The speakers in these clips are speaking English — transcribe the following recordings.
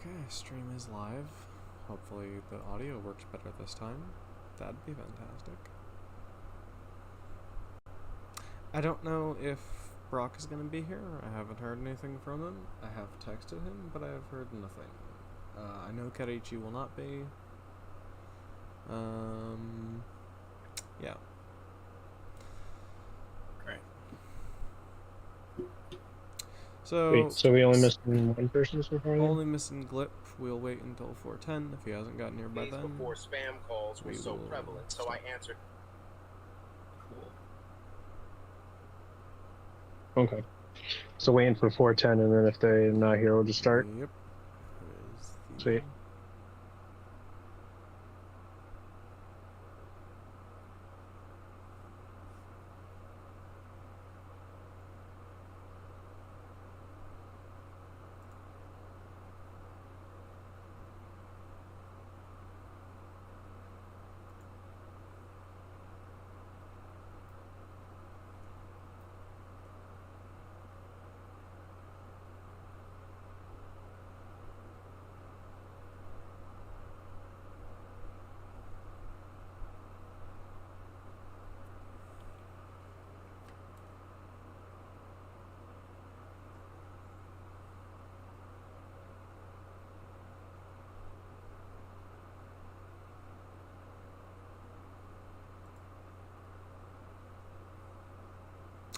Okay, stream is live. Hopefully the audio works better this time. That'd be fantastic. I don't know if Brock is going to be here. I haven't heard anything from him. I have texted him, but I have heard nothing. I know Karichi will not be. Yeah. Right. So, Wait, so we only missing one person so far? Only missing Glip. We'll wait until 4:10 if he hasn't gotten here by then. Before spam calls were so prevalent, so I answered. Cool. Okay. So waiting for 4:10, and then if they're not here, we'll just start. Yep. Sweet.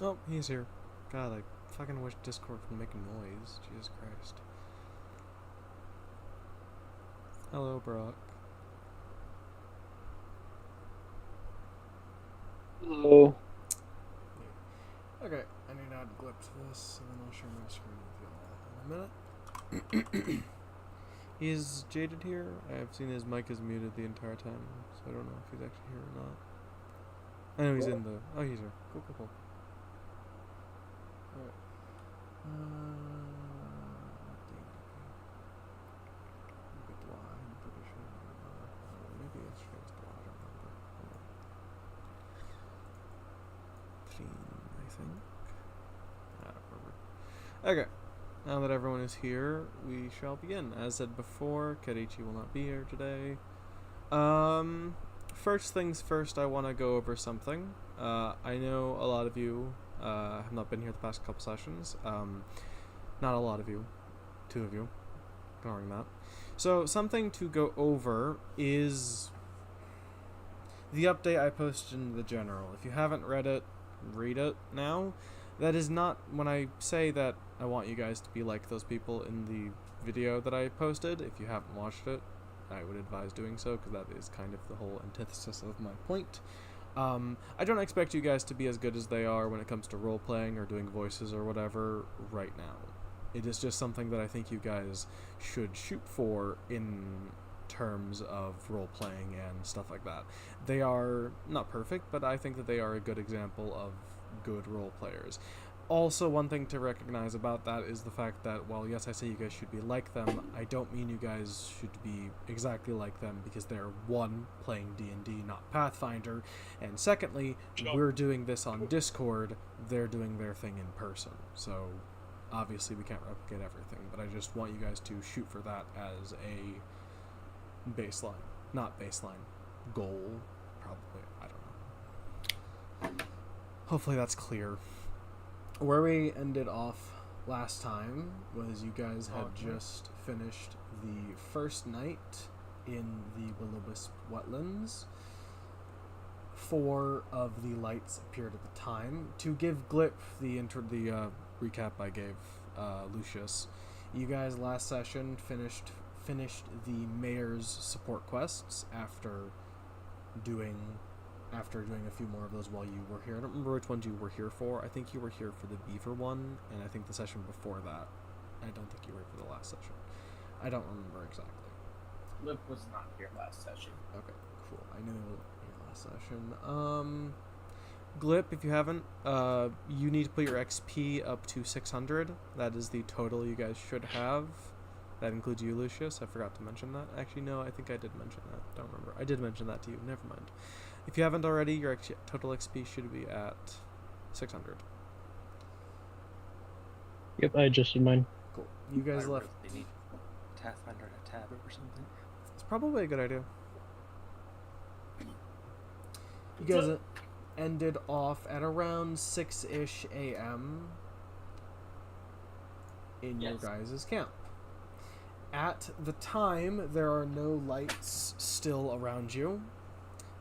Oh, he's here. God, I fucking wish Discord would make a noise. Jesus Christ. Hello, Brock. Hello. Okay, I need to add Glip to this, and then I'll share my screen with y'all in a minute. Is Jaded here? I've seen his mic is muted the entire time, so I don't know if he's actually here or not. I know he's in the... Oh, he's here. Cool, cool, cool. Alright. Maybe yesterday's Dwa, I don't remember. I think. I don't remember. Okay. Now that everyone is here, we shall begin. As said before, Karichi will not be here today. First things first, I want to go over something. I know a lot of you have not been here the past couple sessions. Not a lot of you. 2 of you. Ignoring that. So, something to go over is the update I posted in the general. If you haven't read it, read it now. That is not, when I say that I want you guys to be like those people in the video that I posted, if you haven't watched it, I would advise doing so, because that is kind of the whole antithesis of my point. I don't expect you guys to be as good as they are when it comes to role-playing or doing voices or whatever right now. It is just something that I think you guys should shoot for in terms of role-playing and stuff like that. They are not perfect, but I think that they are a good example of good role players. Also, one thing to recognize about that is the fact that while yes, I say you guys should be like them, I don't mean you guys should be exactly like them, because they're, one, playing D&D, not Pathfinder, and secondly, we're doing this on Discord, they're doing their thing in person. So obviously we can't replicate everything, but I just want you guys to shoot for that as a baseline. Not baseline. Goal, probably. I don't know. Hopefully that's clear. Where we ended off last time was you guys had just finished the first night in the Will-O-Wisp wetlands. 4 of the lights appeared at the time. To give Glip the recap I gave Lucius, you guys last session finished the mayor's support quests after doing a few more of those while you were here. I don't remember which ones you were here for. I think you were here for the beaver one, and I think the session before that. I don't think you were here for the last session. I don't remember exactly. Lip was not here last session. Okay, cool. I knew he wasn't here last session. Glip, if you haven't, you need to put your XP up to 600. That is the total you guys should have. That includes you, Lucius. I forgot to mention that. Actually, no, I think I did mention that. Don't remember. I did mention that to you. Never mind. If you haven't already, your total XP should be at 600. Yep, I adjusted mine. Cool. You guys left. Pathfinder in a tab or something. It's probably a good idea. You guys ended off at around 6-ish a.m. in your guys' camp. At the time, there are no lights still around you.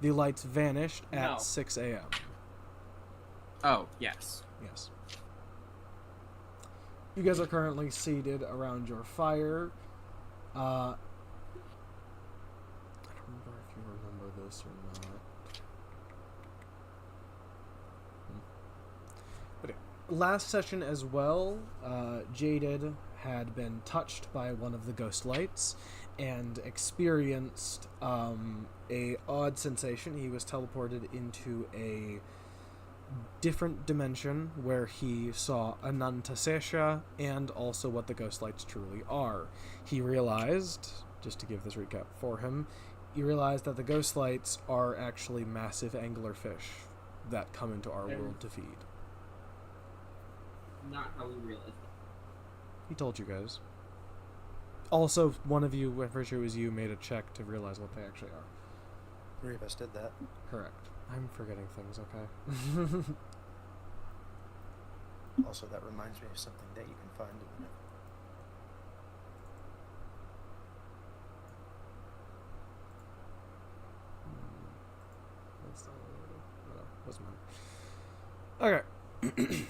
The lights vanished at 6 a.m. Oh, yes. Yes. You guys are currently seated around your fire. I don't remember if you remember this or not. Okay. Last session as well, Jaded had been touched by one of the ghost lights and experienced a odd sensation. He was teleported into a different dimension where he saw Anantasesha and also what the ghost lights truly are. He realized, just to give this recap for him, he realized that the ghost lights are actually massive anglerfish that come into our world to feed. Not how we realized. He told you guys. Also, one of you, I'm pretty sure it was you, made a check to realize what they actually are. 3 of us did that. Correct. I'm forgetting things, okay? Also, that reminds me of something that you can find in the That's not whatever. Doesn't matter. Okay.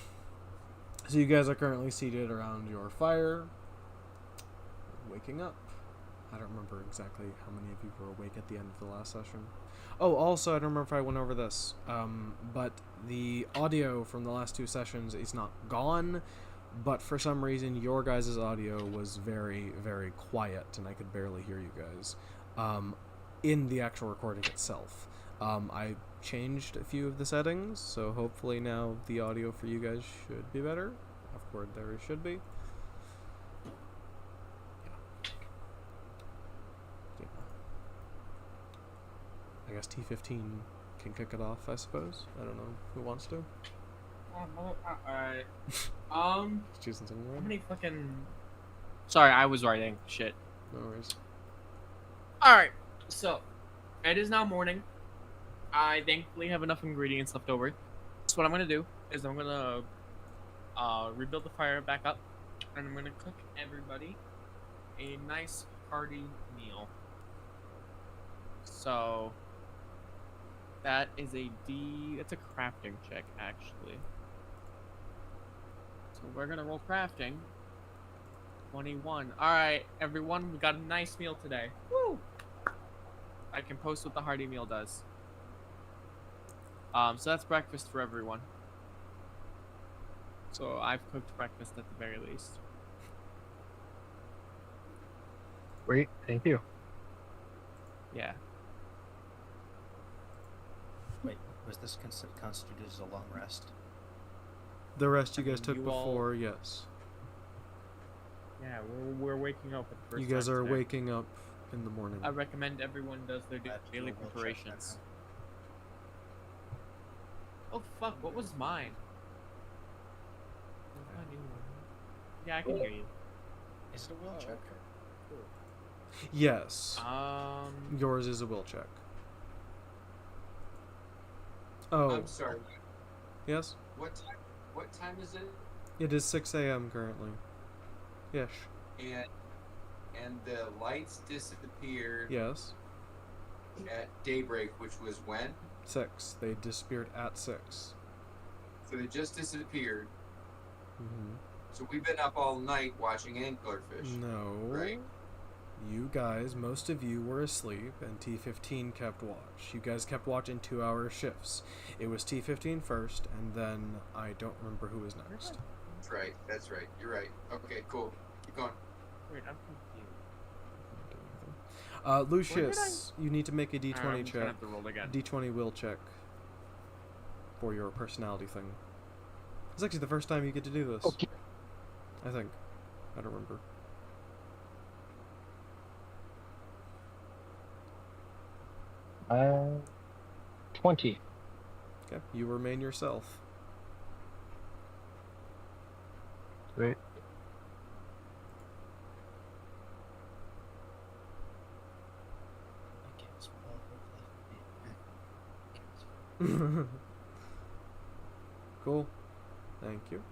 So you guys are currently seated around your fire, waking up. I don't remember exactly how many of you were awake at the end of the last session. Oh, also, I don't remember if I went over this, but the audio from the last 2 sessions is not gone, but for some reason your guys' audio was very, very quiet, and I could barely hear you guys in the actual recording itself. I changed a few of the settings, so hopefully now the audio for you guys should be better. Of course, there should be. I guess T15 can kick it off, I suppose. I don't know who wants to. Alright. Choosing something How wrong? many fucking... Sorry, I was writing. Shit. No worries. Alright, so, it is now morning. I thankfully have enough ingredients left over. So what I'm gonna do is I'm gonna rebuild the fire back up, and I'm gonna cook everybody a nice hearty meal. So that is it's a crafting check actually. So we're gonna roll crafting. 21. Alright, everyone, we got a nice meal today. Woo! I can post what the hearty meal does. So that's breakfast for everyone. So I've cooked breakfast at the very least. Great, thank you. Yeah. Wait, was this constituted as a long rest? The rest you I guys mean, took you all- before, yes. Yeah, we're waking up at the first You guys time are today. waking up in the morning. I recommend everyone does their daily We'll check preparations. that Oh fuck, what was mine? Yeah, I can hear you. out. Is it a will check? Yes. Um, Yours is a will check. Oh, I'm sorry. yes? What time is it? It is 6 a.m. currently. Yes. And the lights disappeared Yes. at daybreak, which was when? 6. They disappeared at 6. So they just disappeared. Mm-hmm. So we've been up all night watching anglerfish. No. Right. You guys, most of you were asleep, and T15 kept watch. You guys kept watch in 2-hour shifts. It was T15 first, and then I don't remember who was next. That's right. That's right. You're right. Okay, cool. Keep going. wait, I'm confused. Lucius, you need to make a D20 I'm just gonna check. have to roll again. D20 will check for your personality thing. It's actually the first time you get to do this. Okay. I think. I don't remember. Uh, 20. Okay, you remain yourself. Great. Cool. Thank you.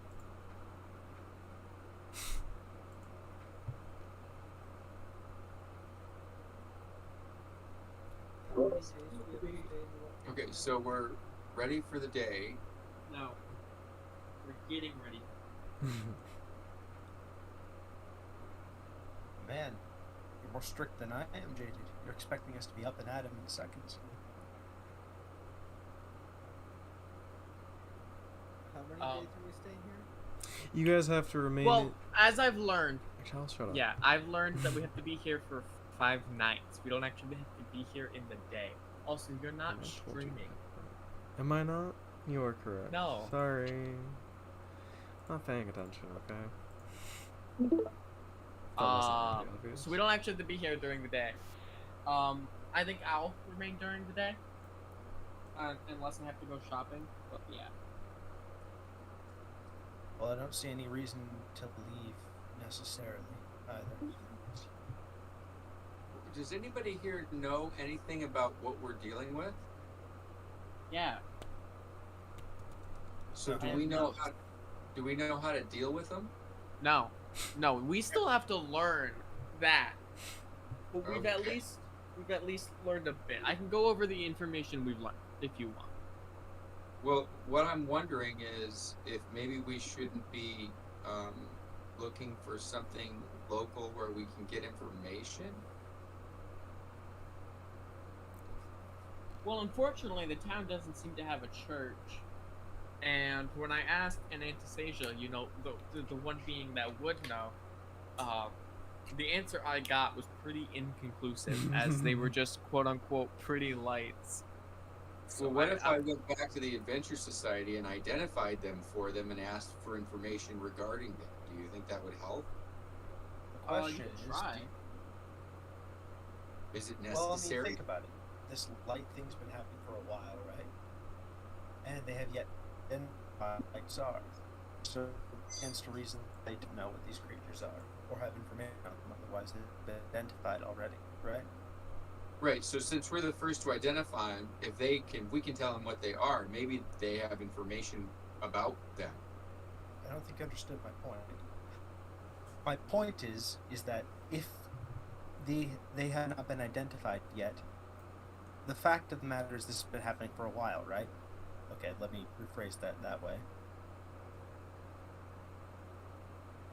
How many days do we have to stay in the Okay, so we're ready for the day. No. We're getting ready. Man, you're more strict than I am, Jaded. You're expecting us to be up and at him in seconds. How many days are we staying here? You guys have to remain. Well, as I've learned, Actually, I'll shut up. yeah, I've learned that we have to be here for 5 nights. We don't actually have to be here in the day. Also, you're not I told you streaming. that. Am I not? You are correct. No. Sorry. Not paying attention, okay? That wasn't really obvious. So we don't actually have to be here during the day. I think I'll remain during the day. Unless I have to go shopping. But yeah. Well, I don't see any reason to leave necessarily either. Does anybody here know anything about what we're dealing with? Yeah. So I do we have know notes. how to deal with them? No. No, we still have to learn that. But we've at Okay. least learned a bit. I can go over the information we've learned if you want. Well, what I'm wondering is if maybe we shouldn't be looking for something local where we can get information. Well, unfortunately, the town doesn't seem to have a church. And when I asked in Antisasia, you know, the one being that would know, the answer I got was pretty inconclusive, as they were just quote-unquote pretty lights. So Well, what if I went back to the Adventure Society and identified them for them and asked for information regarding them? Do you think that would help? The you question could is, try. Is it well, I mean, necessary? think about it. This light thing's been happening for a while, right? And they have yet been lights are. So it stands to reason they don't know what these creatures are or have information on them. Otherwise, they've been identified already, right? Right. So since we're the first to identify them, if we can tell them what they are. Maybe they have information about them. I don't think you understood my point. My point is that if they have not been identified yet, the fact of the matter is this has been happening for a while, right? Okay, let me rephrase that way.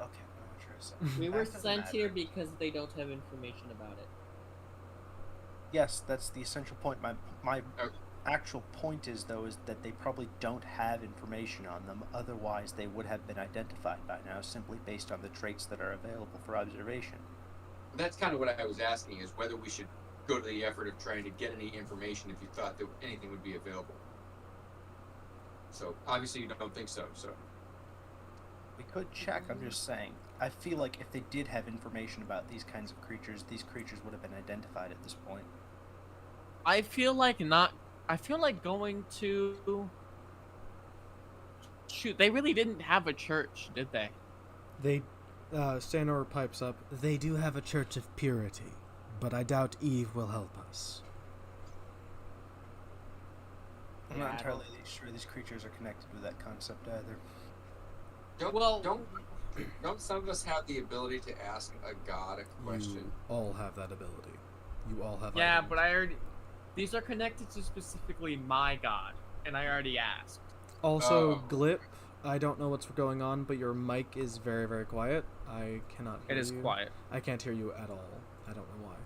Okay, I'm not sure I said. We were Fact of the sent here matter- because they don't have information about it. Yes, that's the essential point. My Okay. actual point is though is that they probably don't have information on them. Otherwise, they would have been identified by now, simply based on the traits that are available for observation. That's kind of what I was asking: is whether we should go to the effort of trying to get any information if you thought that anything would be available. So obviously you don't think so. So We could check. I'm just saying. I feel like if they did have information about these kinds of creatures, these creatures would have been identified at this point. I feel like not. I feel like going to. Shoot, they really didn't have a church, did they? They, Stanor pipes up. They do have a church of purity, but I doubt Eve will help us. I'm Yeah, not I entirely sure these creatures are connected with that concept either. don't some of us have the ability to ask a god a question? You all have that ability. You all have. Yeah, items. but I already. These are connected to specifically my god, and I already asked. Also, Oh. Glip, I don't know what's going on, but your mic is very, very quiet. I cannot hear It is you. quiet. I can't hear you at all. I don't know why.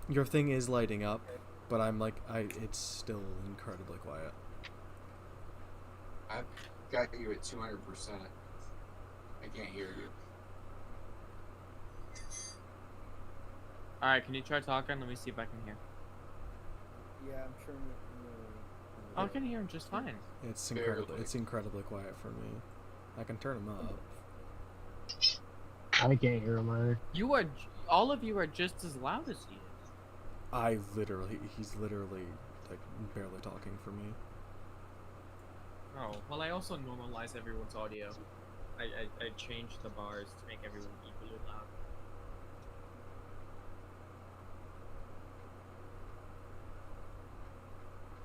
Your thing is lighting up, but I'm like, it's still incredibly quiet. I've got you at 200%. I can't hear you. All right, can you try talking? Let me see if I can hear. Yeah, I'm sure. Oh, I can hear him just fine. It's Barely. incredibly quiet for me. I can turn him up. I can't hear him either. All of you are just as loud as he is. He's literally like barely talking for me. Oh, well, I also normalize everyone's audio. I changed the bars to make everyone equally loud.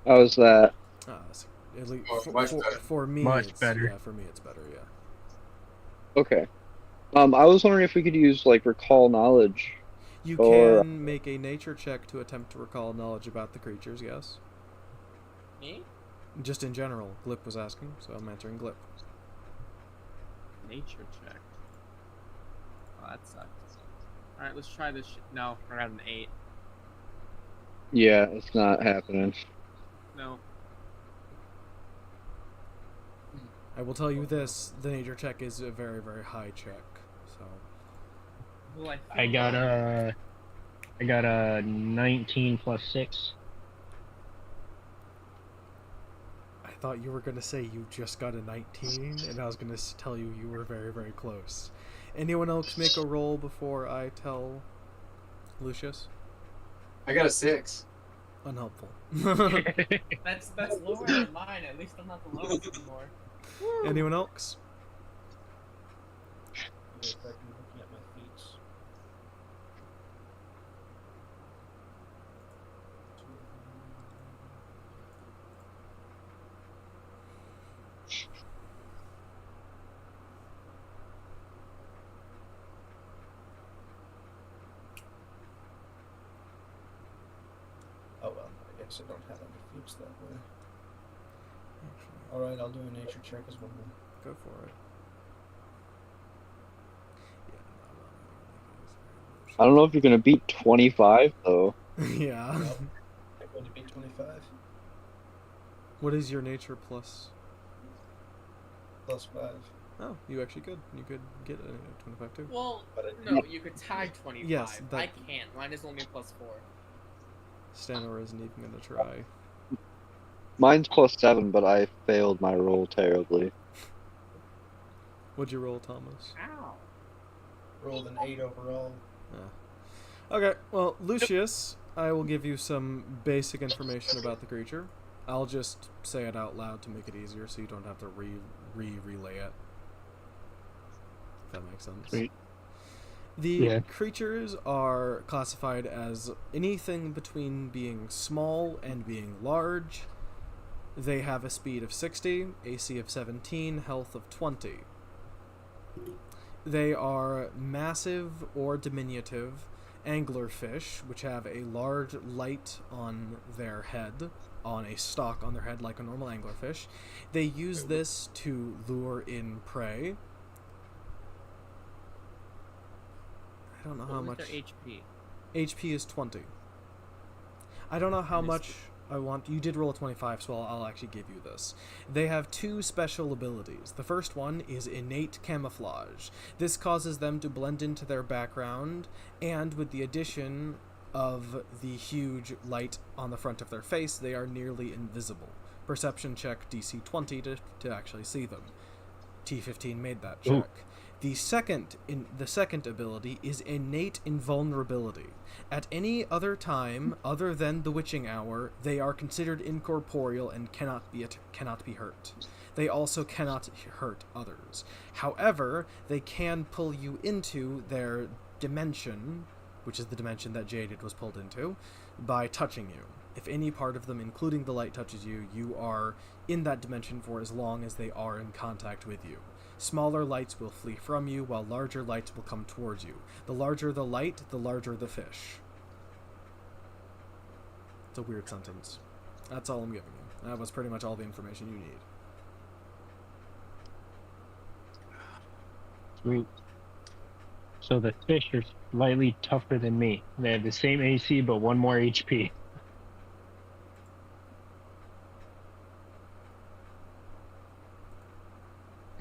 How's that? At least Oh, much better. for me, Much it's, better. Yeah, for me, it's better. Yeah. Okay. I was wondering if we could use like recall knowledge. You Or- can make a nature check to attempt to recall knowledge about the creatures. Yes. Me? Just in general, Glip was asking, so I'm answering Glip. Nature check. Oh, that sucks. Alright, let's try this shit. No, I got an 8. Yeah, it's not happening. No. I will tell you this: the nature check is a very, very high check. So Well, I got a 19 plus 6. I thought you were gonna say you just got a 19, and I was gonna tell you you were very, very close. Anyone else make a roll before I tell Lucius? I got a 6. Unhelpful. That's lower than mine. At least I'm not the lowest anymore. Anyone else? Wait, so I can looking at my feet. Oh well, I guess I don't have any feats that way. Alright, I'll do a nature check as well. Go for it. I don't know if you're gonna beat 25 though. Yeah. I'm going to be 25 What is your nature plus? plus 5. Oh, you actually could. You could get a 25 too. Well, But no, you could tie 25. Yes, that- I can't. Mine is only plus 4. Stanor isn't even gonna try. Mine's plus 7, but I failed my roll terribly. What'd you roll, Thomas? Ow. Rolled an 8 overall. Okay, well, Lucius, I will give you some basic information about the creature. I'll just say it out loud to make it easier so you don't have to relay it. If that makes sense. Sweet. The Yeah. creatures are classified as anything between being small and being large. They have a speed of 60, AC of 17, health of 20. They are massive or diminutive anglerfish, which have a large light on their head, on a stalk on their head like a normal anglerfish. They use this to lure in prey. I don't know how What was much. their HP? HP is 20. I don't know how Missed much I want. You did roll a 25, so I'll actually give you this. They have two special abilities. The first one is innate camouflage. This causes them to blend into their background, and with the addition of the huge light on the front of their face, they are nearly invisible. Perception check DC 20 to actually see them. T15 made that check. Ooh. The second ability is innate invulnerability. At any other time other than the witching hour, they are considered incorporeal and cannot be hurt. They also cannot hurt others. However, they can pull you into their dimension, which is the dimension that Jaded was pulled into, by touching you. If any part of them, including the light, touches you, you are in that dimension for as long as they are in contact with you. Smaller lights will flee from you, while larger lights will come towards you. The larger the light, the larger the fish. It's a weird sentence. That's all I'm giving you. That was pretty much all the information you need. Sweet. So the fish are slightly tougher than me. They have the same AC, but one more HP.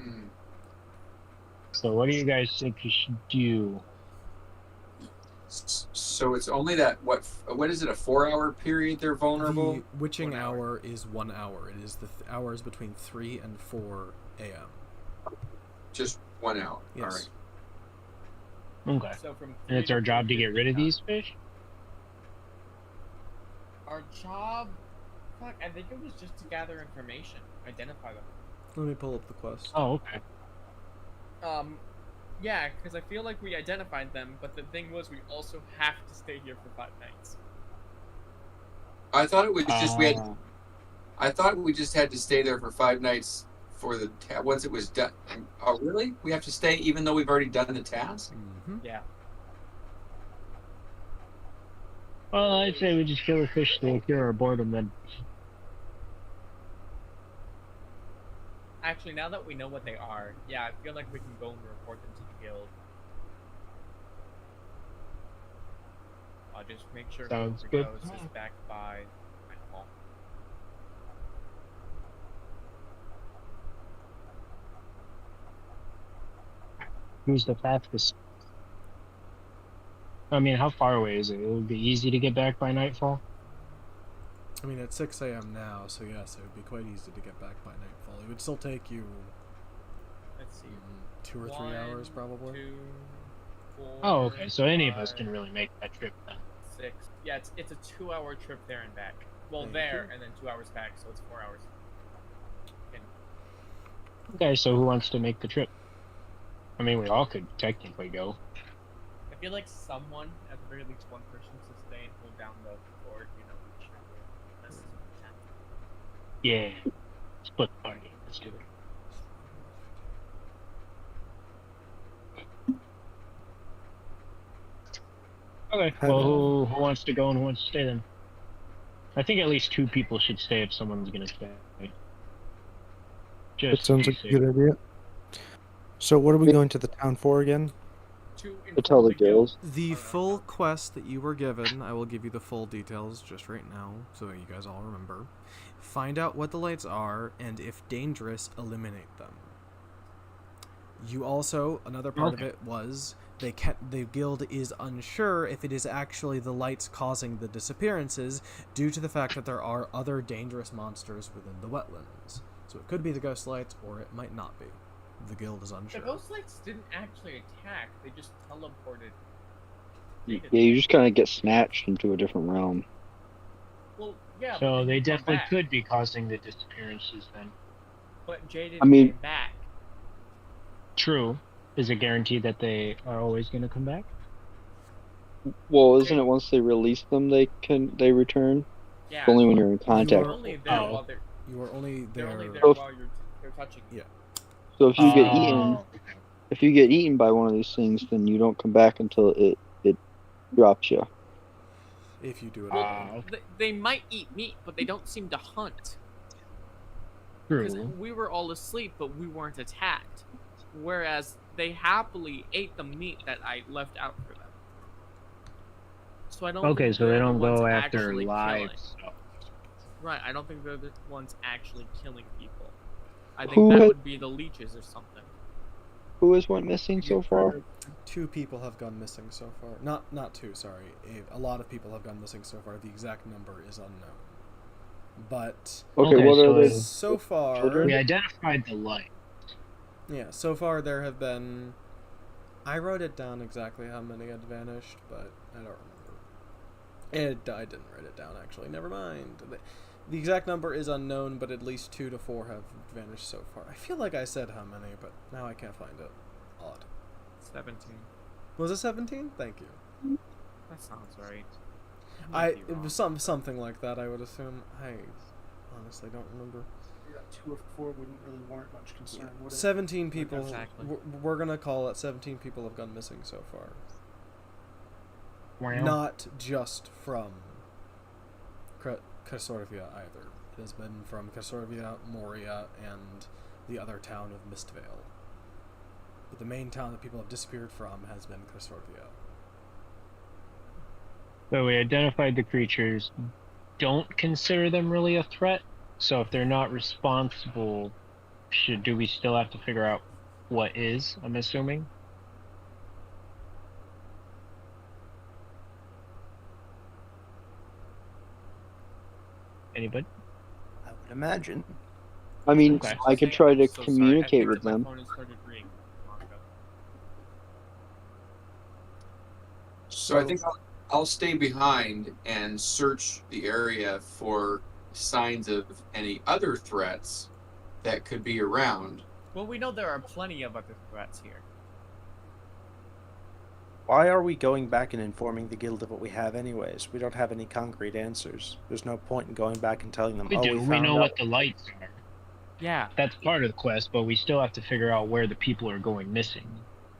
Hmm. So what do you guys think we should do? So it's only that what is it, a 4-hour period they're vulnerable? The witching 1 hour. hour is 1 hour. It is the hours between 3 and 4 a.m. Just 1 hour. Yes. Okay. So from And it's 3 our job to get rid of time. these fish? Our job? Fuck, I think it was just to gather information, identify them. Let me pull up the quest. Oh, okay. Yeah, because I feel like we identified them, but the thing was we also have to stay here for 5 nights. I thought it was just we had I thought we just had to stay there for 5 nights for the once it was done. Oh, really? We have to stay even though we've already done the task? Mm-hmm. Yeah. Well, I'd say we just kill the fish to cure our boredom then. Actually, now that we know what they are, yeah, I feel like we can go and report them to the guild. I'll just make sure Sounds whoever good. goes is back by nightfall. Who's the fastest? I mean, how far away is it? It would be easy to get back by nightfall. I mean, it's 6 a.m. now, so yes, it would be quite easy to get back by nightfall. It would still take you Let's see. 2 or 3 hours, probably. 2, 4, Oh, okay. So any of us 5, can really make that trip then. 6. Yeah, it's a 2-hour trip there and back. Well, Thank there you. and then 2 hours back, so it's 4 hours. Okay, so who wants to make the trip? I mean, we all could technically go. I feel like someone, at the very least one person, should stay and hold down the fort. You know, we should do this. Yeah. Split party. Let's do it. Okay, well, who wants to go and who wants to stay then? I think at least 2 people should stay if someone's gonna stay. That Just sounds to like be a good safe. idea. So what are we going to the town for again? To tell the guild. The full quest that you were given, I will give you the full details just right now, so you guys all remember. Find out what the lights are, and if dangerous, eliminate them. You also, another part of it was, the guild is unsure if it is actually the lights causing the disappearances, due to the fact that there are other dangerous monsters within the wetlands. So it could be the ghost lights, or it might not be. The guild is unsure. The ghost lights didn't actually attack; they just teleported. Yeah, you just kind of get snatched into a different realm. Well, yeah. So but they come definitely back. could be causing the disappearances then. But Jay I mean- came back. True. Is it guaranteed that they are always going to come back? Well, isn't it once they release them they return? Yeah. It's only when you're in They're contact. only there Oh. while they're. You are only They're there. only there So- while they're touching. You. Yeah. So if you get Oh. eaten, if you get eaten by one of these things, then you don't come back until it drops you. If you do it. Ah, They might eat meat, but they don't seem to hunt. Because True. we were all asleep, but we weren't attacked. Whereas they happily ate the meat that I left out for them. So I don't. Okay, think so they they're the don't ones go after actually live killing. stuff. Right, I don't think they're the ones actually killing people. I think Who that had- would be the leeches or something. Who has went missing so far? 2 people have gone missing so far. Not 2, sorry. A lot of people have gone missing so far. The exact number is unknown. But Okay, Okay, what so are they? so far, Children? We identified the light. yeah, so far there have been. I wrote it down exactly how many had vanished, but I don't remember. I didn't write it down actually. Never mind. The exact number is unknown, but at least 2 to 4 have vanished so far. I feel like I said how many, but now I can't find it. Odd. 17. Was it 17? Thank you. That sounds right. It was something like that. I would assume. I honestly don't remember. Yeah, 2 or 4 wouldn't really warrant much concern, would it? 17 people. Exactly. We're gonna call it 17 people have gone missing so far. Wow. Not just from Kasorvia either. It has been from Kasorvia, Moria, and the other town of Mistvale. But the main town that people have disappeared from has been Kasorvia. So we identified the creatures. Don't consider them really a threat. So if they're not responsible, do we still have to figure out what is? I'm assuming. Anybody? I would imagine. I mean, Okay. I could try to So sorry, I communicate picked with up my them. phone and started reading manga. So I think I'll stay behind and search the area for signs of any other threats that could be around. Well, we know there are plenty of other threats here. Why are we going back and informing the guild of what we have anyways? We don't have any concrete answers. There's no point in going back and telling them, We oh, do. we We found know out. what the lights are. Yeah. That's part of the quest, but we still have to figure out where the people are going missing.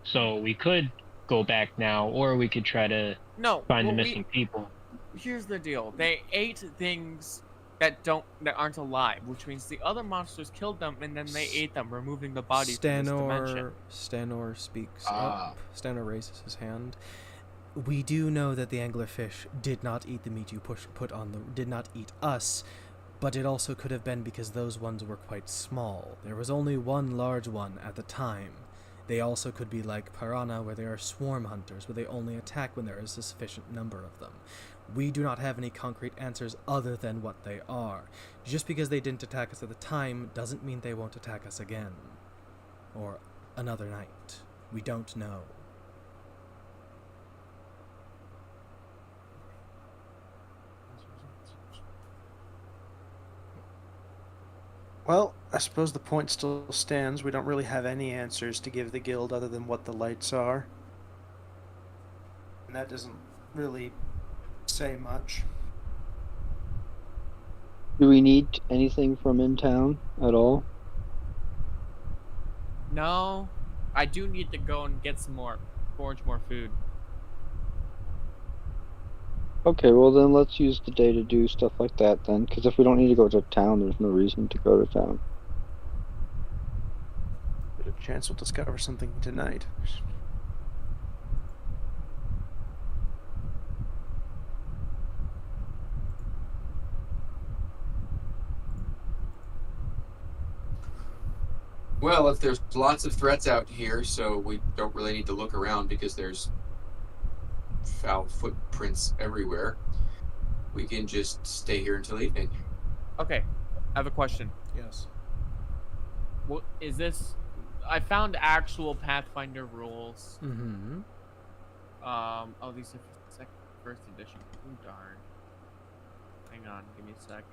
So we could go back now, or we could try to No. find well, the missing people. Here's the deal. They ate things that aren't alive, which means the other monsters killed them and then they ate them, removing the body from this dimension. Stanor speaks Ah. up. Stanor raises his hand. We do know that the anglerfish did not eat the meat you did not eat us, but it also could have been because those ones were quite small. There was only one large one at the time. They also could be like piranha, where they are swarm hunters, where they only attack when there is a sufficient number of them. We do not have any concrete answers other than what they are. Just because they didn't attack us at the time doesn't mean they won't attack us again. Or another night. We don't know. Well, I suppose the point still stands. We don't really have any answers to give the guild other than what the lights are. And that doesn't really say much. Do we need anything from in town at all? No, I do need to go and get forage more food. Okay, well then let's use the day to do stuff like that then, because if we don't need to go to town, there's no reason to go to town. But a chance we'll discover something tonight. Well, if there's lots of threats out here, so we don't really need to look around because there's foul footprints everywhere, we can just stay here until evening. Okay, I have a question. Yes. What is this? I found actual Pathfinder rules. Mm-hmm. Oh, these are first edition. Oh, darn. Hang on, give me a sec.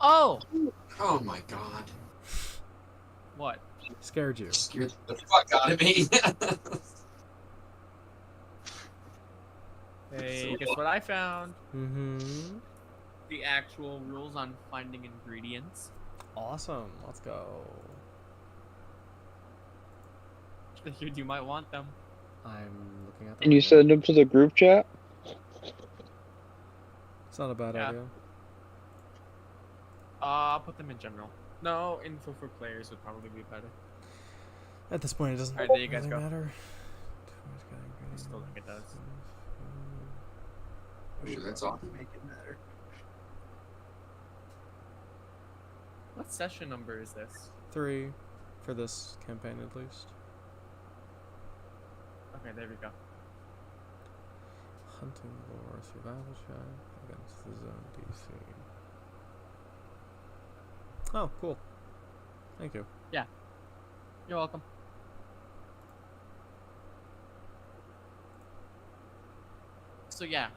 Oh! Oh my god. What? Scared you. Scared the fuck out of me. Hey, guess what I found? Mm-hmm. The actual rules on finding ingredients. Awesome. Let's go. Figured you might want them. I'm looking at them. Can you right now. send them to the group chat? It's not a bad Yeah. idea. I'll put them in general. No, info for players would probably be better. At this point, it doesn't Alright, there you guys really go. matter. I still think it does. Ooh, that's awesome. Make it matter. What session number is this? 3 for this campaign, at least. Okay, there we go. hunting lore survival check against the zone DC. Oh, cool. Thank you. You're welcome. So yeah,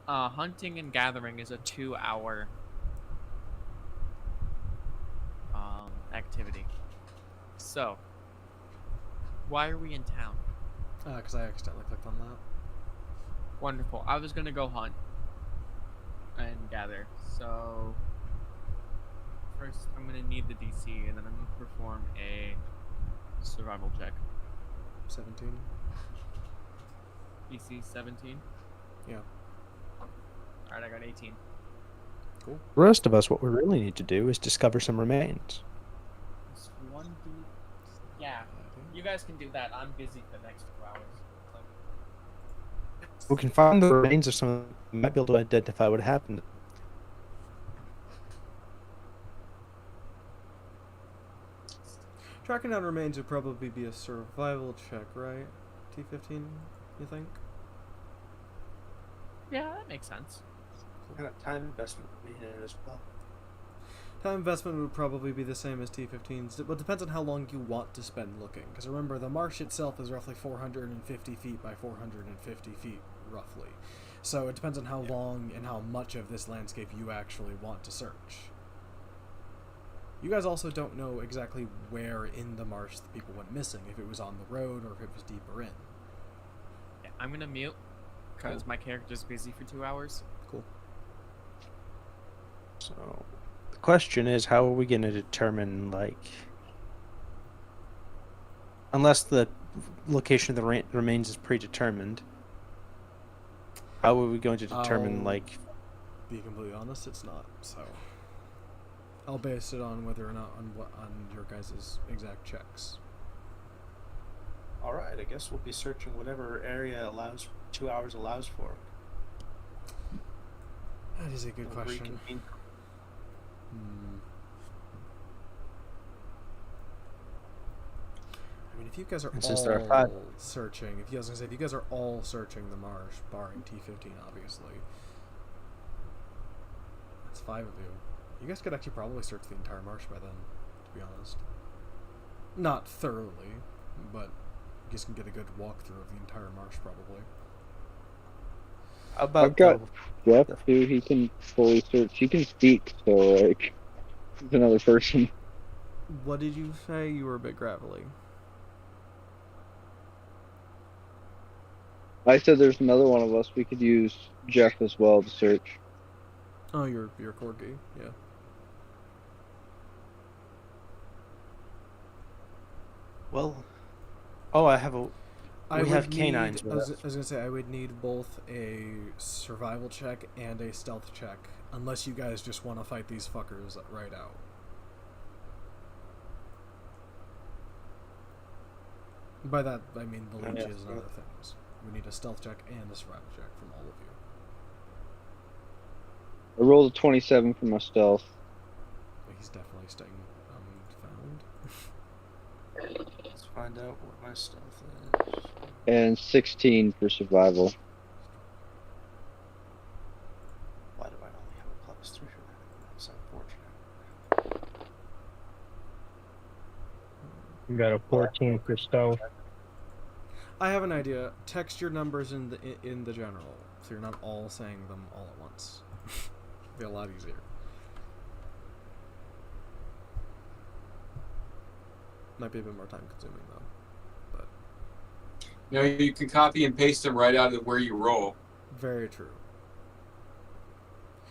hunting and gathering is a 2-hour activity. So, why are we in town? Because I accidentally clicked on that. Wonderful. I was gonna go hunt and gather. So first, I'm gonna need the DC, and then I'm gonna perform a survival check. 17. DC 17. Yeah. All right, I got 18. Cool. The rest of us, what we really need to do is discover some remains. It's 1D. Yeah, you guys can do that. I'm busy for the next 2 hours. We can find the remains of someone. We might be able to identify what happened. Tracking down remains would probably be a survival check, right? T15, you think? Yeah, that makes sense. Kind of time investment would be in it as well. Time investment would probably be the same as T15's, but it depends on how long you want to spend looking. Because remember, the marsh itself is roughly 450 feet by 450 feet, roughly. So it depends on how long and how much of this landscape you actually want to search. You guys also don't know exactly where in the marsh the people went missing, if it was on the road or if it was deeper in. Yeah, I'm gonna mute because my character's busy for 2 hours. Cool. So the question is, how are we going to determine, like, unless the location of the remains is predetermined, how are we going to determine, like... Be completely honest, it's not, so... I'll base it on whether or not on your guys' exact checks. Alright, I guess we'll be searching whatever area 2 hours allows for. That is a good We'll question. reconvene. I mean, if you guys are And since there are all 5 searching, if you guys are all searching the marsh, barring T15, obviously, that's 5 of you. You guys could actually probably search the entire marsh by then, to be honest. Not thoroughly, but you guys can get a good walkthrough of the entire marsh, probably. How about I've got Jeff too. He can fully search. He can speak, so like he's another person. What did you say? You were a bit gravelly. I said there's another one of us. We could use Jeff as well to search. Oh, you're Corgi, yeah. Well, oh, I have a... We have canines I with was us. gonna say I would need both a survival check and a stealth check, unless you guys just want to fight these fuckers right out. By that I mean the leeches and other things. We need a stealth check and a survival check from all of you. I rolled a 27 for my stealth. He's definitely staying found. Let's find out what my stealth is. And 16 for survival. Why do I only have a +3 for that? That's unfortunate. You got a 14 for stealth. I have an idea. Text your numbers in the general, so you're not all saying them all at once. Be a lot easier. Might be a bit more time consuming though. But You know, you can copy and paste them right out of where you roll. very true.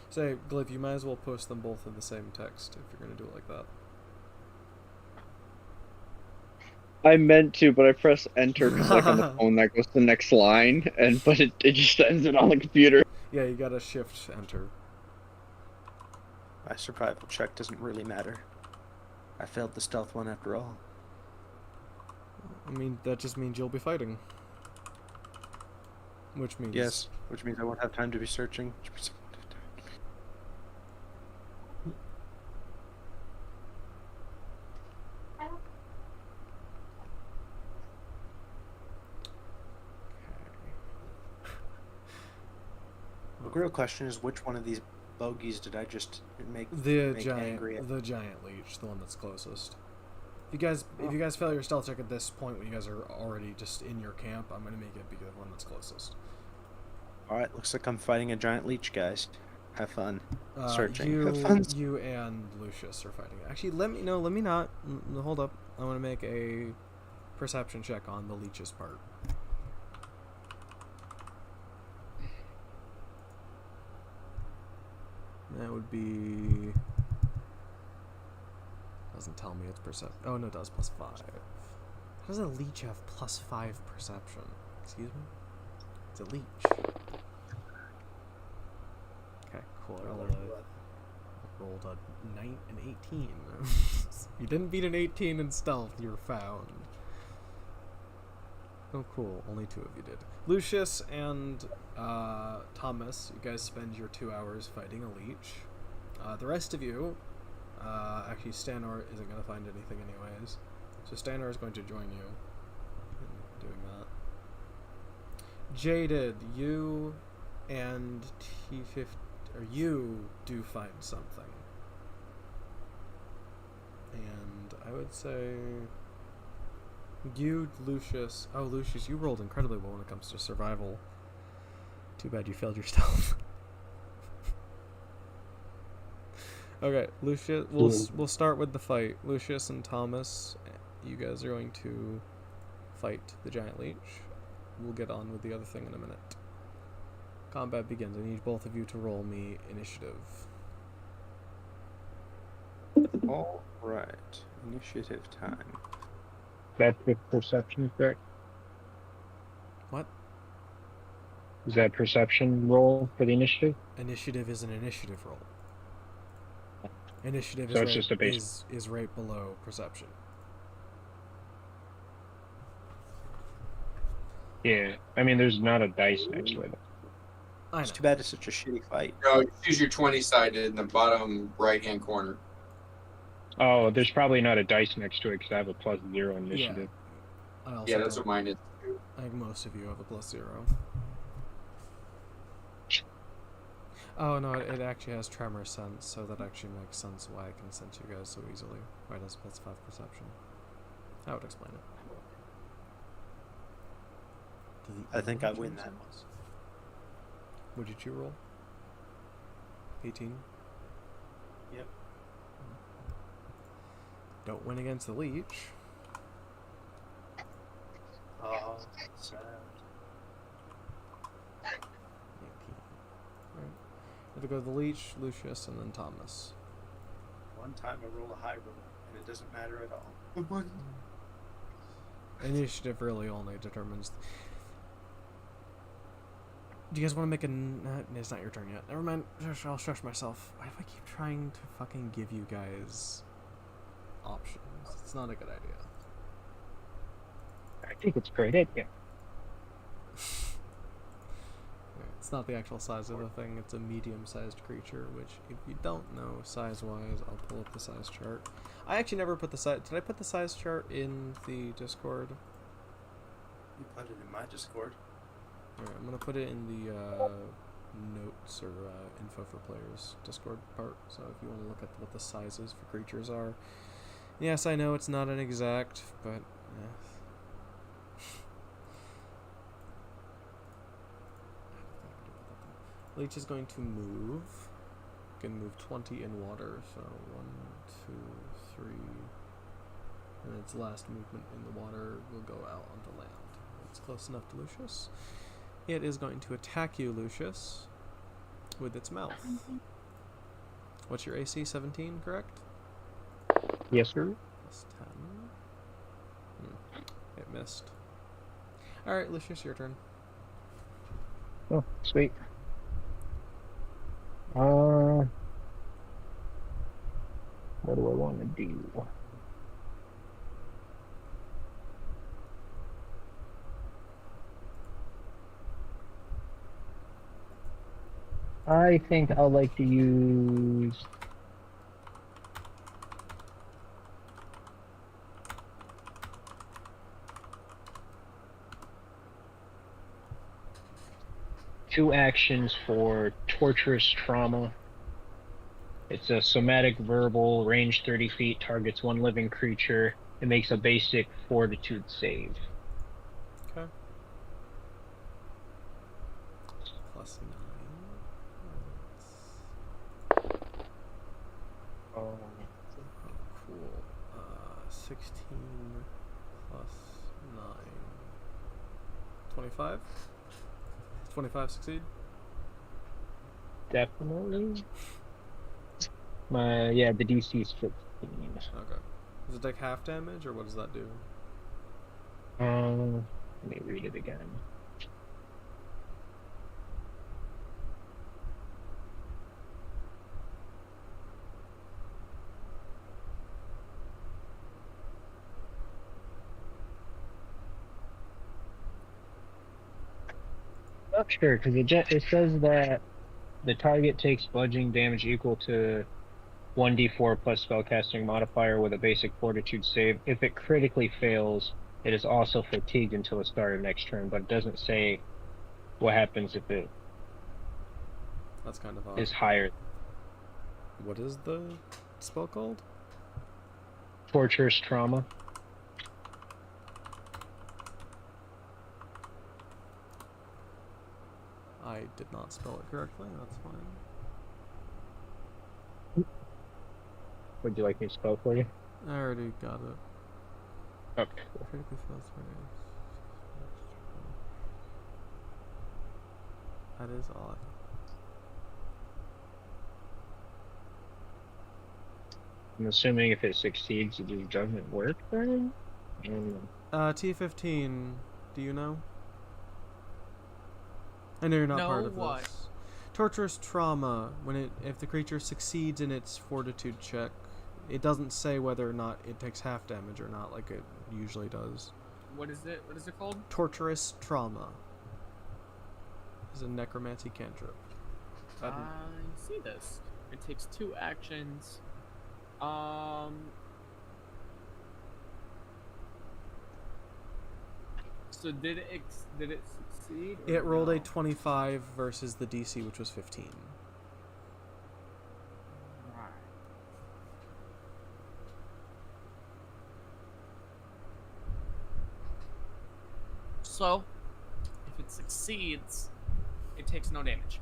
Say, Glyph, you might as well post them both in the same text if you're gonna do it like that. I meant to, but I press enter because like on the phone that goes to the next line, but it just ends it on the computer. Yeah, you gotta shift enter. My survival check doesn't really matter. I failed the stealth one after all. I mean, that just means you'll be fighting. Which means... Yes, which means I won't have time to be searching. Which means I won't have time. real question is, which one of these bogeys did I just make The make angry at? giant leech, the one that's closest. If you guys fail your stealth check at this point when you guys are already just in your camp, I'm gonna make it be the one that's closest. All right, looks like I'm fighting a giant leech, guys. Have fun searching. You, Have fun. you and Lucius are fighting it. Actually, let me not. Hold up. I want to make a perception check on the leech's part. That would be. Doesn't tell me it's perception. Oh no, it does +5. How does a leech have +5 perception? Excuse me. It's a leech. Okay, cool. I rolled a 9 and 18. You didn't beat an 18 in stealth. You're found. Oh, cool. Only 2 of you did. Lucius and Thomas, you guys spend your 2 hours fighting a leech. The rest of you, actually, Stanor isn't going to find anything anyways. So Stanor is going to join you in doing that. Jaded, you and T50, or you do find something. And I would say you, Lucius. Oh, Lucius, you rolled incredibly well when it comes to survival. Too bad you failed your stealth. Okay, Lucius, we'll start with the fight. Lucius and Thomas, you guys are going to fight the giant leech. We'll get on with the other thing in a minute. Combat begins. I need both of you to roll me initiative. All right, initiative time. That's with perception, correct? What? Is that perception roll for the initiative? Initiative is an initiative roll. Initiative So it's just a base. is right below perception. Yeah. I mean, there's not a dice next to it. I know. It's too bad it's such a shitty fight. No, use your 20-sided in the bottom right-hand corner. Oh, there's probably not a dice next to it because I have a +0 initiative. I also Yeah, that's don't. what mine is. I think most of you have a +0. Oh no, it actually has tremor sense, so that actually makes sense why I can sense you guys so easily. Why it has +5 perception. That would explain it. I think I win that. What did you roll? 18? Yep. Don't win against the leech. Oh, sad. 18. Right. We have to go to the leech, Lucius, and then Thomas. One time I roll a high roll, and it doesn't matter at all. Initiative really only determines. Do you guys want to make a? It's not your turn yet. Never mind. I'll shush myself. Why do I keep trying to fucking give you guys options? It's not a good idea. I think it's a great idea. It's not the actual size of the thing. It's a medium-sized creature, which, if you don't know size-wise, I'll pull up the size chart. I actually never put the size. Did I put the size chart in the Discord? You put it in my Discord. Alright, I'm gonna put it in the notes or info for players Discord part. So if you want to look at what the sizes for creatures are. Yes, I know it's not an exact, but Leech is going to move. Can move 20 in water, so 1, 2, 3. And its last movement in the water will go out onto land. It's close enough to Lucius. It is going to attack you, Lucius, with its mouth. What's your AC? 17, correct? Yes, sir. Plus 10. It missed. Alright, Lucius, your turn. Oh, sweet. What do I want to do? I think I'd like to use... 2 actions for torturous trauma. It's a somatic verbal, range 30 feet, targets 1 living creature. It makes a basic fortitude save. Okay. Plus 9. Oh. Cool. 16 plus 9. 25? 25 succeed? Definitely. The DC is 15. Okay. Does it take half damage, or what does that do? Let me read it again. Not sure, because it says that the target takes bludgeoning damage equal to 1d4 plus spellcasting modifier with a basic fortitude save. If it critically fails, it is also fatigued until the start of next turn, but it doesn't say what happens if it That's kind of odd. is higher. What is the spell called? Torturous trauma. I did not spell it correctly, that's fine. Would you like me to spell for you? I already got it. Okay, cool. Critically fails That is odd. I'm assuming if it succeeds, it just doesn't work then? T15, do you know? I know you're not part of what? this. Torturous trauma, if the creature succeeds in its fortitude check, it doesn't say whether or not it takes half damage or not, like it usually does. What is it? What is it called? Torturous trauma. It's a necromancy cantrip. I see this. It takes 2 actions. So did it succeed? Or It rolled no? a 25 versus the DC, which was 15. Right. So, if it succeeds, it takes no damage.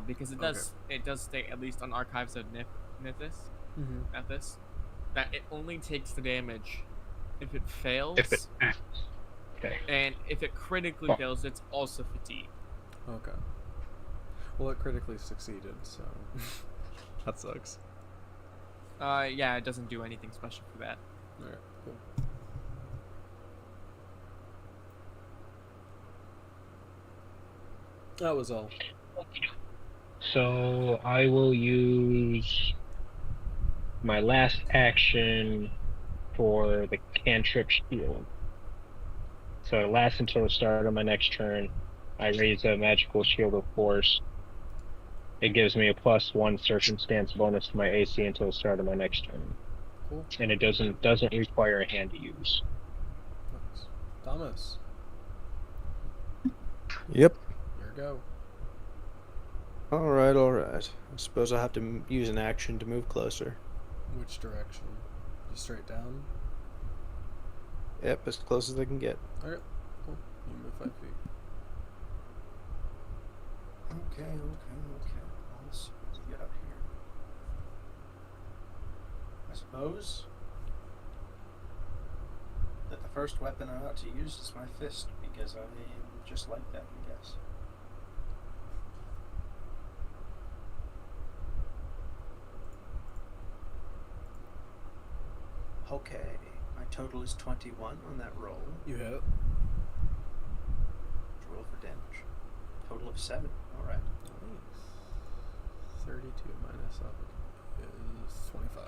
Because it does state, at least on Archives of Nithis, that it only takes the damage if it fails. Okay. And if it critically fails, it's also fatigue. Okay. Well, it critically succeeded, so that sucks. Yeah, it doesn't do anything special for that. Alright, cool. That was all. So I will use my last action for the cantrip shield. So it lasts until the start of my next turn. I raise a magical shield of force. It gives me a +1 circumstance bonus to my AC until the start of my next turn. Cool. And it doesn't require a hand to use. Nice. Thomas, Yep. here we go. Alright, alright. I suppose I'll have to use an action to move closer. Which direction? Just straight down? Yep, as close as I can get. Alright, cool. You move 5 feet. Okay. Let's see what we got here. I suppose that the first weapon I ought to use is my fist, because I am just like that, I guess. Okay, my total is 21 on that roll. You hit it. Roll for damage. Total of 7. Alright. Nice. 32 minus 7 is 25.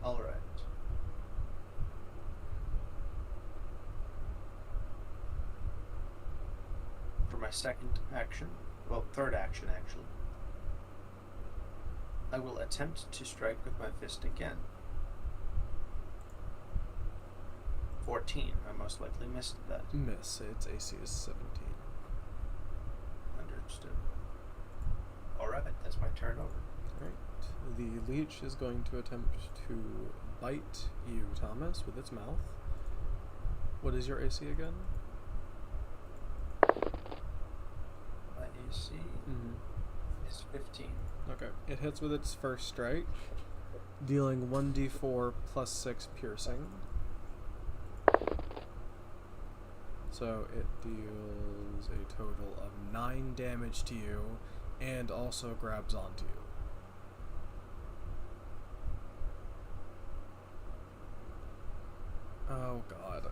Alright. For my second action, well, third action actually, I will attempt to strike with my fist again. 14. I most likely missed that. Miss. Its AC is 17. Understood. Alright, that's my turn over. Right. The leech is going to attempt to bite you, Thomas, with its mouth. What is your AC again? My AC is 15. Okay. It hits with its first strike, dealing 1d4 plus 6 piercing. So it deals a total of 9 damage to you and also grabs onto you. Oh god.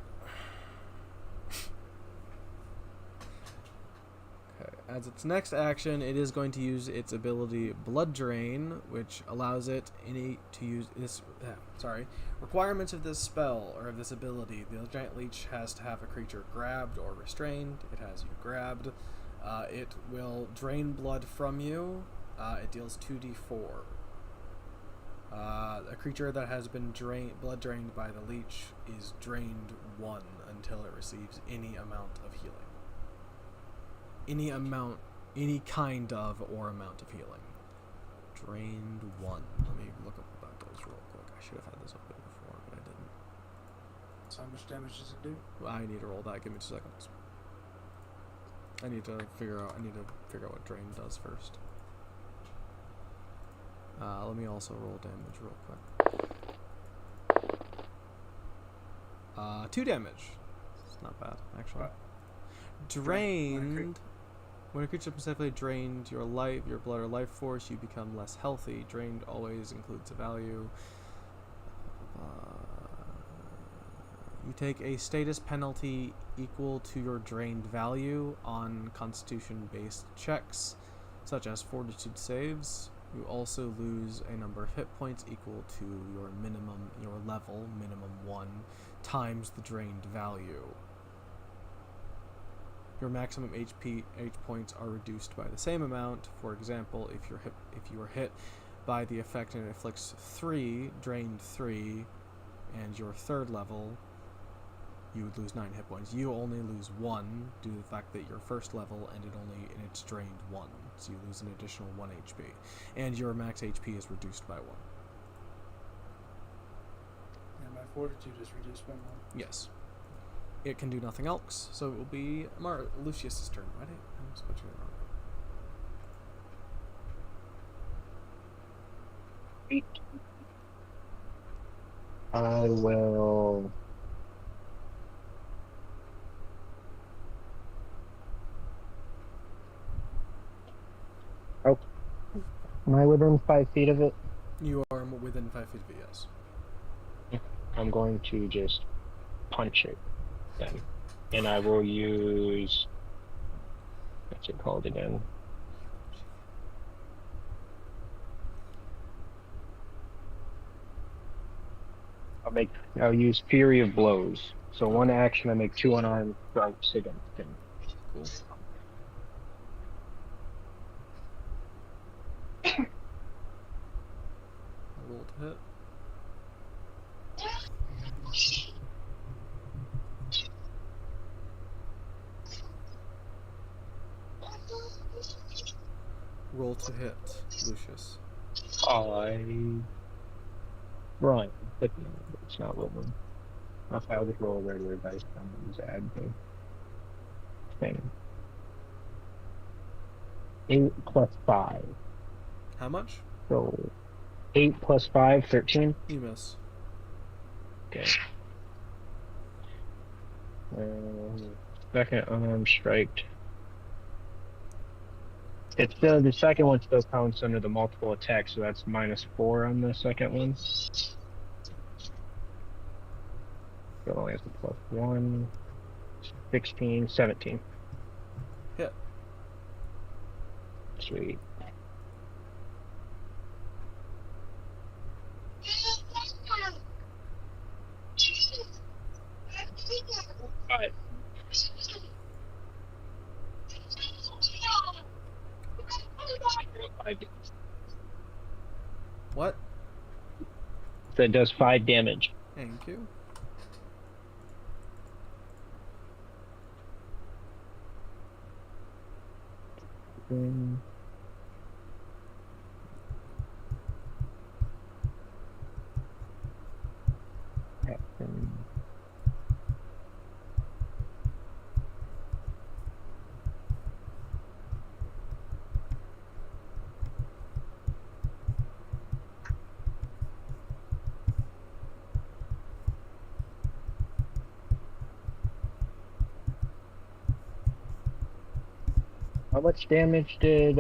Okay, as its next action, it is going to use its ability Blood Drain, which allows it to use this. Requirements of this spell or of this ability: the giant leech has to have a creature grabbed or restrained. It has you grabbed. It will drain blood from you. It deals 2d4. A creature that has been blood drained by the leech is drained 1 until it receives any amount of healing. Any kind of or amount of healing. Drained 1. Let me look up what that does real quick. I should have had this open before, but I didn't. So how much damage does it do? I need to roll that. Give me 2 seconds. I need to figure out what drain does first. Let me also roll damage real quick. 2 damage. It's not bad, actually. Drained. When a creature specifically drained your life, your blood or life force, you become less healthy. Drained always includes a value. You take a status penalty equal to your drained value on constitution-based checks, such as fortitude saves. You also lose a number of hit points equal to your level, minimum 1, times the drained value. Your maximum HP points are reduced by the same amount. For example, if you are hit by the effect and it inflicts 3, drained 3, and your 3rd level, you would lose 9 hit points. You only lose 1 due to the fact that your 1st level ended and it's drained 1. So you lose an additional 1 HP. And your max HP is reduced by 1. And my fortitude is reduced by 1. Yes. It can do nothing else, so it will be Lucius's turn. Why did I switch it wrong? I will. Oh, am I within 5 feet of it? You are within 5 feet of it, yes. I'm going to just punch it then. And I will use. What's it called again? I'll use Fury of Blows. So one action, I make 2 unarmed strikes against him. Cool. Roll to hit. Roll to hit, Lucius. Run. It's not rolling. I'll just roll a regular dice. I'm going to use add the thing. 8 plus 5. How much? So 8 plus 5, 13. You miss. Okay. Second unarmed strike. It's still, the second one still counts under the multiple attack, so that's -4 on the second one. So it only has a +1, 16, 17. Hit. Sweet. Alright. What? That does 5 damage. Thank you. Action. Action. How much damage did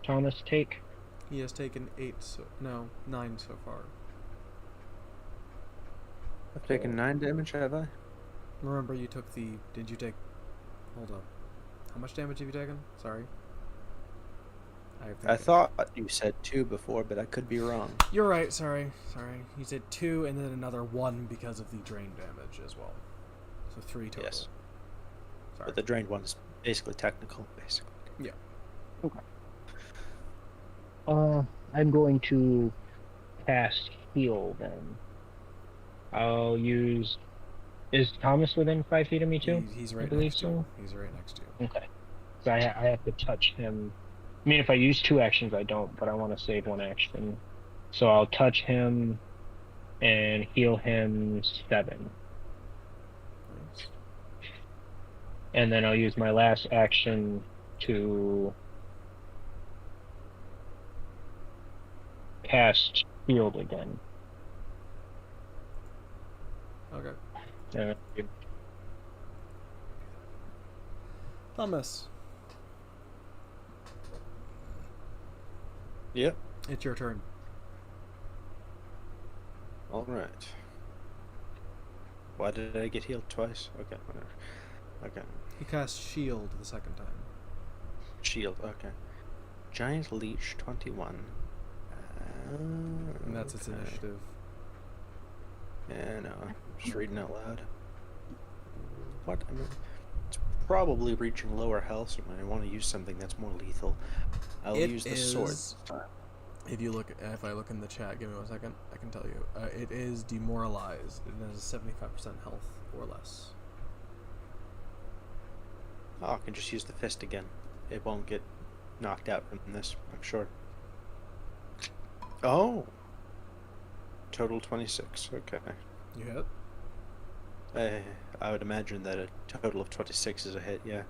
Thomas take? He has taken 9 so far. I've taken 9 damage, have I? Remember, you took the. Did you take? Hold up. How much damage have you taken? Sorry. I thought you said 2 before, but I could be wrong. You're right. Sorry. You said 2, and then another 1 because of the drain damage as well. So 3 total. Yes. Sorry. But the drained one is basically technical, basically. Yeah. Okay. I'm going to cast heal then. I'll use. Is Thomas within 5 feet of me too? He's I right believe next to you. so. He's right next to you. Okay. So I have to touch him. I mean, if I use 2 actions, I don't, but I want to save 1 action. So I'll touch him and heal him 7. Nice. And then I'll use my last action to cast shield again. Okay. Uh, Thomas, Yep. it's your turn. Alright. Why did I get healed twice? Okay, whatever. Okay. He cast shield the second time. Shield, okay. Giant Leech 21. And that's its Okay. initiative. Yeah, no, I'm just reading out loud. What? I mean, it's probably reaching lower health, so I want to use something that's more lethal. I'll It use the sword. is- If I look in the chat, give me 1 second, I can tell you. It is demoralized. It has 75% health or less. Oh, I can just use the fist again. It won't get knocked out from this, I'm sure. Oh! Total 26, okay. You hit? I would imagine that a total of 26 is a hit, yeah.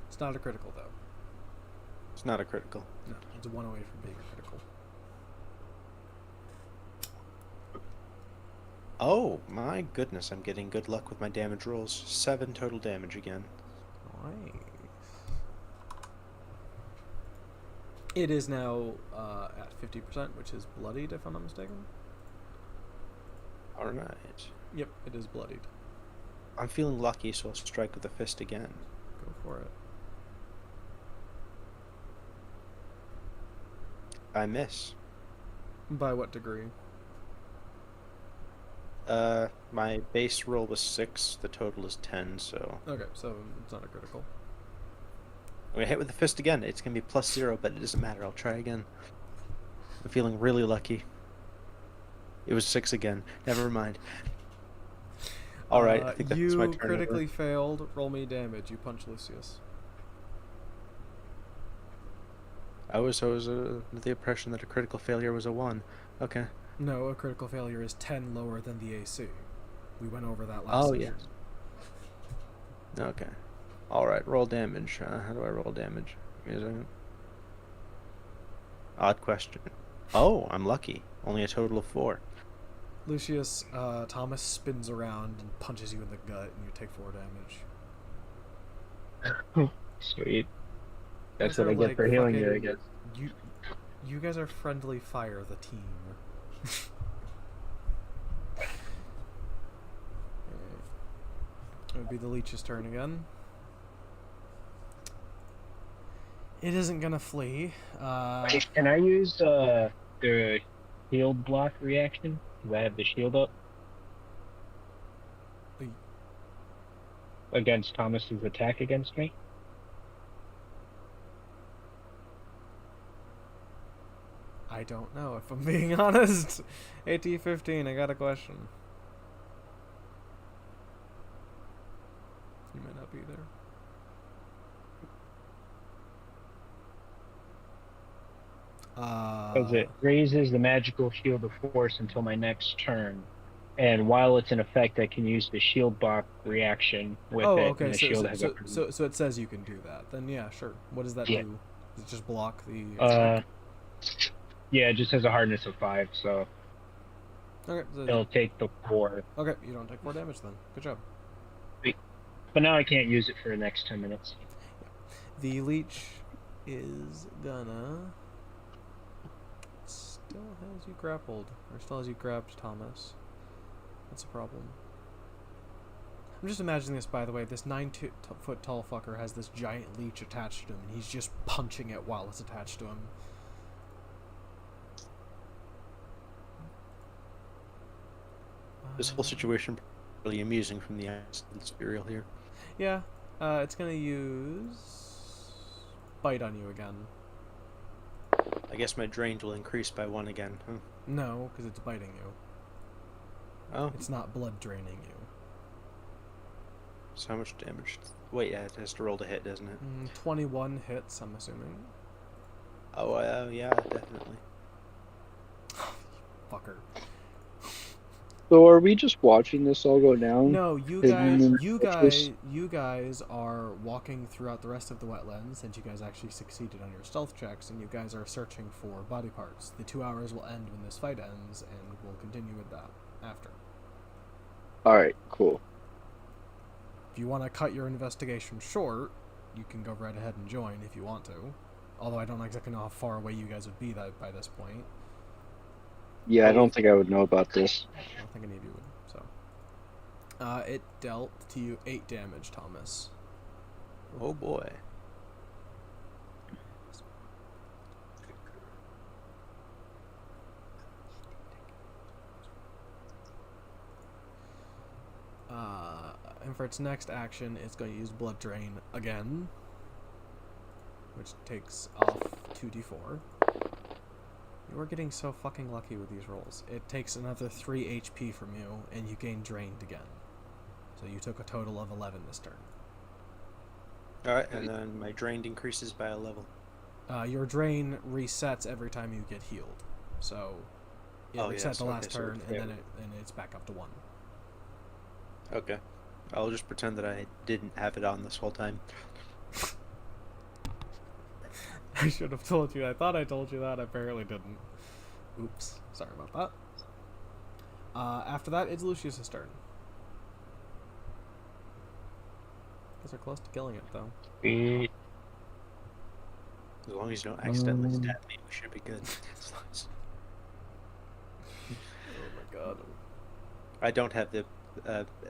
It's not a critical, though. It's not a critical. No, it's 1 away from being a critical. Oh, my goodness, I'm getting good luck with my damage rolls. 7 total damage again. Nice. It is now at 50%, which is bloodied, if I'm not mistaken. Alright. Yep, it is bloodied. I'm feeling lucky, so I'll strike with the fist again. Go for it. I miss. By what degree? My base roll was 6, the total is 10, so... Okay, so it's not a critical. I'm gonna hit with the fist again. It's gonna be +0, but it doesn't matter. I'll try again. I'm feeling really lucky. It was 6 again. Never mind. Alright, I think that's you my turn. critically failed. Roll me damage. You punch Lucius. I was under the impression that a critical failure was a 1. Okay. No, a critical failure is 10 lower than the AC. We went over that last Oh, session. yeah. Okay. Alright, roll damage. How do I roll damage? Give me a second. Odd question. Oh, I'm lucky. Only a total of 4. Lucius, Thomas spins around and punches you in the gut, and you take 4 damage. Sweet. That's Guys what I are get like for healing you, I fucking- guess. You guys are friendly fire, the team. It would be the leech's turn again. It isn't gonna flee. Can I use the shield block reaction? Because I have the shield up. Wait. Against Thomas's attack against me? I don't know, if I'm being honest. AT-15, I got a question. You might not be there. Because it raises the magical shield of force until my next turn. And while it's in effect, I can use the shield block reaction with Oh, it, okay. and the So, shield so, has so, a... so, so it says you can do that. Then yeah, sure. What does that Yeah. do? Does it just block the attack? Yeah, it just has a hardness of 5, so Okay. So it'll take the 4. okay, you don't take 4 damage then. Good job. But now I can't use it for the next 10 minutes. The leech is gonna still has you grappled, or still has you grabbed, Thomas. That's a problem. I'm just imagining this, by the way. This 9-foot tall fucker has this giant leech attached to him, and he's just punching it while it's attached to him. This whole situation really amusing from the serial here. Yeah, it's gonna use bite on you again. I guess my drain will increase by 1 again, huh? No, because it's biting you. Oh, It's not blood draining you. so how much damage? Wait, yeah, it has to roll to hit, doesn't it? 21 hits, I'm assuming. Oh, yeah, definitely. Fucker. So are we just watching this all go down? No, you Hidden guys, in you guys are walking throughout the rest of the wetlands, and you guys actually succeeded on your stealth checks, and you guys are searching for body parts. The 2 hours will end when this fight ends, and we'll continue with that after. Alright, cool. If you want to cut your investigation short, you can go right ahead and join if you want to. Although I don't exactly know how far away you guys would be by this point. Yeah, I don't think I would know about this. I don't think any of you would, so. It dealt to you 8 damage, Thomas. Oh boy. And for its next action, it's going to use Blood Drain again, which takes off 2d4. You are getting so fucking lucky with these rolls. It takes another 3 HP from you, and you gain drained again. So you took a total of 11 this turn. Alright, and then my drain increases by a level. Your drain resets every time you get healed. So it resets the last turn, and then it's back up to 1. Okay. I'll just pretend that I didn't have it on this whole time. I should have told you. I thought I told you that. I apparently didn't. Oops. Sorry about that. After that, it's Lucius's turn. Guys are close to killing it, though. As long as you don't accidentally stab me, we should be good. Oh my god. I don't have the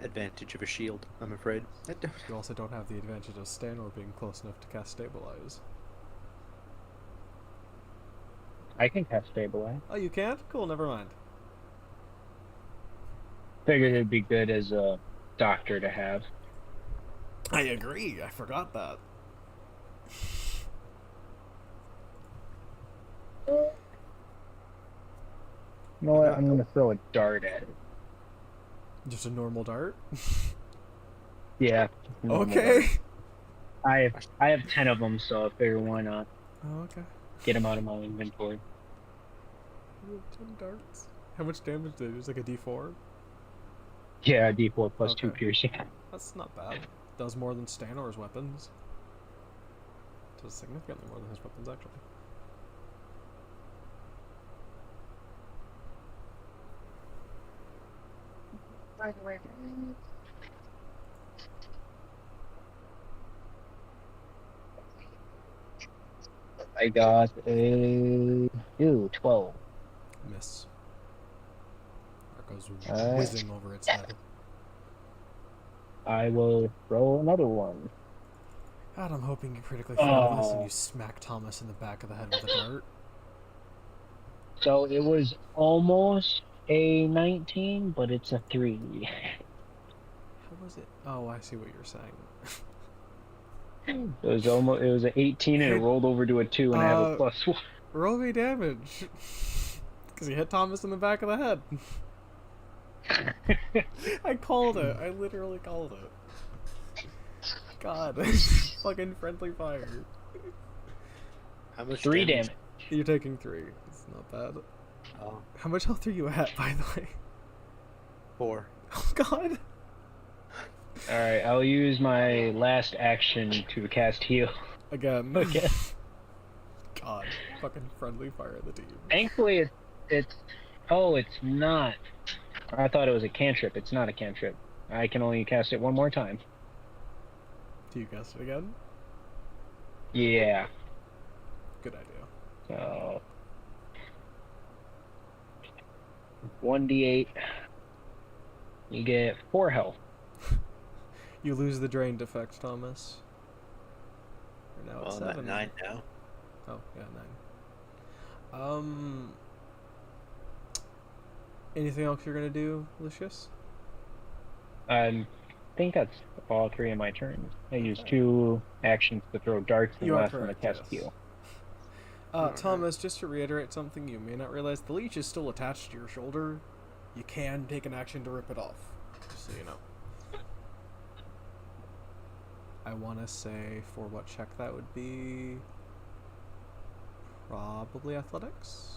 advantage of a shield, I'm afraid. You also don't have the advantage of Stanor being close enough to cast Stabilize. I can cast Stabilize. Oh, you can't? Cool, never mind. Figured it'd be good as a doctor to have. I agree. I forgot that. You know what? I'm gonna throw a dart at it. Just a normal dart? Yeah. Okay. I have 10 of them, so I figure why not Oh, okay. get them out of my inventory. You have 10 darts. How much damage did it? It's like a d4? Yeah, D4 plus 2 Okay. piercing. That's not bad. Does more than Stanor's weapons. Does significantly more than his weapons, actually. I got a 12. Miss. That goes Alright. whizzing over its head. I will throw another one. God, I'm hoping you critically fail this and you smack Thomas in the back of the head with a dart. So it was almost a 19, but it's a 3. How was it? Oh, I see what you're saying. It was an 18 and it rolled over to a 2 and I have a +1. Roll me damage. Because you hit Thomas in the back of the head. I called it. I literally called it. God. Fucking friendly fire. How much 3 damage? damage. You're taking 3. It's not bad. Oh, How much health are you at, by the way? 4. Oh god. Alright, I'll use my last action to cast heal. Again. Okay. God. Fucking friendly fire the team. Thankfully, it's... Oh, it's not. I thought it was a cantrip. It's not a cantrip. I can only cast it one more time. Do you cast it again? Yeah. Good idea. So... 1d8. You get 4 health. You lose the drained effect, Thomas. Or now it's Well, I'm 7. at 9 now. Oh, yeah, 9. Anything else you're gonna do, Lucius? I think that's all 3 of my turns. I used 2 actions to throw darts and You are last one to correct, cast yes. heal. Thomas, just to reiterate something you may not realize, the leech is still attached to your shoulder. You can take an action to rip it off, just so you know. I want to say for what check that would be... Probably athletics?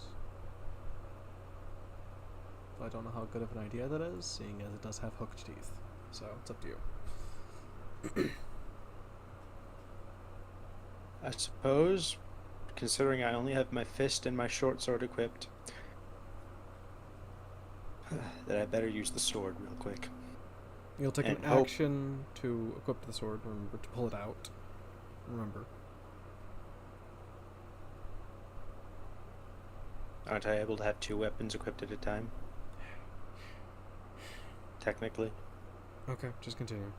But I don't know how good of an idea that is, seeing as it does have hooked teeth. So, it's up to you. I suppose, considering I only have my fist and my short sword equipped, that I better use the sword real quick. You'll take an And hope. action to equip the sword. Remember to pull it out. Remember. Aren't I able to have 2 weapons equipped at a time? Technically. Okay, just continue.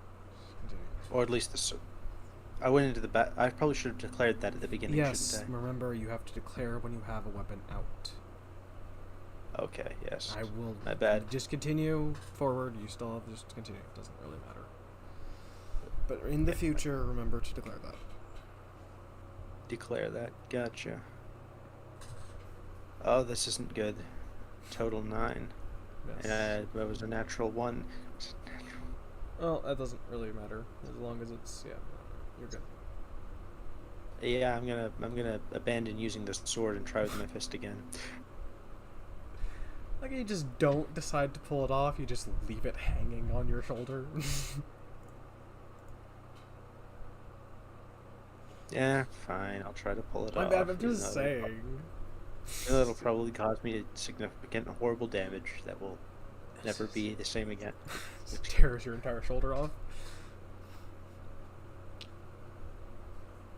Or at least the sword. I went into the I probably should have declared that at the beginning, Yes, shouldn't remember you have to declare when you have a weapon out. I? Okay, yes. I will. My bad. Just continue forward. You still have just continue. It doesn't really matter. But in the future, remember to declare that. Declare that. Gotcha. Oh, this isn't good. Total 9. Yes. And that was a natural 1. Well, that doesn't really matter as long as it's you're good. Yeah, I'm gonna abandon using the sword and try with my fist again. Like you just don't decide to pull it off. You just leave it hanging on your shoulder. Yeah, fine. I'll try to pull it My off. bad. I'm even just though it'll saying. It'll probably cause me significant and horrible damage that will never be the same again. It tears your entire shoulder off.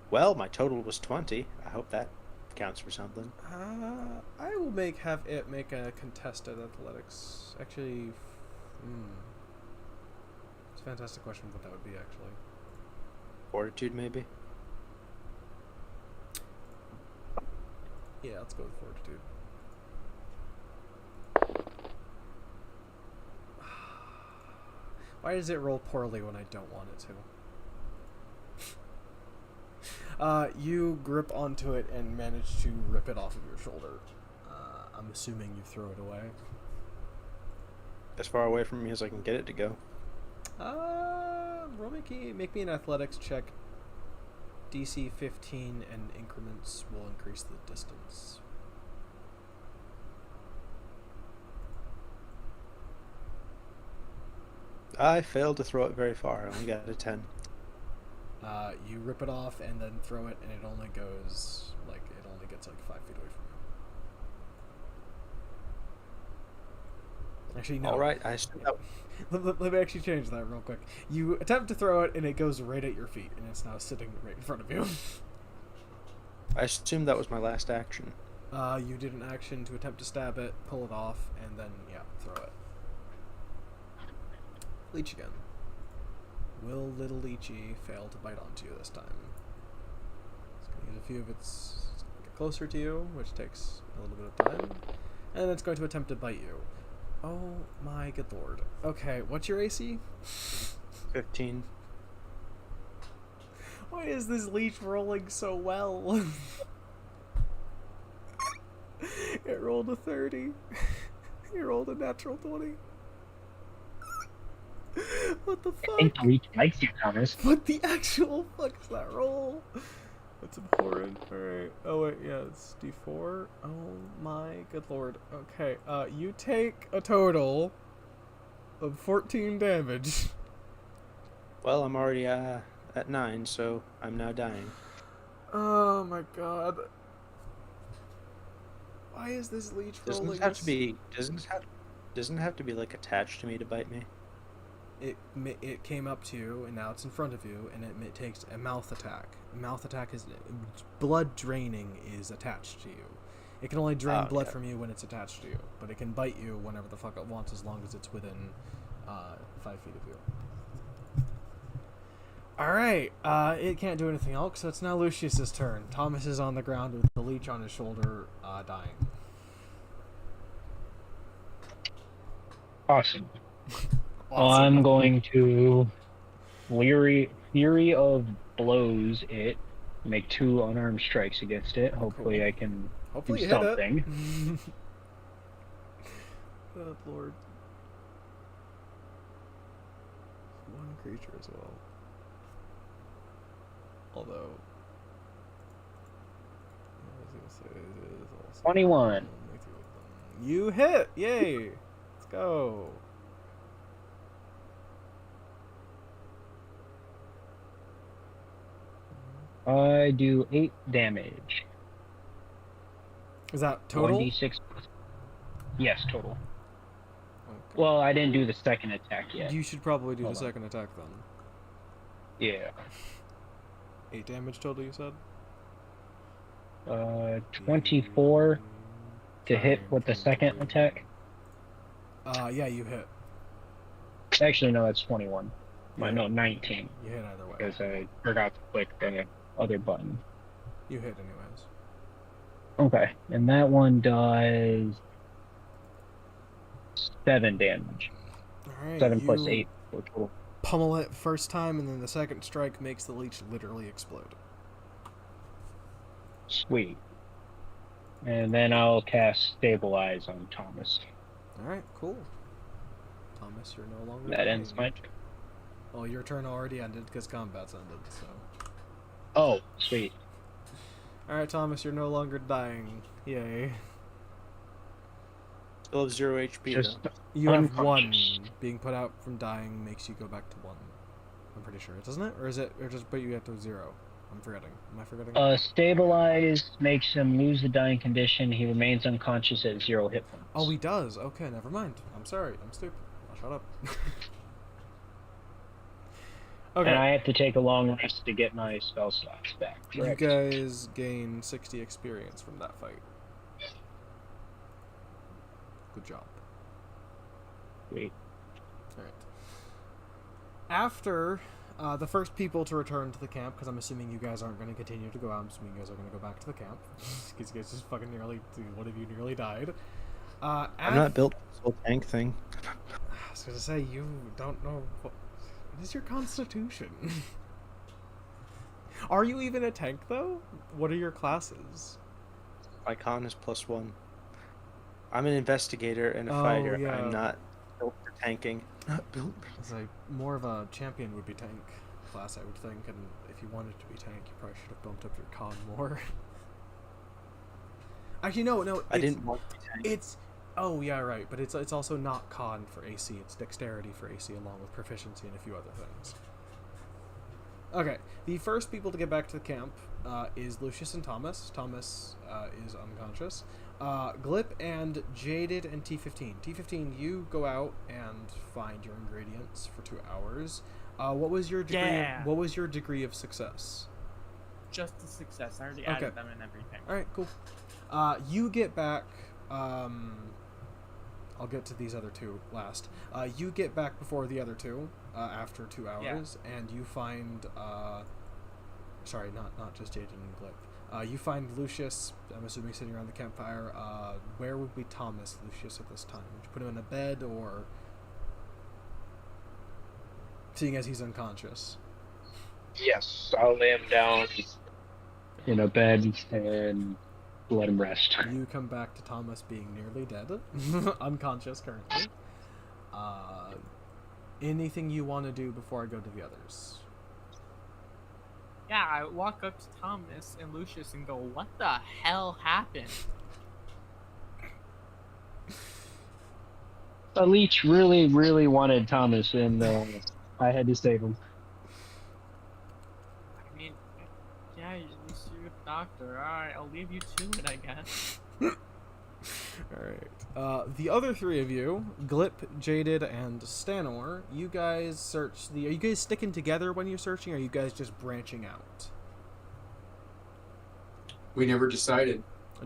Well, my total was 20. I hope that counts for something. I will have it make a contested athletics. Actually, it's a fantastic question what that would be actually. Fortitude, maybe? Yeah, let's go with fortitude. Why does it roll poorly when I don't want it to? You grip onto it and manage to rip it off of your shoulder. I'm assuming you throw it away. As far away from me as I can get it to go. Make me an athletics check. DC 15 and increments will increase the distance. I failed to throw it very far. I only got a 10. You rip it off and then throw it, and it only gets 5 feet away from you. Actually, no. All right, I assume that, Let me actually change that real quick. You attempt to throw it, and it goes right at your feet, and it's now sitting right in front of you. I assume that was my last action. You did an action to attempt to stab it, pull it off, and then, throw it. Leech again. Will little Leechy fail to bite onto you this time? It's going to use a few of its... It's going to get closer to you, which takes a little bit of time. And it's going to attempt to bite you. Oh my good lord. Okay, what's your AC? 15. Why is this leech rolling so well? It rolled a 30. It rolled a natural 20. What the I think fuck? the leech likes you, Thomas. What the actual fuck is that roll? That's abhorrent. Alright. Oh, wait, yeah, it's D4. Oh my good lord. Okay, you take a total of 14 damage. Well, I'm already at 9, so I'm now dying. Oh my god. Why is this leech Doesn't rolling this have to this? be? Doesn't it have to be like attached to me to bite me? It came up to you, and now it's in front of you, and it takes a mouth attack. A mouth attack is blood draining is attached to you. It can only drain blood from you when it's attached to you, but it can bite you whenever the fuck it wants, as long as it's within 5 feet of you. All right, it can't do anything else, so it's now Lucius's turn. Thomas is on the ground with the leech on his shoulder, dying. Awesome. Well, I'm going to Fury of Blows it, make 2 unarmed strikes against it. Hopefully Cool. I can Hopefully do you something. hit it. Oh, Lord. One creature as well. Although, I was gonna say it is also 21. only 2 of them. You hit! Yay! Let's go. I do 8 damage. Is that total? 1d6. Yes, total. Okay. Well, I didn't do the second attack yet. You should probably do Hold the on. second attack then. Yeah. 8 damage total, you said? 24 to hit with the second attack. Yeah, you hit. Actually, no, that's 21. No, 19. You hit either way. Because I forgot to click the other button. You hit anyways. Okay, and that one does 7 damage. Alright, 7 plus you 8 for total. pummel it first time, and then the second strike makes the leech literally explode. Sweet. And then I'll cast Stabilize on Thomas. Alright, cool. Thomas, you're no longer That ends dying. my turn. Well, your turn already ended because combat's ended, so. Oh, sweet. Alright, Thomas, you're no longer dying. Yay. Still have 0 HP Just though. You have 1. unconscious. Being put out from dying makes you go back to 1. I'm pretty sure, doesn't it? Or is it, or just put you at to 0? I'm forgetting. Am I forgetting? Stabilize makes him lose the dying condition. He remains unconscious at 0 hit points. Oh, he does. Okay, never mind. I'm sorry. I'm stupid. I'll shut up. Okay. And I have to take a long rest to get my spell slots back. You Correct. guys gain 60 experience from that fight. Good job. Sweet. Alright. After the first people to return to the camp, because I'm assuming you guys aren't going to continue to go out, I'm assuming you guys are going to go back to the camp. Because you guys just fucking one of you nearly died. I'm not built for this whole tank thing. I was going to say, you don't know what is your constitution? Are you even a tank, though? What are your classes? My con is +1. I'm an investigator and a Oh, fighter. yeah. I'm not built for tanking. Not built. It's like more of a champion would be tank class, I would think, and if you wanted to be tank, you probably should have bumped up your con more. Actually, no. I didn't want to be tank. It's oh yeah, right, but it's also not con for AC. It's dexterity for AC, along with proficiency and a few other things. Okay, the first people to get back to the camp is Lucius and Thomas. Thomas is unconscious. Glip and Jaded and T15. T15, you go out and find your ingredients for 2 hours. What was your degree? Yeah. What was your degree of success? Just a success. I already Okay. added them and everything. All right, cool. You get back. I'll get to these other 2 last. You get back before the other 2 after 2 hours, and you find. Sorry, not just Jaden and Glip. You find Lucius. I'm assuming sitting around the campfire. Where would be Thomas, Lucius, at this time? Would you put him in a bed, or seeing as he's unconscious? Yes, I'll lay him down in a bed and let him rest. You come back to Thomas being nearly dead, unconscious currently. Anything you want to do before I go to the others? Yeah, I walk up to Thomas and Lucius and go, "What the hell happened?" The leech really, really wanted Thomas, and I had to save him. I mean, yeah, at least you're a doctor. All right, I'll leave you to it, I guess. Alright. The other three of you, Glip, Jaded, and Stanor, you guys search the... Are you guys sticking together when you're searching, or are you guys just branching out? We never decided.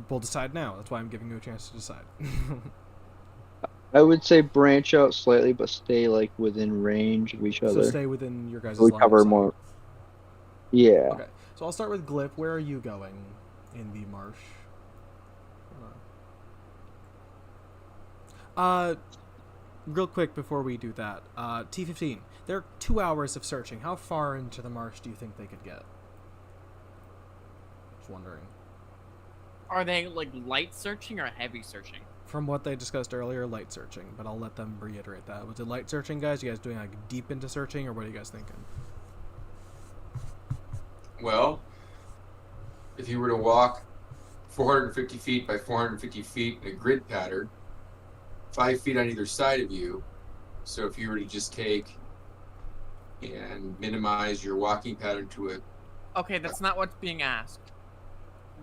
We'll decide now. That's why I'm giving you a chance to decide. I would say branch out slightly, but stay like within range of each So other. stay within your guys' We line cover of sight. more. Yeah. Okay, so I'll start with Glip. Where are you going in the marsh? Real quick before we do that, T-15. There are 2 hours of searching. How far into the marsh do you think they could get? Just wondering. Are they like light searching or heavy searching? From what they discussed earlier, light searching, but I'll let them reiterate that. Was it light searching, guys? You guys doing like deep into searching, or what are you guys thinking? Well, if you were to walk 450 feet by 450 feet in a grid pattern, 5 feet on either side of you, so if you were to just take and minimize your walking pattern to a... Okay, that's not what's being asked.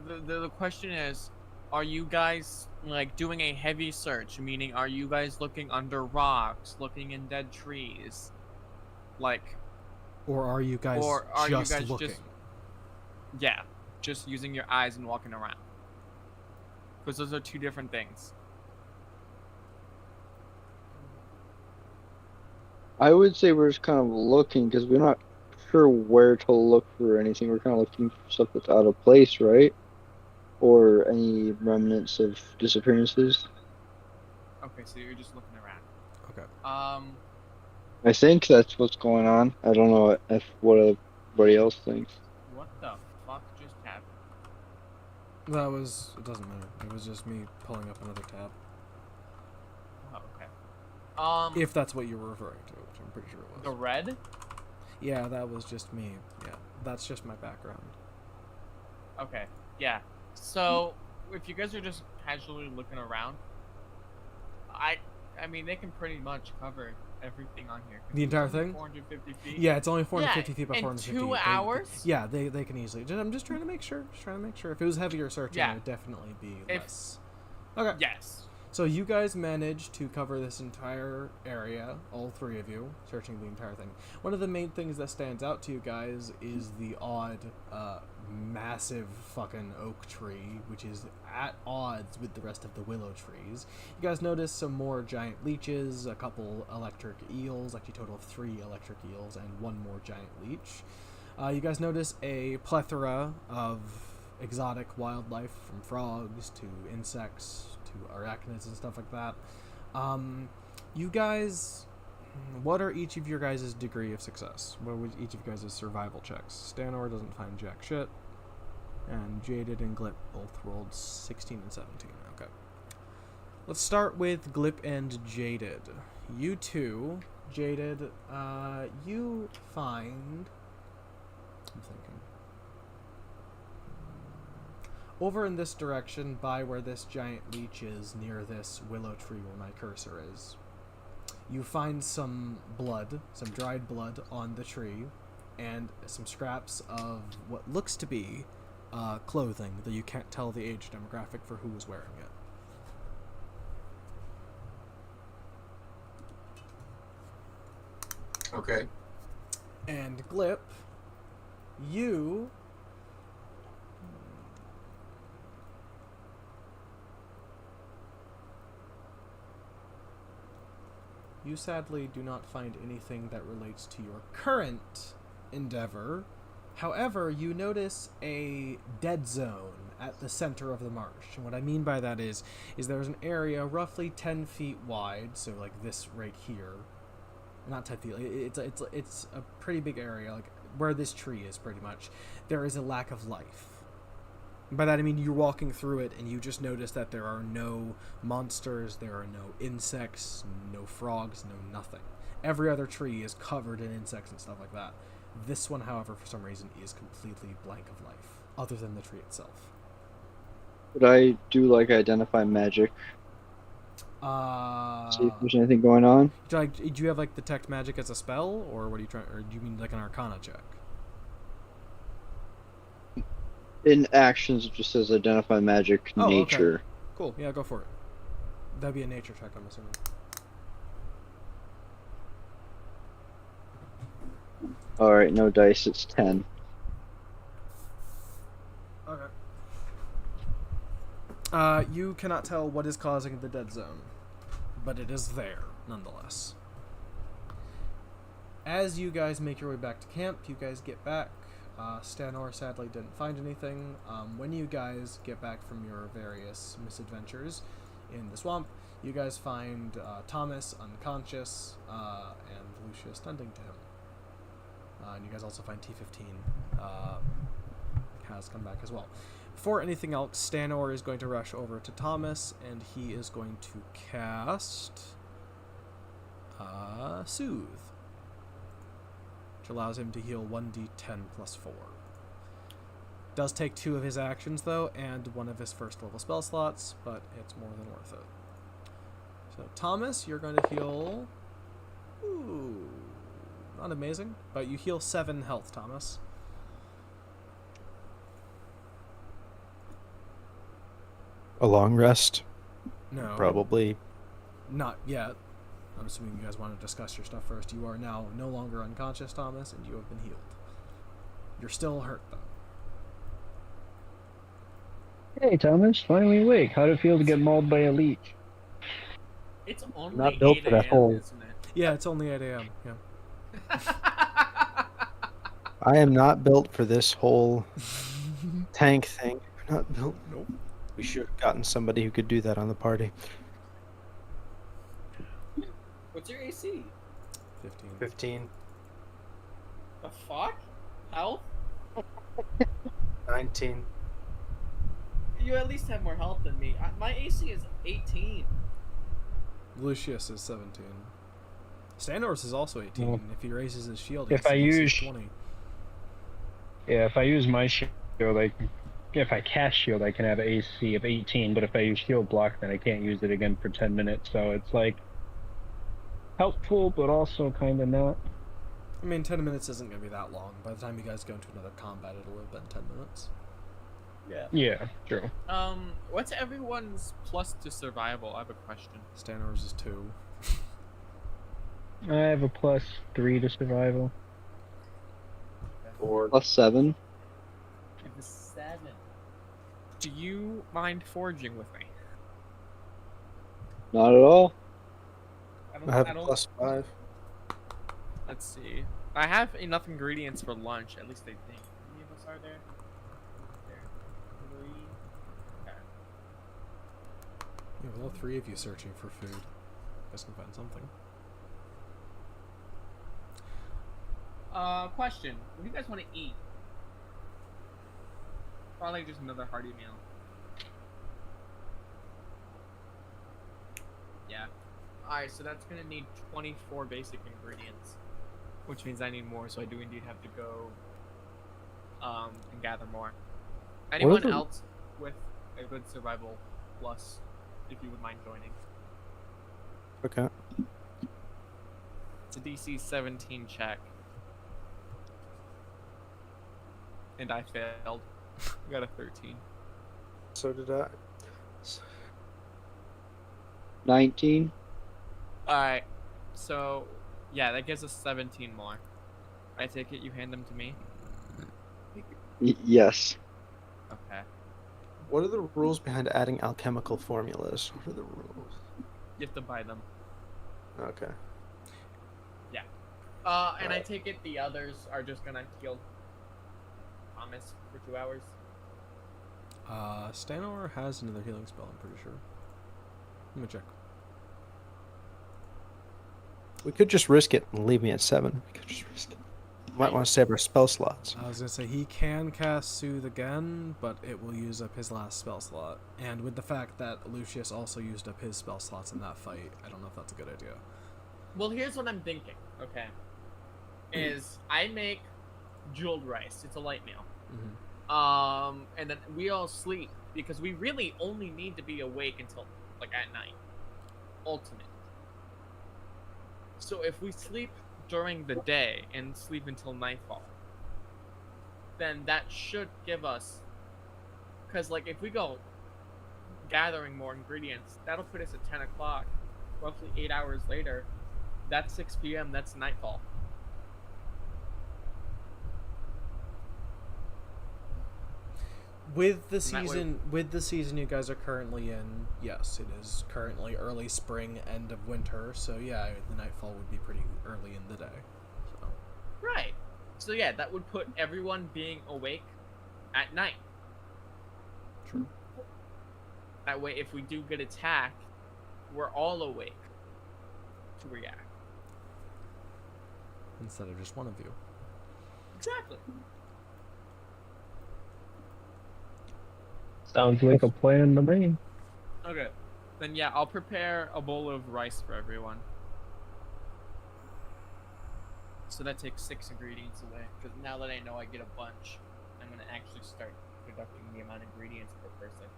The question is, are you guys like doing a heavy search? Meaning, are you guys looking under rocks, looking in dead trees, like? Or are you guys Or are you just guys looking? Yeah, just using your eyes and walking around. Because those are two different things. I would say we're just kind of looking because we're not sure where to look for anything. We're kind of looking for stuff that's out of place, right? Or any remnants of disappearances. Okay, so you're just looking around. Okay. I think that's what's going on. I don't know if what everybody else thinks. What the fuck just happened? That was... It doesn't matter. It was just me pulling up another tab. Oh, okay. If that's what you were referring to, which I'm pretty sure it was. The red? Yeah, that was just me. Yeah, that's just my background. Okay, yeah. So, if you guys are just casually looking around, I mean, they can pretty much cover everything on here. The entire thing? 450 feet. Yeah, it's only 450 feet by in 450. 2 hours? Yeah, they can easily. I'm just trying to make sure. If it was heavier searching, Yeah. it would definitely be If- less. Okay. Yes. So you guys managed to cover this entire area, all three of you, searching the entire thing. One of the main things that stands out to you guys is the odd, massive fucking oak tree, which is at odds with the rest of the willow trees. You guys notice some more giant leeches, a couple electric eels, actually a total of 3 electric eels, and 1 more giant leech. You guys notice a plethora of exotic wildlife, from frogs to insects to arachnids and stuff like that. You guys, what are each of your guys' degree of success? What would each of you guys' survival checks? Stanor doesn't find jack shit, and Jaded and Glip both rolled 16 and 17. Okay. Let's start with Glip and Jaded. You two, Jaded, you find... I'm thinking. Over in this direction, by where this giant leech is, near this willow tree where my cursor is, you find some blood, some dried blood on the tree, and some scraps of what looks to be clothing, though you can't tell the age demographic for who was wearing it. Okay. And Glip, you... You sadly do not find anything that relates to your current endeavor. However, you notice a dead zone at the center of the marsh. And what I mean by that is there's an area roughly 10 feet wide, so like this right here. Not 10 feet, it's a pretty big area, like where this tree is pretty much. There is a lack of life. By that I mean you're walking through it and you just notice that there are no monsters, there are no insects, no frogs, no nothing. Every other tree is covered in insects and stuff like that. This one, however, for some reason, is completely blank of life, other than the tree itself. Could I do like identify magic? See if there's anything going on. Do you have like detect magic as a spell, or what are you trying? Or do you mean like an Arcana check? In actions, it just says identify magic Oh, okay. nature. Cool. Yeah, go for it. That'd be a nature check, I'm assuming. All right, no dice. It's 10. Okay. You cannot tell what is causing the dead zone, but it is there nonetheless. As you guys make your way back to camp, you guys get back. Stanor sadly didn't find anything. When you guys get back from your various misadventures in the swamp, you guys find Thomas unconscious and Lucius tending to him. And you guys also find T15 has come back as well. Before anything else, Stanor is going to rush over to Thomas, and he is going to cast Soothe, which allows him to heal 1d10 plus 4. Does take 2 of his actions, though, and 1 of his first level spell slots, but it's more than worth it. So, Thomas, you're going to heal... Ooh, not amazing, but you heal 7 health, Thomas. A long rest? No. Probably. Not yet. I'm assuming you guys want to discuss your stuff first. You are now no longer unconscious, Thomas, and you have been healed. You're still hurt, though. Hey, Thomas, finally awake. How'd it feel to get mauled by a leech? It's only Not built 8 for that a.m., whole- isn't it? Yeah, it's only 8 a.m. Yeah. I am not built for this whole tank thing. I'm not built. Nope. We should have gotten somebody who could do that on the party. What's your AC? 15. 15, The fuck? Health? 19. You at least have more health than me. My AC is 18. Lucius is 17. Stanor's is also 18. Well, If he raises his shield, if he's I use- 20. Yeah, if I use my shield, if I cast shield, I can have AC of 18, but if I use shield block, then I can't use it again for 10 minutes, so it's like helpful, but also kind of not. I mean, 10 minutes isn't going to be that long. By the time you guys go into another combat, it'll have been 10 minutes. Yeah. Yeah, true. What's everyone's plus to survival? I have a question. Stanor's is 2. I have a +3 to survival. Or Plus 7. I have a 7. Do you mind foraging with me? Not at all. I have a +5. Let's see. I have enough ingredients for lunch, at least I think. How many of us are there? There. 3. Okay. Yeah, with all 3 of you searching for food, you guys can find something. Question. What do you guys want to eat? Probably just another hearty meal. Yeah. Alright, so that's gonna need 24 basic ingredients. Which means I need more, so I do indeed have to go and gather more. Anyone the- else with a good survival plus, if you would mind joining? Okay. It's a DC 17 check. And I failed. I got a 13. So did I. 19. Alright, so yeah, that gives us 17 more. I take it you hand them to me? Yes. Okay. What are the rules behind adding alchemical formulas? What are the rules? You have to buy them. Okay. And I take it the others are just gonna heal Thomas for 2 hours? Stanor has another healing spell, I'm pretty sure. Let me check. We could just risk it and leave me at 7. We could just risk it. We might want to save our spell slots. I was going to say, he can cast Soothe again, but it will use up his last spell slot. And with the fact that Lucius also used up his spell slots in that fight, I don't know if that's a good idea. Well, here's what I'm thinking, okay? Is I make jeweled rice. It's a light meal. Mm-hmm. And then we all sleep because we really only need to be awake until like at night. Ultimate. So if we sleep during the day and sleep until nightfall, then that should give us, because like if we go gathering more ingredients, that'll put us at 10 o'clock, roughly 8 hours later. That's 6 p.m. That's nightfall. With the And that way- season you guys are currently in, yes, it is currently early spring, end of winter. So yeah, the nightfall would be pretty early in the day. So Right. So yeah, that would put everyone being awake at night. true. That way, if we do get attacked, we're all awake to react. Instead of just one of you. Exactly. Sounds like a plan to me. Okay. Then yeah, I'll prepare a bowl of rice for everyone. So that takes 6 ingredients away. Because now that I know I get a bunch, I'm gonna actually start deducting the amount of ingredients per person.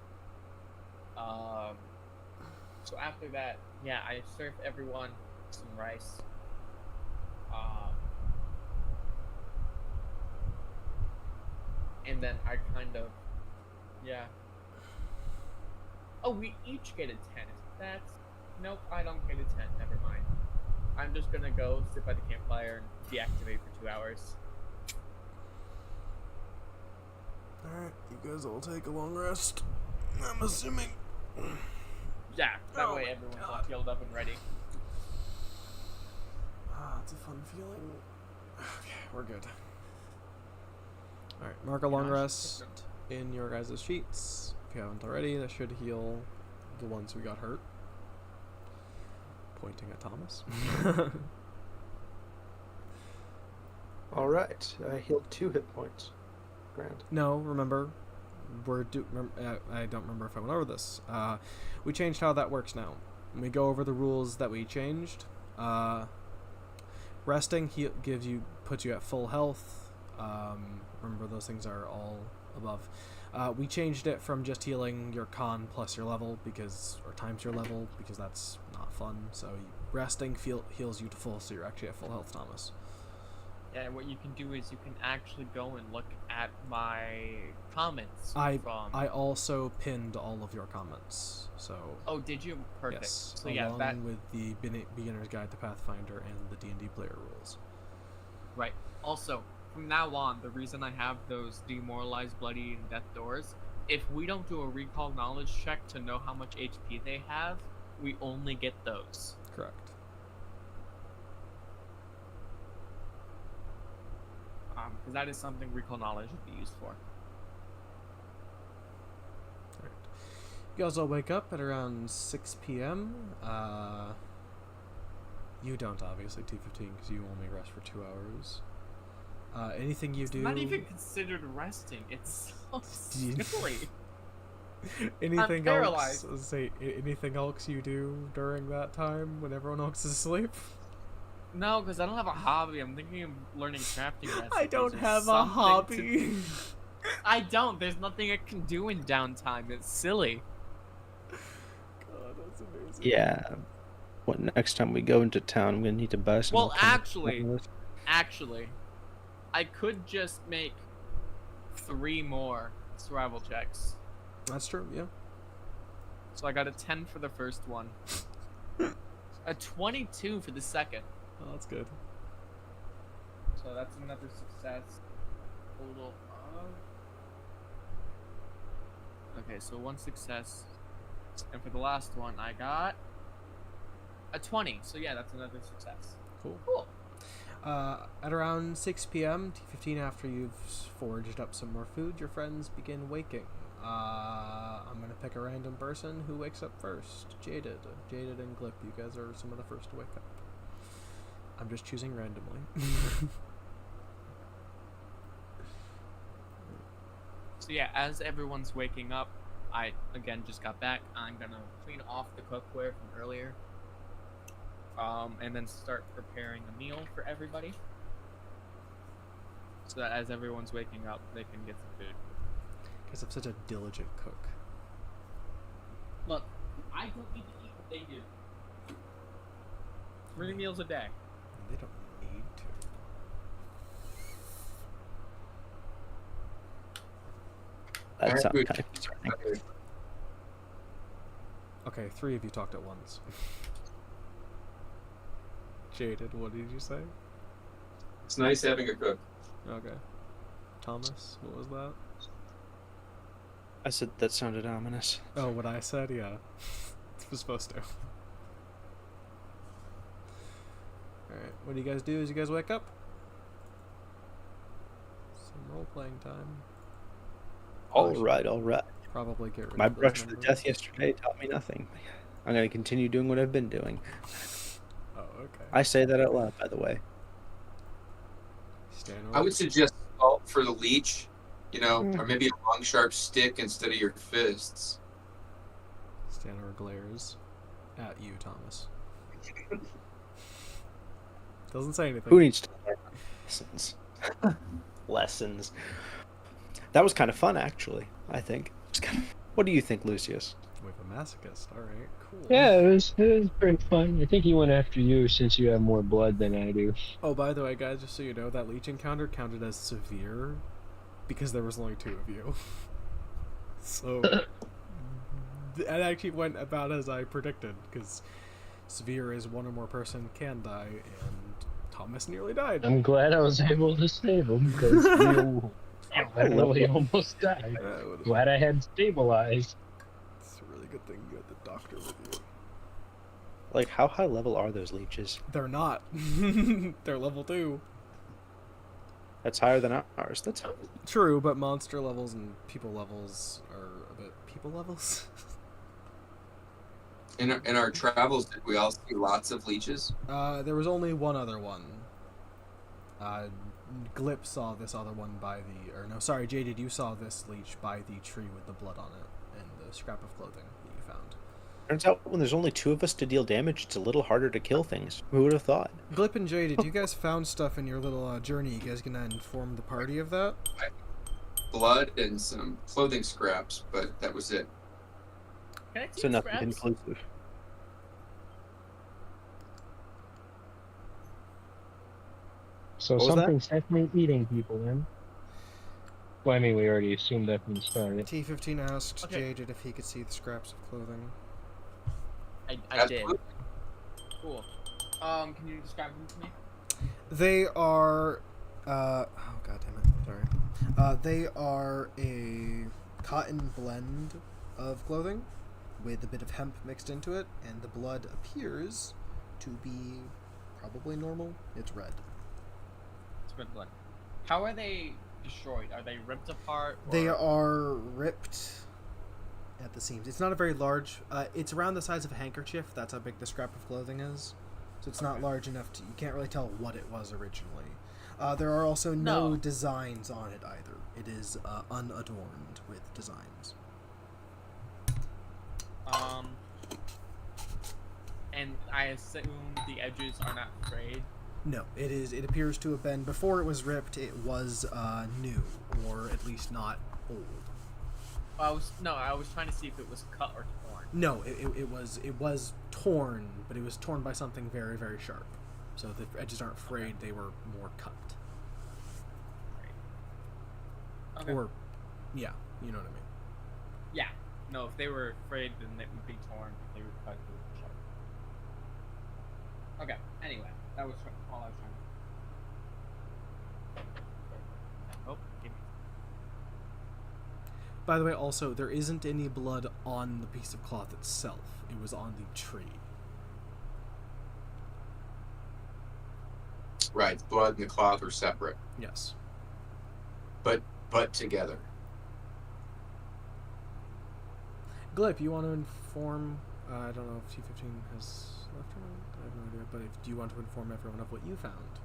So after that, yeah, I serve everyone some rice. And then I kind of, yeah. Oh, we each get a tent. That's, nope, I don't get a tent. Never mind. I'm just gonna go sit by the campfire and deactivate for 2 hours. Alright, you guys all take a long rest. I'm assuming. Yeah, that Oh way my everyone's all God. healed up and ready. Ah, it's a fun feeling. Okay, we're good. Alright, mark a long rest in your guys' sheets. If you haven't already, that should heal the ones who got hurt. Pointing at Thomas. All right, I healed 2 hit points. Grand. No, remember, I don't remember if I went over this. We changed how that works now. When we go over the rules that we changed, resting puts you at full health. Remember, those things are all above. We changed it from just healing your con plus your level or times your level, because that's not fun. So resting heals you to full, so you're actually at full health, Thomas. Yeah, what you can do is you can actually go and look at my comments I from... also pinned all of your comments. So Oh, did you? Perfect. yes, So yeah, along that... with the Beginner's Guide to Pathfinder and the D&D player rules. Right. Also, from now on, the reason I have those demoralized, bloody, and death doors, if we don't do a recall knowledge check to know how much HP they have, we only get those. Correct. Because that is something recall knowledge would be used for. Alright. You guys all wake up at around 6 p.m. You don't, obviously, T15, because you only rest for 2 hours. Anything you do... Not even considered resting. It's so silly. Anything paralyzed. else? Anything else you do during that time when everyone else is asleep? No, because I don't have a hobby. I'm thinking of learning crafting recipes. I don't or have a something hobby. I don't. There's nothing I can do in downtime. It's silly. God, that's amazing. Yeah. What next time we go into town, I'm gonna need to buy some. Well, more kind of- actually, I could just make 3 more survival checks. That's true, yeah. So I got a 10 for the first one. A 22 for the second. Oh, that's good. So that's another success. Total of... Okay, so 1 success. And for the last one, I got a 20. So yeah, that's another success. Cool. At around 6 p.m., T15, after you've foraged up some more food, your friends begin waking. I'm gonna pick a random person who wakes up first. Jaded and Glip, you guys are some of the first to wake up. I'm just choosing randomly. So yeah, as everyone's waking up, I again just got back. I'm gonna clean off the cookware from earlier. And then start preparing a meal for everybody. so that as everyone's waking up, they can get some food. Because I'm such a diligent cook. Look, I don't need to eat what they do. 3 meals a day. They don't need to. That Alright, sounds good. kind of concerning. Okay. Okay, 3 of you talked at once. Jaded, what did you say? It's nice having a cook. Okay. Thomas, what was that? I said that sounded ominous. Oh, what I said? Yeah. It was supposed to. Alright, what do you guys do as you guys wake up? Some role-playing time. All right. Probably get rid My of those brush with numbers. death yesterday taught me nothing. I'm going to continue doing what I've been doing. Oh, okay. I say that out loud, by the way. Stand I over. would suggest salt for the leech, Mm. or maybe a long sharp stick instead of your fists. Stanor glares at you, Thomas. Doesn't say anything. Who needs to learn lessons? Lessons. That was kind of fun, actually, I think. What do you think, Lucius? With a masochist. Alright, cool. Yeah, it was pretty fun. I think he went after you since you have more blood than I do. Oh, by the way, guys, just so you know, that leech encounter counted as severe because there was only 2 of you. So, it actually went about as I predicted, because severe is 1 or more person can die, and Thomas nearly died. I'm glad I was able to save him because I really almost died. Glad I had stabilized. It's a really good thing you had the doctor with you. Like, how high level are those leeches? They're not. They're level 2. That's higher than ours. That's True, but monster levels and people levels are a bit... People levels? In our travels, did we all see lots of leeches? There was only one other one. Glip saw this other one by the... Or no, sorry, Jaded, you saw this leech by the tree with the blood on it and the scrap of clothing that you found. Turns out when there's only 2 of us to deal damage, it's a little harder to kill things. Who would have thought? Glip and Jaded, you guys found stuff in your little journey. You guys gonna inform the party of that? Blood and some clothing scraps, but that was it. Can I see So the nothing scraps? conclusive. So What was that? something's definitely eating people then. Well, I mean, we already assumed that from the start. T-15 asked Okay. Jaded if he could see the scraps of clothing. I did. Absolutely. Cool. Can you describe them to me? They are... oh, god damn it. Sorry. They are a cotton blend of clothing with a bit of hemp mixed into it, and the blood appears to be probably normal. It's red. It's red blood. How are they destroyed? Are they ripped apart? Or... They are ripped at the seams. It's not a very large... it's around the size of a handkerchief. That's how big the scrap of clothing is. So it's not large enough to... You can't really tell what it was originally. There are also no designs on it either. It is unadorned with designs. And I assume the edges are not frayed. No, it is. It appears to have been... Before it was ripped, it was new. Or at least not old. I was trying to see if it was cut or torn. No, it was torn, but it was torn by something very, very sharp. So the edges aren't frayed, they were more cut. Okay. Or, yeah, you know what I mean. Yeah. No, if they were frayed, then they would be torn. If they were cut, they would be sharp. Okay. Anyway, that was all I was trying to. Oh, give me. By the way, also, there isn't any blood on the piece of cloth itself. It was on the tree. Right, the blood and the cloth are separate, Yes. but together. Glip, you want to inform... I don't know if T-15 has left or not. I have no idea. But do you want to inform everyone of what you found?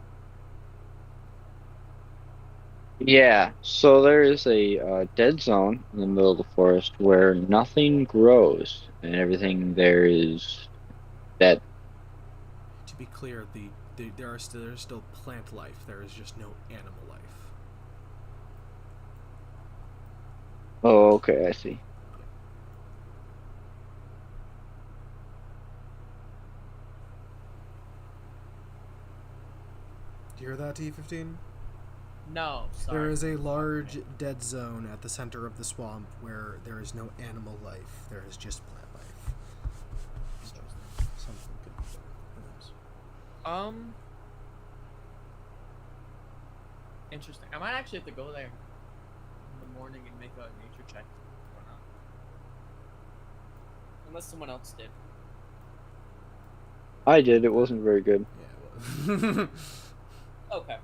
Yeah, so there is a dead zone in the middle of the forest where nothing grows, and everything there is dead. To be clear, there's still plant life. There is just no animal life. Oh, okay, I see. Do you hear that, T15? No, sorry. There is a large dead zone at the center of the swamp where there is no animal life. There is just plant life. So, something could be there. Who knows? Interesting. I might actually have to go there in the morning and make a nature check or not. Unless someone else did. I did. It wasn't very good. Yeah, it was. Okay.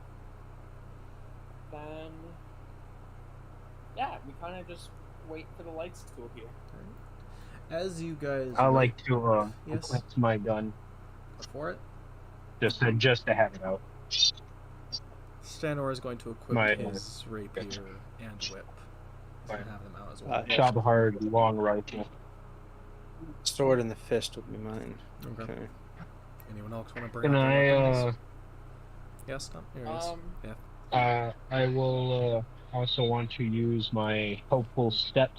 Then, yeah, we kind of just wait for the lights to appear. As you guys... I like to Yes. equip my gun Before it, just to have it out. Stanor is going to equip My- his rapier and whip. To Right. have them out as well. Shot hard, long rifle. Sword in the fist would be mine. Okay. Okay. Anyone else want to bring Can out their weapons? I Yes, no? Here it is. I will also want to use my hopeful step.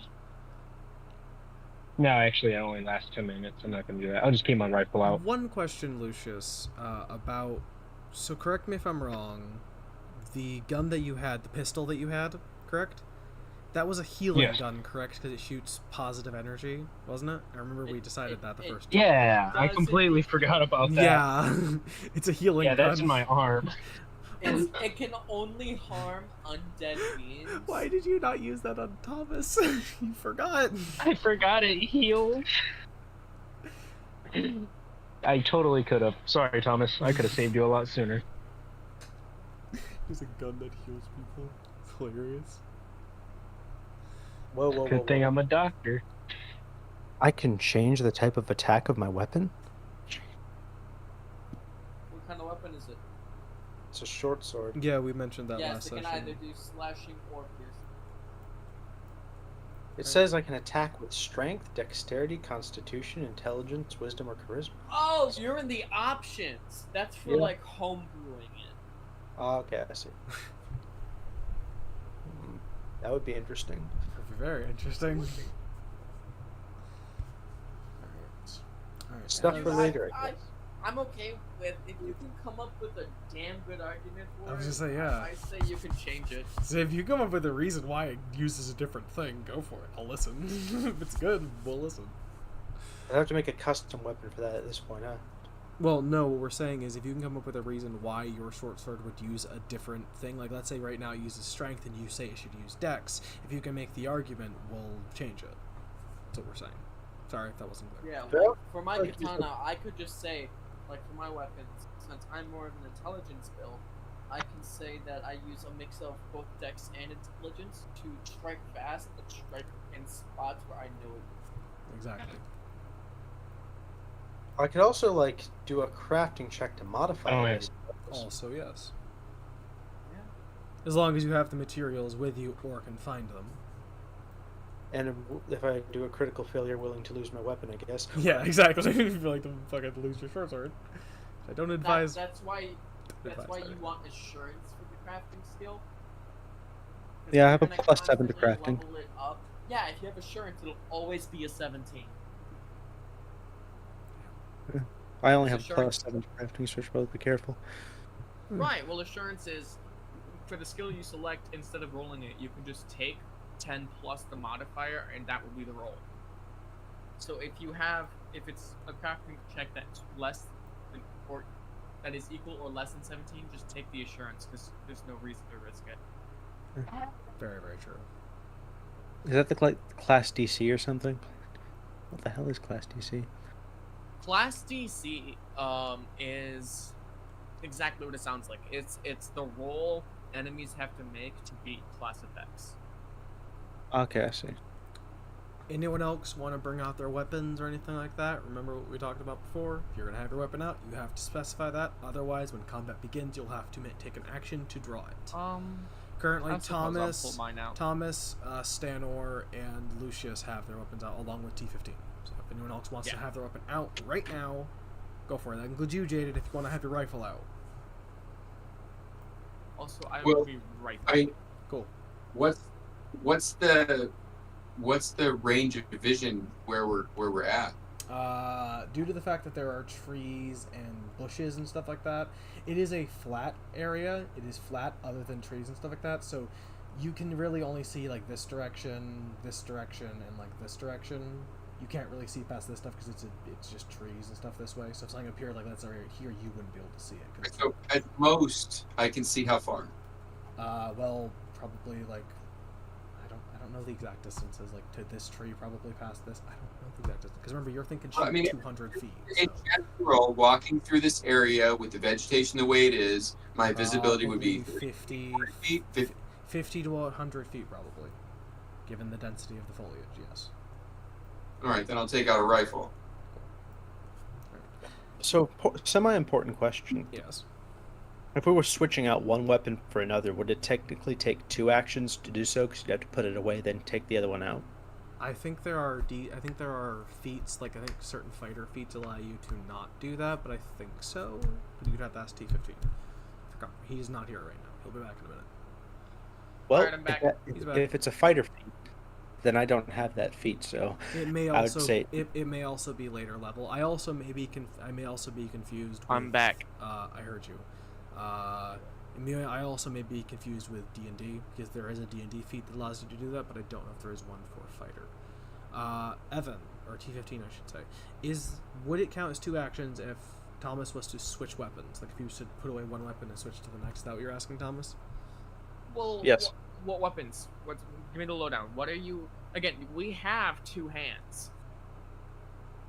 No, actually, it only lasts 2 minutes. I'm not going to do that. I'll just keep my rifle out. One question, Lucius, about... So correct me if I'm wrong. The gun that you had, the pistol that you had, correct? That was a healing Yes. gun, correct? Because it shoots positive energy, wasn't it? I remember we decided that the first time. Yeah, I Does it- completely forgot about that. Yeah, it's a healing Yeah, gun. that's my arm. It can only harm undead beings. Why did you not use that on Thomas? You forgot. I forgot it healed. I totally could have. Sorry, Thomas. I could have saved you a lot sooner. There's a gun that heals people. It's hilarious. Whoa, whoa, whoa, Good thing whoa. I'm a doctor. I can change the type of attack of my weapon? What kind of weapon is it? It's a short sword. Yeah, we mentioned that Yes, last it can session. either do slashing or piercing. It says I can attack with strength, dexterity, constitution, intelligence, wisdom, or charisma. Oh, you're in the options. That's for Yeah. like homebrewing it. Oh, okay, I see. That would be interesting. That'd be very interesting. Alright. Stuff for later, I I- guess. I'm okay with if you can come up with a damn good argument for I was it. gonna say, yeah. I say you can change it. So if you come up with a reason why it uses a different thing, go for it. I'll listen. If it's good, we'll listen. I'd have to make a custom weapon for that at this point, huh? Well, no, what we're saying is if you can come up with a reason why your short sword would use a different thing, like let's say right now it uses strength and you say it should use dex, if you can make the argument, we'll change it. That's what we're saying. Sorry if that wasn't clear. Yeah, Well, like, for my like you katana, I could just say, like for my weapons, since I'm more of an intelligence build, I can say that I use a mix of both dex and intelligence to strike fast and strike in spots where I know it. Exactly. I could also, like, do a crafting check to modify Oh, yeah. this. Also, yes. Yeah. As long as you have the materials with you or can find them. And if I do a critical failure, willing to lose my weapon, I guess. Yeah, exactly. If you feel like to fucking lose your short sword. I don't advise. That's why advise you that. want assurance for the crafting skill. 'Cause Yeah, I you're have a gonna +7 to constantly crafting. level it up. Yeah, if you have assurance, it'll always be a 17. I only So have sure. +7 to crafting, so I should probably be careful. Right. Well, assurance is for the skill you select. Instead of rolling it, you can just take 10 plus the modifier, and that will be the roll. So if it's a crafting check that's less than, or that is equal or less than 17, just take the assurance because there's no reason to risk it. Very, very true. Is that the class DC or something? What the hell is class DC? Class DC is exactly what it sounds like. It's the roll enemies have to make to beat class effects. Okay, I see. Anyone else want to bring out their weapons or anything like that? Remember what we talked about before? If you're going to have your weapon out, you have to specify that. Otherwise, when combat begins, you'll have to take an action to draw it. Currently, I suppose I'll Thomas, pull mine out. Stanor, and Lucius have their weapons out, along with T15. So if anyone else wants to Yeah. have their weapon out right now, go for it. That includes you, Jaded, if you want to have your rifle out. Also, I Well, will be right back. I Cool. what's the what's the range of vision where we're at? Due to the fact that there are trees and bushes and stuff like that, it is a flat area. It is flat other than trees and stuff like that. So you can really only see like this direction, and like this direction. You can't really see past this stuff because it's just trees and stuff this way. So if something up here like that's area here, you wouldn't be able to see it. 'Cause it's So at most, I can see how far. well, probably like I don't know the exact distances like to this tree, probably past this. I don't know the exact distance because remember you're thinking Well, I mean, 200 feet. In So. general, walking through this area with the vegetation the way it is, my visibility would be Probably 50 feet. 50 to 100 feet probably, given the density of the foliage. Yes. All right, then I'll take out a rifle. So, semi-important question. Yes. If we were switching out one weapon for another, would it technically take 2 actions to do so? Because you'd have to put it away, then take the other one out. I think there are feats, like I think certain fighter feats allow you to not do that, but I think so. But you'd have to ask T15. Forgot. He's not here right now. He'll be back in a minute. Well, Alright, I'm back. He's back. if it's a fighter feat, then I don't have that feat, so It may I would also say- it may also be later level. I may also be confused. I'm with, back. I heard you. I also may be confused with D&D because there is a D&D feat that allows you to do that, but I don't know if there is one for fighter. Evan or T15, I should say, would it count as 2 actions if Thomas was to switch weapons? Like if you should put away one weapon and switch to the next? Is that what you're asking, Thomas? Well, Yes. What weapons? Give me the lowdown. What are you? Again, we have 2 hands.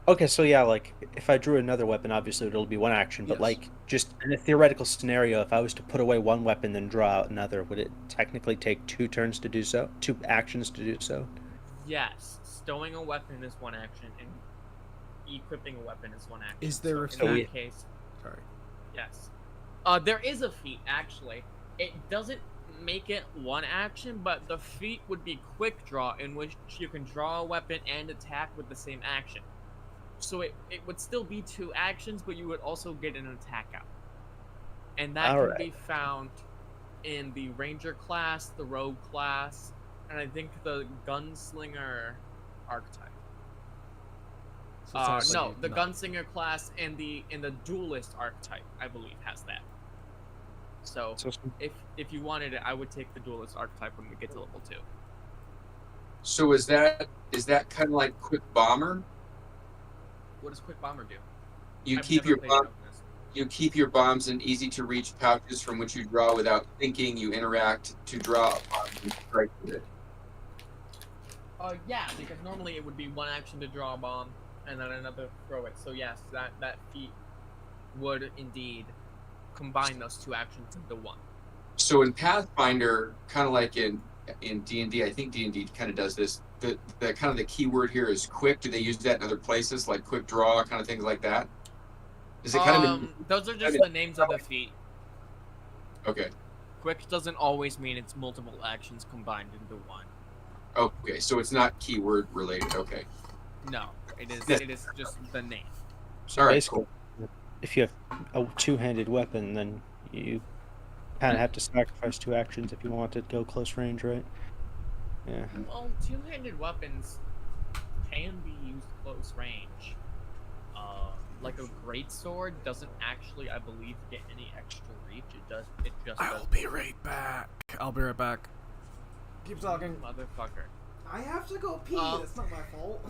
Okay, so yeah, like if I drew another weapon, obviously it'll be 1 action. But Yes. like just in a theoretical scenario, if I was to put away one weapon then draw out another, would it technically take 2 turns to do so? 2 actions to do so? Yes, stowing a weapon is 1 action, and equipping a weapon is 1 action. Is there a so in feat- that case? Sorry. Yes. There is a feat actually. It doesn't make it 1 action, but the feat would be quick draw, in which you can draw a weapon and attack with the same action. So it would still be 2 actions, but you would also get an attack out. And that can Alright. be found in the Ranger class, the Rogue class, and I think the Gunslinger archetype. So it's No, already the not- Gunslinger class and the Duelist archetype, I believe, has that. So So if you wanted it, I would take the Duelist archetype when we get to level 2. So is that kind of like quick bomber? What does Quick Bomber do? You I've keep never your played bomb, Darkness. you keep your bombs in easy to reach pouches from which you draw without thinking. You interact to draw a bomb and strike with it. Yeah, because normally it would be 1 action to draw a bomb and then another throw it. So yes, that feat would indeed combine those 2 actions into 1. So in Pathfinder, kind of like in D&D, I think D&D kind of does this. The kind of the key word here is quick. Do they use that in other places, like quick draw, kind of things like that? Is it kind of Those are just the names of the feat. okay? Quick doesn't always mean it's multiple actions combined into 1. Okay, so it's not keyword related. Okay, No, it is. Yeah. It is just the name. all right, basically, cool. if you have a 2-handed weapon, then you kind of have to sacrifice 2 actions if you want to go close range, right? Yeah. Well, 2-handed weapons can be used close range. Like a great sword doesn't actually, I believe, get any extra reach. It just I'll does. be right back. I'll be right back. Keep talking. Motherfucker. I have to go pee. It's not my fault.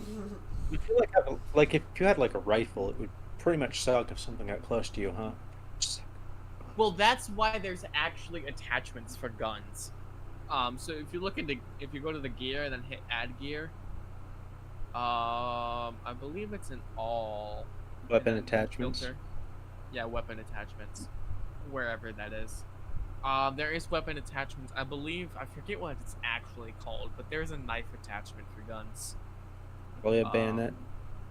I feel like if you had like a rifle, it would pretty much suck if something got close to you, huh? Well, that's why there's actually attachments for guns. So if you go to the gear and then hit add gear, I believe it's in all Weapon and then attachments. filter. Yeah, weapon attachments, wherever that is. There is weapon attachments. I believe I forget what it's actually called, but there's a knife attachment for guns. Probably a bayonet.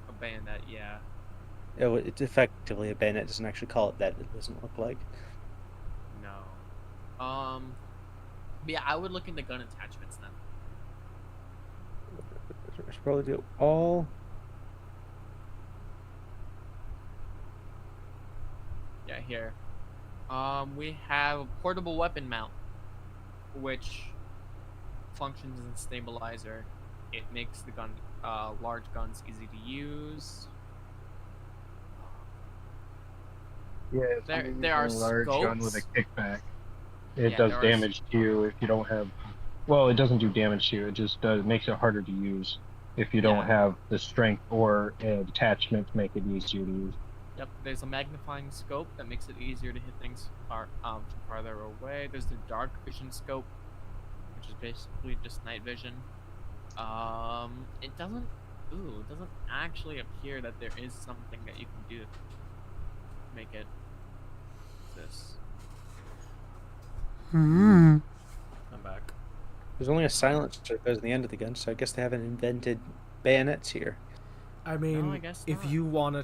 A bayonet, yeah. It's effectively a bayonet. It doesn't actually call it that. It doesn't look like. No. But yeah, I would look into gun attachments then. I should probably do all. Yeah, here. We have a portable weapon mount, which functions as a stabilizer. It makes the gun, large guns easy to use. Yeah, it's There are a large gun with a scopes. kickback. It Yeah, does there are damage to you if you don't have. Well, it doesn't do damage to you. It just makes it harder to use if you don't Yeah. have the strength or attachment to make it easier to use. Yep, there's a magnifying scope that makes it easier to hit things from farther away. There's the dark vision scope, which is basically just night vision. It doesn't actually appear that there is something that you can do to make it this. I'm back. There's only a silencer that goes in the end of the gun, so I guess they haven't invented bayonets here. I mean, I guess if not. you want to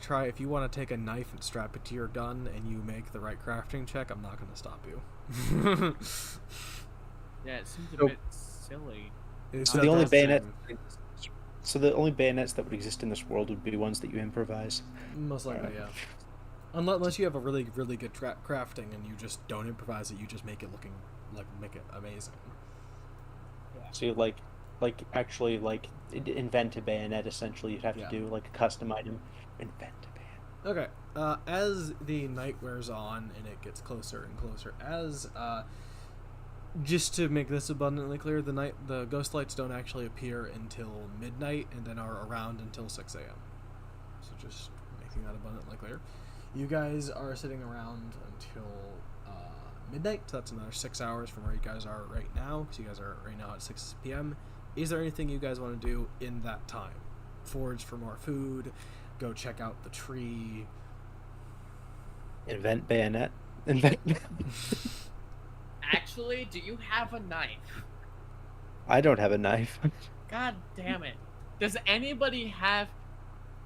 take a knife and strap it to your gun and you make the right crafting check, I'm not going to stop you. Yeah, it seems a So- bit silly. So the only bayonets that would exist in this world would be ones that you improvise. Most likely, yeah. Unless you have a really, really good crafting and you just don't improvise it, you just make it make it amazing. So you actually invent a bayonet. Essentially, you'd have to do like a custom item. Invent a bayonet. Okay. As the night wears on and it gets closer and closer, just to make this abundantly clear, the ghost lights don't actually appear until midnight and then are around until 6 a.m. So just making that abundantly clear. You guys are sitting around until midnight, so that's another 6 hours from where you guys are right now, because you guys are right now at 6 p.m. Is there anything you guys want to do in that time? Forage for more food, go check out the tree. Invent bayonet. Invent. Actually, do you have a knife? I don't have a knife. God damn it. Does anybody have...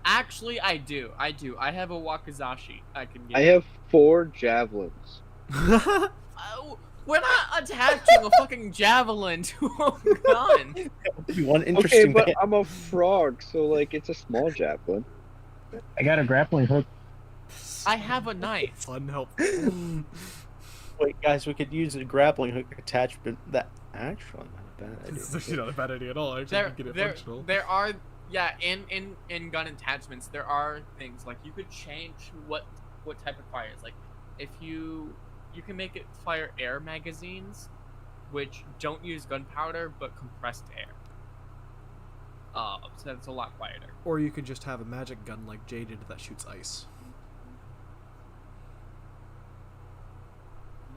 Actually, I do. I have a wakizashi I can get. I have 4 javelins. We're not attaching a fucking javelin to a gun. One interesting. Okay, but I'm a frog, so it's a small javelin. I got a grappling hook. I have a knife. Fun help. Wait, guys, we could use a grappling hook attachment. That actually not a bad idea. It's actually not a bad idea at all. Actually, you can get it functional. There are, in gun attachments, there are things like you could change what type of fire is. Like, if you can make it fire air magazines, which don't use gunpowder but compressed air. So that's a lot quieter. Or you could just have a magic gun like Jaded that shoots ice.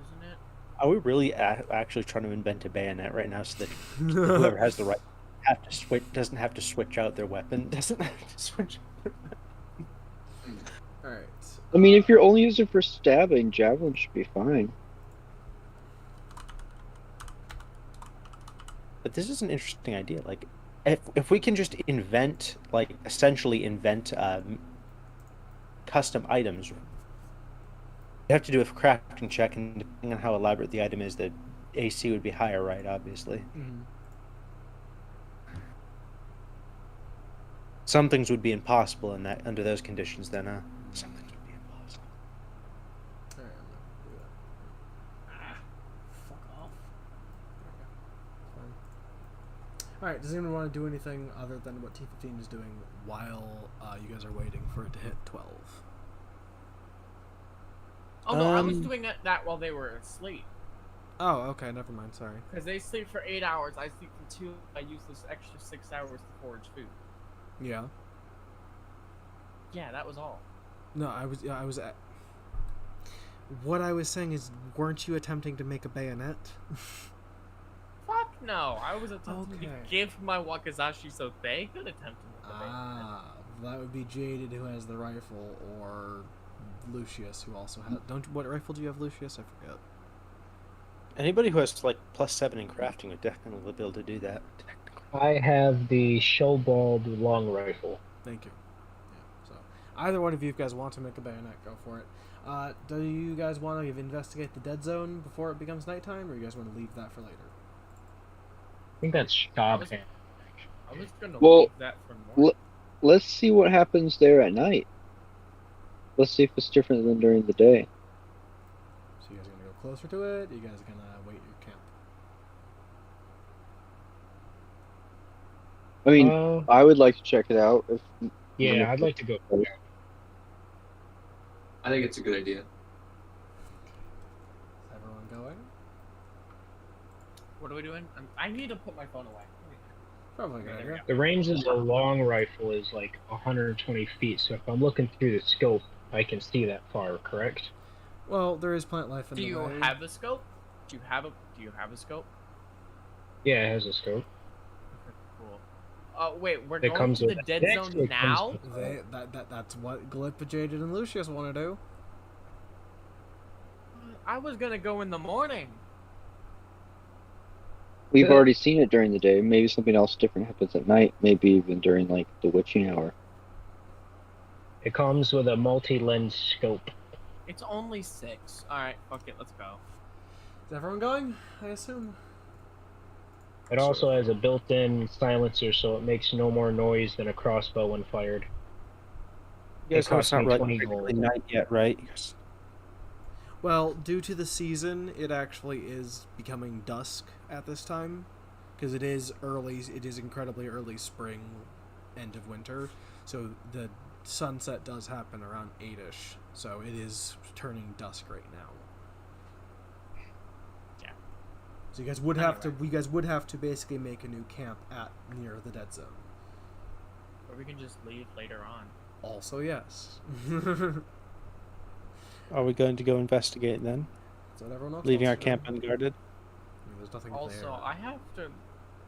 Isn't it? Are we really actually trying to invent a bayonet right now so that whoever has the right doesn't have to switch out their weapon? Doesn't have to switch. Alright. I mean, if you're only using it for stabbing, javelin should be fine. But this is an interesting idea. Like, if we can just essentially invent custom items, you have to do a crafting check, and depending on how elaborate the item is, the AC would be higher, right? Obviously. Mm-hmm. Some things would be impossible under those conditions. Then, some things would be impossible. Alright, I'm not gonna do that. Fuck off. Okay. Fine. Alright, does anyone want to do anything other than what T15 is doing while you guys are waiting for it to hit 12? Oh no, I was doing that while they were asleep. Oh, okay, never mind, sorry. Because they sleep for 8 hours, I sleep for 2. I use this extra 6 hours to forage food. Yeah. Yeah, that was all. No, I was at... What I was saying is, weren't you attempting to make a bayonet? Fuck no, I was attempting to Okay. give my wakizashi so they could attempt to make a bayonet. Ah, that would be Jaded who has the rifle, or Lucius who also has... What rifle do you have, Lucius? I forget. Anybody who has +7 in crafting would definitely be able to do that. I have the showballed long rifle. Thank you. Yeah, so either one of you guys want to make a bayonet, go for it. Do you guys want to investigate the dead zone before it becomes nighttime, or you guys want to leave that for later? I think that's job hand. I was gonna Well, leave that for more. Let's see what happens there at night. Let's see if it's different than during the day. So you guys are gonna go closer to it? You guys are gonna wait your camp? I mean, I would like to check it out. Yeah, I'd like to go. I think it's a good idea. Is everyone going? What are we doing? I need to put my phone away. Probably a good Okay, there we idea. The range of the long rifle is like 120 feet, so if I'm looking through the scope, I can see that far, correct? Well, there is plant life in Do the you way. have a scope? Do you have a scope? Yeah, it has a scope. Cool. Wait, we're It going comes to the with- dead it zone actually comes now? with- That's what Glip, Jade, and Lucius want to do. I was gonna go in the morning. We've already seen it during the day. Maybe something else different happens at night. Maybe even during like the witching hour. It comes with a multi-lens scope. It's only 6. Alright, fuck it, let's go. Is everyone going? I assume. It also has a built-in silencer, so it makes no more noise than a crossbow when fired. You guys It know cost it's not me right 20 technically gold. night yet, right? Yes. Well, due to the season, it actually is becoming dusk at this time, because it is early. It is incredibly early spring, end of winter, so the sunset does happen around 8ish. So it is turning dusk right now. Yeah. So you guys would have to. You guys would have to basically make a new camp at near the dead zone. Or we can just leave later on. Also, yes. Are we going to go investigate then? That's what everyone else Leaving our wants to do. camp unguarded? I mean, there's nothing Also, there. I have to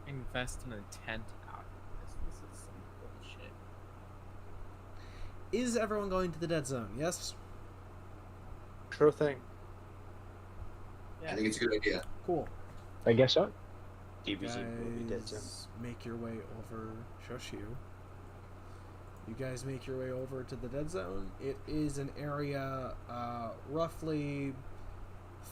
invest in a tent out of this. This is some bullshit. Is everyone going to the dead zone? Yes. Sure thing. I think it's a good idea. Cool. I guess so. DBZ movie dead zone. Guys make your way over. Shush you. You guys make your way over to the dead zone. It is an area roughly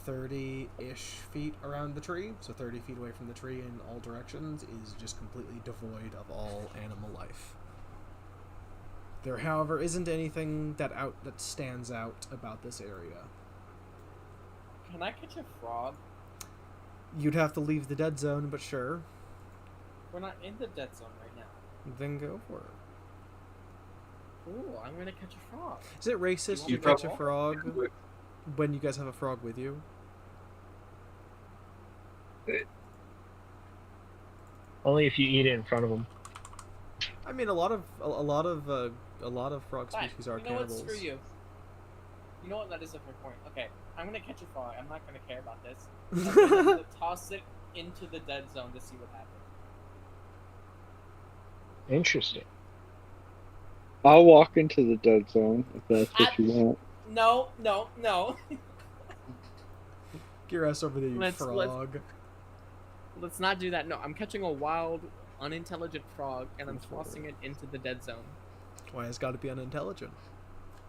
30-ish feet around the tree. So 30 feet away from the tree in all directions is just completely devoid of all animal life. There, however, isn't anything that stands out about this area. Can I catch a frog? You'd have to leave the dead zone, but sure. We're not in the dead zone right now. Then go for it. Ooh, I'm gonna catch a frog. Is it racist You to want catch me a to frog when you guys have a frog with you? Only if you eat it in front of them. I mean, a lot of frog Fine. species are You know what? cannibals. Screw you. You know what? That is a fair point. Okay, I'm gonna catch a frog. I'm not gonna care about this. I'm gonna toss it into the dead zone to see what happens. Interesting. I'll walk into the dead zone if that's what you want. No, no, no. Get your ass over there, you Let's- frog. Let's not do that. No, I'm catching a wild, unintelligent frog, and I'm tossing it into the dead zone. Why it's got to be unintelligent?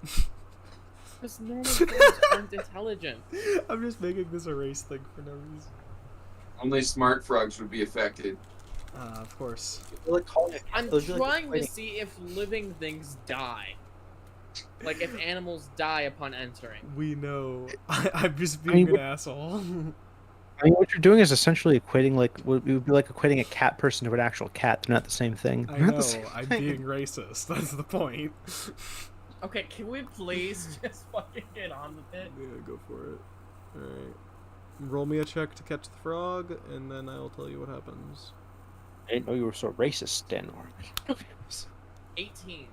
Because normal frogs aren't intelligent. I'm just making this a race thing for no reason. Only smart frogs would be affected. Of course. Like calling it. I'm it would be like trying to equating- see if living things die. Like if animals die upon entering. We know. I'm just being an asshole. I mean, what you're doing is essentially equating like it would be like equating a cat person to an actual cat. They're not the same thing. I They're not know. the same I'm thing. being racist. That's the point. Okay, can we please just fucking get on with it? Yeah, go for it. Alright. Roll me a check to catch the frog, and then I'll tell you what happens. I didn't know you were so racist, Dan. 18.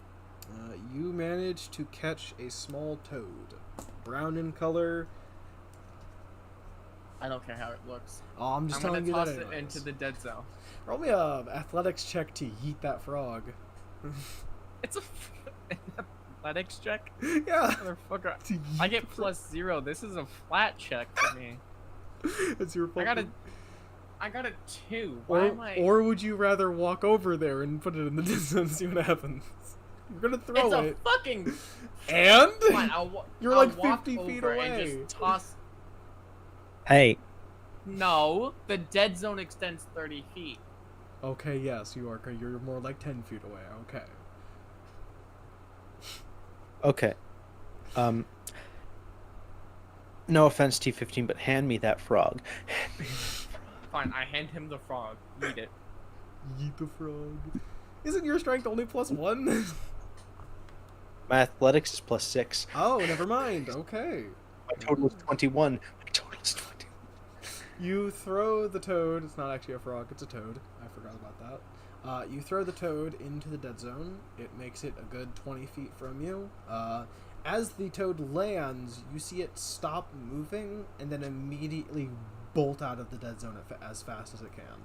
You manage to catch a small toad. Brown in color. I don't care how it looks. Oh, I'm just I'm gonna telling you toss that it anyways. into the dead zone. Roll me a athletics check to yeet that frog. It's an athletics check? Yeah. Motherfucker. To I yeet get +0. This is a flat check for me. It's your I got a fucking- 2. Why am I? Or would you rather walk over there and put it in the distance and see what happens? You're gonna throw It's a it. fucking. And? Fine, You're I'll like walk 50 feet over away. And just toss. Hey, No, the dead zone extends 30 feet. Okay, yes, you are. You're more like 10 feet away. Okay. okay. No offense, T15, but hand me that frog. Fine, I hand him the frog. Eat it. Yeet the frog. Isn't your strength only +1? My athletics is +6. Oh, never mind. Okay. My total is 21. My total is 21. You throw the toad. It's not actually a frog. It's a toad. I forgot about that. You throw the toad into the dead zone. It makes it a good 20 feet from you. As the toad lands, you see it stop moving and then immediately bolt out of the dead zone as fast as it can.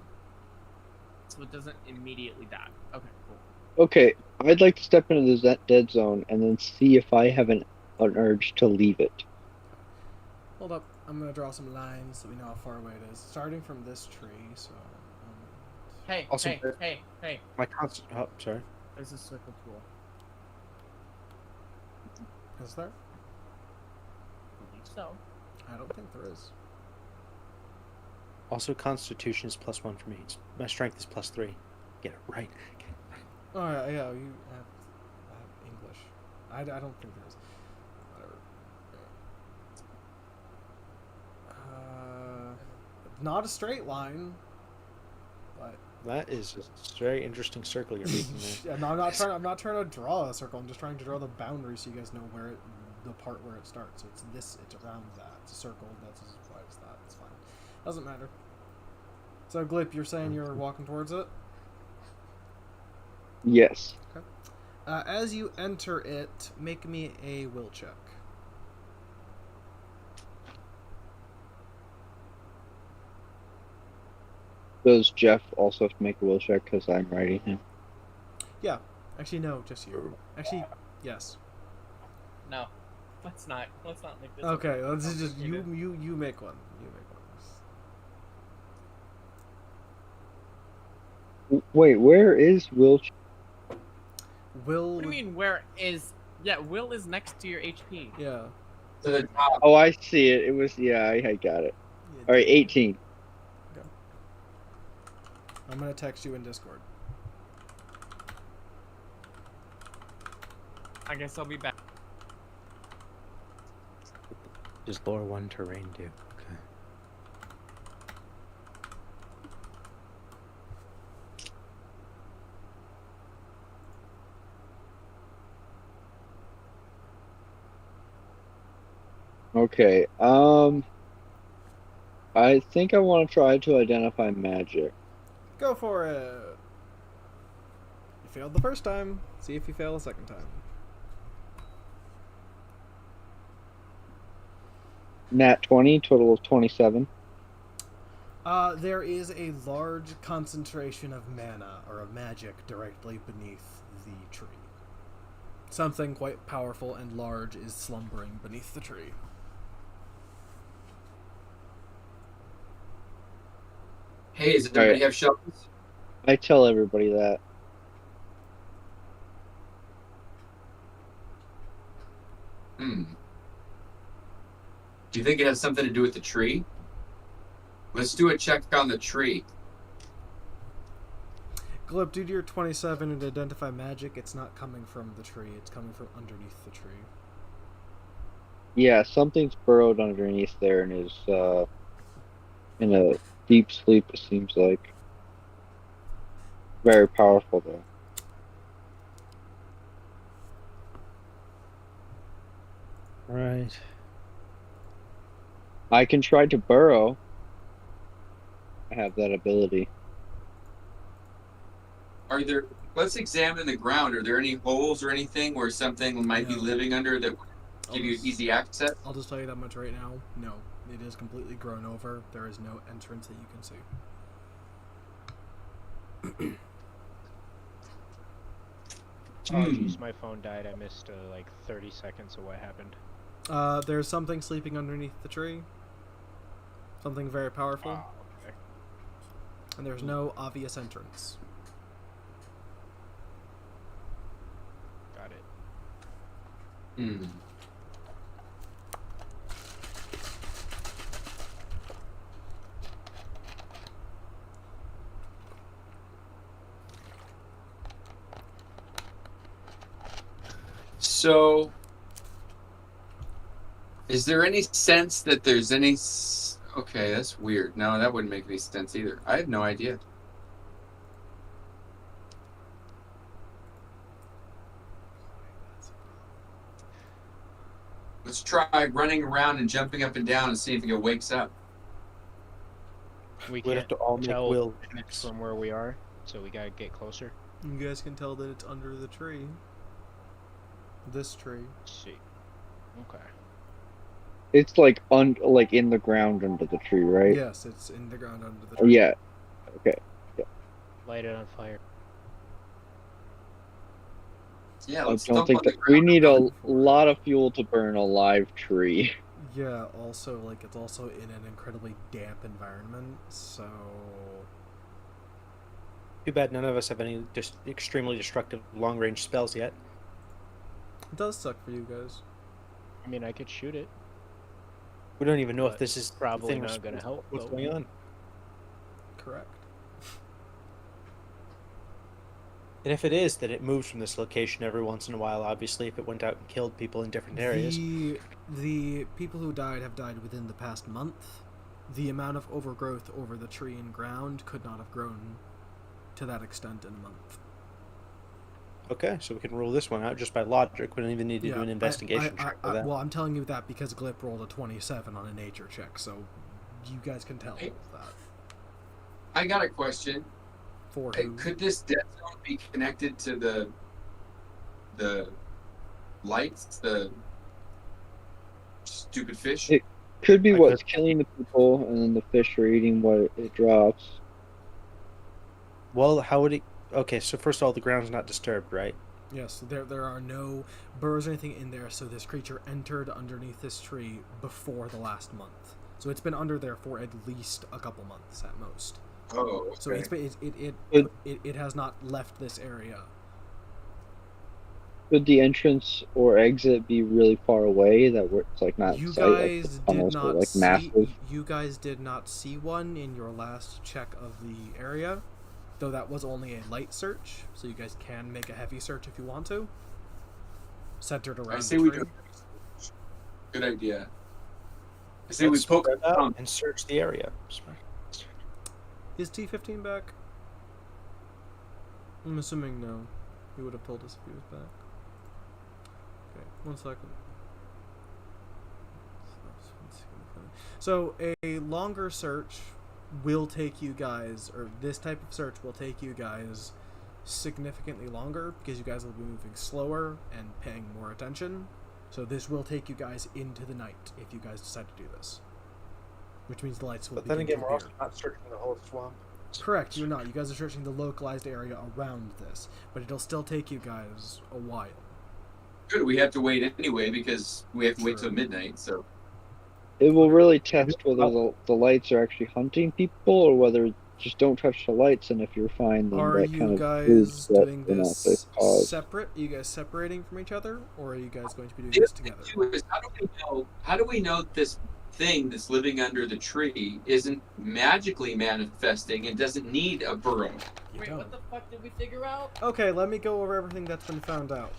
So it doesn't immediately die. Okay, cool. Okay, I'd like to step into the dead zone and then see if I have an urge to leave it. Hold up. I'm going to draw some lines so we know how far away it is. Starting from this tree, so... Hey, Also, hey. My constant. Oh, sorry. There's a circle tool. Is there? I believe so. I don't think there is. Also, Constitution is +1 for me. My strength is +3. Get it right. Oh, yeah, you have English. I don't think there is. Whatever. Not a straight line, but... That is a very interesting circle you're making there. Yeah, no, I'm not trying to draw a circle. I'm just trying to draw the boundary so you guys know the part where it starts. So it's around that. It's a circle that's as wide as that. It's fine. Doesn't matter. So, Glip, you're saying you're walking towards it? Yes. Okay. As you enter it, make me a will check. Does Jeff also have to make a will check because I'm writing him? Yeah. Actually, no, just you. Actually, yes. No. Let's not make this. Okay, let's just you make one. You make one. Wait, where is Will? Will. What do you mean? Where is? Yeah, Will is next to your HP. Yeah. To the top. Oh, I see it. It was I got it. All right, 18. Okay. I'm gonna text you in Discord. I guess I'll be back. Does lore 1 terrain do? Okay. Okay. I think I want to try to identify magic. Go for it. You failed the first time. See if you fail the second time. Nat 20, total of 27. There is a large concentration of mana or of magic directly beneath the tree. Something quite powerful and large is slumbering beneath the tree. Hey, does anybody Alright. have shovels? I tell everybody that. Do you think it has something to do with the tree? Let's do a check on the tree. Glib, due to your 27 and identify magic, it's not coming from the tree, it's coming from underneath the tree. Yeah, something's burrowed underneath there and is in a deep sleep, it seems like. Very powerful, though. Right. I can try to burrow. I have that ability. Let's examine the ground. Are there any holes or anything where something might be No. living under that would give you easy access? I'll just tell you that much right now. No. It is completely grown over. There is no entrance that you can see. Apologies, my phone died. I missed like 30 seconds of what happened. There's something sleeping underneath the tree. Something very powerful. Oh, okay. And there's no obvious entrance. Got it. So, is there any sense that there's any... Okay, that's weird. No, that wouldn't make any sense either. I have no idea. Let's try running around and jumping up and down and see if it wakes up. We'd We have can't to all make tell will checks checks. from where we are, so we gotta get closer. You guys can tell that it's under the tree. This tree. Let's see. Okay. It's like like in the ground under the tree, right? Yes, it's in the ground under the Oh, tree. yeah. Okay. Light it on fire. Yeah, I let's don't dump think on the that we ground. need a lot of fuel to burn a live tree. Yeah, also, like, it's also in an incredibly damp environment, so... Too bad none of us have any just extremely destructive long-range spells yet. It does suck for you guys. I mean, I could shoot it. We don't even know if But this is the probably thing we're not gonna supposed- help, What's though. going on? Correct. And if it is, then it moves from this location every once in a while. Obviously, if it went out and killed people in different areas. The people who died have died within the past month. The amount of overgrowth over the tree and ground could not have grown to that extent in a month. Okay, so we can rule this one out just by logic. We don't even need to do an investigation check for that. Well, I'm telling you that because Glip rolled a 27 on a nature check, so you guys can tell Hey. that. I got a question. For Hey, who? could this dead zone be connected to the lights, the stupid fish? It could be I what's could- killing the people, and then the fish are eating what it drops. Well, how would it... Okay, so first of all, the ground's not disturbed, right? Yes, there are no burrows or anything in there, so this creature entered underneath this tree before the last month. So it's been under there for at least a couple months at most. Oh, okay. So it's been, It- it has not left this area. Could the entrance or exit be really far away that it's like not You sight, like, guys the did tunnels are, not like see. massive? You guys did not see one in your last check of the area, though that was only a light search. So you guys can make a heavy search if you want to. Centered around I say the we tree. do. Good idea. I say we Let's poke spread out around. and search the area. Is T15 back? I'm assuming no. He would have told us if he was back. Okay, 1 second. So a longer search will take you guys, or this type of search will take you guys significantly longer because you guys will be moving slower and paying more attention. So this will take you guys into the night if you guys decide to do this. Which means the lights will But then begin again, to we're appear. also not searching the whole swamp. Correct, you're not. You guys are searching the localized area around this, but it'll still take you guys a while. Good, we have to wait anyway because we have to wait True. till midnight. So It will really test whether the lights are actually hunting people or whether just don't touch the lights, and if you're fine, then Are that you kind guys of proves that doing they're not the this cause. separate? Are you guys separating from each other, or are you guys going to be doing the this other thing together? too is how do we know that this thing that's living under the tree isn't magically manifesting and doesn't need a burrow? You Wait, don't. what the fuck did we figure out? Okay, let me go over everything that's been found out.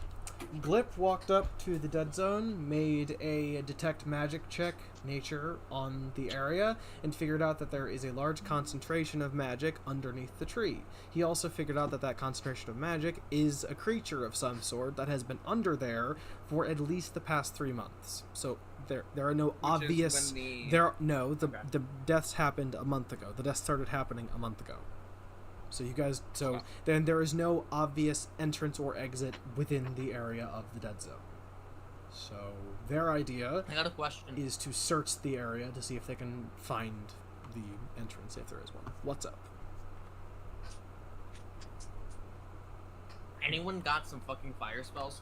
Glip walked up to the dead zone, made a detect magic check, nature, on the area, and figured out that there is a large concentration of magic underneath the tree. He also figured out that that concentration of magic is a creature of some sort that has been under there for at least the past 3 months. So there are no obvious... The deaths happened a month ago. The deaths started happening a month ago. So you guys, then there is no obvious entrance or exit within the area of the dead zone. So their idea I got a question. is to search the area to see if they can find the entrance, if there is one. What's up? Anyone got some fucking fire spells?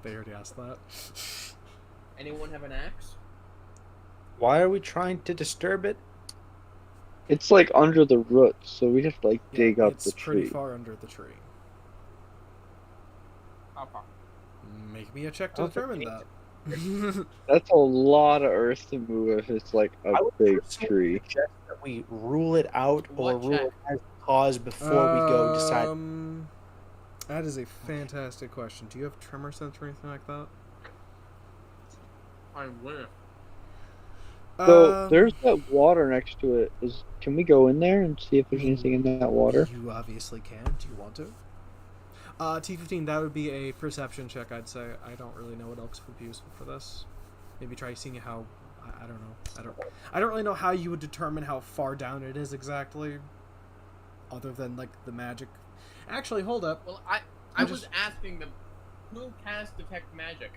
They already asked that. Anyone have an axe? Why are we trying to disturb it? It's like under the roots, so we have to like dig up it's the pretty tree. far under the tree. How far? Make me a check to Okay. determine that. That's a lot of earth to move if it's like a I would big personally tree. suggest that we rule it out or What rule check? it as cause before we go decide. That is a fantastic question. Do you have tremor sense or anything like that? I will. So there's that water next to it. Can we go in there and see if there's Mm. anything in that water? You obviously can. Do you want to? T15, that would be a perception check, I'd say. I don't really know what else would be useful for this. Maybe try seeing how... I don't know. I don't really know how you would determine how far down it is exactly. Other than, like, the magic. Actually, hold up. Well, I was asking them, who cast detect magic?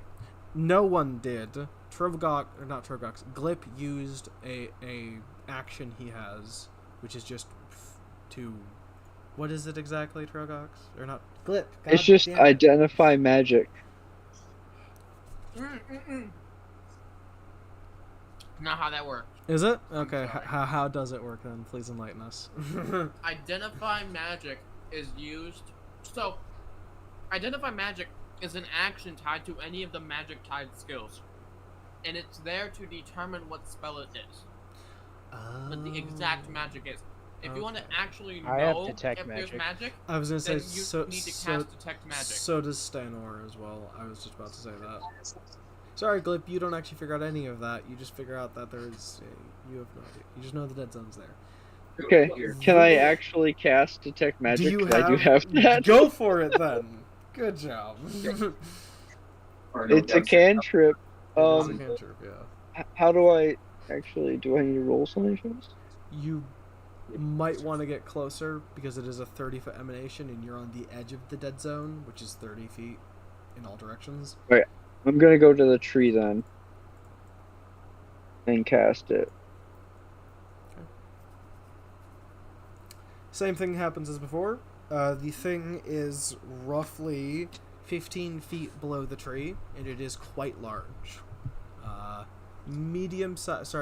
No one did. Glip used a action he has, which is just to... What is it exactly, Trogox? Or not? Glip. It's just identify magic. Not how that works. Is it? Okay, how does it work then? Please enlighten us. Identify magic is used... So, identify magic is an action tied to any of the magic-tied skills. And it's there to determine what spell it is. What the exact magic is. If you want to actually know if there's magic, I was gonna say, then you need to cast detect magic. So does Stanor as well. I was just about to say that. Sorry, Glip, you don't actually figure out any of that. You just figure out that there's... you have no idea. You just know the dead zone's there. Okay, can I actually cast detect magic? I do have that. Go for it then. Good job. It's a cantrip. It's a cantrip, yeah. How do I actually... Do I need to roll something for this? You might want to get closer because it is a 30-foot emanation and you're on the edge of the dead zone, which is 30 feet in all directions. Right. I'm gonna go to the tree then and cast it. Okay. Same thing happens as before. The thing is roughly 15 feet below the tree, and it is quite large. Medium-sized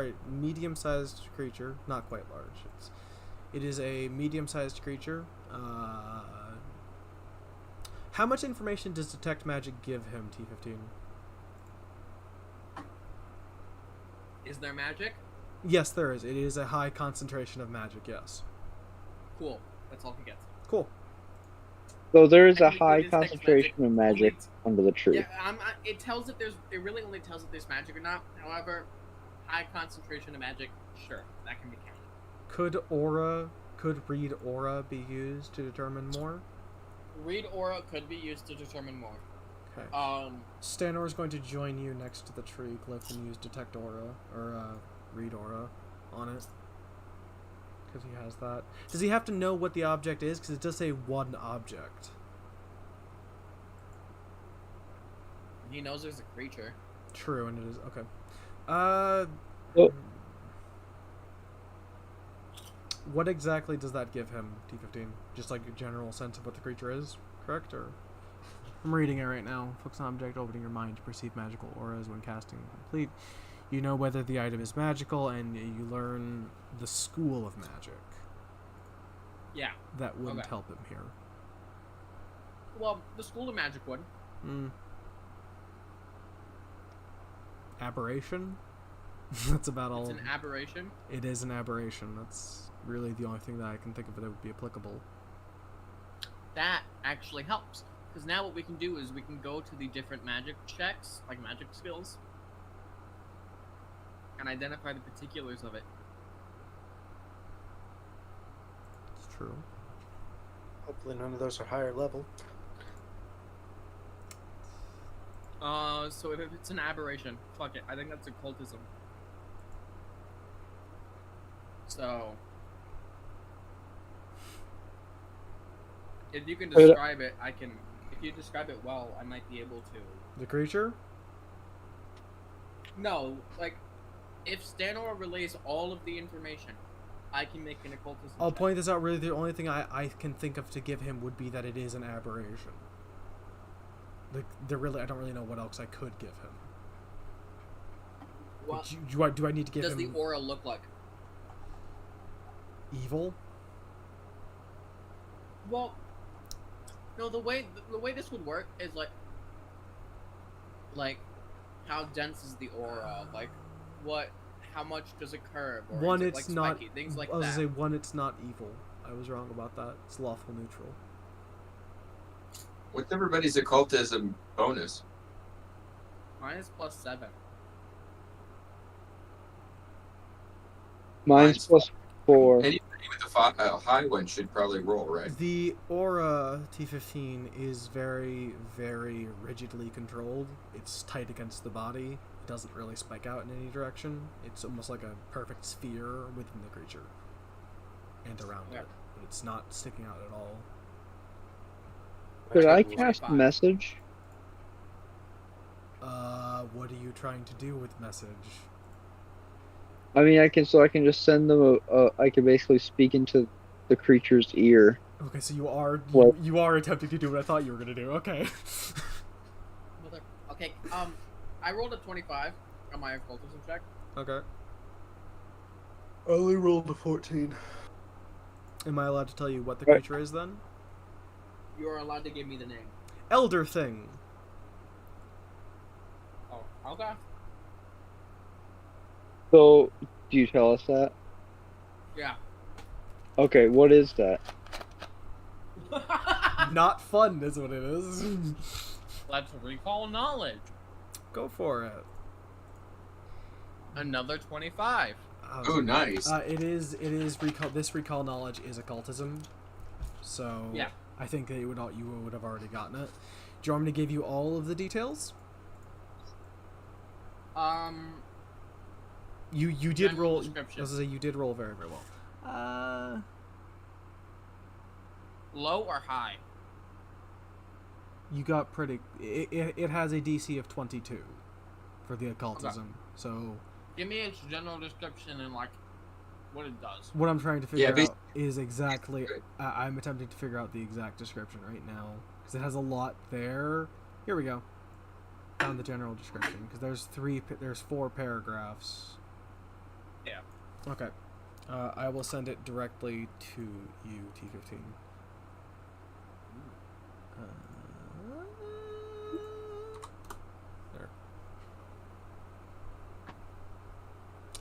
creature, not quite large. It is a medium-sized creature. How much information does detect magic give him, T15? Is there magic? Yes, there is. It is a high concentration of magic, yes. Cool. That's all he gets. Cool. So there is a Technically, high it is text concentration of magic Only- under the tree. Yeah, it tells if there's... It really only tells if there's magic or not. However, high concentration of magic, sure, that can be counted. Could read aura be used to determine more? Read aura could be used to determine more. Okay. Stanor is going to join you next to the tree, Glyph, and use detect aura, or read aura on it. Because he has that. Does he have to know what the object is? Because it does say one object. He knows there's a creature. True, and it is... Okay. Oh. What exactly does that give him, T15? Just like a general sense of what the creature is, correct? Or I'm reading it right now. Focus on object, opening your mind to perceive magical auras when casting complete. You know whether the item is magical, and you learn the school of magic. Yeah. That wouldn't help him here. Well, the school of magic would. Aberration? That's about all. It's an aberration? It is an aberration. That's really the only thing that I can think of that would be applicable. That actually helps. Because now what we can do is we can go to the different magic checks, like magic skills, and identify the particulars of it. It's true. Hopefully none of those are higher level. So if it's an aberration, fuck it. I think that's occultism. So, if you can describe it, I can... If you describe it well, I might be able to... The creature? No, like, if Stanor relays all of the information, I can make an occultism I'll check. point this out, really the only thing I can think of to give him would be that it is an aberration. Like, I don't really know what else I could give him. What do I need to give him... does the aura look like? Evil? Well, no, the way this would work is like how dense is the aura? Like, how much does it curve? Or One, is it, it's like, not... spiky? Things like I was that. gonna say, one, it's not evil. I was wrong about that. It's lawful neutral. What's everybody's occultism bonus? Mine is +7. Mine's +4. with the high one should probably roll, right? The aura T15 is very, very rigidly controlled. It's tight against the body. It doesn't really spike out in any direction. It's almost like a perfect sphere within the creature and around it. But it's not sticking out at all. Could I cast message? What are you trying to do with message? I mean, I can just send them I can basically speak into the creature's ear. Okay, so you are What? you are attempting to do what I thought you were gonna do. Okay. Okay. I rolled a 25 on my occultism check. Okay. I only rolled a 14. Am I allowed to tell you what the Right. creature is then? You are allowed to give me the name. Elder Thing. Oh, okay. So, do you tell us that? Yeah. Okay, what is that? Not fun is what it is. Let's recall knowledge. Go for it. Another 25. Oh, nice. It is recall. This recall knowledge is occultism, so Yeah. I think that you would have already gotten it. Do you want me to give you all of the details? You did General roll. description. I was gonna say you did roll very, very well. Low or high? You got pretty. It has a DC of 22 for the occultism. So Give me its general description and like what it does. what I'm trying to figure Yeah, out is exactly. I'm attempting to figure out the exact description right now because it has a lot there. Here we go. Found the general description because there's 4 paragraphs. Yeah. Okay. I will send it directly to you, T15. There.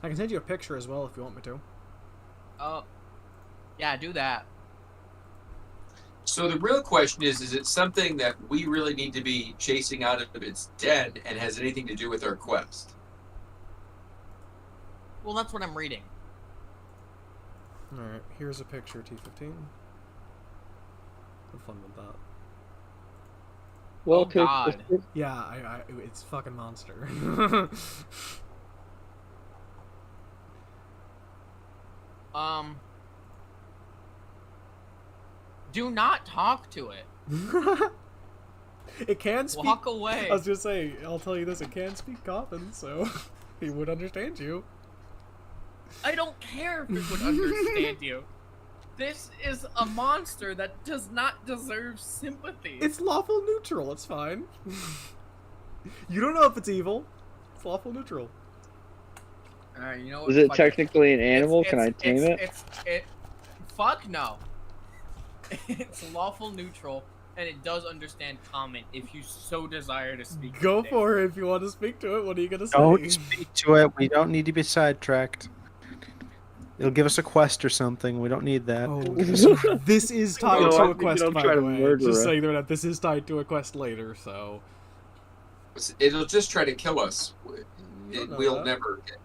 I can send you a picture as well if you want me to. Oh. Yeah, do that. So the real question is it something that we really need to be chasing out of its den and has anything to do with our quest? Well, that's what I'm reading. Alright, here's a picture, T15. Have fun with that. Well, Oh, God. Yeah, it's fucking monster. Do not talk to it. It can speak. Walk away. I was gonna say, I'll tell you this: it can speak Coffin, so he would understand you. I don't care if it would understand you. This is a monster that does not deserve sympathy. It's lawful neutral. It's fine. You don't know if it's evil. It's lawful neutral. Alright, you know what? Is it Fuck technically an animal? Can I tame it? Fuck no. It's lawful neutral, and it does understand common if you so desire to speak. Go to it. for it if you want to speak to it. What are you gonna say? Don't speak to it. We don't need to be sidetracked. It'll give us a quest or something. We don't need that. Oh, so this is tied No, to I a think quest, I'm by trying the to way. murder Just it. saying that this is tied to a quest later, so. It'll just try to kill us. You don't know We'll that. never get.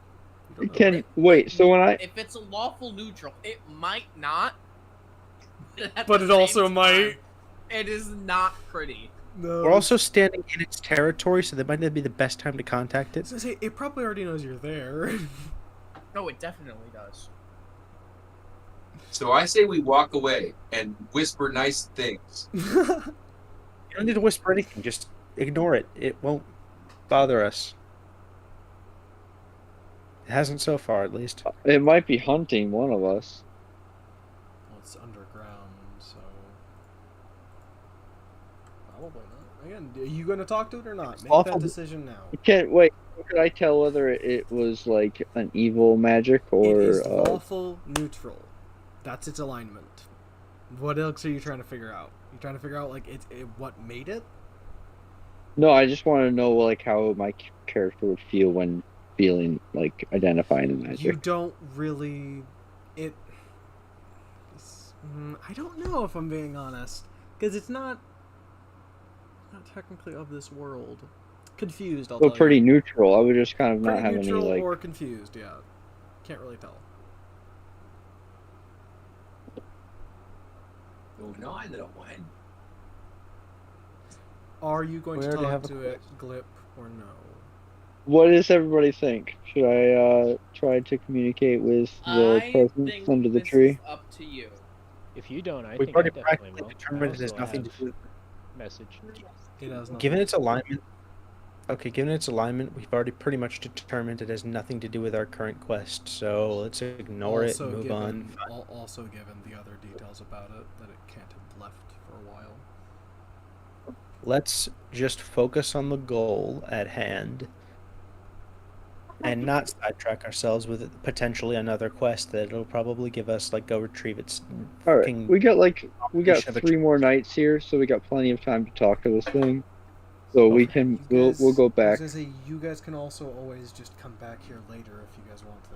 You don't know. Wait, so when I If it's a lawful neutral, it might not. At But the it also same might. time, It is not pretty. No. We're also standing in its territory, so that might not be the best time to contact I it. was gonna say, it probably already knows you're there. No, it definitely does. So I say we walk away and whisper nice things. You don't need to whisper anything. Just ignore it. It won't bother us. It hasn't so far, at least. it might be hunting one of us. Well, it's underground, so probably not. Again, are you gonna talk to it or not? Make awful. that decision now. Can't wait. Could I tell whether it was like an evil magic It or is lawful neutral. That's its alignment. What else are you trying to figure out? You trying to figure out like what made it? no? I just want to know like how my character would feel when feeling like identifying the magic. You don't really. I don't know if I'm being honest, because it's not technically of this world. Confused, I'll So tell pretty you. neutral. I would just kind of Pretty not have any neutral like. or confused, yeah. Can't really tell. Moving on, little one. Are you going We to already talk have a to it, Glip, or no? What does everybody think? Should I try to communicate with the I presence think under the this tree? is up to you. If you don't, I We've think I already definitely practically will. determined I it has also nothing have to do with message. It has nothing. Given its alignment, okay, given its alignment, we've already pretty much determined it has nothing to do with our current quest. So let's ignore it, move on. Also given the other details about it, that it can't have left for a while. Let's just focus on the goal at hand and not sidetrack ourselves with potentially another quest that it'll probably give us, like go retrieve its All right, fucking we got combination of a 3 more nights here, so we got plenty of time to talk to this thing. So we can we'll go back. I was gonna say, you guys can also always just come back here later if you guys want to.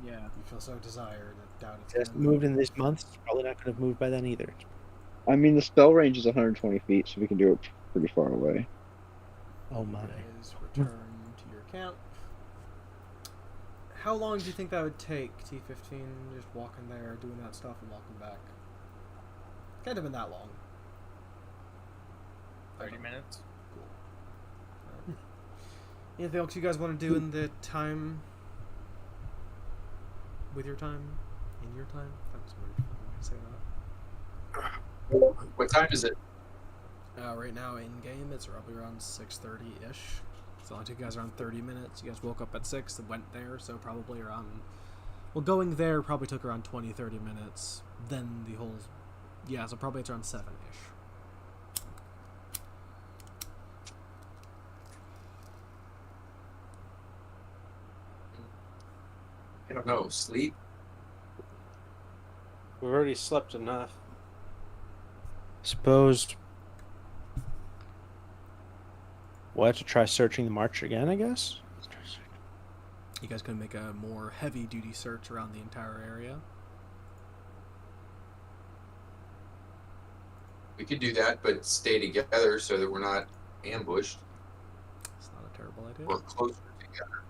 Yeah. You feel so desired. I doubt it's It hasn't gonna moved in these months. It's probably not going to have moved by then either. I mean, the spell range is 120 feet, so we can do it pretty far away. Oh my. You guys return to your camp. How long do you think that would take, T15? Just walking there, doing that stuff, and walking back? Can't have been that long. 30 minutes. Cool. Anything else you guys want to do in the time? With your time? In your time? That was a weird fucking way to say that. What time is it? Right now in game it's probably around 6:30-ish. So it took you guys around 30 minutes. You guys woke up at 6 and went there, so probably around... Well, going there probably took around 20-30 minutes. Then the whole... Yeah, so probably it's around 7-ish. I don't know. Sleep? We've already slept enough. Suppose we'll have to try searching the march again, I guess. You guys can make a more heavy-duty search around the entire area. We could do that, but stay together so that we're not ambushed. It's not a terrible idea. We're closer together.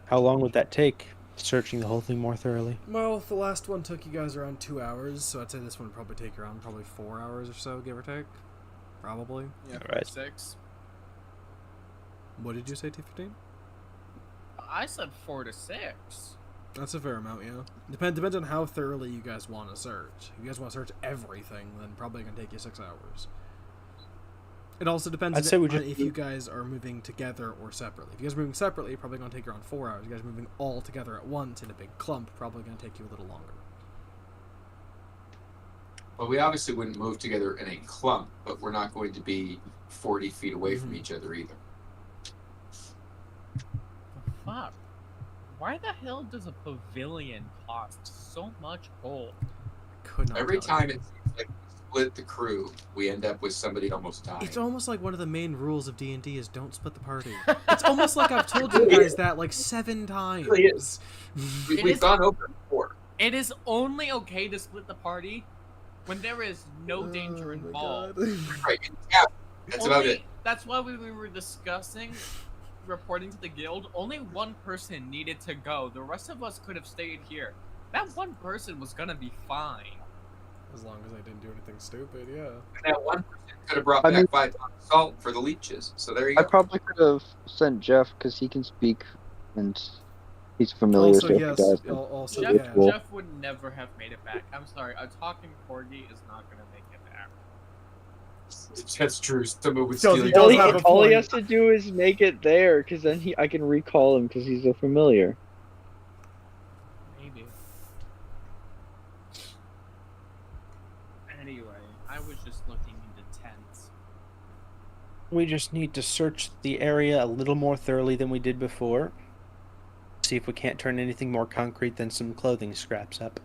How long would that take? Searching the whole thing more thoroughly. Well, the last one took you guys around 2 hours, so I'd say this one would probably take around 4 hours or so, give or take. Probably. Yeah, Right. 6. What did you say, T15? I said 4 to 6. That's a fair amount, yeah. Depends on how thoroughly you guys want to search. If you guys want to search everything, then probably gonna take you 6 hours. It also depends I'd say we on just if you guys are moving together or separately. If you guys are moving separately, probably gonna take you around 4 hours. If you guys are moving all together at once in a big clump, probably gonna take you a little longer. Well, we obviously wouldn't move together in a clump, but we're not going to be 40 feet away from each other either. Fuck. Why the hell does a pavilion cost so much gold? Could not Every tell you. time it seems like we split the crew, we end up with somebody almost dying. It's almost like one of the main rules of D&D is don't split the party. It's almost like I've told you guys that like 7 times. It really is. We've gone over it before. It is only okay to split the party when there is no danger Oh my involved. God. Right. Yeah, that's about Only- it. That's why we were discussing reporting to the guild. Only one person needed to go. The rest of us could have stayed here. That one person was gonna be fine. As long as I didn't do anything stupid, yeah. And that 1% could have brought I back mean- 5 tons of salt for the leeches. So there you I go. probably could have sent Jeff because he can speak and he's familiar. Also, so if he yes. dies, Also, Jeff, yeah. cool. Jeff would never have made it back. I'm sorry. A talking corgi is not gonna make it back. That's true. Someone would Does steal he your does all, have a all he point. has to do is make it there, because then I can recall him because he's a familiar. Maybe. Anyway, I was just looking into tents. We just need to search the area a little more thoroughly than we did before. See if we can't turn anything more concrete than some clothing scraps up.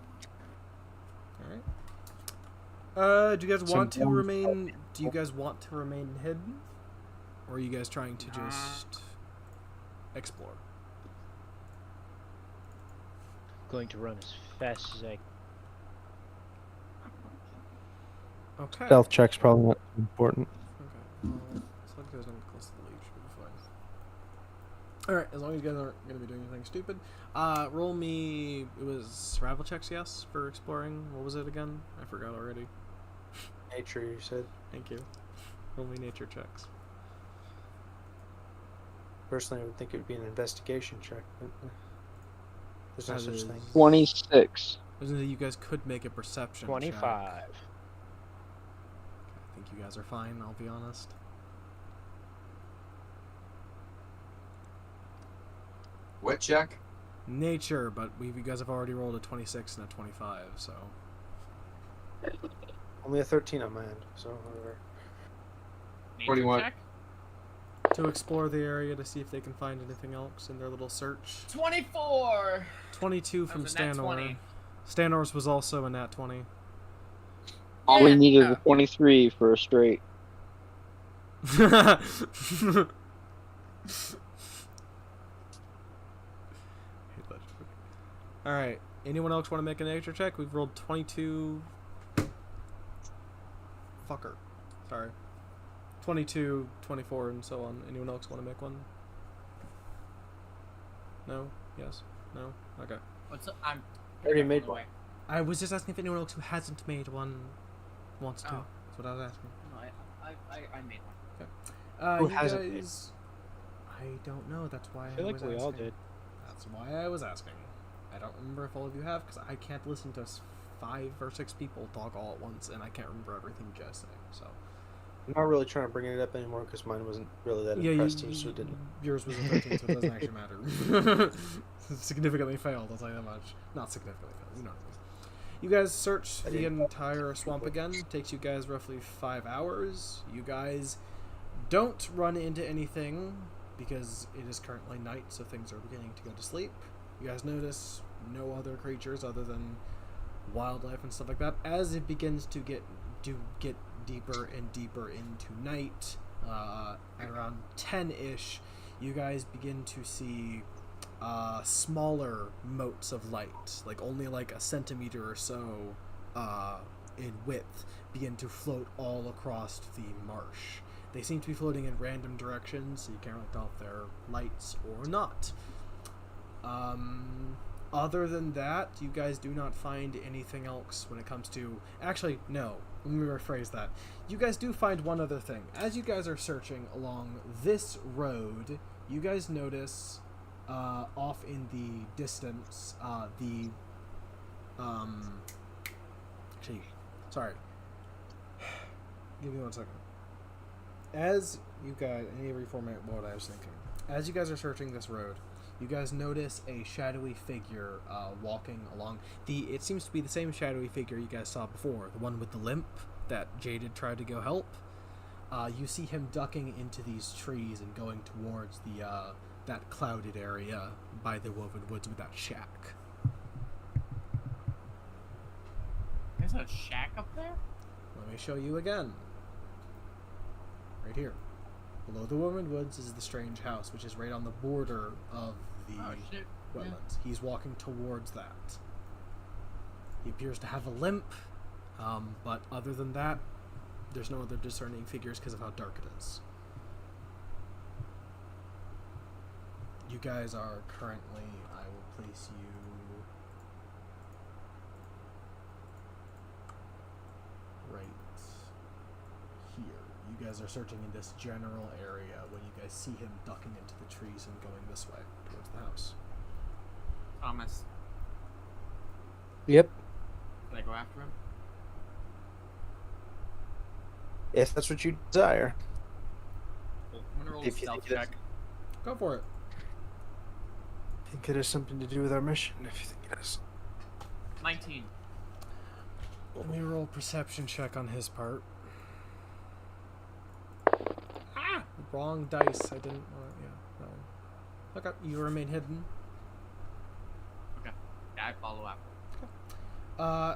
Alright. Do you guys Some want to bones remain... Do you guys want to remain hidden? Or are you guys trying to just... explore? Going to run as fast as I Okay. Stealth check's probably not important. Okay. Well, as long as you guys don't get close to the leech, Alright, as long as you guys aren't going to be doing anything stupid. Roll me... It was survival checks, yes, for exploring. What was it again? I forgot already. Nature, you said. Thank you. Roll me nature checks. Personally, I would think it would be an investigation check. But, there's no That such is- thing. 26. I was gonna say you guys could make a perception check. 25. I think you guys are fine, I'll be honest. What check? Nature, but you guys have already rolled a 26 and a 25, so... Only a 13 on my end, so whatever. Nature 21. check? To explore the area to see if they can find anything else in their little search. 24. 22 from That was a nat Stanor. 20. Stanor's was also a nat 20. All we Yeah. needed was 23 for a straight. Alright, anyone else want to make a nature check? We've rolled 22... Fucker. Sorry. 22, 24, and so on. Anyone else want to make one? No? Yes? No? Okay. What's up? I'm I already made on the one. way. I was just asking if anyone else who hasn't made one wants to. Oh. That's what I was asking. No, I made one. Who You hasn't made? guys... I don't know. That's why I feel like was we all asking. did. That's why I was asking. I don't remember if all of you have, because I can't listen to 5 or 6 people talk all at once, and I can't remember everything you guys say. So I'm not really trying to bring it up anymore because mine wasn't really that impressive, so it didn't. yours was a 13, so it doesn't actually matter. Significantly failed, I'll tell you that much. Not significantly failed, you know what I mean. You guys search the entire swamp again. Takes you guys roughly 5 hours. You guys don't run into anything because it is currently night, so things are beginning to go to sleep. You guys notice no other creatures other than wildlife and stuff like that. As it begins to get deeper and deeper into night, at around 10-ish, you guys begin to see smaller motes of light, like only like a centimeter or so in width, begin to float all across the marsh. They seem to be floating in random directions, so you can't really tell if they're lights or not. Other than that, you guys do not find anything else when it comes to... Actually, no. Let me rephrase that. You guys do find one other thing. As you guys are searching along this road, you guys notice off in the distance Actually, sorry. Give me 1 second. As you guys... I need to reformat what I was thinking. As you guys are searching this road, you guys notice a shadowy figure walking along. It seems to be the same shadowy figure you guys saw before, the one with the limp that Jaded tried to go help. You see him ducking into these trees and going towards the that clouded area by the woven woods with that shack. There's a shack up there? Let me show you again. Right here. Below the woven woods is the strange house, which is right on the border of the Oh shit. wetlands. He's walking towards that. He appears to have a limp, but other than that, there's no other discerning figures because of how dark it is. You guys are currently... I will place you... right here. You guys are searching in this general area when you guys see him ducking into the trees and going this way towards the house. Thomas, Yep. can I go after him? If that's what you desire. Cool. I'm gonna roll a If you stealth think it is. check. Go for it. I think it has something to do with our mission, if you think it is. 19. Let me roll a perception check on his part. Ah! Wrong dice. I didn't want to... Yeah, no. Okay, you remain hidden. Okay. Yeah, I follow after.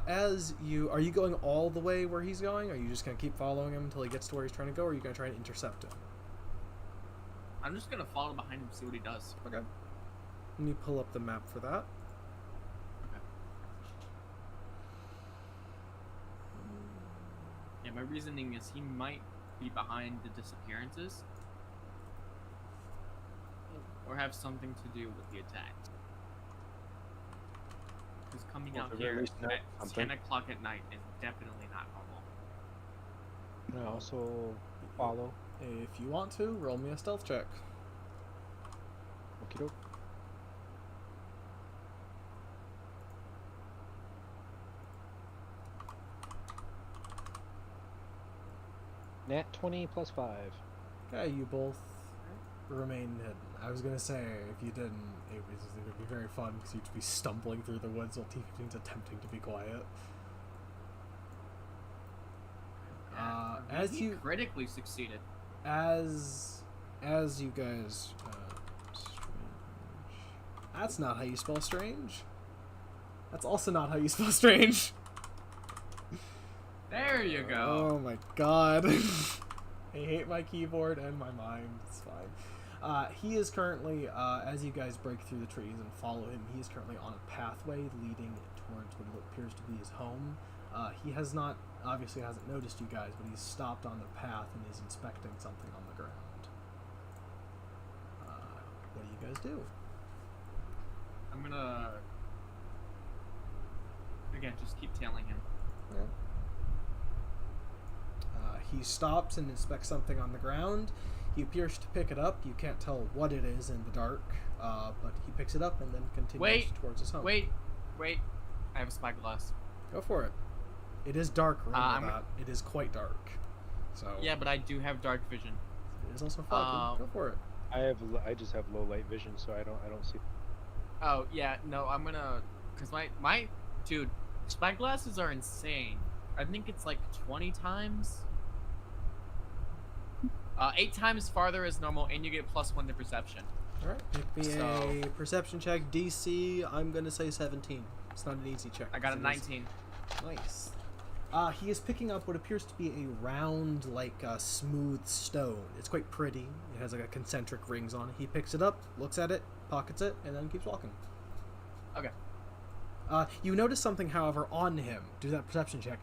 As you... Are you going all the way where he's going? Or are you just going to keep following him until he gets to where he's trying to go? Or are you going to try and intercept him? I'm just gonna follow behind him, see what he does. Okay. Let me pull up the map for that. Okay. Yeah, my reasoning is he might be behind the disappearances. or have something to do with the attack. Because coming Well, out at the very here least know at something. 10 o'clock at night is definitely not normal. Can I also follow? If you want to, roll me a stealth check. Okie doke. Nat 20 plus 5. Okay, you both remain hidden. I was gonna say, if you didn't, it would be very fun because you'd be stumbling through the woods while Tiefling's attempting to be quiet. As He you critically succeeded. as you guys, strange. That's not how you spell strange. That's also not how you spell strange. There you go. Oh my god. I hate my keyboard and my mind. It's fine. He is currently, as you guys break through the trees and follow him, he is currently on a pathway leading towards what appears to be his home. He has not, obviously hasn't noticed you guys, but he's stopped on the path and is inspecting something on the ground. What do you guys do? I'm gonna again just keep tailing him. Yeah. He stops and inspects something on the ground. He appears to pick it up. You can't tell what it is in the dark, but he picks it up and then continues towards his home. Wait. I have a spyglass. Go for it. It is dark, remember I'm- that. It is quite dark. So Yeah, but I do have dark vision. it is also foggy. Go for it. I just have low light vision, so I don't see. Oh yeah, no, I'm gonna, cause my dude, spyglasses are insane. I think it's like 20 times. 8 times farther as normal, and you get +1 to perception. Alright, pick me So- a perception check. DC, I'm going to say 17. It's not an easy check. I got a It is- 19. Nice. He is picking up what appears to be a round, smooth stone. It's quite pretty. It has like a concentric rings on it. He picks it up, looks at it, pockets it, and then keeps walking. Okay. You notice something, however, on him. Do that perception check.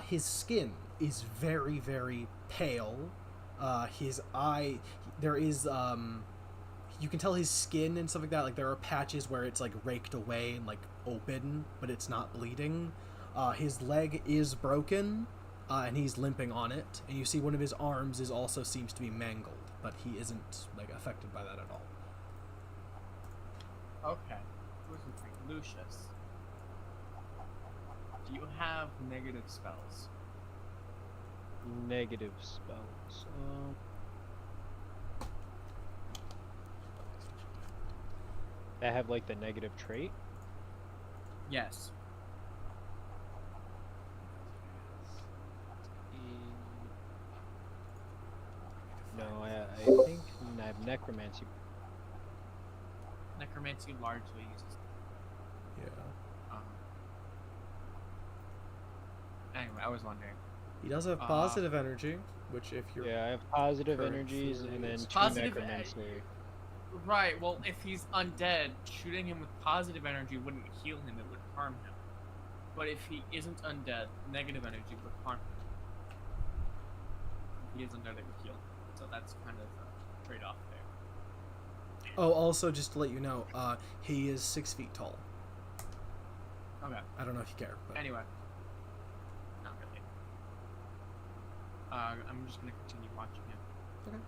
His skin is very, very pale. His eye, there is, you can tell his skin and stuff like that. Like, there are patches where it's, raked away and, open, but it's not bleeding. His leg is broken, and he's limping on it. And you see one of his arms also seems to be mangled, but he isn't, affected by that at all. Okay. Who's in front? Lucius. Do you have negative spells? Negative spells. I have the negative trait. Yes. No, I think I have necromancy. Necromancy largely uses. Yeah. Anyway, I was wondering. He does have positive energy, which if you're... Yeah, I have positive Correct. energies and then 2 Positive necromancy. Right, well, if he's undead, shooting him with positive energy wouldn't heal him, it would harm him. But if he isn't undead, negative energy would harm him. If he is undead, it would heal him. So that's kind of a trade-off there. Oh, also, just to let you know, he is 6 feet tall. Okay. I don't know if you care, but... Anyway. Not really. I'm just gonna continue watching him. Okay.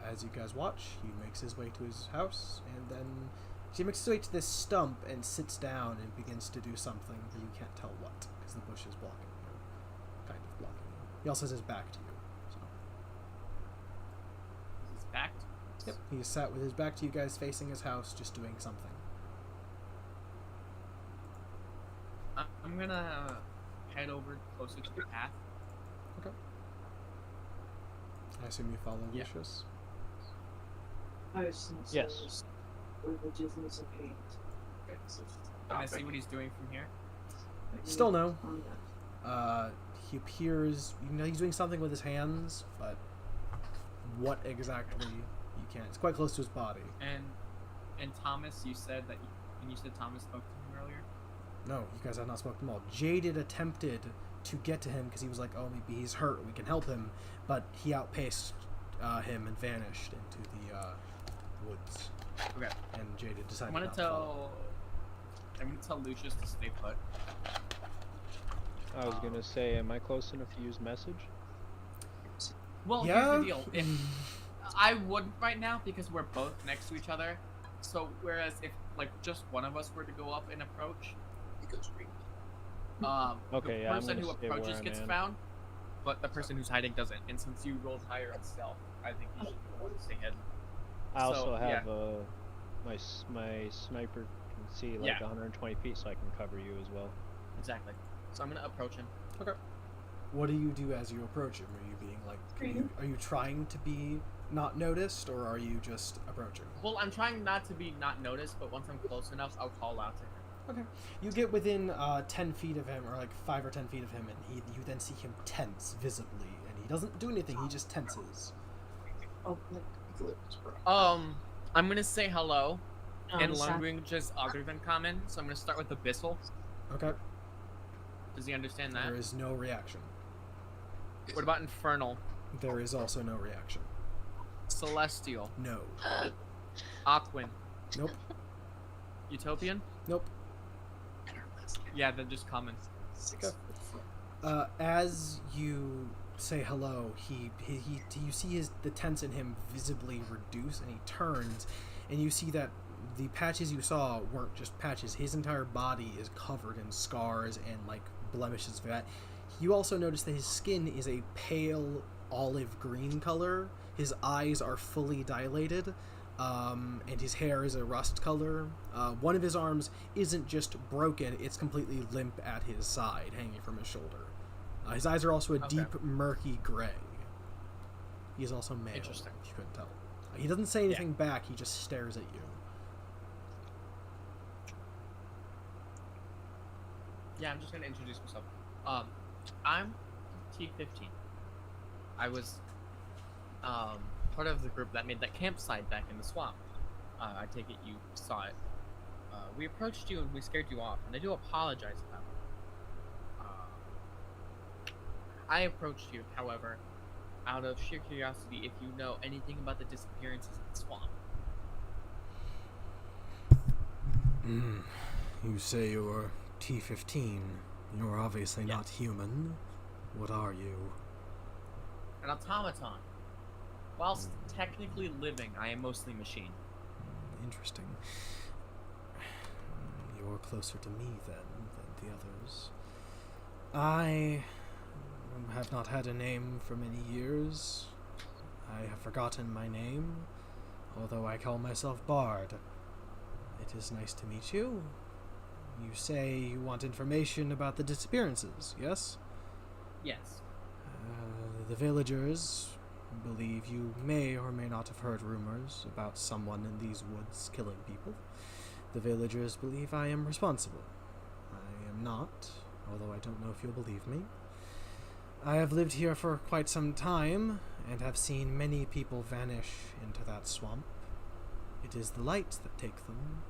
As you guys watch, he makes his way to his house, and then he makes his way to this stump and sits down and begins to do something that you can't tell what, because the bush is blocking you. Kind of blocking you. He also has his back to you. So. Is his back? Yep. He's sat with his back to you guys, facing his house, just doing something. I'm gonna head over closer to the path. Okay. I assume you follow Yeah. Lucius? Yes. Can I see what he's doing from here? Still no. He appears... You know, he's doing something with his hands, but what exactly you can't... It's quite close to his body. And Thomas, you said that you said Thomas spoke to him earlier? No, you guys have not spoken to him all. Jaded attempted to get to him because he was like, oh, maybe he's hurt, we can help him, but he outpaced him and vanished into the woods. Okay. And Jada decided I'm not to follow. gonna tell Lucius to stay put. I was gonna say, am I close enough to use message? Well, here's the deal. If I wouldn't right now because we're both next to each other. So whereas if like just one of us were to go up and approach, It goes green. Okay, the yeah, I'm person gonna who stay where approaches I'm gets in. found, but the person who's hiding doesn't. And since you rolled higher on stealth, I think you should be the one to stay hidden. I also So, have yeah. my sniper can see like Yeah. 120 feet, so I can cover you as well. Exactly. So I'm gonna approach him. Okay. What do you do as you approach him? Are you being like, are you trying to be not noticed, or are you just approaching? Well, I'm trying not to be not noticed, but once I'm close enough, I'll call out to him. Okay. You get within 10 feet of him, or like 5 or 10 feet of him, and you then see him tense visibly, and he doesn't do anything. He just tenses. Oh, like, I'm gonna say hello in languages other than common. So I'm gonna start with Abyssal. Okay. Does he understand that? There is no reaction. What about Infernal? There is also no reaction. Celestial. No. Aquan. Nope. Utopian? Nope. Yeah, they're just common. As you say hello, you see the tense in him visibly reduce, and he turns, and you see that the patches you saw weren't just patches. His entire body is covered in scars and like blemishes for that. You also notice that his skin is a pale olive green color. His eyes are fully dilated, and his hair is a rust color. One of his arms isn't just broken, it's completely limp at his side, hanging from his shoulder. His eyes are also a deep, murky gray. He is also male, Interesting. if you couldn't tell. He doesn't say anything back, he just stares at you. Yeah, I'm just gonna introduce myself. I'm T15. I was part of the group that made that campsite back in the swamp. I take it you saw it. We approached you and we scared you off, and I do apologize about it. I approached you, however, out of sheer curiosity if you know anything about the disappearances in the swamp. You say you're T15. You're obviously not human. What are you? An automaton. Whilst technically living, I am mostly machine. Interesting. You're closer to me then than the others. I have not had a name for many years. I have forgotten my name, although I call myself Bard. It is nice to meet you. You say you want information about the disappearances, yes? Yes. The villagers believe you may or may not have heard rumors about someone in these woods killing people. The villagers believe I am responsible. I am not, although I don't know if you'll believe me. I have lived here for quite some time, and have seen many people vanish into that swamp. It is the lights that take them.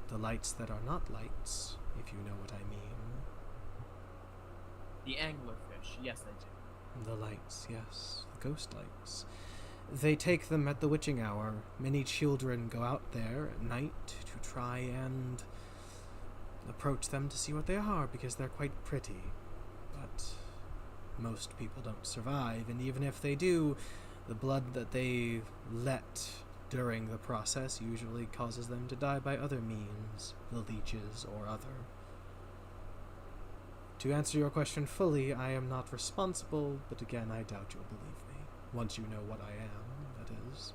The lights that are not lights, if you know what I mean. The anglerfish, yes I do. The lights, yes. The ghost lights. They take them at the witching hour. Many children go out there at night to try and approach them to see what they are, because they're quite pretty. But most people don't survive, and even if they do, the blood that they let during the process usually causes them to die by other means, the leeches or other. To answer your question fully, I am not responsible, but again, I doubt you'll believe me. Once you know what I am, that is.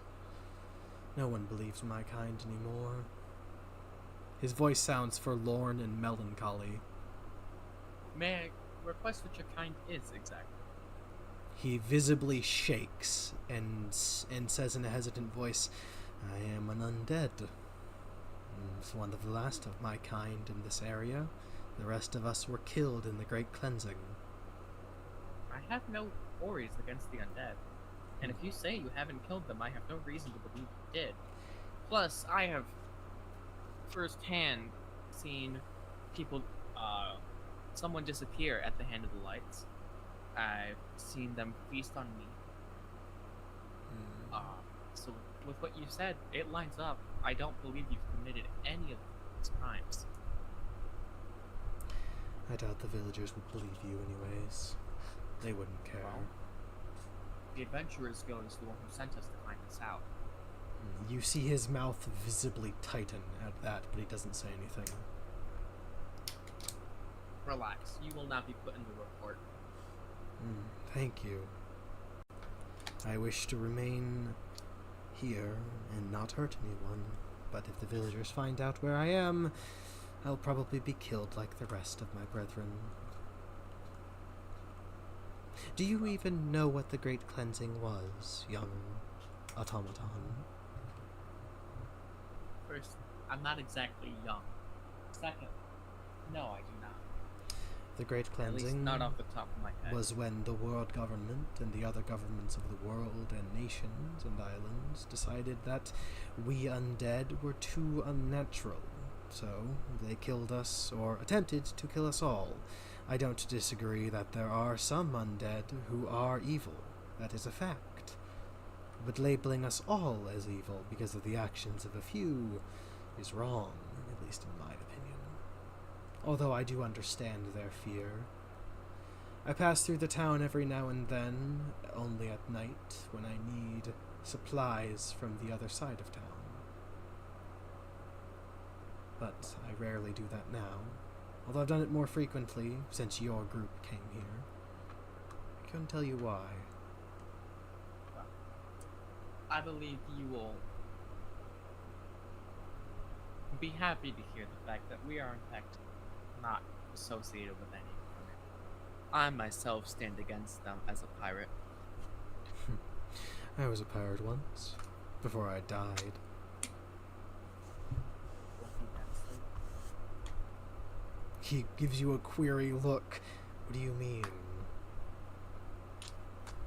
No one believes my kind anymore. His voice sounds forlorn and melancholy. May I request what your kind is exactly? He visibly shakes and says in a hesitant voice, I am an undead. One of the last of my kind in this area. The rest of us were killed in the Great Cleansing. I have no worries against the undead. And if you say you haven't killed them, I have no reason to believe you did. Plus, I have firsthand seen people, someone disappear at the hand of the lights. I've seen them feast on me. So with with what you said, it lines up. I don't believe you've committed any of these crimes. I doubt the villagers would believe you anyways. They wouldn't care. Well, the adventurer's guild is the one who sent us to find this out. You see his mouth visibly tighten at that, but he doesn't say anything. Relax. You will not be put in the report. Thank you. I wish to remain here and not hurt anyone, but if the villagers find out where I am, I'll probably be killed like the rest of my brethren. Do you even know what the Great Cleansing was, young automaton? First, I'm not exactly young. Second, no, I do not. The Great At least Cleansing not off the top of my head. was when the world government and the other governments of the world and nations and islands decided that we undead were too unnatural. So they killed us, or attempted to kill us all. I don't disagree that there are some undead who are evil. That is a fact. But labeling us all as evil because of the actions of a few is wrong, at least in my opinion. Although I do understand their fear. I pass through the town every now and then, only at night, when I need supplies from the other side of town. But I rarely do that now, although I've done it more frequently since your group came here. I couldn't tell you why. I believe you will be happy to hear the fact that we are in fact not associated with any government. I myself stand against them as a pirate. I was a pirate once, before I died. He gives you a query look. What do you mean?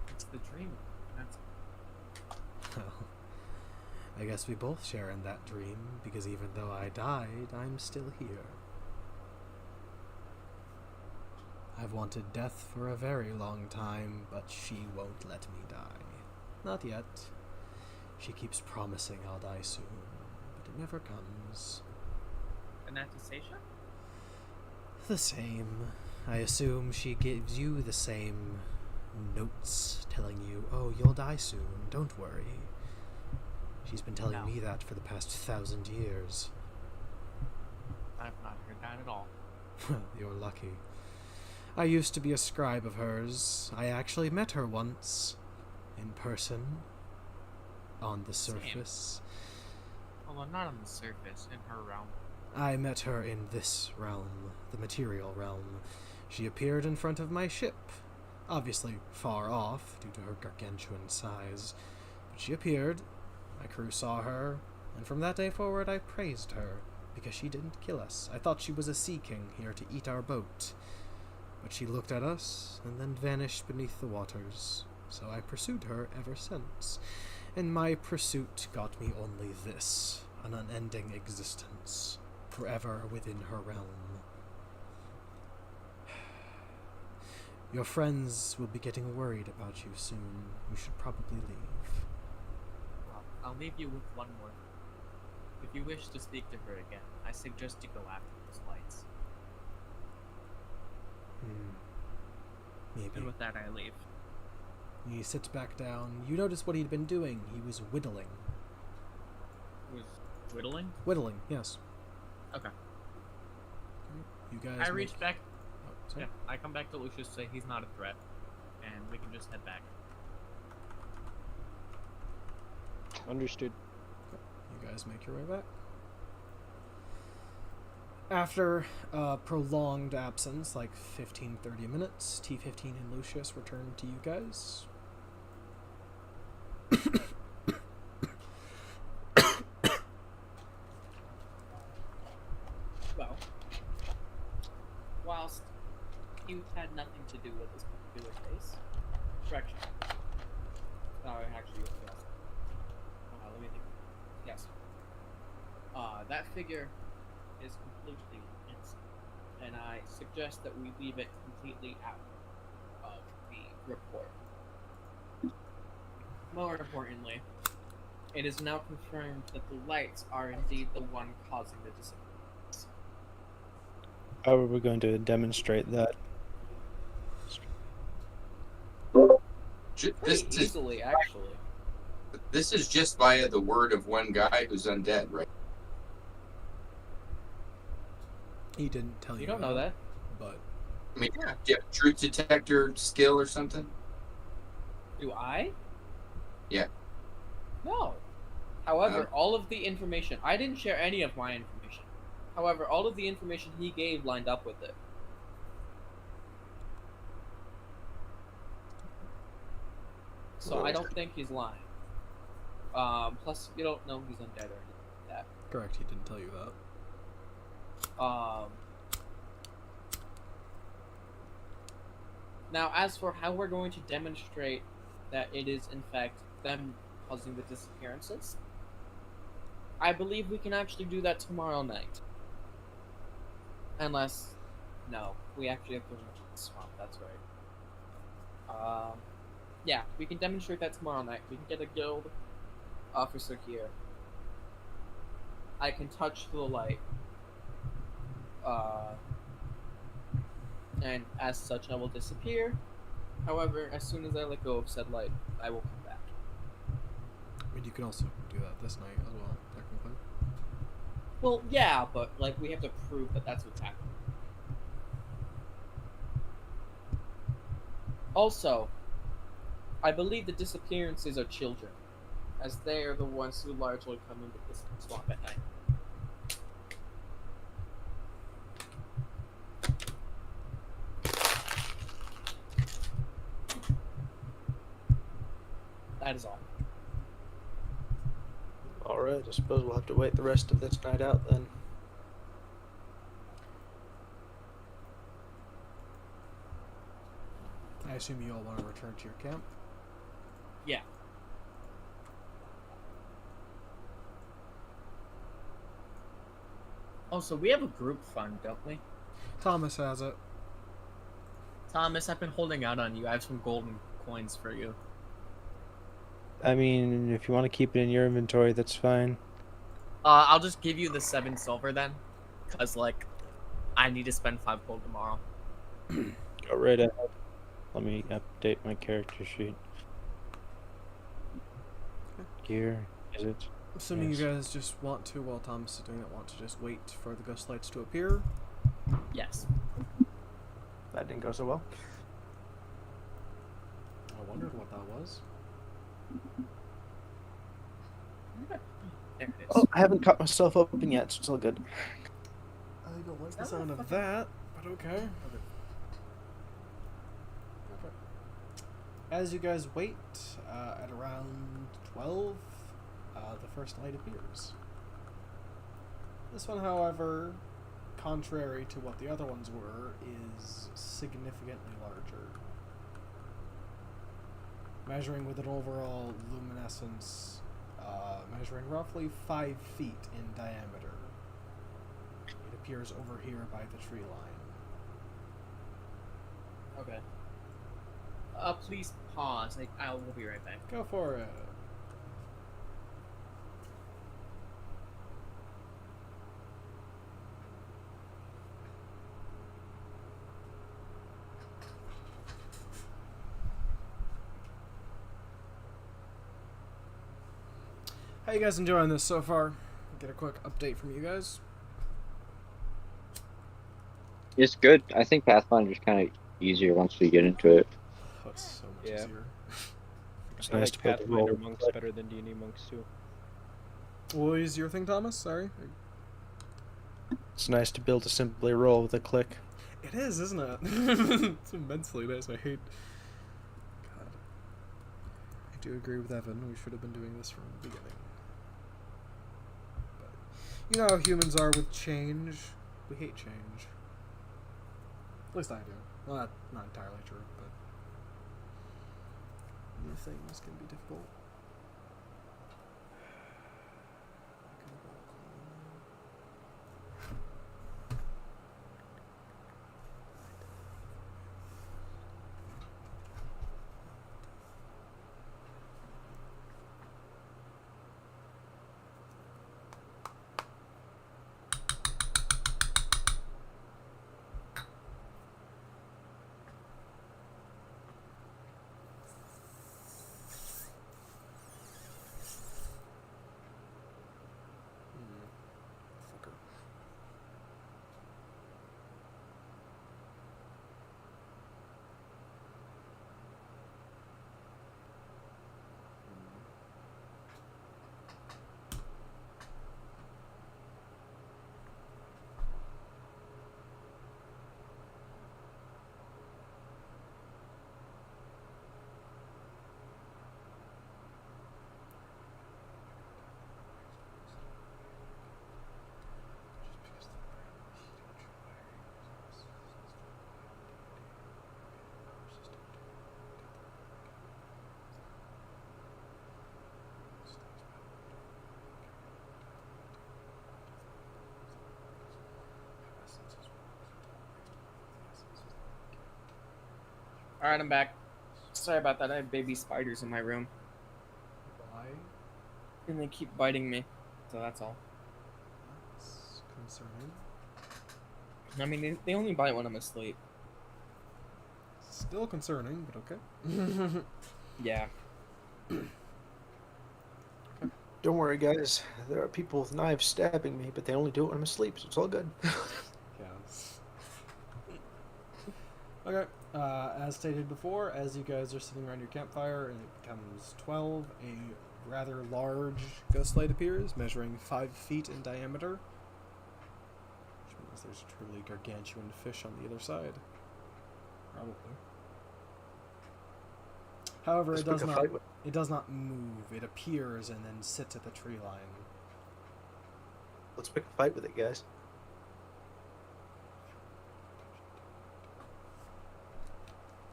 It's the dream. That's Well, I guess we both share in that dream, because even though I died, I'm still here. I've wanted death for a very long time, but she won't let me die. Not yet. She keeps promising I'll die soon, but it never comes. Anastasia? The same. I assume she gives you the same notes telling you, oh, you'll die soon, don't worry. She's been telling me that for the past 1,000 years. I've not heard that at all. You're lucky. I used to be a scribe of hers. I actually met her once. In person. On the surface. Although not on the surface, in her realm. I met her in this realm, the material realm. She appeared in front of my ship. Obviously far off, due to her gargantuan size. But she appeared, my crew saw her, and from that day forward I praised her, because she didn't kill us. I thought she was a sea king here to eat our boat. But she looked at us, and then vanished beneath the waters. So I pursued her ever since. And my pursuit got me only this, an unending existence, forever within her realm. Your friends will be getting worried about you soon. You should probably leave. Well, I'll leave you with one more. If you wish to speak to her again, I suggest you go after those lights. Maybe. And with that, I leave. He sits back down. You notice what he'd been doing. He was whittling. Was whittling? Whittling, yes. Okay. You guys. I reach back. Oh, sorry. Yeah, I come back to Lucius, say he's not a threat, and we can just head back. Understood. You guys make your way back. After a prolonged absence, like 15-30 minutes, T15 and Lucius return to you guys. Well, whilst you've had nothing to do with this particular case, correction. Actually, yes. Let me think. Yes. That figure is completely innocent, and I suggest that we leave it completely out of the report. More importantly, it is now confirmed that the lights are indeed the one causing the disappearance. How are we going to demonstrate that? This Pretty is easily, actually. this is just via the word of one guy who's undead, right? He didn't tell you. You don't know that. But I mean, do you have a truth detector skill or something? Do I? Yeah. No. However, No? all of the information, I didn't share any of my information. However, all of the information he gave lined up with it. So I don't think he's lying. Plus, you don't know he's undead or anything like that. correct, he didn't tell you that. Now, as for how we're going to demonstrate that it is in fact them causing the disappearances, I believe we can actually do that tomorrow night. Unless, no, we actually have to go to the swamp. That's right. Yeah, we can demonstrate that tomorrow night. We can get a guild officer here. I can touch the light. And as such, I will disappear. However, as soon as I let go of said light, I will come back. I mean, you can also do that this night as well, technically. Well, yeah, but like we have to prove that that's what's happening. Also, I believe the disappearances are children, as they are the ones who largely come into this swamp at night. That is all. Alright, I suppose we'll have to wait the rest of this night out then. I assume you all want to return to your camp? Yeah. Also, we have a group fund, don't we? Thomas has it. Thomas, I've been holding out on you. I have some golden coins for you. I mean, if you want to keep it in your inventory, that's fine. I'll just give you the 7 silver then, cause like, I need to spend 5 gold tomorrow. Go right ahead. Let me update my character sheet. Gear, is it? Assuming Yes. you guys just want to, while Thomas is doing it, want to just wait for the ghost lights to appear. Yes. That didn't go so well. I wondered what that was. There it is. Oh, I haven't cut myself open yet, so it's all good. I don't like the That sound of motherfucker- that, but okay. Okay. As you guys wait, at around 12, the first light appears. This one, however, contrary to what the other ones were, is significantly larger. Measuring with an overall luminescence, measuring roughly 5 feet in diameter. It appears over here by the tree line. Okay. Please pause. I will be right back. Go for it. How you guys enjoying this so far? Get a quick update from you guys. It's good. I think Pathfinder's kind of easier once we get into it. Oh, it's so much Yeah. easier. It's I nice like to put the roll. Pathfinder monks better than D&D monks too. What is your thing, Thomas? Sorry. It's nice to build a simply roll with a click. It is, isn't it? It's immensely nice. I hate. God. I do agree with Evan. We should have been doing this from the beginning. But you know how humans are with change. We hate change. At least I do. Well, that's not entirely true, but new things can be difficult. All right, I'm back. Sorry about that. I have baby spiders in my room, Why? and they keep biting me. So that's all. That's concerning. I mean, they only bite when I'm asleep. Still concerning, but okay. Yeah. Don't worry, guys. There are people with knives stabbing me, but they only do it when I'm asleep, so it's all good. Yes. Okay. As stated before, as you guys are sitting around your campfire and it becomes 12, a rather large ghost light appears, measuring 5 feet in diameter. Which means there's a truly gargantuan fish on the other side. Probably. However, Let's it does pick a not. fight with- It does not move. It appears and then sits at the tree line. Let's pick a fight with it, guys.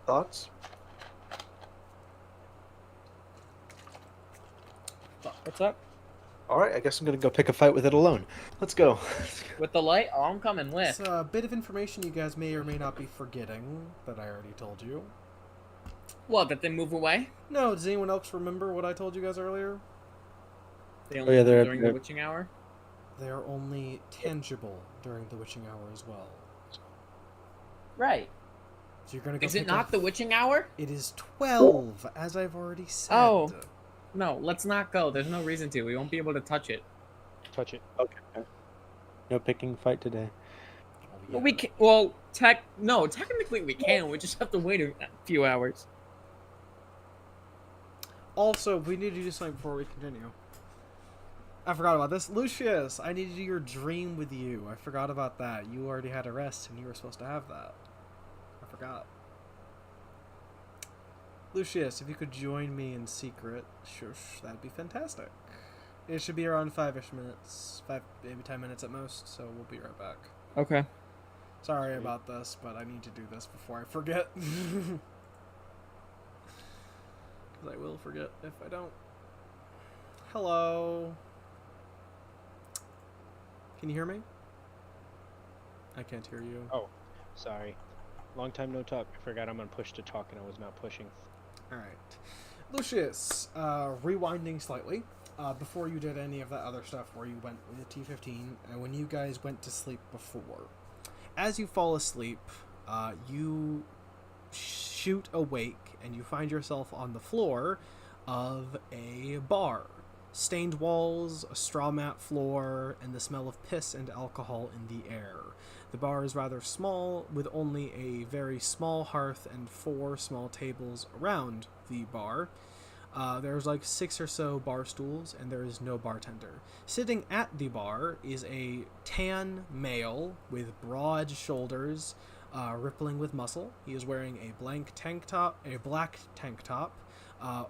Thoughts? What's up? All right, I guess I'm gonna go pick a fight with it alone. Let's go. With the light? Oh, I'm coming It's with. a bit of information you guys may or may not be forgetting that I already told you. What? That they move away? No, does anyone else remember what I told you guys earlier? They Oh, only yeah, move they're- during the witching hour. They are only tangible during the witching hour as well. Right. So you're gonna go. Is it pick not up- the witching hour? It is 12, as I've already said. Oh. No, let's not go. There's no reason to. We won't be able to touch it. Touch it. Okay. No picking fight today. Oh, But we can. Well, technically we can. We just have to wait a few hours. Also, we need to do something before we continue. I forgot about this. Lucius, I need to do your dream with you. I forgot about that. You already had a rest, and you were supposed to have that. I forgot. Lucius, if you could join me in secret, shush, that'd be fantastic. It should be around 5-ish minutes. 5, maybe 10 minutes at most, so we'll be right back. Okay. Sorry about this, but I need to do this before I forget. Because I will forget if I don't. Hello. Can you hear me? I can't hear you. Oh, sorry. Long time no talk. I forgot I'm on push to talk and I was not pushing. Alright. Lucius, rewinding slightly. Before you did any of that other stuff where you went with the T-15, and when you guys went to sleep before, as you fall asleep, you shoot awake and you find yourself on the floor of a bar. Stained walls, a straw mat floor, and the smell of piss and alcohol in the air. The bar is rather small, with only a very small hearth and 4 small tables around the bar. There's like 6 or so bar stools, and there is no bartender. Sitting at the bar is a tan male with broad shoulders, rippling with muscle. He is wearing a black tank top,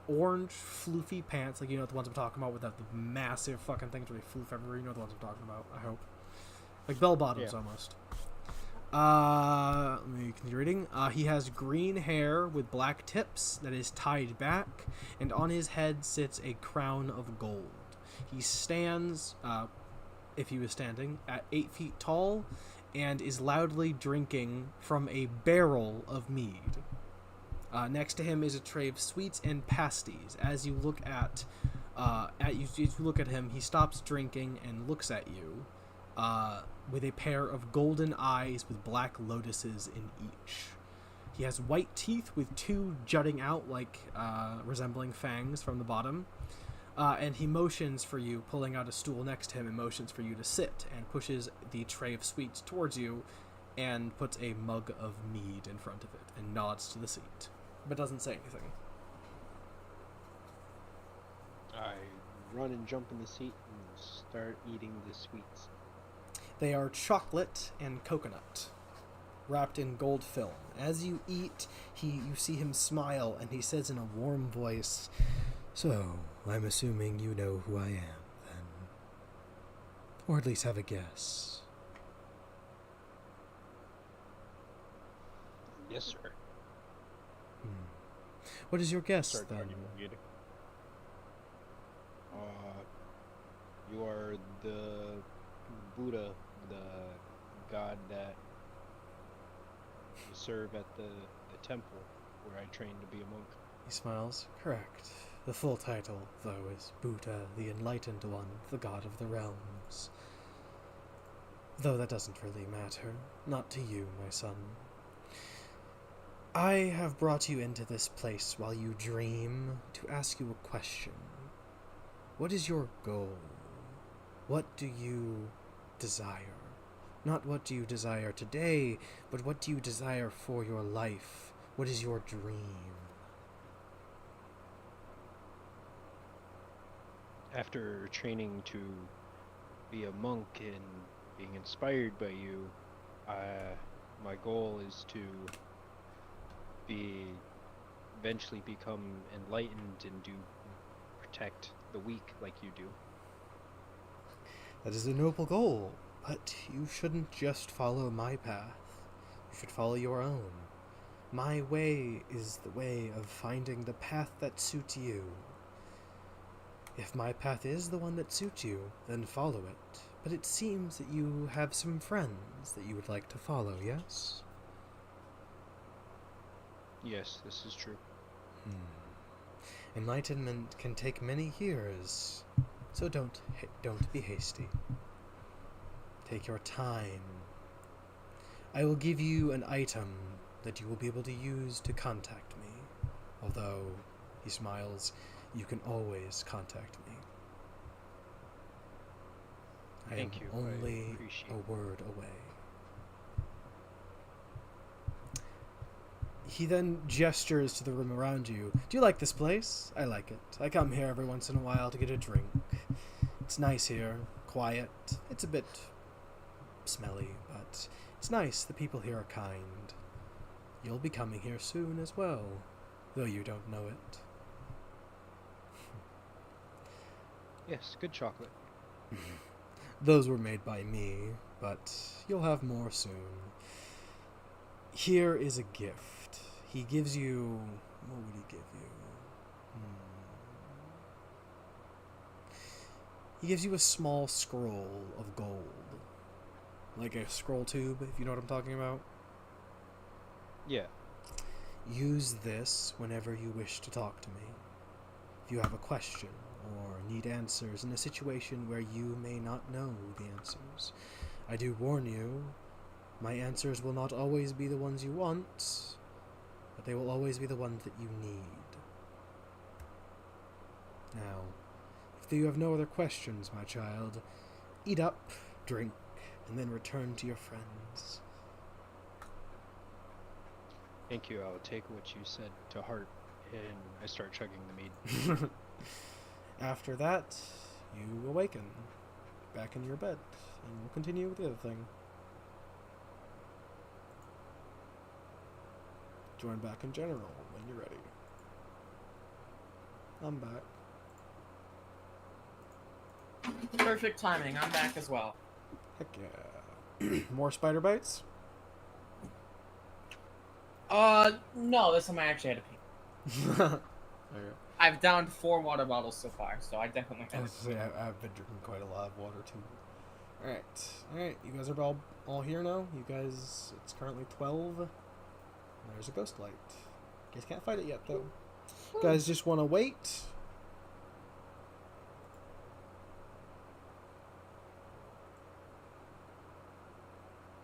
orange floofy pants, like you know the ones I'm talking about with the massive fucking things where they floof everywhere. You know the ones I'm talking about, I hope. Like bell bottoms almost. Let me continue reading. He has green hair with black tips that is tied back, and on his head sits a crown of gold. He stands, if he was standing, at 8 feet tall, and is loudly drinking from a barrel of mead. Next to him is a tray of sweets and pasties. As you look at him, he stops drinking and looks at you, with a pair of golden eyes with black lotuses in each. He has white teeth with 2 jutting out, like resembling fangs from the bottom. And he motions for you, pulling out a stool next to him, and motions for you to sit, and pushes the tray of sweets towards you, and puts a mug of mead in front of it, and nods to the seat, but doesn't say anything. I run and jump in the seat and start eating the sweets. They are chocolate and coconut, wrapped in gold film. As you eat, you see him smile, and he says in a warm voice, "So, I'm assuming you know who I am, then. Or at least have a guess." Yes, sir. What is your guess, Start then? arguing. You are the Buddha, the god that you serve at the temple where I trained to be a monk. He smiles. Correct. The full title, though, is Buddha, the Enlightened One, the God of the Realms. Though that doesn't really matter. Not to you, my son. I have brought you into this place while you dream to ask you a question. What is your goal? What do you desire? Not what do you desire today, but what do you desire for your life? What is your dream? After training to be a monk and being inspired by you, my goal is to eventually become enlightened and protect the weak like you do. That is a noble goal, but you shouldn't just follow my path. You should follow your own. My way is the way of finding the path that suits you. If my path is the one that suits you, then follow it. But it seems that you have some friends that you would like to follow, yes? Yes, this is true. Enlightenment can take many years, so don't be hasty. Take your time. I will give you an item that you will be able to use to contact me. Although, he smiles, you can always contact me. Thank you. I am only I appreciate a word away. He then gestures to the room around you. Do you like this place? I like it. I come here every once in a while to get a drink. It's nice here, quiet. It's a bit smelly, but it's nice. The people here are kind. You'll be coming here soon as well, though you don't know it. Yes, good chocolate. Those were made by me, but you'll have more soon. Here is a gift. He gives you... What would he give you? He gives you a small scroll of gold. Like a scroll tube, if you know what I'm talking about. Yeah. Use this whenever you wish to talk to me. If you have a question or need answers in a situation where you may not know the answers. I do warn you, my answers will not always be the ones you want, but they will always be the ones that you need. Now, if you have no other questions, my child, eat up, drink, and then return to your friends. Thank you. I'll take what you said to heart, and I start chugging the mead. After that, you awaken, back in your bed, and we'll continue with the other thing. Join back in general when you're ready. I'm back. Perfect timing. I'm back as well. Heck yeah. More spider bites? No, this time I actually had to pee. Okay. I've downed 4 water bottles so far, so I definitely I had was to gonna say, I've been drinking quite a lot of water too. Alright, you guys are all here now? You guys, it's currently 12. There's a ghost light. You guys can't fight it yet though. You guys just want to wait?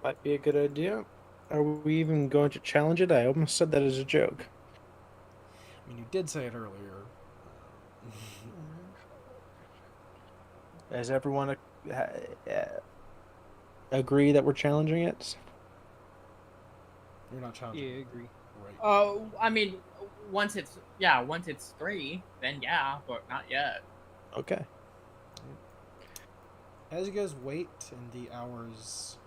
Might be a good idea. Are we even going to challenge it? I almost said that as a joke. I mean, you did say it earlier. Does everyone agree that we're challenging it? You're not challenging. Yeah, I agree. Right. I mean, once it's 3, then yeah, but not yet. Okay. As you guys wait and the hours,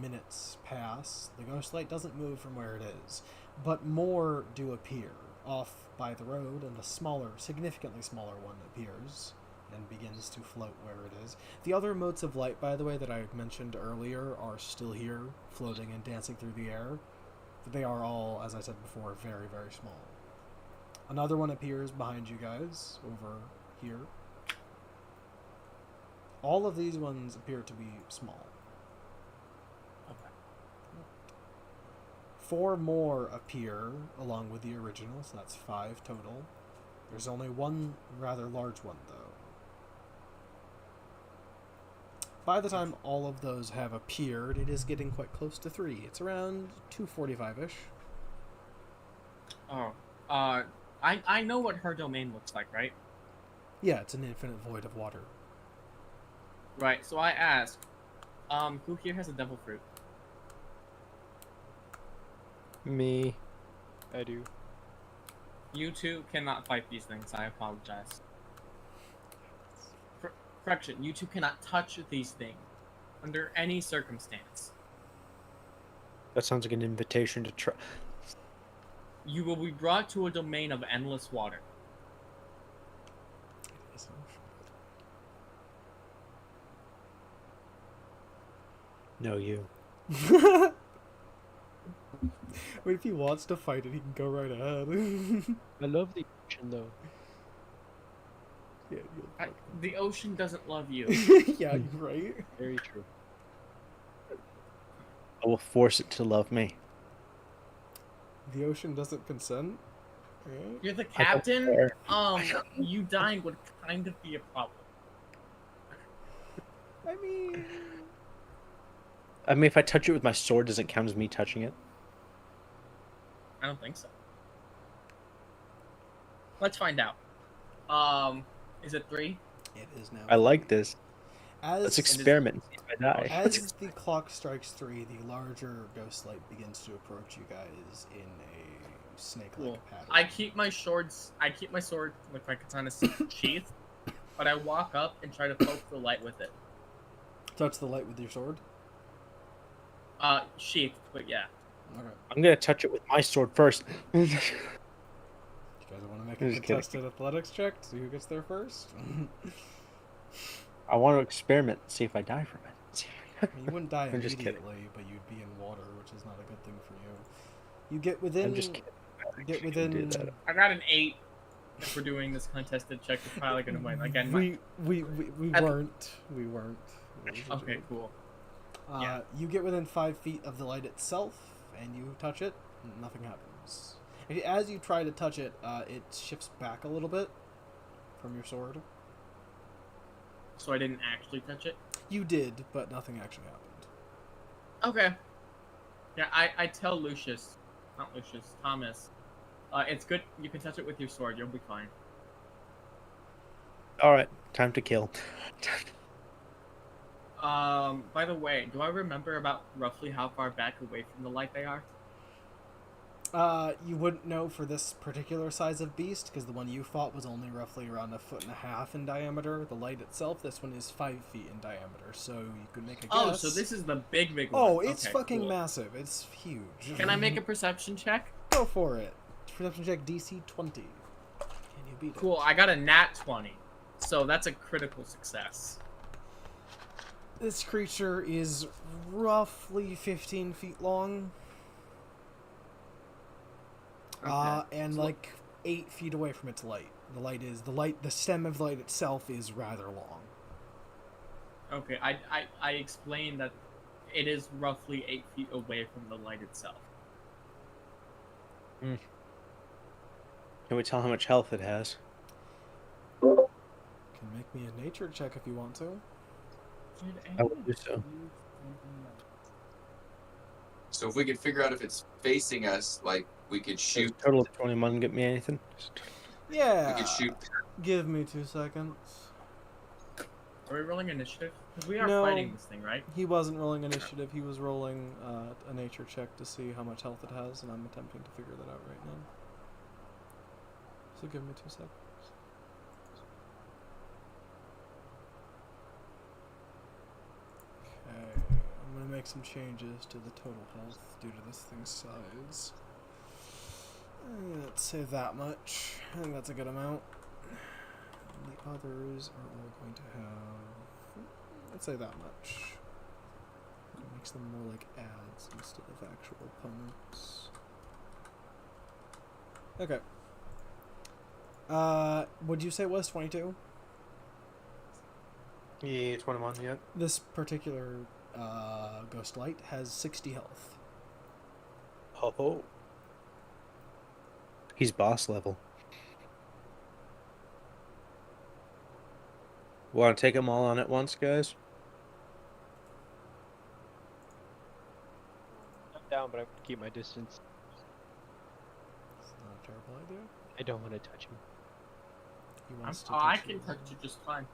minutes pass, the ghost light doesn't move from where it is, but more do appear off by the road, and a smaller, significantly smaller one appears and begins to float where it is. The other motes of light, by the way, that I mentioned earlier are still here, floating and dancing through the air. They are all, as I said before, very, very small. Another one appears behind you guys, over here. All of these ones appear to be small. Okay. 4 more appear along with the original, so that's 5 total. There's only one rather large one, though. By the time all of those have appeared, it is getting quite close to 3. It's around 2:45-ish. Oh, I know what her domain looks like, right? Yeah, it's an infinite void of water. Right. So I ask, who here has a devil fruit? Me. I do. You two cannot fight these things. I apologize. Correction. You two cannot touch these things under any circumstance. That sounds like an invitation to try. You will be brought to a domain of endless water. No, you. Wait, if he wants to fight it, he can go right ahead. I love the ocean though. Yeah, The ocean doesn't love you. yeah, you're right. Very true. I will force it to love me. The ocean doesn't consent. Right? You're the I don't captain. care. You dying would kind of be a problem. I mean, if I touch it with my sword, does it count as me touching it? I don't think so. Let's find out. Is it 3? it is now. I like this. As Let's experiment and see if I die. As the clock strikes 3, the larger ghost light begins to approach you guys in a snake-like Cool. pattern. I keep my sword with my katana sheath, but I walk up and try to poke the light with it. Touch the light with your sword. Sheath, but yeah. Okay. I'm gonna touch it with my sword first. You guys want to make I'm a just kidding. contested athletics check to see who gets there first? I want to experiment and see if I die from it. I mean, you wouldn't die I'm just kidding. immediately, but you'd be in water, which is not a good thing for you. You get within. I'm just kidding. You get I can do within. that. I got an 8. If we're doing this contested check, we're probably gonna win. Again, We I- weren't. We weren't. It was a okay, joke. cool. You get within 5 feet of the light itself, and you touch it. Nothing happens. As you try to touch it, it shifts back a little bit from your sword. So I didn't actually touch it. You did, but nothing actually happened. Okay. Yeah, I tell Thomas. It's good. You can touch it with your sword. You'll be fine. All right, time to kill. By the way, do I remember about roughly how far back away from the light they are? You wouldn't know for this particular size of beast, because the one you fought was only roughly around 1.5 feet in diameter. The light itself, this one is 5 feet in diameter, so you could make a guess. Oh, so this is the big one. Oh, it's Okay, fucking cool. massive. It's huge. Can I make a perception check? Go for it. Perception check DC 20. Can you beat it? Cool, I got a nat 20. So that's a critical success. This creature is roughly 15 feet long. And So- like 8 feet away from its light. The stem of the light itself is rather long. Okay, I explained that it is roughly 8 feet away from the light itself. Can we tell how much health it has? Can make me a nature check if you want to. I will do so. So if we could figure out if it's facing us, like we could Does shoot. a total of 21 get me anything? Yeah. We could shoot. Give me 2 seconds. Are we rolling initiative? Because we are No. fighting this thing, right? He wasn't rolling initiative. He was rolling a nature check to see how much health it has, and I'm attempting to figure that out right now. So give me 2 seconds. Okay, I'm gonna make some changes to the total health due to this thing's size. Let's say that much. I think that's a good amount. And the others are all going to have. Let's say that much. It makes them more like adds instead of actual opponents. Okay. Would you say it was 22? Yeah, 21 yet. This particular ghost light has 60 health. Oh. He's boss level. Want to take them all on at once, guys? I'm down, but I'm gonna keep my distance. It's not a terrible idea. I don't want to touch him. He wants to I touch can you. touch you just fine.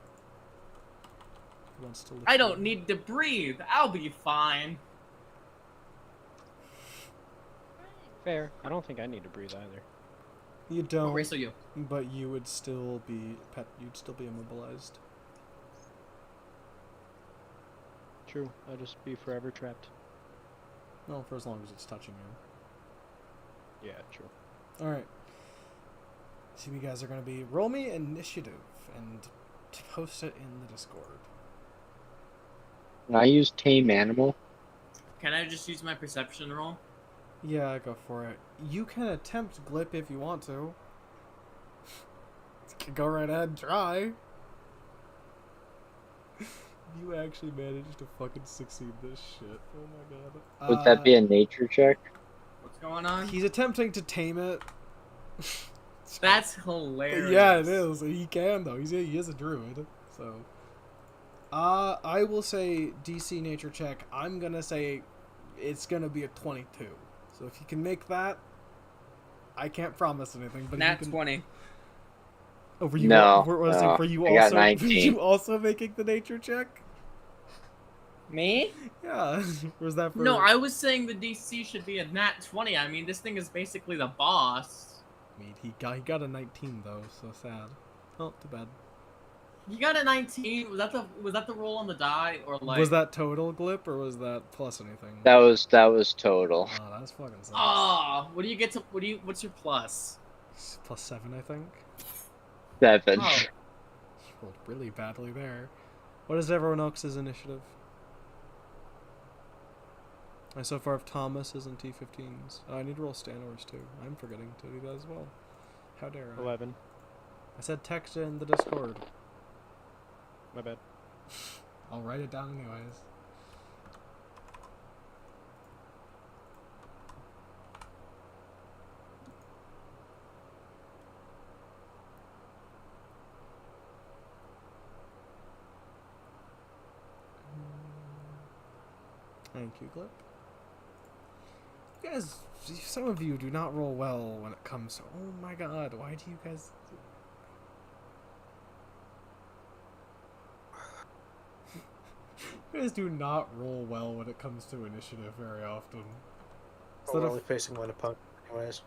He wants to lick I you. don't need to breathe. I'll be fine. Fair. I don't think I need to breathe either. You What don't. race are you? But you would still be You'd still be immobilized. True. I'll just be forever trapped. Well, for as long as it's touching you. Yeah, true. All right. So you guys are gonna be roll me initiative and post it in the Discord. Can I use tame animal? Can I just use my perception roll? Yeah, go for it. You can attempt Glip if you want to. Go right ahead and try. You actually managed to fucking succeed this shit. Oh my god. Would that be a nature check? What's going on? He's attempting to tame it. That's hilarious. Yeah, it is. He can though. He is a druid. So, I will say DC nature check. I'm gonna say it's gonna be a 22. So if you can make that, I can't promise anything. But Nat if you can... 20. Oh, were you? No, Were you I got also? 19. Were you also making the nature check? Me? Yeah. Was that for? No, I was saying the DC should be a nat 20. I mean, this thing is basically the boss. I mean, he got a 19 though, so sad. Oh, too bad. You got a 19. Was that the roll on the die or like? Was that total Glip or was that plus anything? That was total. Oh, that's fucking sucks. Ah, what do you get to? What's your plus? Plus 7, I think. 7. Oh. You rolled really badly there. What is everyone else's initiative? I so far have Thomas's and T15s. Oh, I need to roll Stanor's too. I'm forgetting to do that as well. How dare I? 11. I said text in the Discord. My bad. I'll write it down anyways. Thank you, Glip. You guys, some of you do not roll well when it comes to... Oh my god, why do you guys... You guys do not roll well when it comes to initiative very often. Oh, we're only facing one opponent anyways.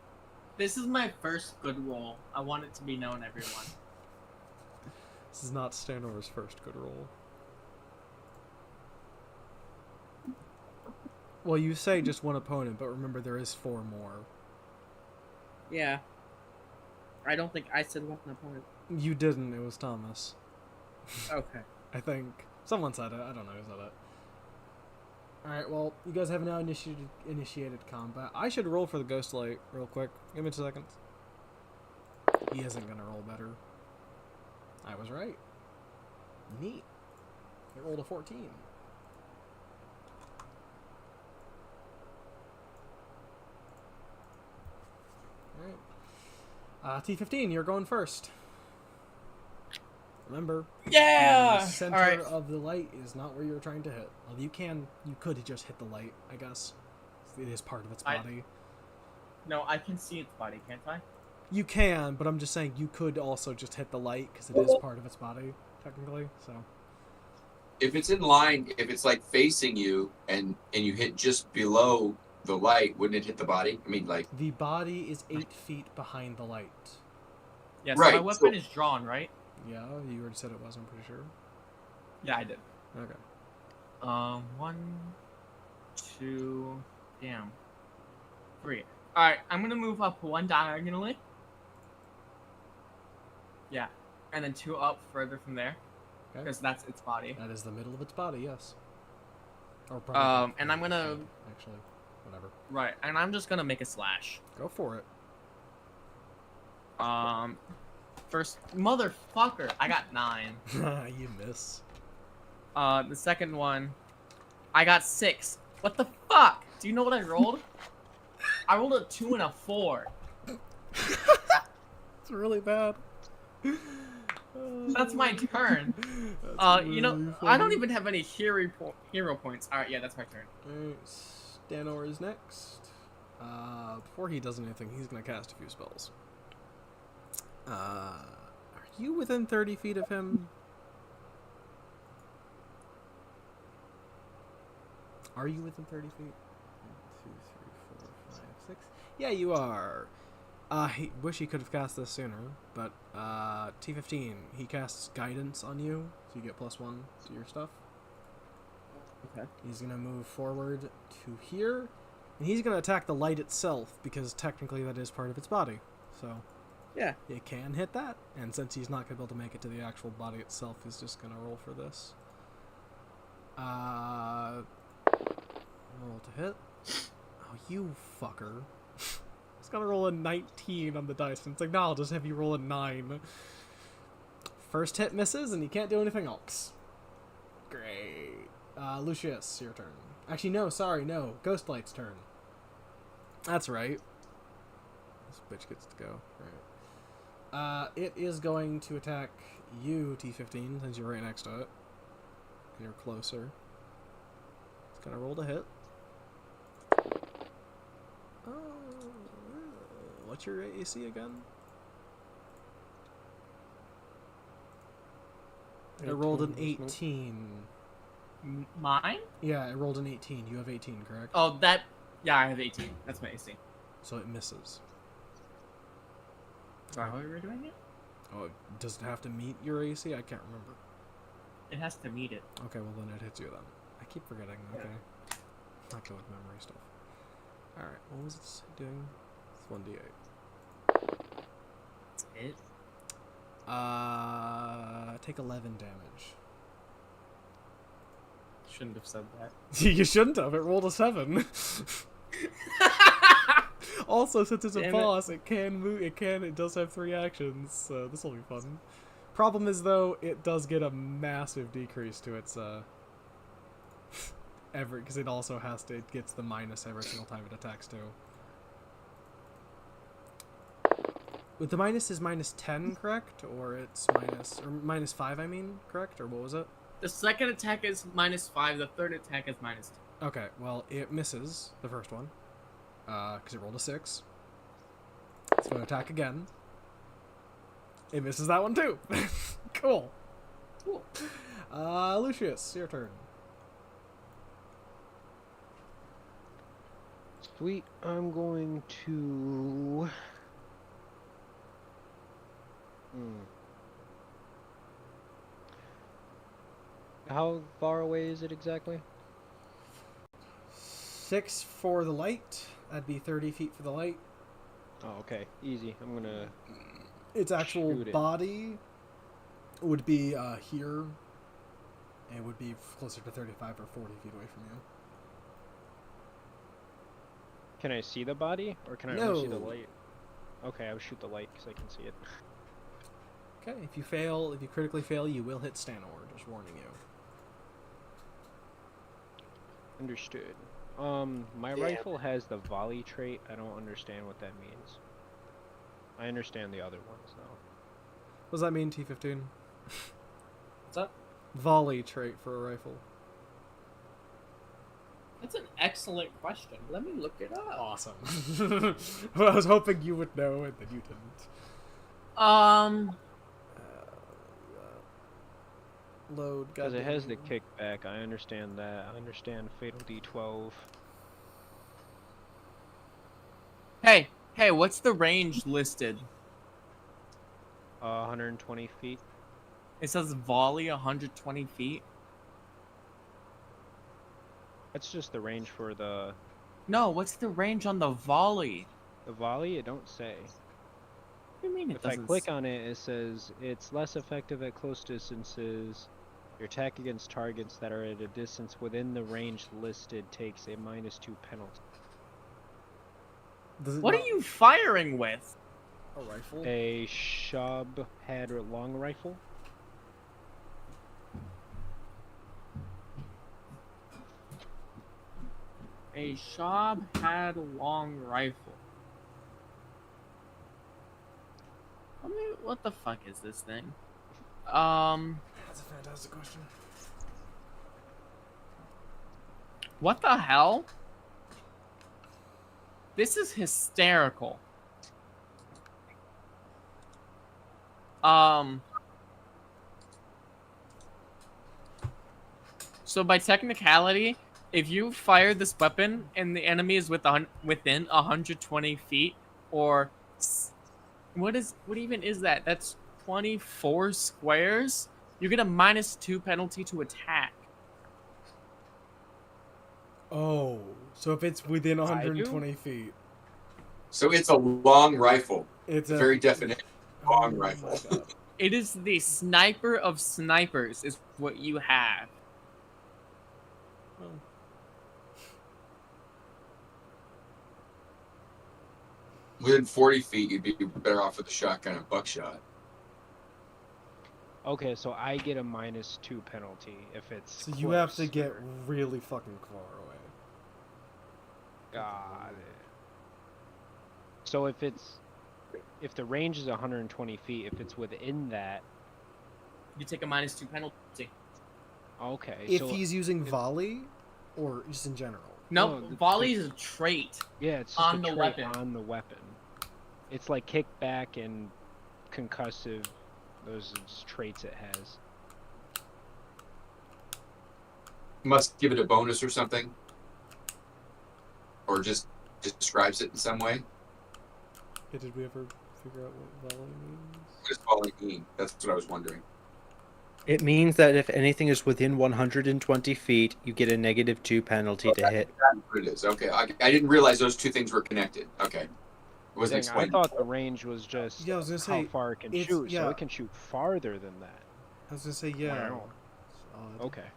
This is my first good roll. I want it to be known, everyone. This is not Stanor's first good roll. Well, you say just one opponent, but remember there is 4 more. Yeah. I don't think I said one opponent. You didn't, it was Thomas. Okay. I think. Someone said it, I don't know who said it. Alright, well, you guys have now initiated combat. I should roll for the Ghost Light real quick. Give me 2 seconds. He isn't gonna roll better. I was right. Neat. He rolled a 14. Alright. T15, you're going first. Remember, Yeah! the center Alright. of the light is not where you're trying to hit. Well, you could just hit the light, I guess. It is part of its body. No, I can see its body, can't I? You can, but I'm just saying you could also just hit the light because it is part of its body, technically. So. If it's in line, if it's like facing you and you hit just below the light, wouldn't it hit the body? I mean, like... The body is 8 feet behind the light. Yeah, so Right, my weapon so- is drawn, right? Yeah, you already said it was, I'm pretty sure. Yeah, I did. Okay. 1, 2, damn. 3. Alright, I'm gonna move up 1 diagonally. Yeah. And then 2 up further from there. Okay. Because that's its body. That is the middle of its body, yes. Or probably. And I'm gonna... Actually, whatever. Right, and I'm just gonna make a slash. Go for it. First... Motherfucker! I got 9. You miss. The second one... I got 6. What the fuck? Do you know what I rolled? I rolled a 2 and a 4. It's really bad. That's my turn. That's You know, really I don't funny. even have any hero points. All right, yeah, that's my turn. Alright, Stanor is next. Before he does anything, he's gonna cast a few spells. Are you within 30 feet of him? Are you within 30 feet? 1, 2, 3, 4, 5, 6. Yeah, you are. I wish he could have cast this sooner, but T15, he casts guidance on you, so you get +1 to your stuff. Okay. He's gonna move forward to here, and he's gonna attack the light itself because technically that is part of its body. So Yeah. it can hit that, and since he's not gonna be able to make it to the actual body itself, he's just gonna roll for this. Roll to hit. Oh, you fucker. He's gotta roll a 19 on the dice, and it's like, no, I'll just have you roll a 9. First hit misses, and you can't do anything else. Great. Lucius, your turn. Actually, no, sorry, no. Ghostlight's turn. That's right. This bitch gets to go. Right. It is going to attack you, T15, since you're right next to it. You're closer. It's gonna roll to hit. What's your AC again? It rolled an 18. Mine? Yeah, it rolled an 18. You have 18, correct? Oh, that. Yeah, I have 18. That's my AC. So it misses. Sorry, how are we doing it? Oh, does it have to meet your AC? I can't remember. It has to meet it. Okay, well then it hits you then. I keep forgetting. Okay. Not good with memory stuff. Alright, what was it doing? It's 1d8. That's it. Take 11 damage. Shouldn't have said that. You shouldn't have. It rolled a 7. Also, since it's a Damn it. boss, it can move. It does have 3 actions, so this will be fun. Problem is, though, it does get a massive decrease to its because it also it gets the minus every single time it attacks too. With the minus is -10, correct? Or it's -5, I mean, correct? Or what was it? The second attack is -5. The third attack is -10. Okay, well, it misses the first one. Because it rolled a 6. It's going to attack again. It misses that one too. Cool. Cool. Lucius, your turn. Sweet. I'm going to. How far away is it exactly? 6 for the light. That'd be 30 feet for the light. Oh, okay. Easy. I'm gonna. Its actual Shoot it. body would be here. It would be closer to 35 or 40 feet away from you. Can I see the body, or can I No. only see the light? Okay, I'll shoot the light because I can see it. Okay, if you critically fail, you will hit Stanor, just warning you. Understood. My rifle has the volley trait. I don't understand what that means. I understand the other ones though. What does that mean, T15? What's up? Volley trait for a rifle. That's an excellent question. Let me look it up. Awesome. Well, I was hoping you would know, and then you didn't. Load. Because it has the goddamn. kickback. I understand that. I understand Fatal D12. Hey, what's the range listed? 120 feet. It says volley 120 feet. That's just the range for the No, what's the range on the volley? volley. It don't say. What do you mean it If I doesn't? click on it, it says it's less effective at close distances. Your attack against targets that are at a distance within the range listed takes a -2 penalty. Does it What not- are you firing with? A rifle? A Shab had a long rifle. A Shab had long rifle. What the fuck is this thing? That's a fantastic question. What the hell? This is hysterical. So by technicality, if you fire this weapon and the enemy is within 120 feet, or what even is that? That's 24 squares. You get a -2 penalty to attack. Oh, so if it's within I do? 120 feet, So it's a long rifle. it's The a very definition. Long Oh rifle. my God. It is the sniper of snipers, is what you have. Oh. Within 40 feet, you'd be better off with a shotgun and buckshot. Okay, so I get a -2 penalty if it's. So you have to close, get or- really fucking far away. Got it. So if the range is 120 feet, if it's within that, You take a -2 penalty. okay. If so he's using volley, or just in general. No, No, volley is a trait. yeah, it's just on a the trait weapon. on the weapon. It's like kickback and concussive. Those are just traits it has. Must give it a bonus or something. Or just describes it in some way. Yeah, did we ever figure out what volley means? What does volley mean? That's what I was wondering. It means that if anything is within 120 feet, you get a -2 penalty to hit. That's what it is. Okay. I didn't realize those two things were connected. Okay. It wasn't Dang, I explained. thought the range was just Yeah, I was gonna how say, far it can it's- shoot, so yeah. it can shoot farther than that. I was gonna say, yeah. Wow. It's odd. Okay.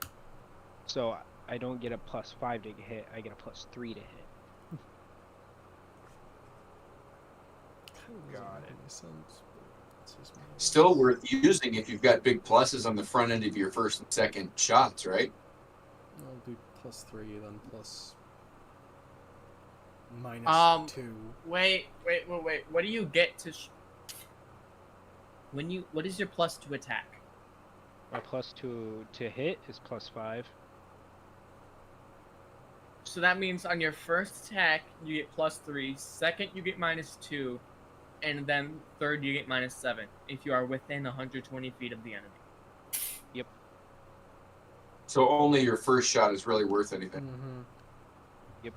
So I don't get a +5 to hit, I get a +3 to hit. Kinda doesn't Got make it. any sense, but it's just my- Still worth using if you've got big pluses on the front end of your first and second shots, right? I'll do +3, then plus -2. Wait. What do you get to what is your plus to attack? My +2 to hit is +5. So that means on your first attack you get +3, second you get -2, and then third you get -7 if you are within 120 feet of the enemy. So only your first shot is really worth anything. Mm-hmm. Yep.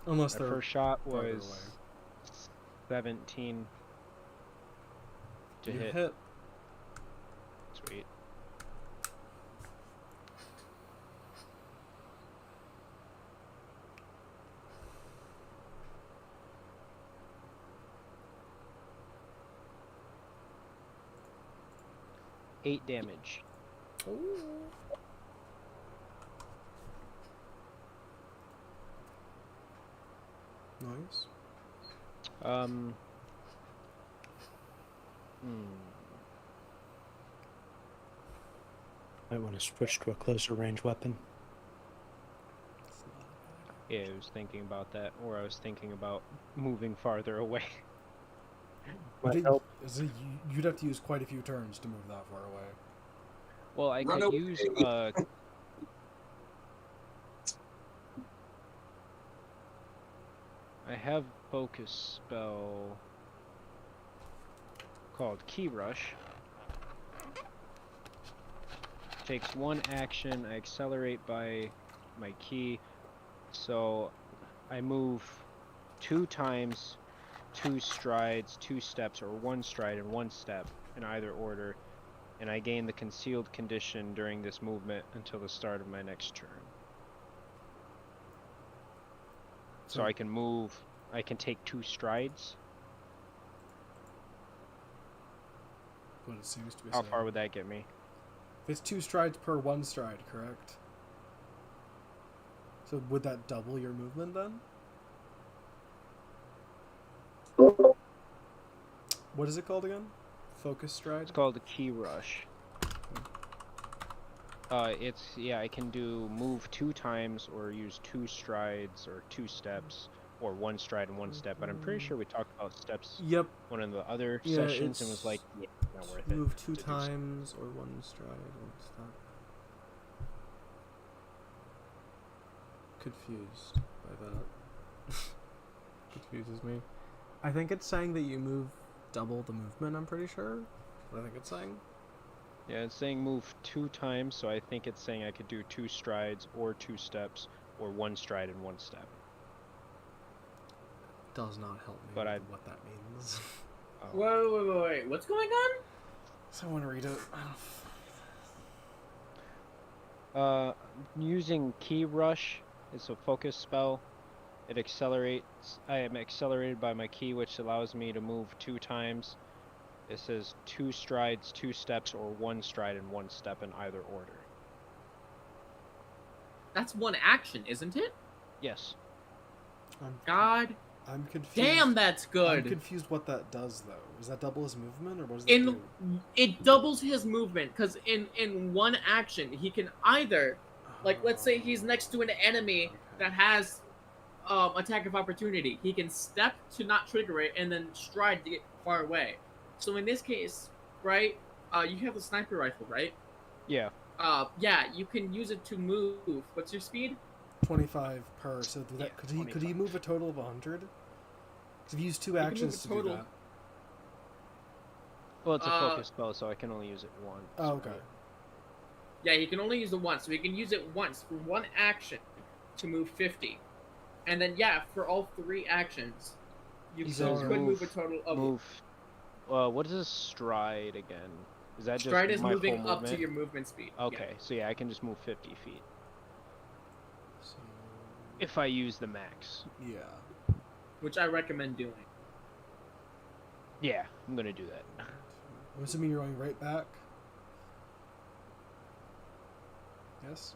Unless My they're first shot farther was away. 17 to You hit. Sweet. Eight damage. Nice. Hmm. Might want to switch to a closer range weapon. It's not a bad Yeah, I was thinking about that, or I was thinking about moving farther away. Might idea. help. You'd have to use quite a few turns to move that far away. Well, I Run could away. use I have focus spell called Key Rush. Takes one action, I accelerate by my key, so I move 2 times, 2 strides, 2 steps, or 1 stride and 1 step in either order, and I gain the concealed condition during this movement until the start of my next turn. So I can move, I can take 2 strides. But it seems to be How saying. far would that get me? If it's 2 strides per 1 stride, correct? So would that double your movement then? What is it called again? Focus stride? It's called a Key Rush. I can do move 2 times or use 2 strides or 2 steps or 1 stride and 1 step. But I'm pretty sure we talked about steps Yep. one of the other Yeah, sessions and was it's like, yeah, not worth it. move 2 to do times or 1 stride, 1 step. Confused by that. Confuses me. I think it's saying that you move double the movement, I'm pretty sure. What I think it's saying. Yeah, it's saying move 2 times, so I think it's saying I could do 2 strides or 2 steps or 1 stride and 1 step. Does not help me But with what that means. Oh. Wait. What's going on? Someone read it. Using Key Rush, it's a focus spell. It accelerates. I am accelerated by my key, which allows me to move 2 times. It says 2 strides, 2 steps, or 1 stride and 1 step in either order. That's one action, isn't it? Yes. God I'm confused. damn, that's good. I'm confused what that does, though. Is that double his movement, or what does that do? It doubles his movement, because in one action, he can either, like, let's say he's next to an enemy that has attack of opportunity. He can step to not trigger it, and then stride to get far away. So in this case, right, you have the sniper rifle, right? Yeah. Yeah, you can use it to move. What's your speed? 25 per. So that, could he move a total of 100? Because if you use 2 actions to do that. Well, it's a focus spell, so I can only use it once. Oh, okay. Yeah, he can only use it once, so he can use it once for one action to move 50. And then, yeah, for all 3 actions, you could move a total of... What is a stride again? Is that stride just is my moving full up movement? to your movement speed. Okay, yeah. so yeah, I can just move 50 feet. So... if I use the max. Yeah. Which I recommend doing. Yeah, I'm gonna do that. I'm assuming you're going right back? Yes?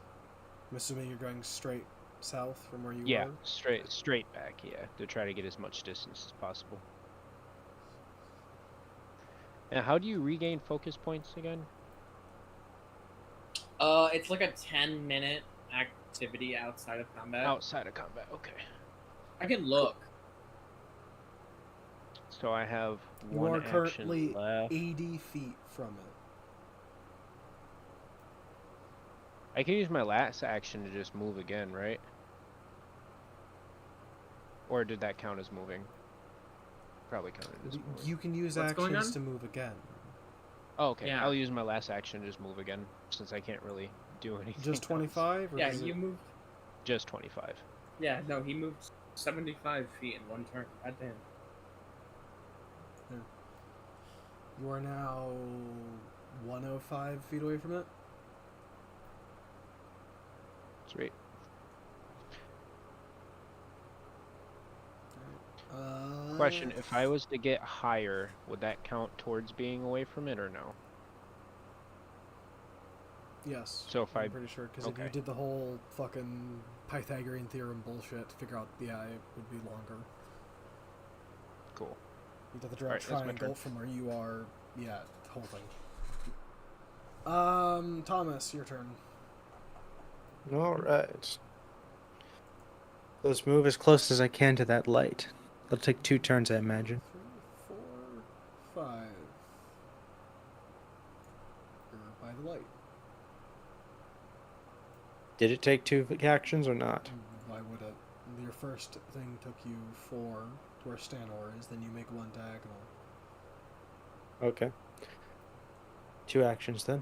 I'm assuming you're going straight south from where you Yeah, were? straight back, yeah, to try to get as much distance as possible. And how do you regain focus points again? It's like a 10-minute activity outside of combat. Outside of combat, okay. I can look. So I have You one are action currently left. 80 feet from it. I can use my last action to just move again, right? Or did that count as moving? Probably counted as moving. You can use What's going actions on? to move again. Oh, okay. Yeah. I'll use my last action to just move again, since I can't really do anything. Just 25? Or Yeah, does you it... moved... Just 25. Yeah, no, he moved 75 feet in one turn. God damn. You are now 105 feet away from it? Sweet. Question, if I was to get higher, would that count towards being away from it or no? Yes. So if I'm I- pretty sure, because if you okay. did the whole fucking Pythagorean theorem bullshit to figure out the eye, it would be longer. Cool. You'd have to draw Alright, a that's my triangle turn. from where you are, yeah, the whole thing. Thomas, your turn. Alright. Let's move as close as I can to that light. It'll take 2 turns, I imagine. 3, 4, 5. You're by the light. Did it take 2 actions or not? Why would it? Your first thing took you 4 to where Stanor is, then you make 1 diagonal. Okay. 2 actions then.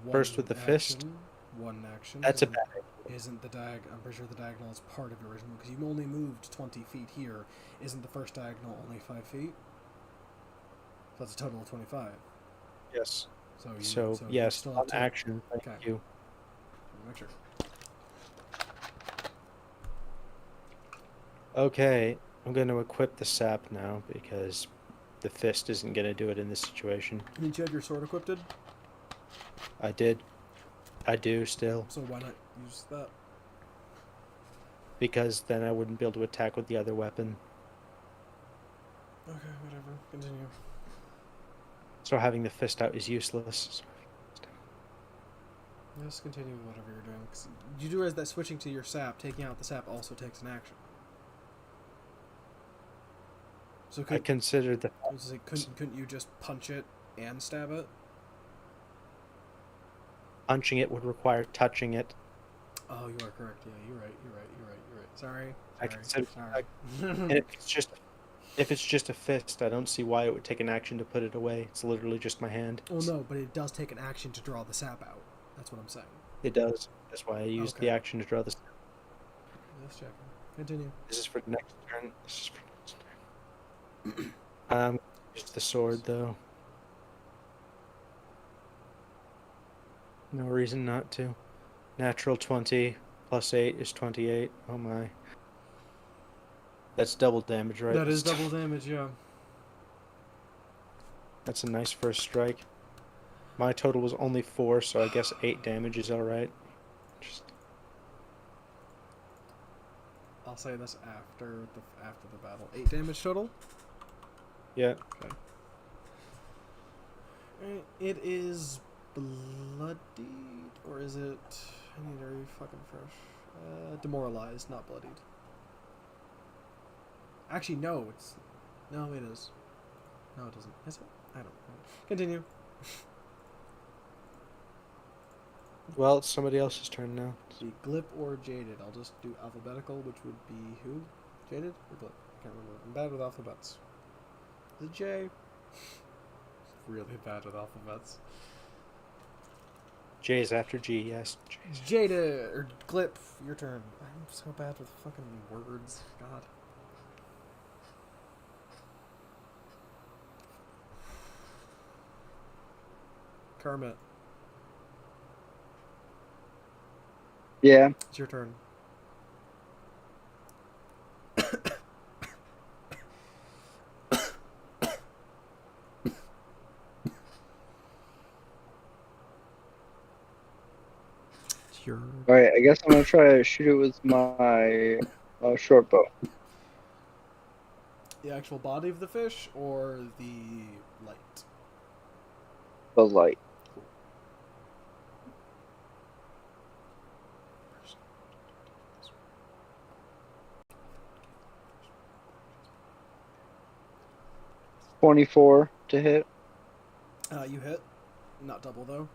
One First with the fist. action, 1 action. That's a isn't- bad idea. Isn't the I'm pretty sure the diagonal is part of your original, because you only moved 20 feet here. Isn't the first diagonal only 5 feet? So that's a total of 25. Yes. So, So, you yes, still have on 2. action. Thank Okay. you. Make sure. Okay, I'm going to equip the sap now because the fist isn't going to do it in this situation. Did you have your sword equipped? I did. I do still, So why not use that? because then I wouldn't be able to attack with the other weapon. Okay, whatever. Continue. So having the fist out is useless. Just continue with whatever you're doing. 'Cause you do realize that switching to your sap, taking out the sap, also takes an action. So I considered the couldn't you just punch it and stab it? punching it would require touching it. Oh, you are correct. Yeah, you're right. Sorry. I consider, Sorry. and if it's just a fist, I don't see why it would take an action to put it away. It's literally just my hand. Well, no, but it does take an action to draw the sap out. That's what I'm saying. It does. That's why I used the Okay. action to draw this. Just checking. Continue. This is for the next turn. This is for next turn. Use the sword though. No reason not to. Natural 20 plus 8 is 28. Oh my. That's double damage, right? That is double damage, yeah. That's a nice first strike. My total was only 4, so I guess 8 damage is alright. I'll say this after the battle. 8 damage total. Yeah. Okay. Alright, it is bloodied, or is it? I need to fucking fresh. Demoralized, not bloodied. Actually, no. No, it is. No, it doesn't. Is it? I don't know. Continue. Well, it's somebody else's turn now. The Glip or Jaded. I'll just do alphabetical, which would be who? Jaded or Glip? I can't remember. I'm bad with alphabets. Is it J? Really bad with alphabets. J is after G, yes. Jaded or Glip, your turn. I'm so bad with fucking words. God. Kermit, Yeah. it's your turn. It's your Alright, I guess I'm gonna try to shoot it with my short bow. the actual body of the fish or the light? The light. $24 to hit. You hit. Not double though.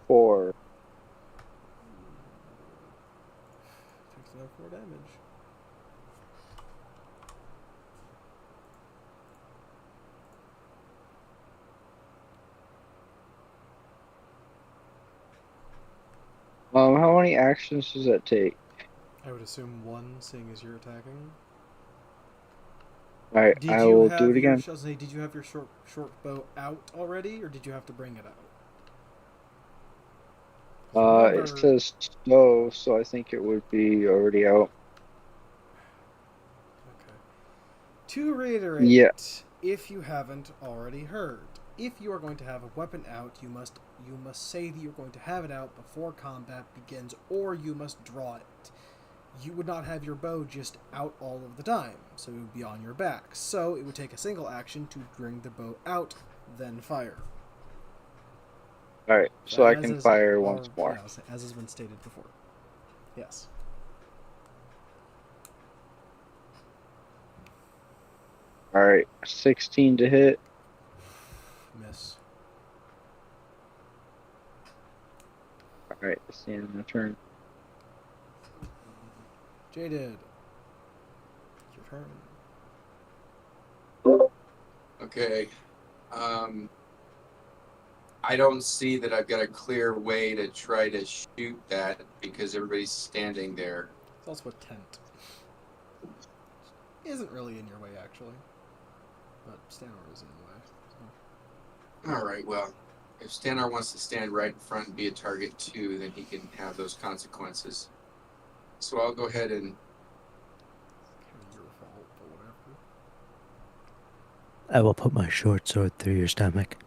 $4. Takes another 4 damage. How many actions does that take? I would assume 1, seeing as you're attacking. Alright, Did I you will have do it your, again. did you have your short bow out already, or did you have to bring it out? It Remember- says slow, so I think it would be already out. Okay. To reiterate, Yeah. if you haven't already heard, if you are going to have a weapon out, you must say that you're going to have it out before combat begins, or you must draw it. You would not have your bow just out all of the time, so it would be on your back. So it would take a single action to bring the bow out, then fire. Alright, so I As can is- fire or- once more. yeah, as has been stated before. Yes. Alright, 16 to hit. Miss. Alright, that's the end of my turn. Jaded. It's your turn. Okay. I don't see that I've got a clear way to try to shoot that because everybody's standing there. It's also a tent. Isn't really in your way, actually. But Stanor is in the way. So. All right, well, if Stanar wants to stand right in front and be a target too, then he can have those consequences. So I'll go ahead and Kind of your fault, but whatever. I will put my short sword through your stomach.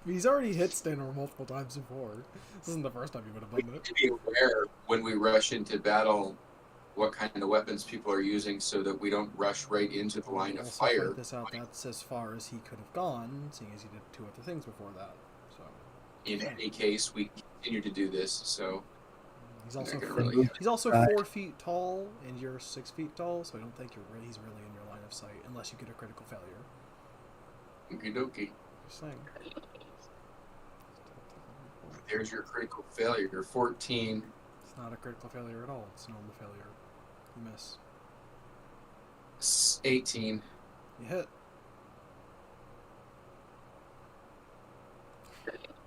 He's already hit Stanor multiple times before. This isn't the first time you would have done need it. to be aware when we rush into battle what kind of weapons people are using so that we don't rush right into the line of Also fire. point this out, that's as far as he could have gone, seeing as he did 2 other things before that. So In any case, we continue to do this, so he's I'm also not gonna four, really... he's also Right. 4 feet tall, and you're 6 feet tall, so I don't think he's really in your line of sight unless you get a critical failure. Okie dokie. Just saying. There's your critical failure. 14. It's not a critical failure at all. It's a normal failure. You miss. 18. You hit.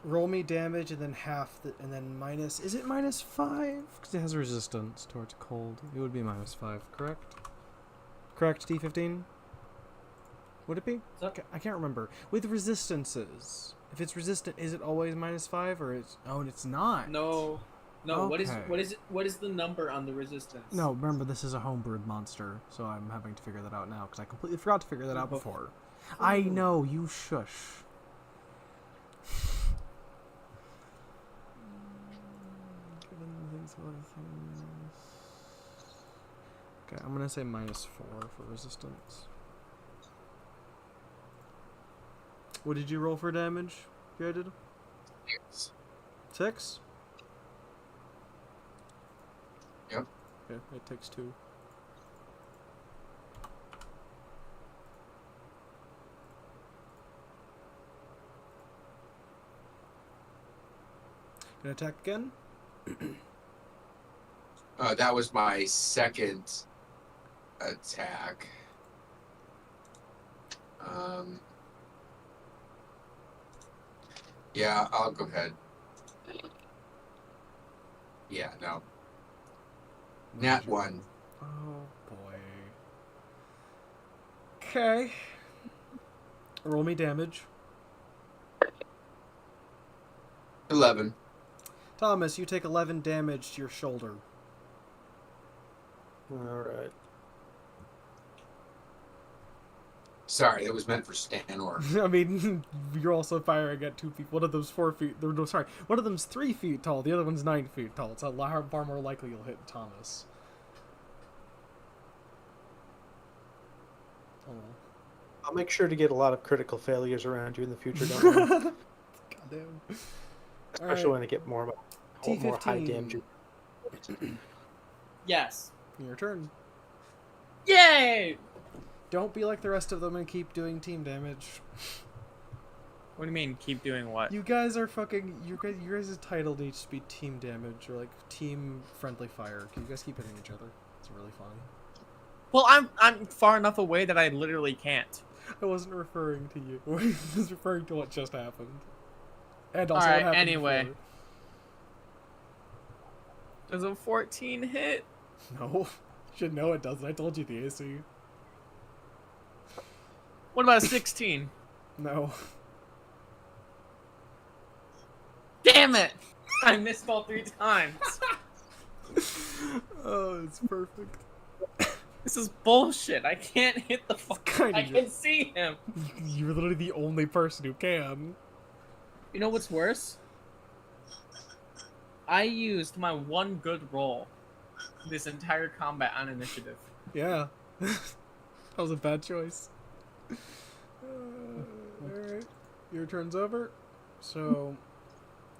Roll me damage and then and then minus. Is it -5? Because it has resistance towards cold. It would be -5, correct? Correct, D15? Would it be? I can't remember. With resistances, if it's resistant, is it always -5 or it's? Oh, and it's not. No. No, Okay. what is the number on the resistance? No, remember this is a homebrewed monster, so I'm having to figure that out now because I completely forgot to figure that out before. I know, you shush. Okay, I'm gonna say -4 for resistance. What did you roll for damage, Jaded? 6? Yep. Okay, it takes 2. Gonna attack again? That was my second attack. Yeah, I'll go ahead. Yeah, no. Nat 1. Oh boy. Okay. Roll me damage. 11. Thomas, you take 11 damage to your shoulder. Alright. Sorry, that was meant for Stanor. I mean, you're also firing at 2 feet. One of them's 4 feet. No, sorry. One of them's 3 feet tall. The other one's 9 feet tall. It's far more likely you'll hit Thomas. Oh. I'll make sure to get a lot of critical failures around you in the future, don't worry. Goddamn. Especially when I get more high T15. damage. Yes. Your turn. Yay! Don't be like the rest of them and keep doing team damage. What do you mean, keep doing what? You guys are fucking... Your guys' title needs to be team damage or like team friendly fire. Can you guys keep hitting each other? It's really funny. Well, I'm far enough away that I literally can't. I wasn't referring to you. I was referring to what just happened. And also Alright, what happened anyway. before. Does a 14 hit? No. You should know it doesn't. I told you the AC. What about a 16? No. Damn it! I missed all 3 times. Oh, it's perfect. This is bullshit. I can't hit the fuck. Kinda I can see him. You're literally the only person who can. You know what's worse? I used my one good roll this entire combat on initiative. Yeah. That was a bad choice. Alright. Your turn's over. So,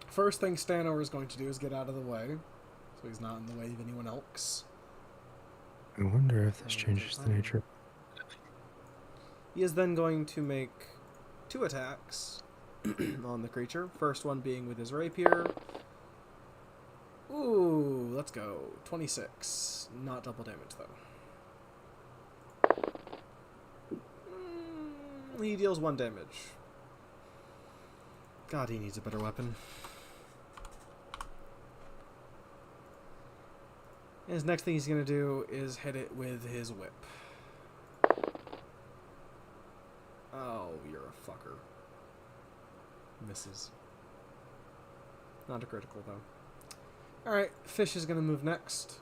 first thing Stanor is going to do is get out of the way. So he's not in the way of anyone else. I wonder if this changes the nature. He is then going to make 2 attacks on the creature. First one being with his rapier. Ooh, let's go. 26. Not double damage, though. He deals 1 damage. God, he needs a better weapon. And his next thing he's going to do is hit it with his whip. Oh, you're a fucker. Misses. Not a critical, though. Alright, Fish is going to move next.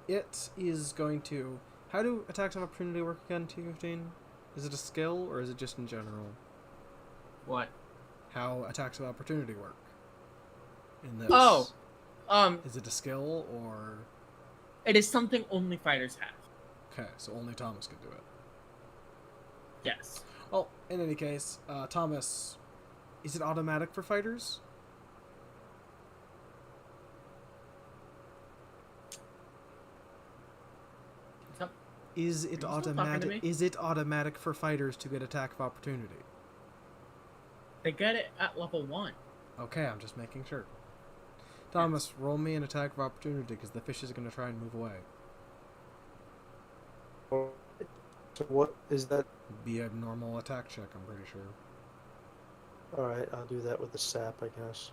It is going to... How do attacks of opportunity work again, T15? Is it a skill, or is it just in general? What? How attacks of opportunity work. In this. Oh! Is it a skill, or... It is something only fighters have. Okay, so only Thomas can do it. Yes. Well, in any case, Thomas, is it automatic for fighters? What's up? Is it Are you still talking to automatic? me? Is it automatic for fighters to get attack of opportunity? They get it at level 1. Okay, I'm just making sure. Thomas, roll me an attack of opportunity because the fish is going to try and move away. So what is that? Be a normal attack check, I'm pretty sure. Alright, I'll do that with the sap, I guess.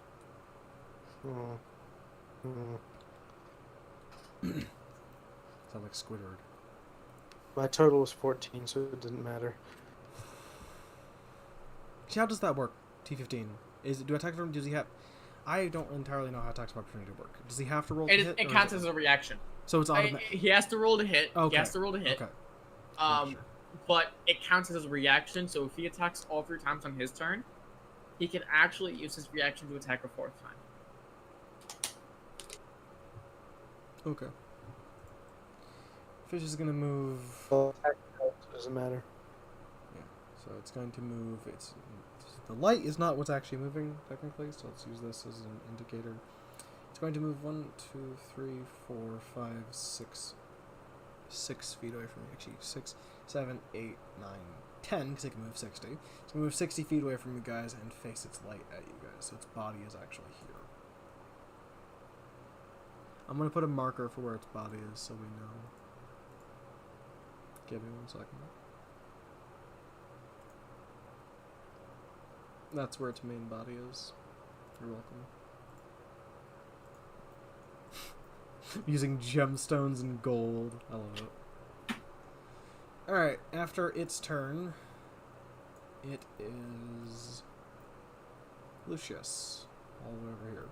Sound like Squidward. My total was 14, so it didn't matter. See, how does that work? T15. Do attacks from? Does he have? I don't entirely know how attacks of opportunity work. Does he have to roll? To hit, It or counts is as a reaction. So it's automatic. He has to roll to hit. Okay. He has to roll to hit. Okay. Sure. But it counts as a reaction. So if he attacks all 3 times on his turn, he can actually use his reaction to attack a 4th time. Okay. Fish is gonna move. Well, attack helps, doesn't matter. Yeah. So it's going to move. It's the light is not what's actually moving technically. So let's use this as an indicator. It's going to move 1, 2, 3, 4, 5, 6 feet away from me. Actually, 6, 7, 8, 9, 10, because it can move 60. It's going to move 60 feet away from you guys and face its light at you guys. So its body is actually here. I'm going to put a marker for where its body is so we know. Give me 1 second. That's where its main body is. You're welcome. Using gemstones and gold. I love it. Alright, after its turn, it is Lucius. All the way over here.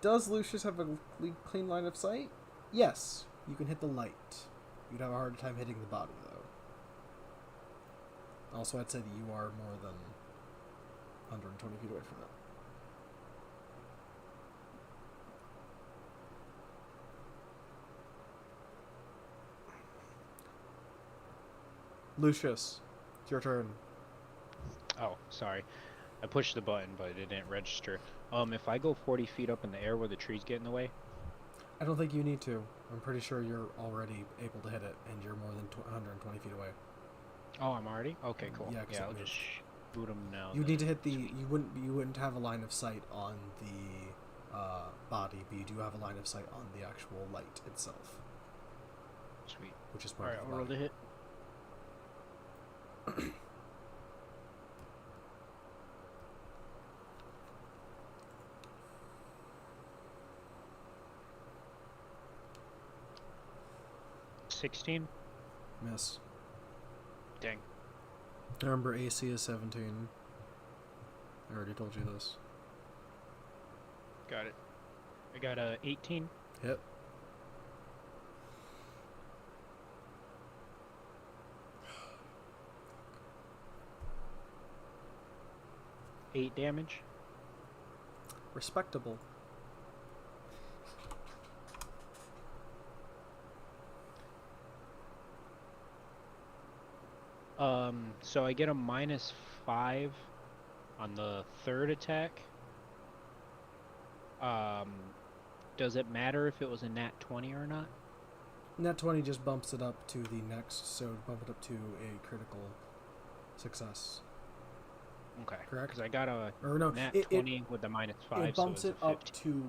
Does Lucius have a clean line of sight? Yes. You can hit the light. You'd have a harder time hitting the body, though. Also, I'd say that you are more than 120 feet away from it. Lucius, it's your turn. Oh, sorry. I pushed the button, but it didn't register. If I go 40 feet up in the air, will the trees get in the way? I don't think you need to. I'm pretty sure you're already able to hit it, and you're more than 120 feet away. Oh, I'm already? Okay, cool. Yeah, 'cause Yeah, it I'll moved. just shoot him now. You then. need to hit the. Sweet. You wouldn't have a line of sight on the body, but you do have a line of sight on the actual light itself, Sweet. which is part Alright, of I'll the roll body. the hit. $16? Miss. Dang. Remember, AC is 17. I already told you this. Got it. I got a 18. Hit. $8 damage. Respectable. So I get a -5 on the 3rd attack. Does it matter if it was a nat 20 or not? Nat 20 just bumps it up to the next, so bump it up to a critical success. Okay. Correct? Because I got a Or no, nat it 20 with the -5, it bumps so it it's a up 15. to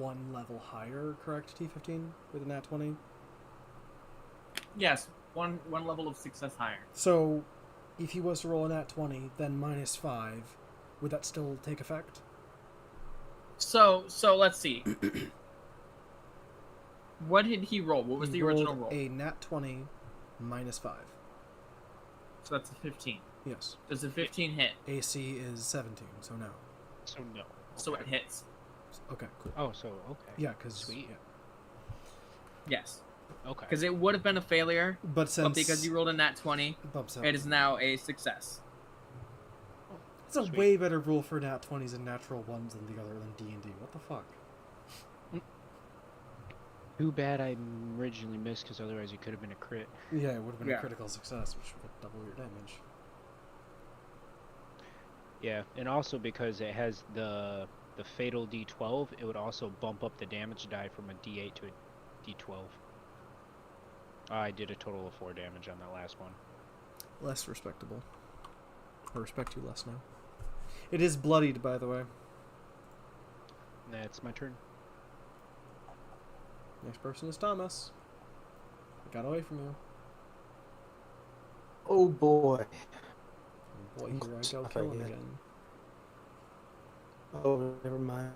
1 level higher, correct, T15, with a nat 20? Yes, one level of success higher. So, if he was to roll a nat 20, then -5, would that still take effect? So let's see. What did he roll? What was He the original rolled roll? a nat 20 -5. So that's a 15. Yes. Does a 15 hit? AC is 17, so no. So no. So Okay. it hits. Okay, cool. Oh, so okay. Yeah, because... Sweet. Yeah. Yes. Okay. Because it would have been a failure, But since... but because you rolled a nat 20, it bumps up. it is now a success. It's a Sweet. way better rule for nat 20s and natural ones than the other than D&D. What the fuck? Too bad I originally missed, because otherwise it could have been a crit. Yeah, it would have been Yeah. a critical success, which would double your damage. Yeah, and also because it has the fatal D12, it would also bump up the damage die from a D8 to a D12. I did a total of 4 damage on that last one. Less respectable. I respect you less now. It is bloodied, by the way. That's my turn. Next person is Thomas. I got away from you. Oh boy. Oh boy, here I go Stuff killing again. again. Oh, never mind.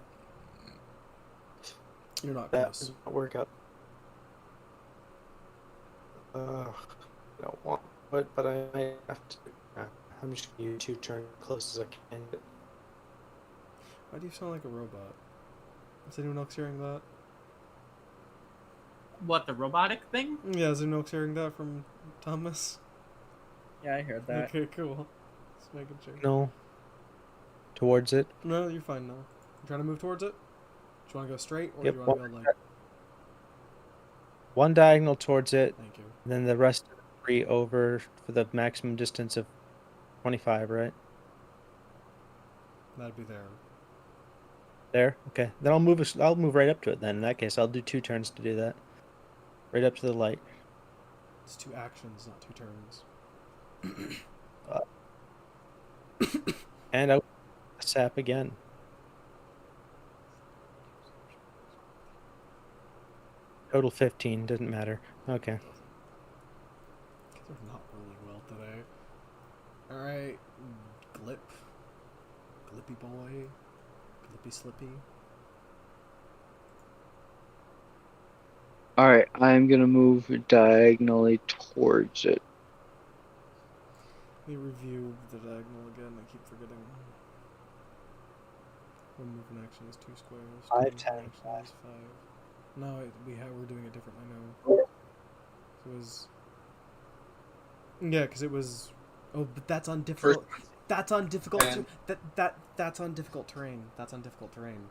You're not That close. does not work out. I don't want, but I might have to. I'm just gonna use 2 turns close as I can. Why do you sound like a robot? Is anyone else hearing that? What, the robotic thing? Yeah, is anyone else hearing that from Thomas? Yeah, I heard that. Okay, cool. Just making sure. No. Towards it. No, you're fine now. You trying to move towards it? Do you want to go straight, or Yep, do you want to go like... One diagonal towards it, Thank you. and then the rest of the 3 over for the maximum distance of 25, right? That'd be there. There? Okay. Then I'll move right up to it then. In that case, I'll do 2 turns to do that. Right up to the light. It's 2 actions, not 2 turns. And I'll sap again. Total 15, doesn't matter. Okay. They're not really well today. Alright. Glip. Glippy boy. Glippy slippy. Alright, I'm gonna move diagonally towards it. Let me review the diagonal again. I keep forgetting. 1 move in action is 2 squares. 2 5, move in 10, action 5. is 5. No, we're doing it differently now. So it was... Yeah, because it was... Oh, but that's on difficult... That's on difficult... That's on difficult terrain. That's on difficult terrain.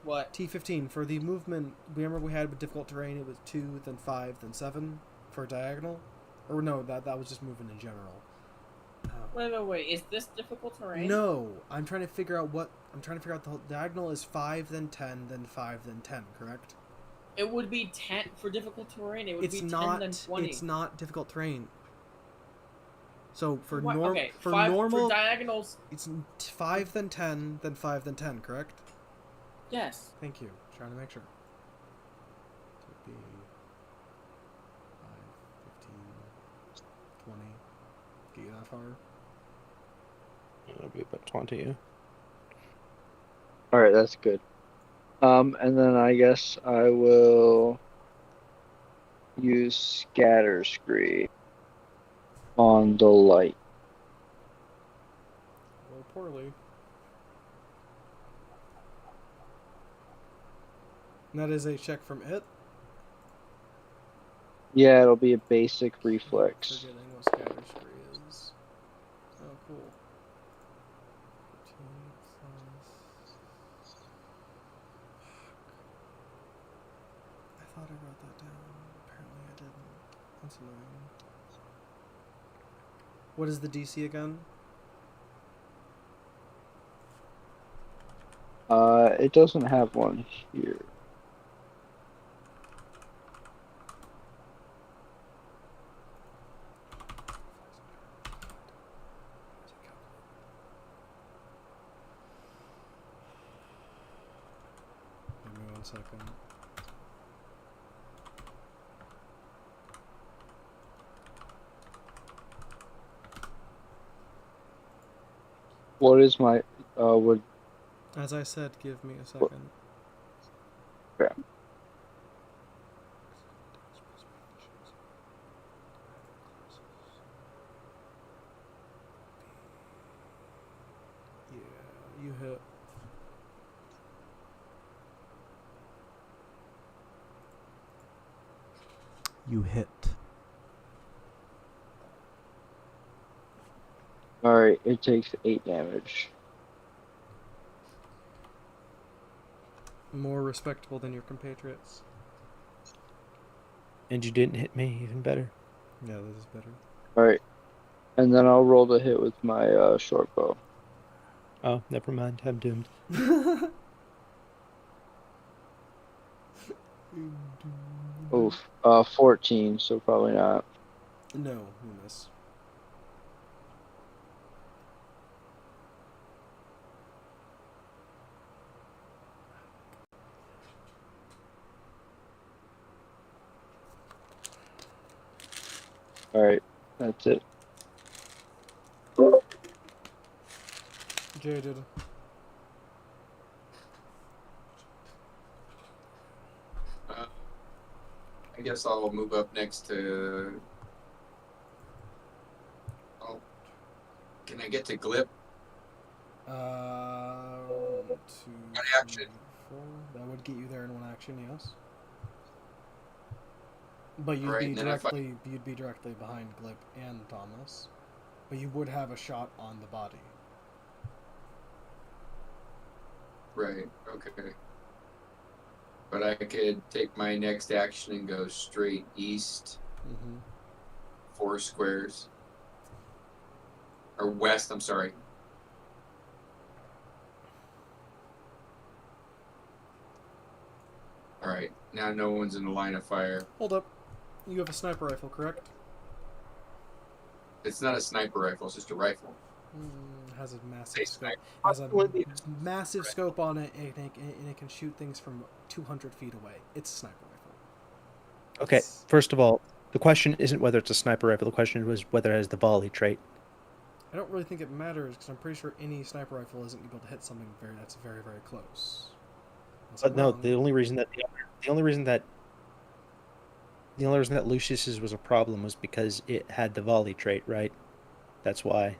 What? T15, for the movement, remember we had with difficult terrain, it was 2, then 5, then 7 for diagonal? Or no, that was just movement in general. Wait. Is this difficult terrain? No, I'm trying to figure out the whole diagonal is 5, then 10, then 5, then 10, correct? It would be 10 for difficult terrain. It would It's be 10 not. then 20. It's not difficult terrain. So for What? normal, Okay, for 5 normal, for diagonals. it's 5 then 10, then 5 then 10, correct? Yes. Thank you. Trying to make sure. So it'd be 5, 15, 20. Get you that far? It'll be about 20. Alright, that's good. And then I guess I will use Scatter Scree on the light. Roll poorly. And that is a check from it. Yeah, it'll be a basic reflex. Forgetting what scatter spree is. Oh, cool. 15 plus... I thought I wrote that down. Apparently I didn't. That's annoying. What is the DC again? It doesn't have one here. Give me 1 second. What is my would As I said, give me a second. Okay. Yeah, you hit. You hit. Alright, it takes 8 damage. More respectable than your compatriots. And you didn't hit me, even better. Yeah, this is better. Alright. And then I'll roll the hit with my short bow. Oh, never mind. I'm doomed. Oof. 14, so probably not. No, you miss. Alright, that's it. Jaded. I guess I'll move up next to. Oh, can I get to Glip? 1, 2, One action. 4. That would get you there in one action, yes. But you'd Right, be and then if I- directly behind Glip and Thomas. But you would have a shot on the body. Right. Okay. But I could take my next action and go straight east, Mm-hmm. 4 squares. Or west, I'm sorry. Alright, now no one's in the line of fire. Hold up. You have a sniper rifle, correct? It's not a sniper rifle, it's just a rifle. Has a massive Say scope. sniper. Has a massive scope on it, and it can shoot things from 200 feet away. It's a sniper rifle. Okay, It's- first of all, the question isn't whether it's a sniper rifle. The question was whether it has the volley trait. I don't really think it matters because I'm pretty sure any sniper rifle isn't able to hit something that's very, very close. Unless But I'm no, wrong. the only reason that Lucius's was a problem was because it had the volley trait, right? That's why.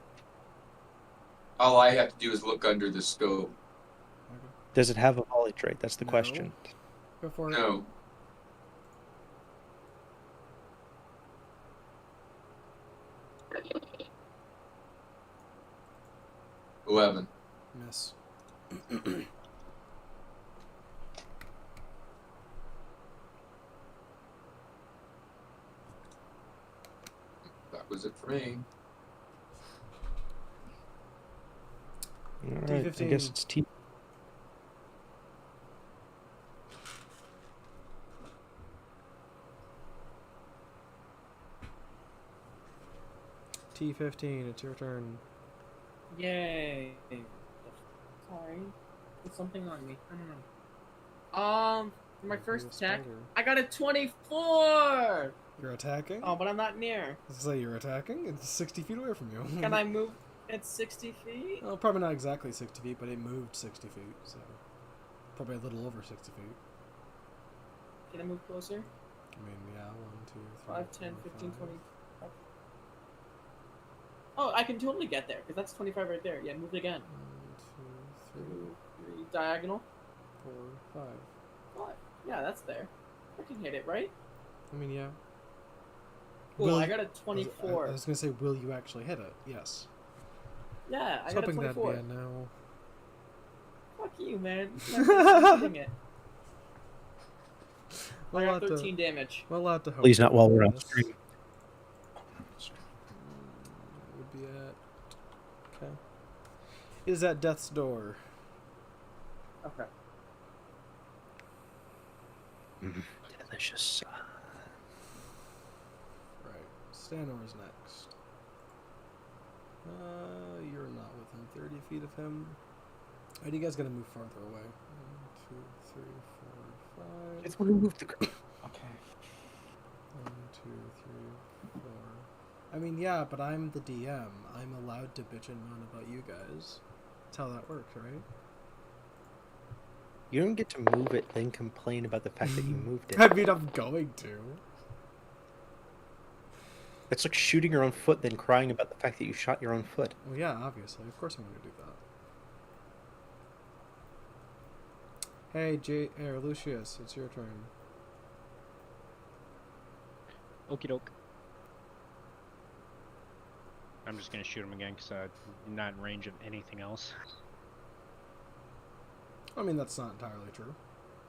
All I have to do is look under the scope. Okay. Does it have a volley trait? That's the No. question. Go for it. No. $11. Miss. That was it for me. All right, I D15. guess it's T. T15, it's your turn. Yay. Sorry. Put something on me. I don't know. For my Maybe first a attack, spider. I got a 24! You're attacking? Oh, but I'm not near. So you're attacking? It's 60 feet away from you. Can I move at 60 feet? Well, probably not exactly 60 feet, but it moved 60 feet, so probably a little over 60 feet. Can I move closer? I mean, yeah, 1, 2, 3, 5, 10, 4, 15, 5. 20. Oh, I can totally get there, because that's 25 right there. Yeah, move it again. 1, 2, 3, 3, diagonal. 4, 5. 5. Yeah, that's there. I can hit it, right? I mean, yeah. Cool, I got a 24. I was gonna say, will you actually hit it? Yes. Yeah, I was I got a hoping that'd 24. be a no. Fuck you, man. I'm hitting it. I We'll got have to- 13 damage. We'll have to hope. Please not while we're on this. stream. Would be at. Okay. It is at death's door. Okay. Delicious. Right. Stanor's next. You're not within 30 feet of him. Alright, you guys gotta move farther away. 1, 2, 3, 4, 5. It's when we move the. Okay. 1, 2, 3, 4. I mean, yeah, but I'm the DM. I'm allowed to bitch and moan about you guys. That's how that works, right? You don't get to move it, then complain about the fact that you moved it. I mean, I'm going to. It's like shooting your own foot, then crying about the fact that you shot your own foot. Well, yeah, obviously. Of course I'm going to do that. Hey, Lucius, it's your turn. Okie doke. I'm just gonna shoot him again because I'm not in range of anything else. I mean, that's not entirely true.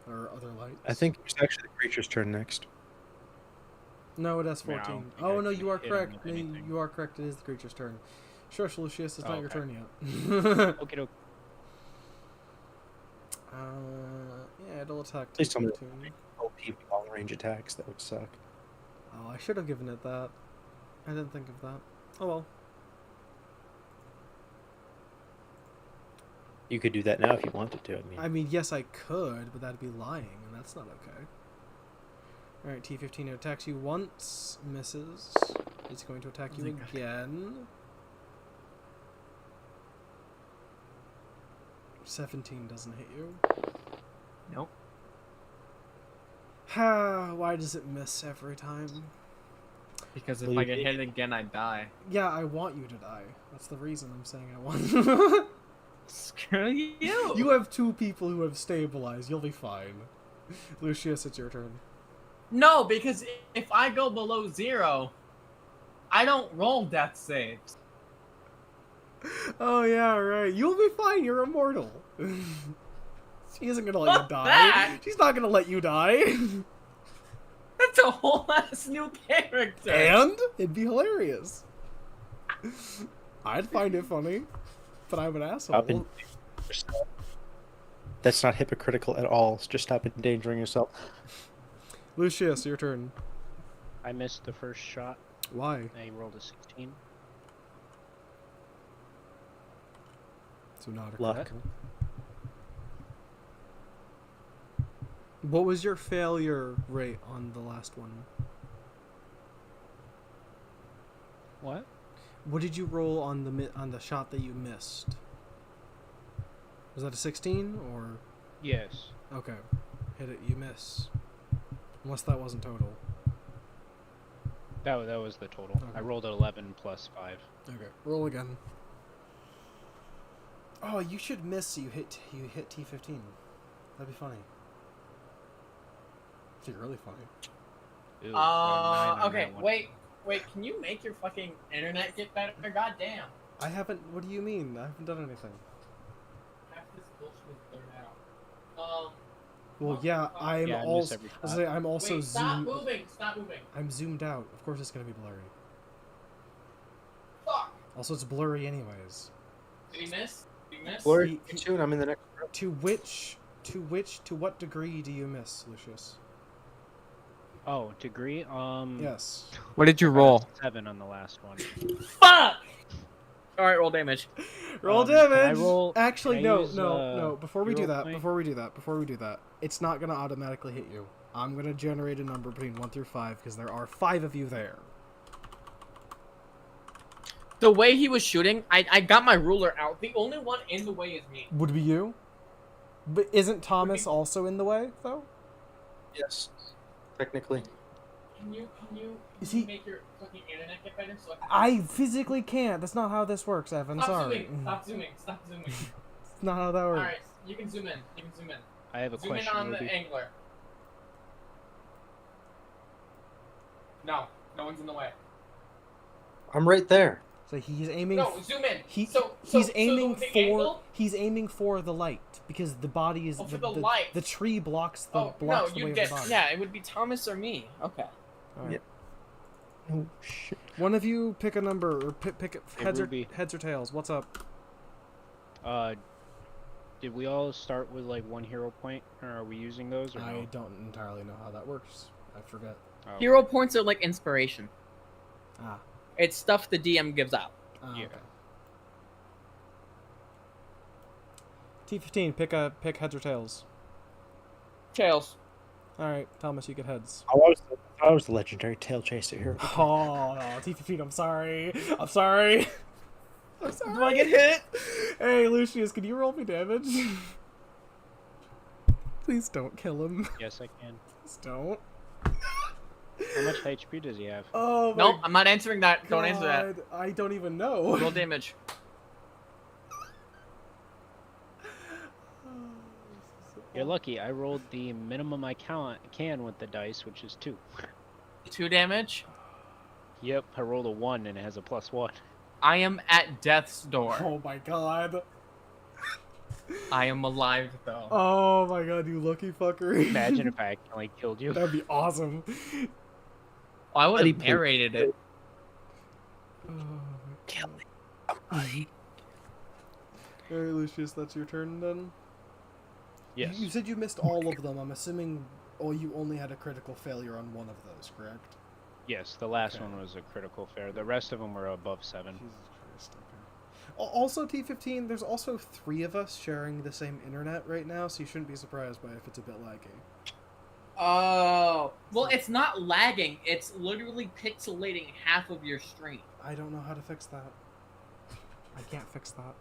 There are other lights. I think it's actually the creature's turn next. No, it has I mean, I don't 14. think Oh I no, can you are hit him correct. with No, anything. you are correct. It is the creature's turn. Shush, Lucius, it's Oh, not your okay. turn yet. Okay, okay. Yeah, it'll attack Please tell me T15. OP long range attacks. That would suck. Oh, I should have given it that. I didn't think of that. Oh well. You could do that now if you wanted to. I mean, yes, I could, but that'd be lying, and that's not okay. Alright, T15 attacks you once, misses. It's going to attack you again. 17 doesn't hit you. Nope. Why does it miss every time? Because if Well, I you get did- hit again, I die. Yeah, I want you to die. That's the reason I'm saying I want. Screw you! You have 2 people who have stabilized. You'll be fine. Lucius, it's your turn. No, because if I go below 0, I don't roll death saves. Oh yeah, right. You'll be fine. You're immortal. She isn't gonna let you Fuck die. that! She's not gonna let you die. That's a whole ass new character. And it'd be hilarious. I'd find it funny, but I'm an asshole. Stop en- That's not hypocritical at all. Just stop endangering yourself. Lucius, your turn. I missed the first shot. Why? I rolled a 16. So not a Luck. critical. What was your failure rate on the last one? What? What did you roll on the shot that you missed? Was that a 16 or? Yes. Okay, hit it. You miss. Unless that wasn't total. That was the total. I Okay. rolled an 11 plus 5. Okay, roll again. Oh, you should miss. So you hit T15. That'd be funny. It'd be really funny. Ooh, got a 9 on Okay, that one. wait, can you make your fucking internet get better? God damn. I haven't. What do you mean? I haven't done anything. Half this bullshit is blurred out. Well, yeah, I'm Yeah, I miss also. every I was shot. saying, I'm also Wait, stop zoomed. moving, stop moving. I'm zoomed out. Of course, it's gonna be blurry. Fuck. Also, it's blurry anyways. Did he miss? Did he miss? Glory to, and I'm in the next row. To what degree do you miss, Lucius? Oh, degree? Yes. What did you I got a roll? 7 on the last one. Fuck! Alright, roll damage. Roll Can I damage. roll- Actually, can I no, use, no. Before we do hero that, point? before we do that, it's not gonna automatically hit you. I'm gonna generate a number between 1 through 5 because there are 5 of you there. The way he was shooting, I got my ruler out. The only one in the way is me. Would be you. But isn't Thomas also in the way though? Yes. Technically. Can Is you he- make your fucking internet get better so I can... I physically can't. That's not how this works, Evan. Stop Sorry. zooming, stop zooming, stop zooming. It's not how that works. Alright, you can zoom in, you can zoom in. I have a Zoom in question, on Ruby. the angler. No, no one's in the way. I'm right there. So he's aiming. No, zoom in. He's So aiming the for. angle? He's aiming for the light because the body is Oh, for the light. The tree blocks the Oh, no, blocks the way you of get... the body. Yeah, it would be Thomas or me. Okay. All right. Yep. Oh shit. One of you pick a number or pick Hey, heads or Ruby. tails. What's up? Did we all start with like 1 hero point, or are we using those or I no? don't entirely know how that works. I forget. Oh, Hero points are like inspiration. Ah. It's stuff the DM gives out. Yeah. Okay. T15. Pick heads or tails. Tails. All right, Thomas, you get heads. I was the legendary tail chaser here. Oh, no, T15. I'm sorry. I'm sorry. I'm sorry. Do I get hit? Hey, Lucius, can you roll me damage? Please don't kill him. Yes, I can. Please don't. How much HP does he have? Oh my Nope, I'm not answering that. Don't answer that. God, I don't even know. Roll damage. You're lucky. I rolled the minimum I can with the dice, which is 2. 2 damage. Yep, I rolled a 1 and it has a +1. I am at death's door. Oh my god. I am alive though. Oh my god, you lucky fucker. Imagine if I accidentally killed you. That'd be awesome. Oh, I would Buddy, have narrated it. Kill me. Somebody. Alright, Lucius, that's your turn then? Yes. You said you missed all of them. I'm assuming you only had a critical failure on one of those, correct? Yes, the last Okay. one was a critical failure. The rest of them were above 7. Jesus Christ, okay. Also, T15, there's also 3 of us sharing the same internet right now, so you shouldn't be surprised by if it's a bit laggy. Oh, well, it's not lagging. It's literally pixelating half of your stream. I don't know how to fix that. I can't fix that.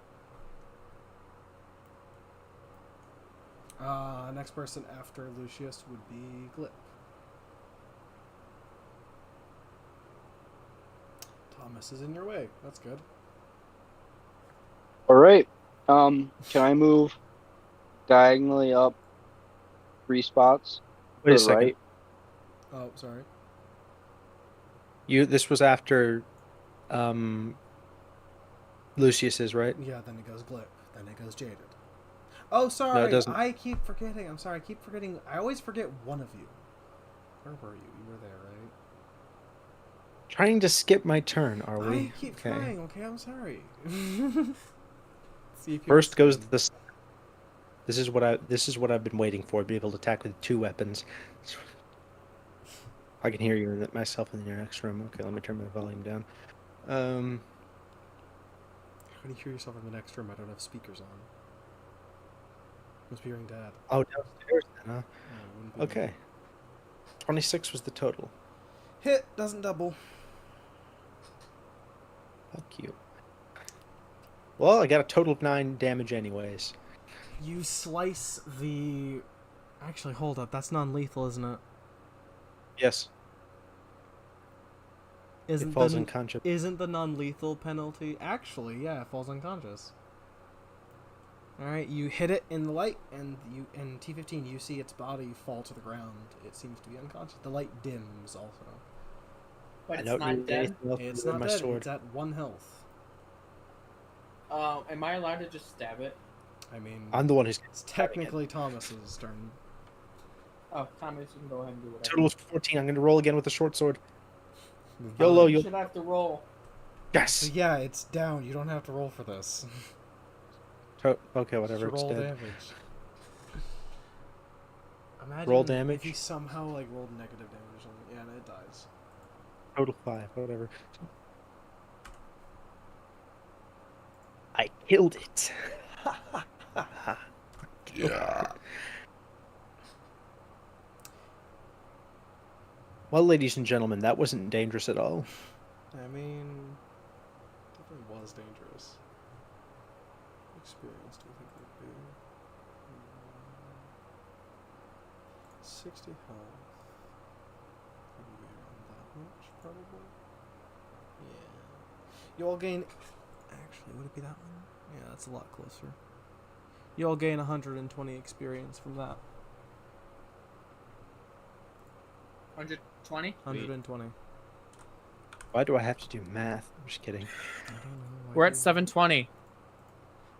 Next person after Lucius would be Glip. Thomas is in your way. That's good. All right. Can I move diagonally up 3 spots? Wait a to the second. right? Oh, sorry. This was after Lucius's, right? Yeah, then it goes Glip. Then it goes Jaded. Oh, sorry. doesn't. I keep forgetting. I'm sorry. I keep forgetting. I always forget one of you. Where were you? You were there, right? Trying to skip my turn, are we? I keep trying. Okay, I'm sorry. See if you First goes understand. the. This is what I've been waiting for. Be able to attack with 2 weapons. I can hear you myself in your next room. Okay, let me turn my volume down. How do you hear yourself in the next room? I don't have speakers on. Must be hearing Dad. Oh, downstairs then, huh? No, it wouldn't be Okay. 26 was the total. Hit doesn't double. Fuck you. Well, I got a total of 9 damage anyways. You slice the... Actually, hold up. That's non-lethal, isn't it? Yes. Isn't It falls the, unconscious. Isn't the non-lethal penalty... Actually, yeah, it falls unconscious. Alright, you hit it in the light, and in T15 you see its body fall to the ground. It seems to be unconscious. The light dims also. But I it's don't not need dead. anything else It's other than not my dead. sword. It's at 1 health. Am I allowed to just stab it? I mean, I'm the one who's it's technically Thomas's turn. Oh, Thomas, you can go ahead and do whatever. total is 14. I'm going to roll again with the short sword. YOLO, You you'll... should have to roll. Yes! So yeah, it's down. You don't have to roll for this. Okay, whatever, Just it's roll dead. damage. Imagine Roll if damage. he somehow like rolled negative damage or something. Yeah, and it dies. Total 5, whatever. I killed it. Yeah. Well, ladies and gentlemen, that wasn't dangerous at all. I mean, definitely was dangerous. Experience, do you think would be 60 health? Probably around that much, probably. Yeah. You all gain. Actually, would it be that one? Yeah, that's a lot closer. You all gain 120 experience from that. 120? 120. Why do I have to do math? I'm just kidding. I don't know. We're at 720.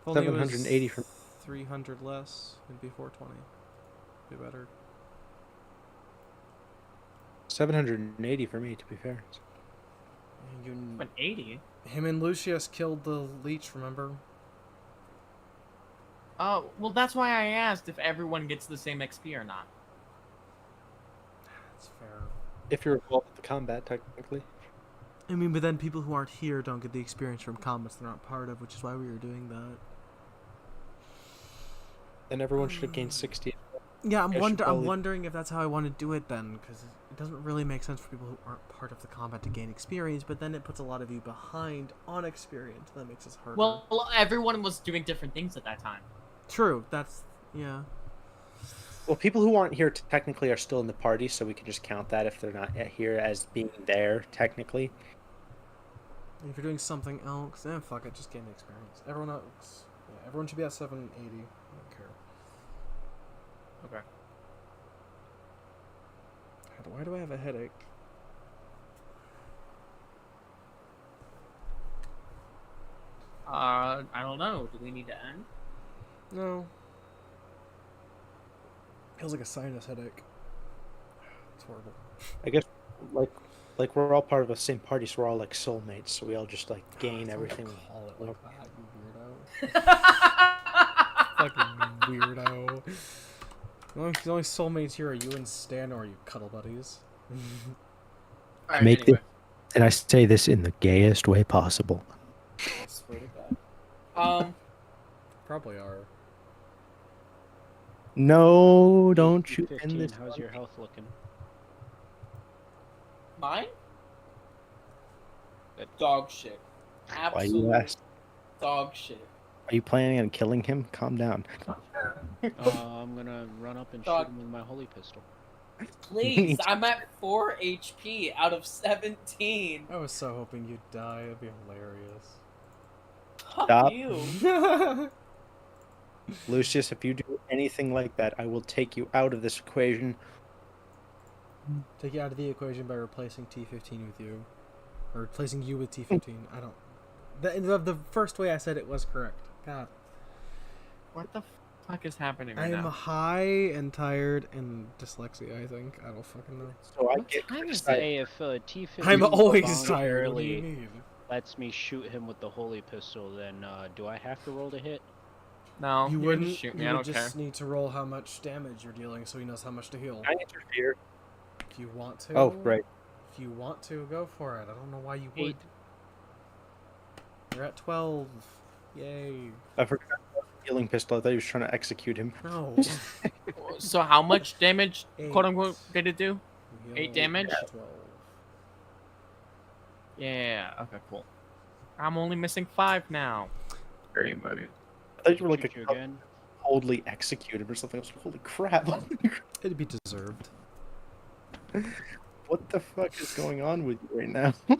If only it was 780 from 300 less, it'd be 420. Be better. 780 for me, to be fair. You, But 80? him and Lucius killed the leech, remember? Oh, well, that's why I asked if everyone gets the same XP or not. That's fair. If you're involved with the combat, technically. I mean, but then people who aren't here don't get the experience from combats they're not part of, which is why we were doing that. Then everyone should have gained 60. Yeah, I should I'm probably- wondering if that's how I want to do it then, because it doesn't really make sense for people who aren't part of the combat to gain experience, but then it puts a lot of you behind on experience. That makes us harder. Well, everyone was doing different things at that time. True. That's yeah. Well, people who aren't here technically are still in the party, so we can just count that if they're not here as being there, technically. If you're doing something else, fuck it, just gain experience. Everyone else, yeah, everyone should be at 780. I don't care. Okay. Why do I have a headache? I don't know. Do we need to end? No. Feels like a sinus headache. It's horrible. I guess, like, like we're all part of the same party, so we're all like soulmates. So we all just like gain Don't everything. call it like that, you weirdo. Fucking weirdo. The only soulmates here are you and Stan, or you cuddle buddies. I make this, and I say this in the gayest way possible. I swear to God. Probably are. No, don't you 15, end this. how's your health looking? Mine? Dog shit. Why you Absolute ask? dog shit. Are you planning on killing him? Calm down. I'm gonna run up and shoot him with my holy pistol. Please, I'm at 4 HP out of 17. I was so hoping you'd die. It'd be hilarious. Fuck Stop. you. Lucius, if you do anything like that, I will take you out of this equation. Take you out of the equation by replacing T15 with you. Or replacing you with T15. I don't... The first way I said it was correct. God. What the fuck is happening I right am now? high and tired and dyslexia, I think. I don't fucking know. So I What get time is criticized. it? Hey, if T15 I'm always tired. What do you voluntarily mean? lets me shoot him with the holy pistol, then do I have to roll to hit? No, You can wouldn't. just shoot me. You I would don't just care. need to roll how much damage you're dealing so he knows how much to heal. I interfere. If you want to. Oh, right. If you want to, go for it. I don't know why you 8. would. You're at 12. Yay. I forgot about the healing pistol. I thought he was trying to execute him. No. So how much damage, 8. quote unquote, did it do? You 8 heal damage? 12. Yeah. Okay. Cool. I'm only missing 5 now. Very much. I thought you were like Shoot you a again. coldly executed or something. I was like, holy crap. It'd be deserved. What the fuck is going on with you right now? How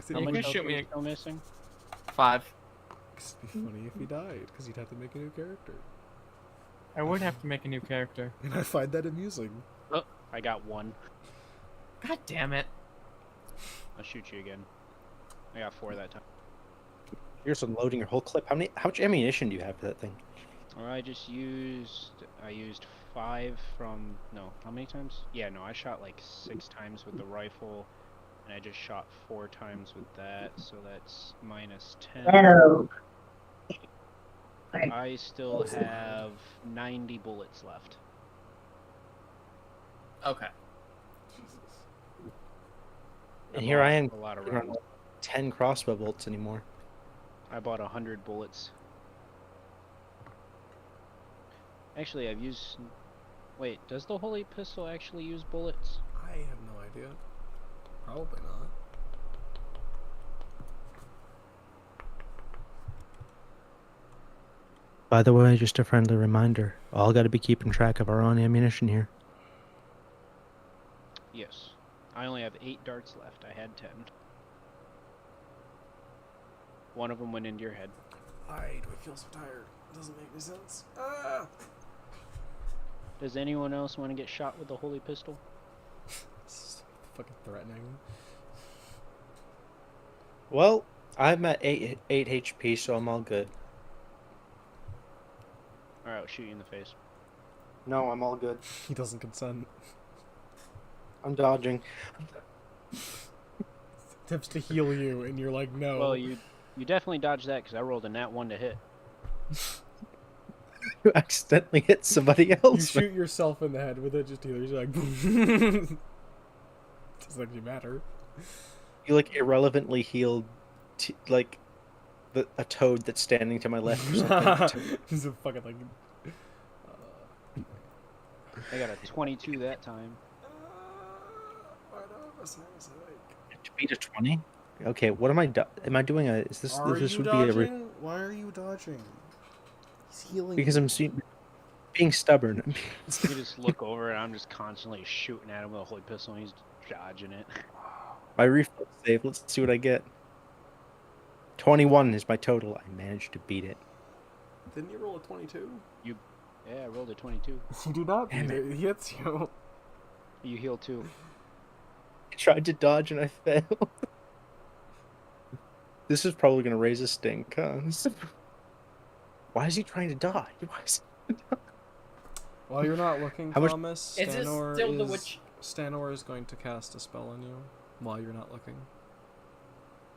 You much can health shoot are me. you still missing? 5. It'd be funny if he died, because you'd have to make a new character. I would have to make a new character. And I find that amusing. Oh, I got 1. God damn it. I'll shoot you again. I got 4 that time. Here's unloading your whole clip. How much ammunition do you have for that thing? I used 5 from, no, how many times? Yeah, no, I shot like 6 times with the rifle, and I just shot 4 times with that, so that's minus 10. I still have 90 bullets left. Okay. And here I am. A lot of I don't rounds. have 10 crossbow bolts anymore. I bought 100 bullets. Actually, I've used... Wait, does the holy pistol actually use bullets? I have no idea. Probably not. By the way, just a friendly reminder. All got to be keeping track of our own ammunition here. Yes. I only have 8 darts left. I had 10. One of them went into your head. Why do I feel so tired? It doesn't make any sense. Ah! Does anyone else want to get shot with the holy pistol? It's fucking threatening. Well, I'm at 8 HP, so I'm all good. Alright, I'll shoot you in the face. No, I'm all good. He doesn't consent. I'm dodging. Attempts to heal you, and you're like, no. Well, you definitely dodged that because I rolled a nat 1 to hit. You accidentally hit somebody You else. shoot yourself in the head with it, just either. You're like, doesn't actually matter. You like irrelevantly healed, like a toad that's standing to my left or something. He's a fucking like. I got a 22 that time. To beat a 20? Okay, what am I am I doing is this Are this you would dodging? Why are you dodging? He's healing. because I'm being stubborn. You just look over and I'm just constantly shooting at him with a holy pistol and he's dodging it. My reflex save, let's see what I get. 21 is my total. I managed to beat it. Didn't you roll a 22? Yeah, I rolled a 22. You do not Damn beat it. It hits you. You heal too. I tried to dodge and I failed. This is probably going to raise a stink, huh? Why is he trying to dodge? Why is While you're not looking, How much- Thomas, Is this Stanor still the is witch Stanor is going to cast a spell on you while you're not looking.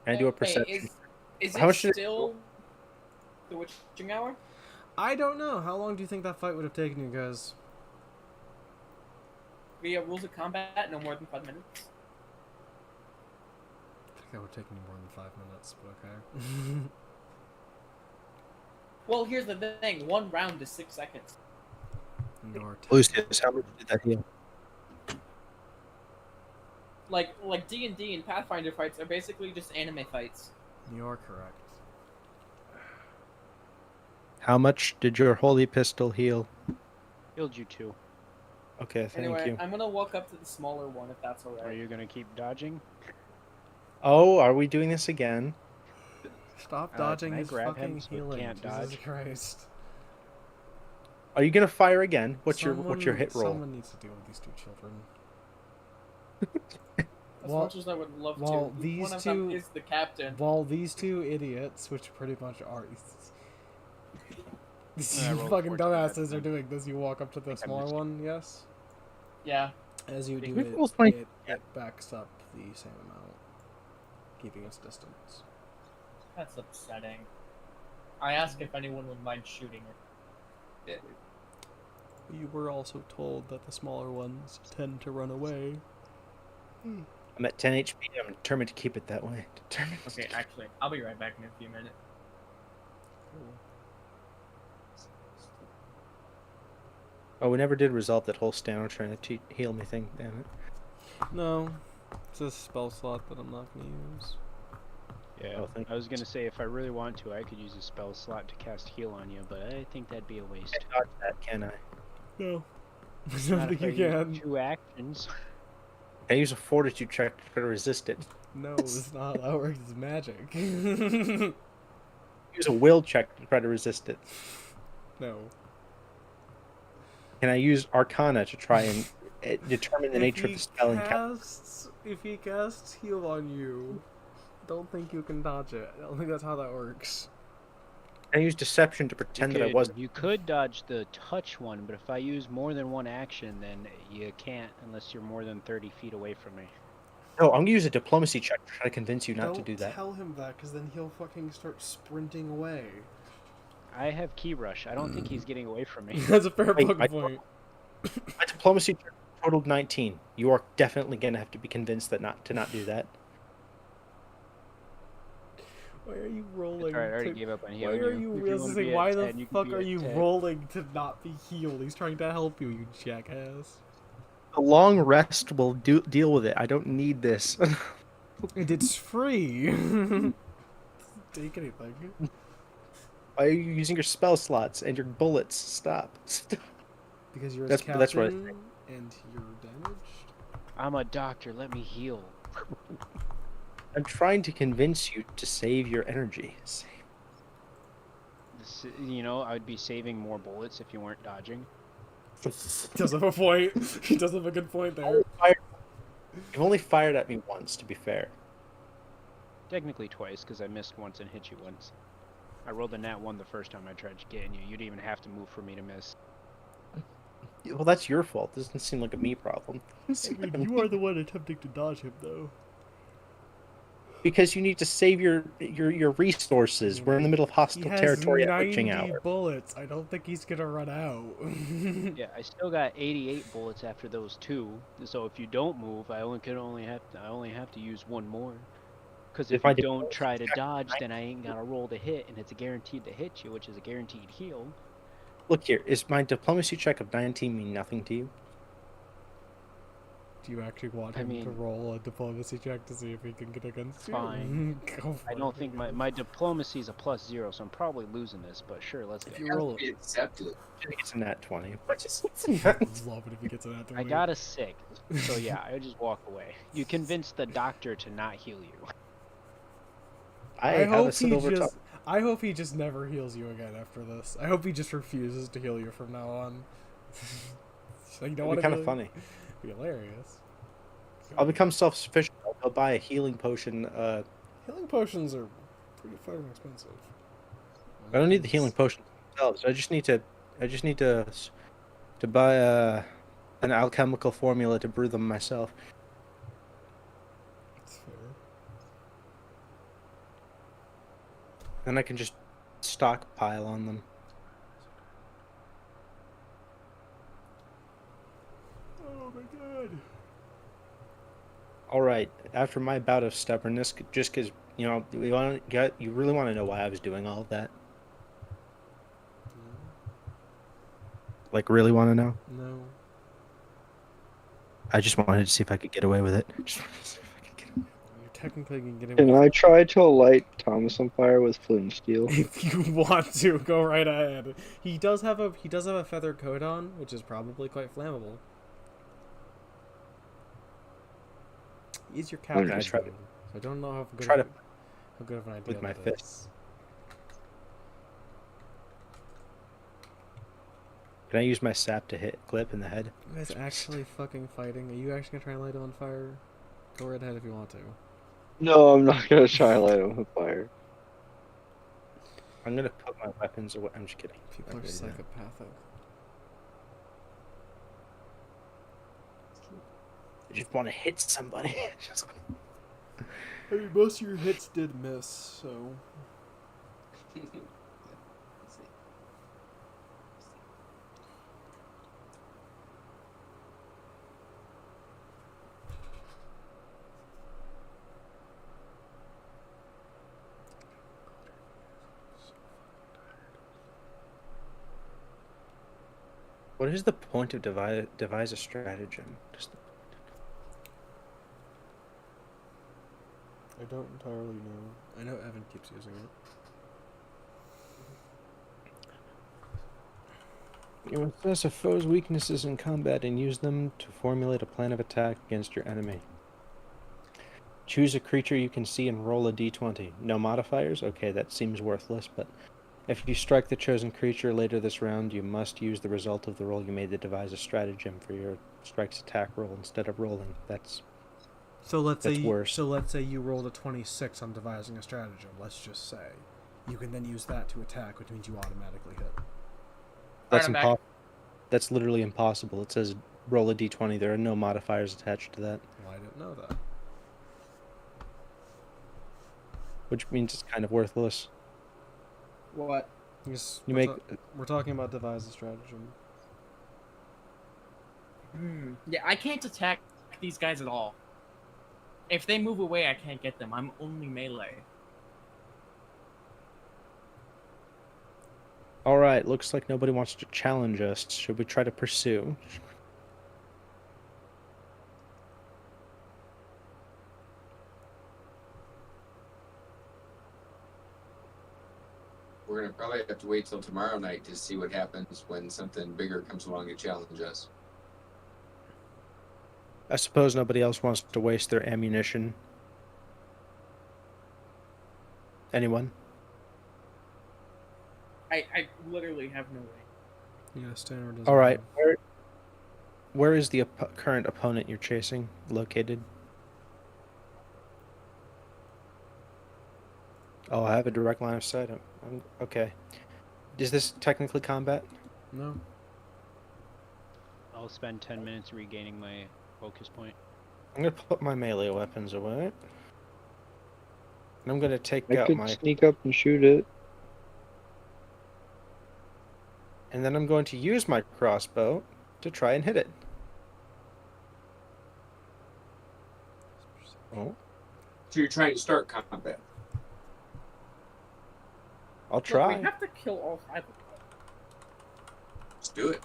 Can I do a Hey, perception? is How it much did it still the witching hour? I don't know. How long do you think that fight would have taken you guys? Via rules of combat, no more than 5 minutes. I think that would have taken you more than 5 minutes, but okay. Well, here's the thing. 1 round is 6 seconds. Nor Lucius, how much did that heal? Like D&D and Pathfinder fights are basically just anime fights. You're correct. How much did your holy pistol heal? Healed you 2. Okay, thank Anyway, you. I'm gonna walk up to the smaller one if that's alright. Are you gonna keep dodging? Oh, are we doing this again? Stop Can dodging I his grab him fucking so he healing. can't Jesus dodge? Christ. Are you gonna fire again? What's your hit roll? Someone needs to deal with these 2 children. As Well- much as I would love well, to. these One of them two- is the captain. While these 2 idiots, which pretty much are these I rolled fucking 14, dumbasses that's are fine. doing this, you walk up to the think I smaller missed it. one, yes? Yeah. As you do Which it, roll's 20? it backs up the same amount, keeping its distance. That's upsetting. I asked if anyone would mind shooting it. You were also told that the smaller ones tend to run away. I'm at 10 HP. I'm determined to keep it that way. Determined. Okay, actually, I'll be right back in a few minutes. Oh, we never did resolve that whole Stano trying to heal me thing. Damn it. No, it's a spell slot that I'm not going to use. Yeah, Oh, thank I was gonna say if I really want to, I could use a spell slot to cast heal on you, but I think that'd be a waste. I dodge that, can I? No. I Not don't think if you I can. use 2 actions. Can I use a fortitude check to try to resist it? No, it's not how it works. It's magic. Use a will check to try to resist it. No. Can I use Arcana to try and determine the nature of the spell and cast? If he casts heal on you, I don't think you can dodge it. I don't think that's how that works. Can I use deception to pretend that I wasn't? You could dodge the touch one, but if I use more than 1 action, then you can't unless you're more than 30 feet away from me. No, I'm gonna use a diplomacy check to try to convince you not Don't to do that. tell him that, because then he'll fucking start sprinting away. I have key rush. I don't think he's getting away from me. That's a fair Wait, fucking point. My diplomacy check totaled 19. You are definitely gonna have to be convinced that not do that. Why are you rolling? Alright, I already to- gave up on Why healing are you. you If you wanna saying, be at why the 10, you can fuck be are at you 10. rolling to not be healed? He's trying to help you, you jackass. A long rest will deal with it. I don't need this. And it's free. Take anything. Why are you using your spell slots and your bullets? Stop. Because you're That's what I think. and you're damaged. I'm a doctor. Let me heal. I'm trying to convince you to save your energy. You know, I would be saving more bullets if you weren't dodging. Does have a point. He does have a good point there. You've only fired at me once, to be fair. Technically twice, because I missed once and hit you once. I rolled a nat 1 the first time I tried getting you. You didn't even have to move for me to miss. Well, that's your fault. This doesn't seem like a me problem. I mean, you are the one attempting to dodge him, though. Because you need to save your resources. We're in the middle of hostile territory at 90 witching hour. bullets. I don't think he's gonna run out. Yeah, I still got 88 bullets after those 2. So if you don't move, I only have to use 1 more. Because if If I you did- don't try to dodge, then I ain't gotta roll to hit, and it's a guaranteed to hit you, which is a guaranteed heal. Look here, is my diplomacy check of 19 mean nothing to you? Do you actually want I him to mean- roll a diplomacy check to see if he can get against you? Fine. Go for I it. don't think my diplomacy is a +0, so I'm probably losing this. But sure, let's go. If you roll Be it, accepted. I think it's a nat 20. I'd love it if he gets an after. I got a 6, so yeah, I just walk away. You convinced the doctor to not heal you. I have a hope he silver top. just. I hope he just never heals you again after this. I hope he just refuses to heal you from now on. Like, you don't It'd want be to kind of funny. Be hilarious. I'll become self-sufficient. I'll buy a healing potion. Healing potions are pretty fucking expensive. I don't need the healing potions themselves. I just need to buy an alchemical formula to brew them myself. That's fair. Then I can just stockpile on them. Oh my god. All right. After my bout of stubbornness, just because you really want to know why I was doing all of that. Like, really want to know? No. I just wanted to see if I could get away with it. You're technically getting Can I try to light Thomas on fire with flint and steel? If you want to, go right ahead. He does have a feather coat on, which is probably quite flammable. He's your captain. Okay, I tried so I don't know how good, how good of an idea with my that fist. is. Can I use my sap to hit Clip in the head? You guys actually fucking fighting? Are you actually gonna try and light it on fire? Go right ahead if you want to. No, I'm not gonna try to light him on fire. I'm gonna put my weapons away. I'm just kidding. People are psychopathic. I just want to hit somebody. I mean, most of your hits did miss, so. What is the point of devise a stratagem? I don't entirely know. I know Evan keeps using it. You assess a foe's weaknesses in combat and use them to formulate a plan of attack against your enemy. Choose a creature you can see and roll a d20. No modifiers? Okay, that seems worthless, but if you strike the chosen creature later this round, you must use the result of the roll you made to devise a stratagem for your strike's attack roll instead of rolling. That's let's say worse. So let's say you rolled a 26 on devising a stratagem. Let's just say you can then use that to attack, which means you automatically hit. That's Alright, I'm impossible. That's literally impossible. It says roll a d20. There are no modifiers attached to that. Well, I didn't know that. Which means it's kind of worthless. What? Yes, You we're talking about devise a stratagem. Yeah, I can't attack these guys at all. If they move away, I can't get them. I'm only melee. Alright, looks like nobody wants to challenge us. Should we try to pursue? We're gonna probably have to wait till tomorrow night to see what happens when something bigger comes along to challenge us. I suppose nobody else wants to waste their ammunition. Anyone? I literally have no way. Yeah, standard doesn't. Alright, have- where is the current opponent you're chasing located? Oh, I have a direct line of sight. Okay. Is this technically combat? No. I'll spend 10 minutes regaining my focus point. I'm gonna put my melee weapons away. And I'm gonna take I out could my... sneak up and shoot it. And then I'm going to use my crossbow to try and hit it. Oh. So you're trying to start combat. I'll Look, try. we have to kill all 5 of them. Let's do it.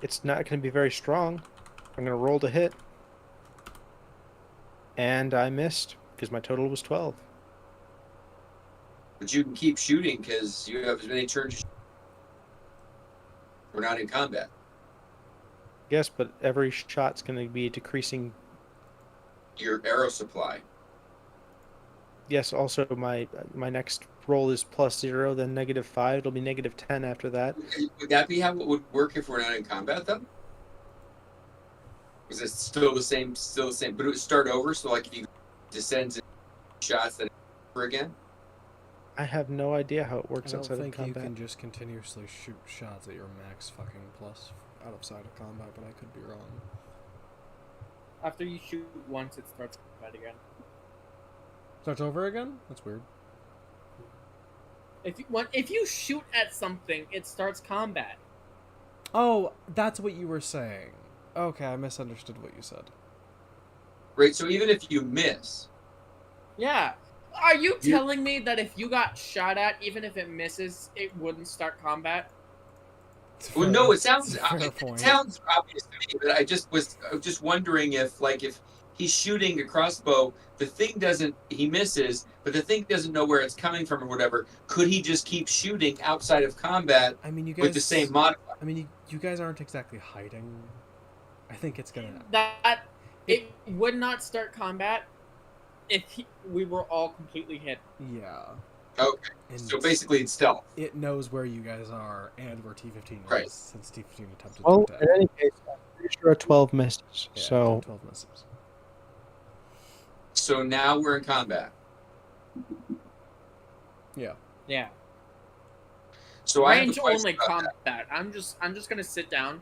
It's not going to be very strong. I'm going to roll to hit. And I missed, because my total was 12. But you can keep shooting because you have as many turns. We're not in combat. Yes, but every shot's going to be decreasing. Your arrow supply. Yes, also my next roll is +0, then -5. It'll be -10 after that. Would that be how it would work if we're not in combat, though? Is it still the same? Still the same, but it would start over. So, like, if you descend in shots, then over again. I have no idea how it I works don't outside of think you combat. can just continuously shoot shots at your max fucking plus out of sight of combat, but I could be wrong. After you shoot once, it starts combat again. Starts over again? That's weird. If you shoot at something, it starts combat. Oh, that's what you were saying. Okay, I misunderstood what you said. Right, so even if you miss, Yeah. Are you telling me that if you got shot at, even if it misses, it wouldn't start combat? well, no, it sounds Fair it point. sounds obvious to me, but I was just wondering if he's shooting a crossbow, he misses, but the thing doesn't know where it's coming from or whatever. Could he just keep shooting outside of combat I mean, you guys, with the same modifier? I mean, you guys aren't exactly hiding. I think it's gonna. It would not start combat if we were all completely hit. Yeah. Okay. And So basically, it's stealth. it knows where you guys are and where T-15 is, Right. since T-15 attempted Well, to in attack. any case, I'm pretty sure a 12 misses. Yeah, So 12 misses. So now we're in combat. Yeah. Yeah. So I have a Range question only about that. combat. I'm just gonna sit down.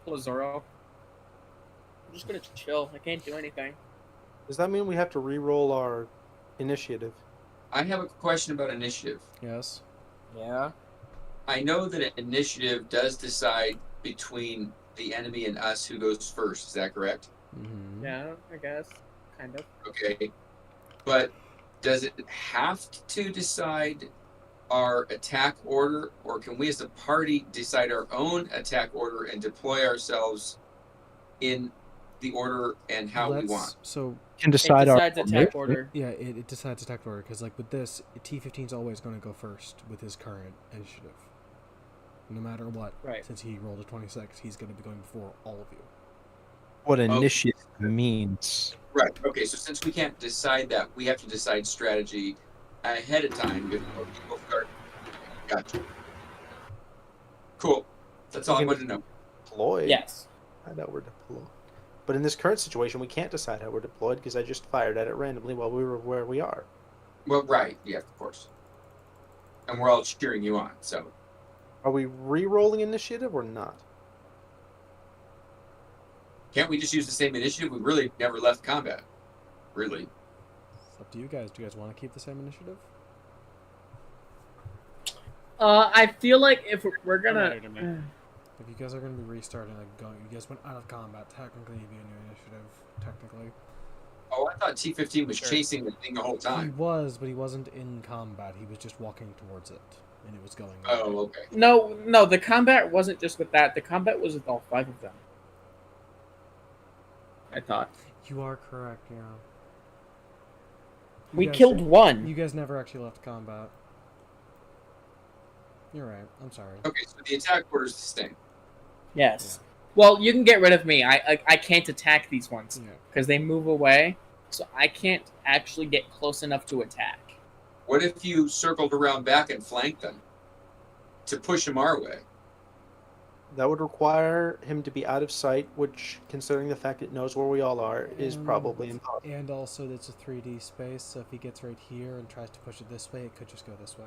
Pull a Zoro. I'm just gonna chill. I can't do anything. Does that mean we have to re-roll our initiative? I have a question about initiative. Yes. Yeah. I know that initiative does decide between the enemy and us who goes first. Is that correct? Mm-hmm. Yeah, I guess. Kind of. Okay. But does it have to decide our attack order, or can we as a party decide our own attack order and deploy ourselves in the order and how we want? So can decide it our decides attack order. yeah, it decides attack order because like with this, T-15 is always going to go first with his current initiative. No matter what, Right. Since he rolled a 26, he's going to be going before all of you. what initiative means. Right. Okay. So since we can't decide that, we have to decide strategy ahead of time before people start. Gotcha. Cool. That's all I wanted to know. Deployed? Yes. I know we're deployed. But in this current situation, we can't decide how we're deployed because I just fired at it randomly while we were where we are. Well, right. Yeah, of course. And we're all cheering you on. So Are we re-rolling initiative or not? can't we just use the same initiative? We really never left combat. Really. It's up to you guys. Do you guys want to keep the same initiative? I feel like if we're I'm gonna. ready to make- If you guys are going to be restarting, like going, you guys went out of combat. Technically, you'd be a new initiative. Technically, Oh, I thought T-15 was Sure. chasing the thing the whole he time. was, but he wasn't in combat. He was just walking towards it, and it was going. Oh, okay. No. The combat wasn't just with that. The combat was with all 5 of them. I thought You are correct. Yeah. You we guys- killed one. You guys never actually left combat. You're right. I'm sorry. Okay, so the attack order is the same. Yes. Well, you can get rid of me. I can't attack these ones Yeah. because they move away, so I can't actually get close enough to attack. What if you circled around back and flanked them to push them our way? That would require him to be out of sight, which, considering the fact it knows where we all are, is probably impossible. And also, it's a 3D space, so if he gets right here and tries to push it this way, it could just go this way.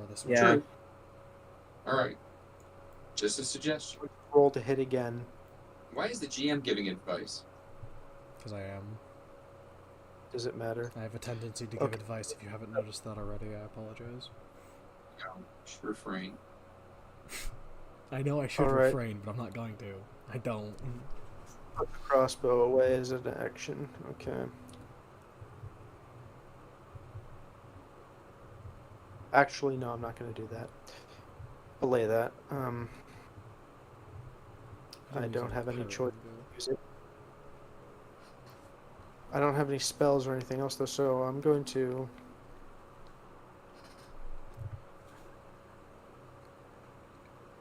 Or this way. Yeah. True. All right. Just a suggestion. Roll to hit again. Why is the GM giving advice? Because I am. Does it matter? I have a tendency to give Okay. advice. If you haven't noticed that already, I apologize. No, should refrain. I know I should All right. refrain, but I'm not going to. I don't. Put the crossbow away as an action. Okay. Actually, no, I'm not going to do that. Belay that. I don't have any choice to use it. I don't have any spells or anything else though, so I'm going to.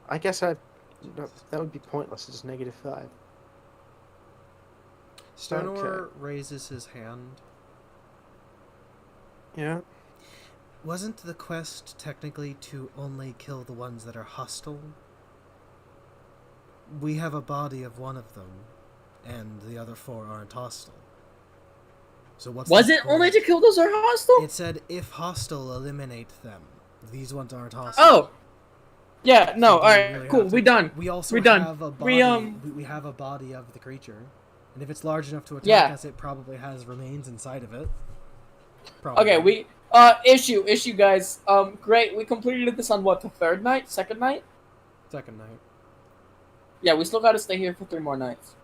I guess no, that would be pointless. It's -5. Stonor Okay. raises his hand. Yeah. Wasn't the quest technically to only kill the ones that are hostile? We have a body of one of them, and the other 4 aren't hostile. So what's Was the it only point? to kill those who are hostile? It said if hostile, eliminate them. These ones aren't hostile. Yeah, no, So do we alright, really cool, have to- we done. We also We done. have a body. We have a body of the creature, and if it's large enough to attack Yeah. us, it probably has remains inside of it. Okay, issue, guys. Great, we completed this on what, the third night? Second night? Second night. Yeah, we still gotta stay here for 3 more nights.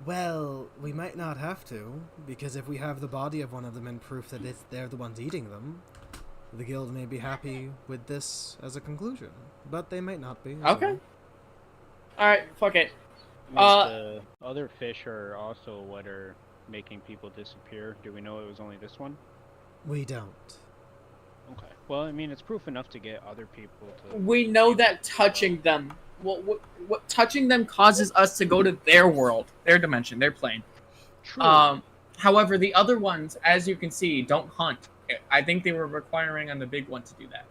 Well, we might not have to, because if we have the body of one of them and proof that they're the ones eating them, the guild may be happy with this as a conclusion, but they might not be. Okay. Alright, fuck it. The other fish are also what are making people disappear. Do we know it was only this one? We don't. Okay. Well, I mean, it's proof enough to get other people to. We know that touching them, what touching them causes us to go to their world, their dimension, their plane. True. However, the other ones, as you can see, don't hunt. I think they were requiring on the big one to do that.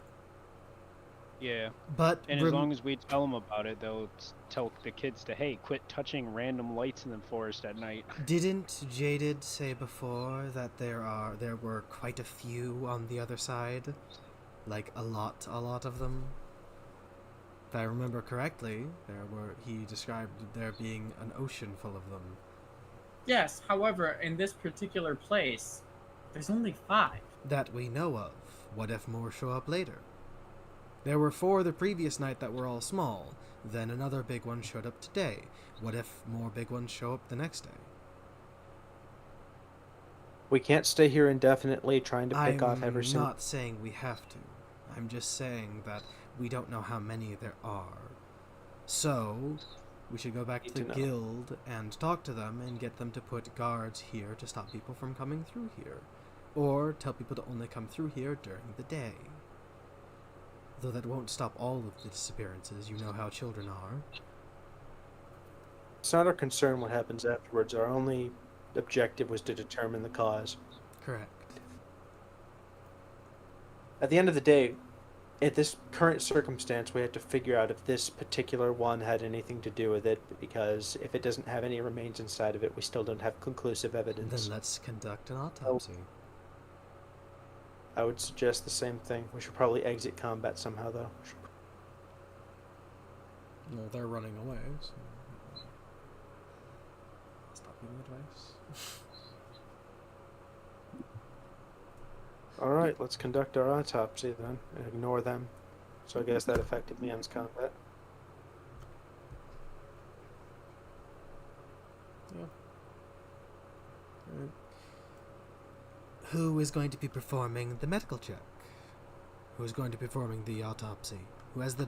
Yeah. But And as long as we tell them about it, they'll tell the kids to, hey, quit touching random lights in the forest at night. Didn't Jaded say before that there were quite a few on the other side? Like a lot of them? If I remember correctly, he described there being an ocean full of them. Yes, however, in this particular place, there's only 5. That we know of. What if more show up later? There were 4 the previous night that were all small. Then another big one showed up today. What if more big ones show up the next day? We can't stay here indefinitely trying to pick off every I'm single... not saying we have to. I'm just saying that we don't know how many there are. So, we should go back to the guild and talk to them and get them to put guards here to stop people from coming through here. Or tell people to only come through here during the day. Though that won't stop all of the disappearances, you know how children are. It's not our concern what happens afterwards. Our only objective was to determine the cause. Correct. At the end of the day, at this current circumstance, we have to figure out if this particular one had anything to do with it, because if it doesn't have any remains inside of it, we still don't have conclusive evidence. Then let's conduct an autopsy. I would suggest the same thing. We should probably exit combat somehow, though. Well, they're running away, so... Stop giving advice. Alright, let's conduct our autopsy then, and ignore them. So I guess that affected Mian's combat. Yeah. Alright. Who is going to be performing the medical check? Who is going to be performing the autopsy? Who has the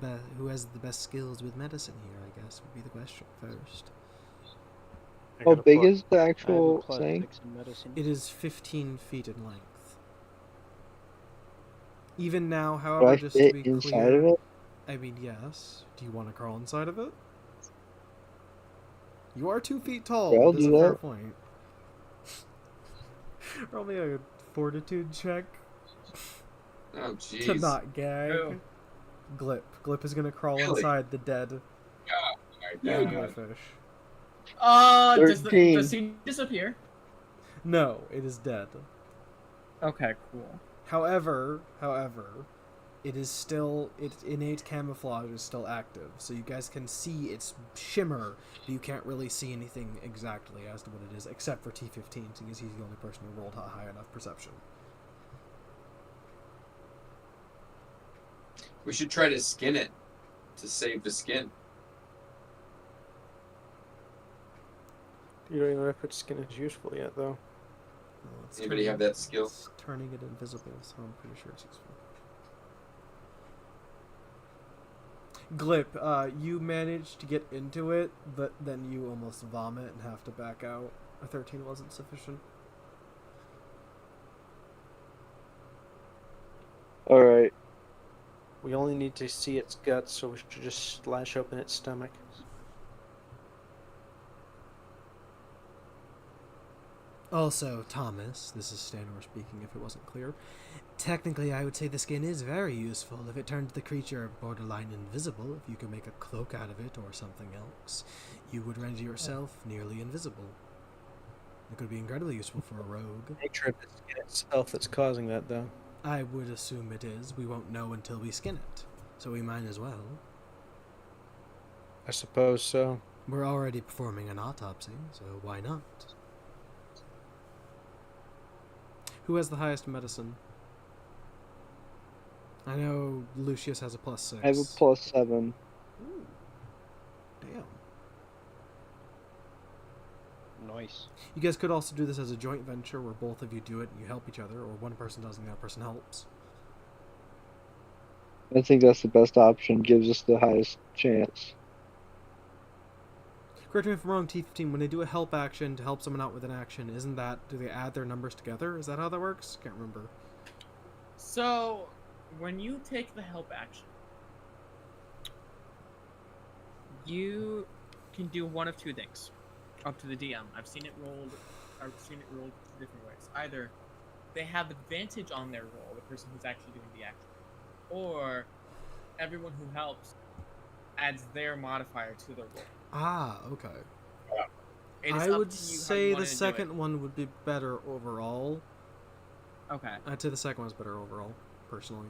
best skills with medicine here, I guess, would be the question first. How big is the actual thing? It is 15 feet in length. Even now, Do however, I just to fit be inside clear, of it? I mean, yes. Do you want to crawl inside of it? You are 2 feet tall. Yeah, I'll That is do a fair that. point. Roll me a fortitude check Oh, jeez. to not gag. Ew. Glip is gonna crawl Really? inside the dead Oh, my God. anglerfish. Does he disappear? No, it is dead. Okay, cool. However, it is still, its innate camouflage is still active, so you guys can see its shimmer, but you can't really see anything exactly as to what it is, except for T15, because he's the only person who rolled high enough perception. We should try to skin it to save the skin. You don't even know if its skin is useful yet, though. Well, it's Anybody have that skill? it's turning it invisible, so I'm pretty sure it's useful. Glip, you managed to get into it, but then you almost vomit and have to back out. A 13 wasn't sufficient. Alright. We only need to see its guts, so we should just slash open its stomach. Also, Thomas, this is Stanor speaking if it wasn't clear, technically I would say the skin is very useful if it turns the creature borderline invisible. If you can make a cloak out of it or something else, you would render yourself nearly invisible. It could be incredibly useful for a rogue. The nature of the skin itself that's causing that, though. I would assume it is. We won't know until we skin it. So we might as well. I suppose so. We're already performing an autopsy, so why not? Who has the highest medicine? I know Lucius has a +6. I have a +7. Ooh. Damn. Nice. You guys could also do this as a joint venture where both of you do it and you help each other, or one person does and the other person helps. I think that's the best option. Gives us the highest chance. Correct me if I'm wrong, T15, when they do a help action to help someone out with an action, isn't that, do they add their numbers together? Is that how that works? Can't remember. So, when you take the help action, you can do one of two things. Up to the DM. I've seen it rolled two different ways. Either they have advantage on their roll, the person who's actually doing the action, or everyone who helps adds their modifier to their roll. Ah, okay. It is I up would to you how you say wanna the do second one would be better overall. Okay. I'd say the second one's better overall, personally.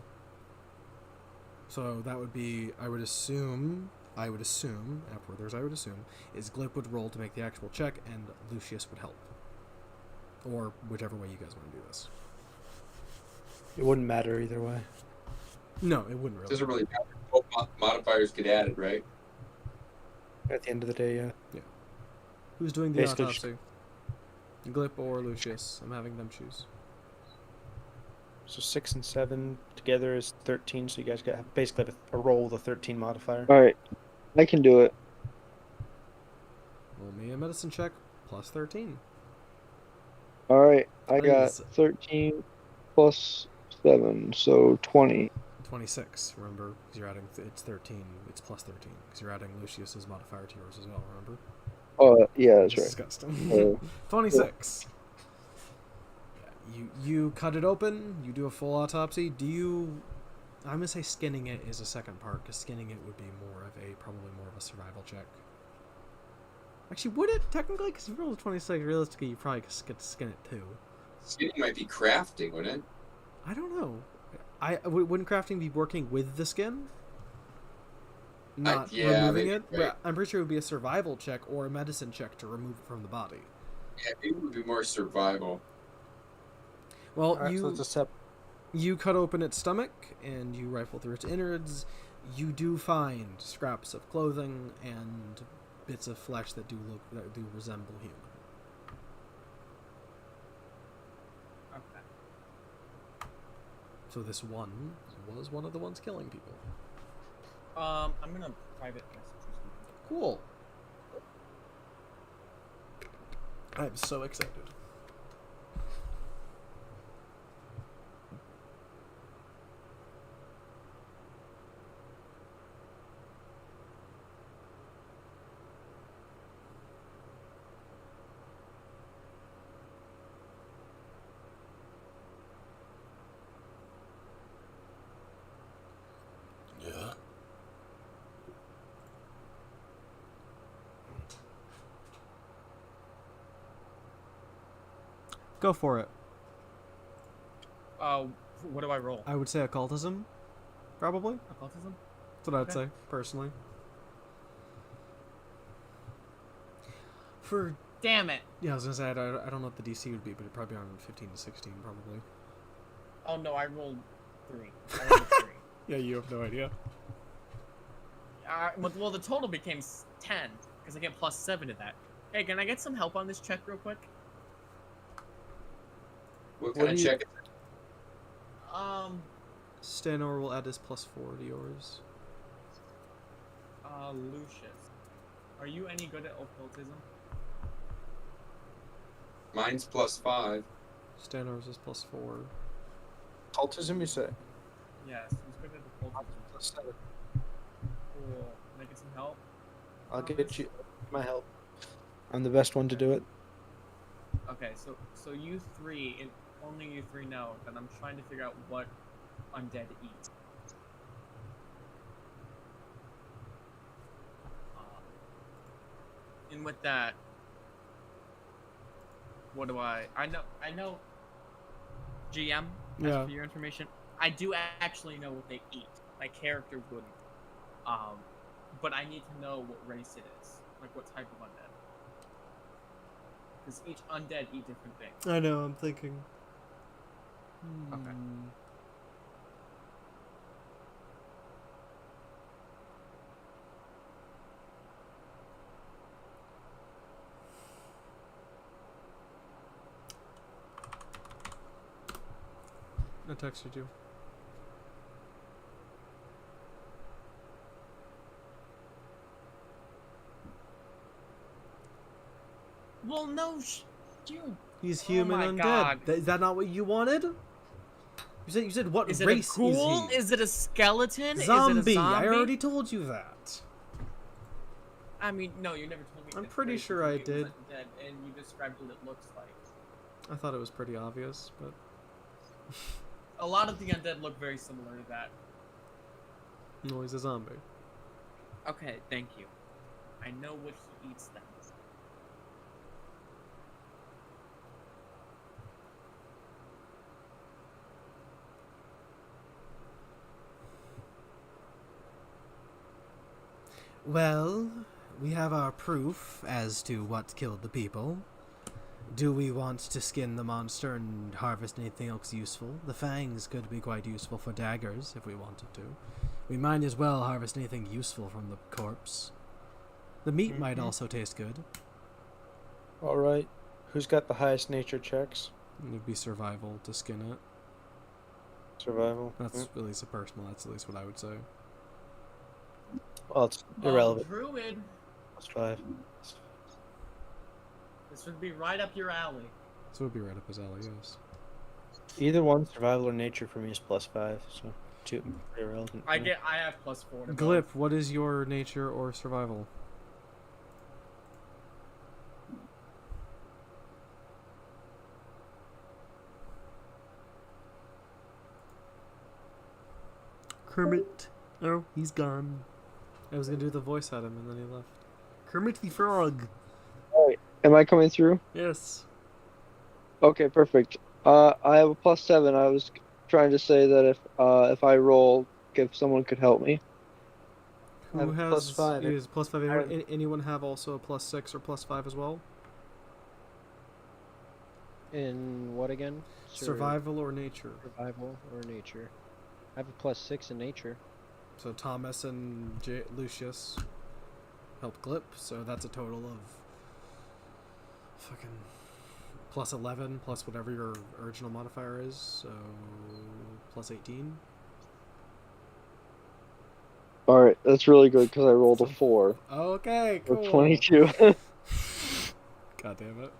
So that would be, I would assume, after there's I would assume, is Glip would roll to make the actual check, and Lucius would help. Or whichever way you guys want to do this. It wouldn't matter either way. No, it wouldn't really. It doesn't really matter. Both modifiers get added, right? At the end of the day, yeah. Yeah. Who's doing the Basically autopsy? Glip or Lucius? I'm having them choose. So 6 and 7 together is 13, so you guys got basically have a roll with a 13 modifier. Alright, I can do it. Roll me a medicine check, plus 13. Alright, I got Please. 13 plus 7, so 20. 26, remember, because you're adding, it's 13, it's plus 13, because you're adding Lucius's modifier to yours as well, remember? Yeah, that's right. Disgusting. 26. You cut it open, you do a full autopsy. I'm gonna say skinning it is a second part, because skinning it would be probably more of a survival check. Actually, would it technically? Because if you roll a 26, realistically, you probably get to skin it too. Skinning might be crafting, wouldn't it? I don't know. Wouldn't crafting be working with the skin? Not removing it? Right. But I'm pretty sure it would be a survival check or a medicine check to remove it from the body. Yeah, maybe it would be more survival. Well, Alright, so it's a you cut open its stomach and you rifle through its innards. You do find scraps of clothing and bits of flesh that do resemble human. Okay. So this one was one of the ones killing people. I'm gonna private message you. Cool. I'm so excited. Yeah. Go for it. What do I roll? I would say occultism, probably. Occultism? That's what I'd Okay. say, personally. For Damn it! yeah, I was gonna say I don't know what the DC would be, but it'd probably be around 15 to 16, probably. Oh no, I rolled 3. I rolled a 3. Yeah, you have no idea. Well, the total became 10 because I get plus 7 to that. Hey, can I get some help on this check real quick? What kind of check? Stanor will add his +4 to yours. Lucius, are you any good at occultism? Mine's +5. Stanor's is +4. Cultism, you say? Yes, he's good at occultism. Cool. Can I get some help? I'll get you my help. I'm the best one to do it. Okay, so you three, and only you three know that I'm trying to figure out what undead eat. And with that, what do I know GM, as Yeah. for your information, I do actually know what they eat. My character wouldn't. But I need to know what race it is, like what type of undead. Because each undead eat different things. I know. I'm thinking. Okay. I texted you. Well, no, you. He's human my undead. God. Is that not what you wanted? You said what Is it race a ghoul? is he? Is it a skeleton? Zombie. Is it a zombie? I already told you that. I mean, no, you never told me. I'm its pretty race. You sure told I me it was did. undead, and you described what it looks like. I thought it was pretty obvious, but A lot of the undead look very similar to that. no, he's a zombie. Okay, thank you. I know what he eats then. Well, we have our proof as to what killed the people. Do we want to skin the monster and harvest anything else useful? The fangs could be quite useful for daggers if we wanted to. We might as well harvest anything useful from the corpse. The meat might also taste good. All right. Who's got the highest nature checks? It would be survival to skin it. Survival. That's Mm. at least a personal. That's at least what I would say. Well, it's irrelevant. Druid. +5. This would be right up your alley. So it would be right up his alley, yes. Either one, survival or nature for me is +5. So two irrelevant. I have +4 to both. Glip, what is your nature or survival? Kermit. Oh, he's gone. I was gonna do the voice at him and then he left. Kermit the Frog. Alright, am I coming through? Yes. Okay, perfect. I have a +7. I was trying to say that if I roll, if someone could help me. Who have has +5. is +5? Anyone have also a +6 or +5 as well? In what again? Survival or nature? Survival or nature. I have a +6 in nature. So Thomas and Lucius helped Glip, so that's a total of fucking +11 plus whatever your original modifier is, so +18. Alright, that's really good because I rolled a 4. Okay, For cool. 22. God damn it.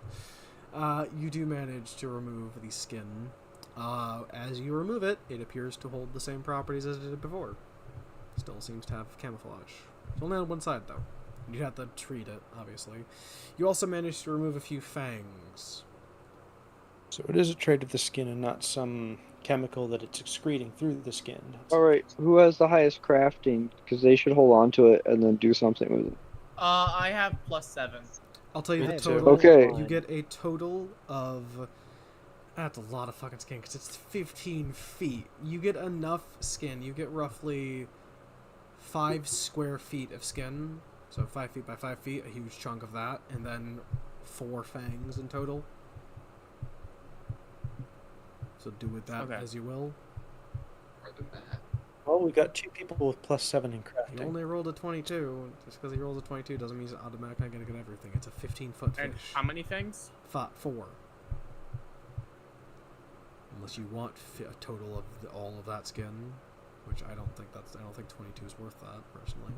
You do manage to remove the skin. As you remove it, it appears to hold the same properties as it did before. Still seems to have camouflage. It's only on one side, though. You'd have to treat it, obviously. You also managed to remove a few fangs. So it is a trait of the skin and not some chemical that it's excreting through the skin. Alright, who has the highest crafting? Because they should hold on to it and then do something with it. I have +7. I'll tell you I the have total. Okay. You get a total of... That's a lot of fucking skin, because it's 15 feet. You get enough skin. You get roughly 5 square feet of skin. So 5 feet by 5 feet, a huge chunk of that. And then 4 fangs in total. So do with that as you will. Or the mat. Well, we got 2 people with +7 in You crafting. only rolled a 22. Just because he rolls a 22 doesn't mean he's automatically going to get everything. It's a 15-foot And fish. how many things? 4. Unless you want a total of all of that skin, which I don't think 22 is worth that personally.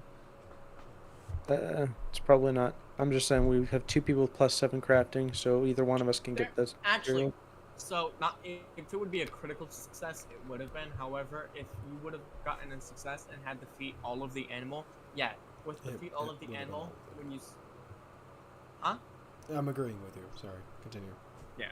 It's probably not. I'm just saying we have 2 people with +7 crafting, so either one of us can get this. Actually, material. so not if it would be a critical success, it would have been. However, if you would have gotten a success and had to defeat all of the animal, yeah, with defeat all of the animal, when you, huh? I'm agreeing with you. Sorry, continue. Yeah.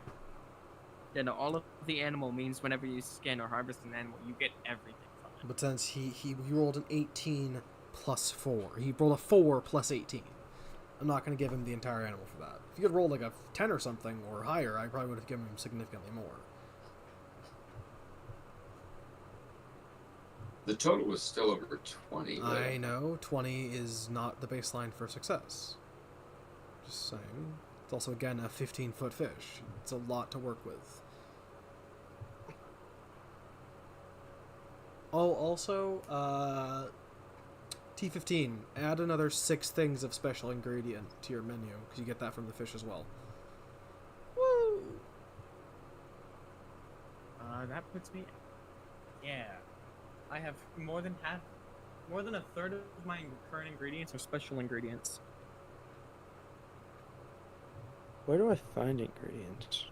Yeah, no, all of the animal means whenever you skin or harvest an animal, you get everything from it. But since he rolled an 18 plus 4, he rolled a 4 plus 18. I'm not going to give him the entire animal for that. If you could roll like a 10 or something or higher, I probably would have given him significantly more. The total was still over 20. Though. I know 20 is not the baseline for success. Just saying. It's also, again, a 15-foot fish. It's a lot to work with. Oh, also, T15, add another 6 things of special ingredient to your menu, because you get that from the fish as well. Woo! That puts me... Yeah. I have more than a third of my current ingredients are special ingredients. Where do I find ingredients?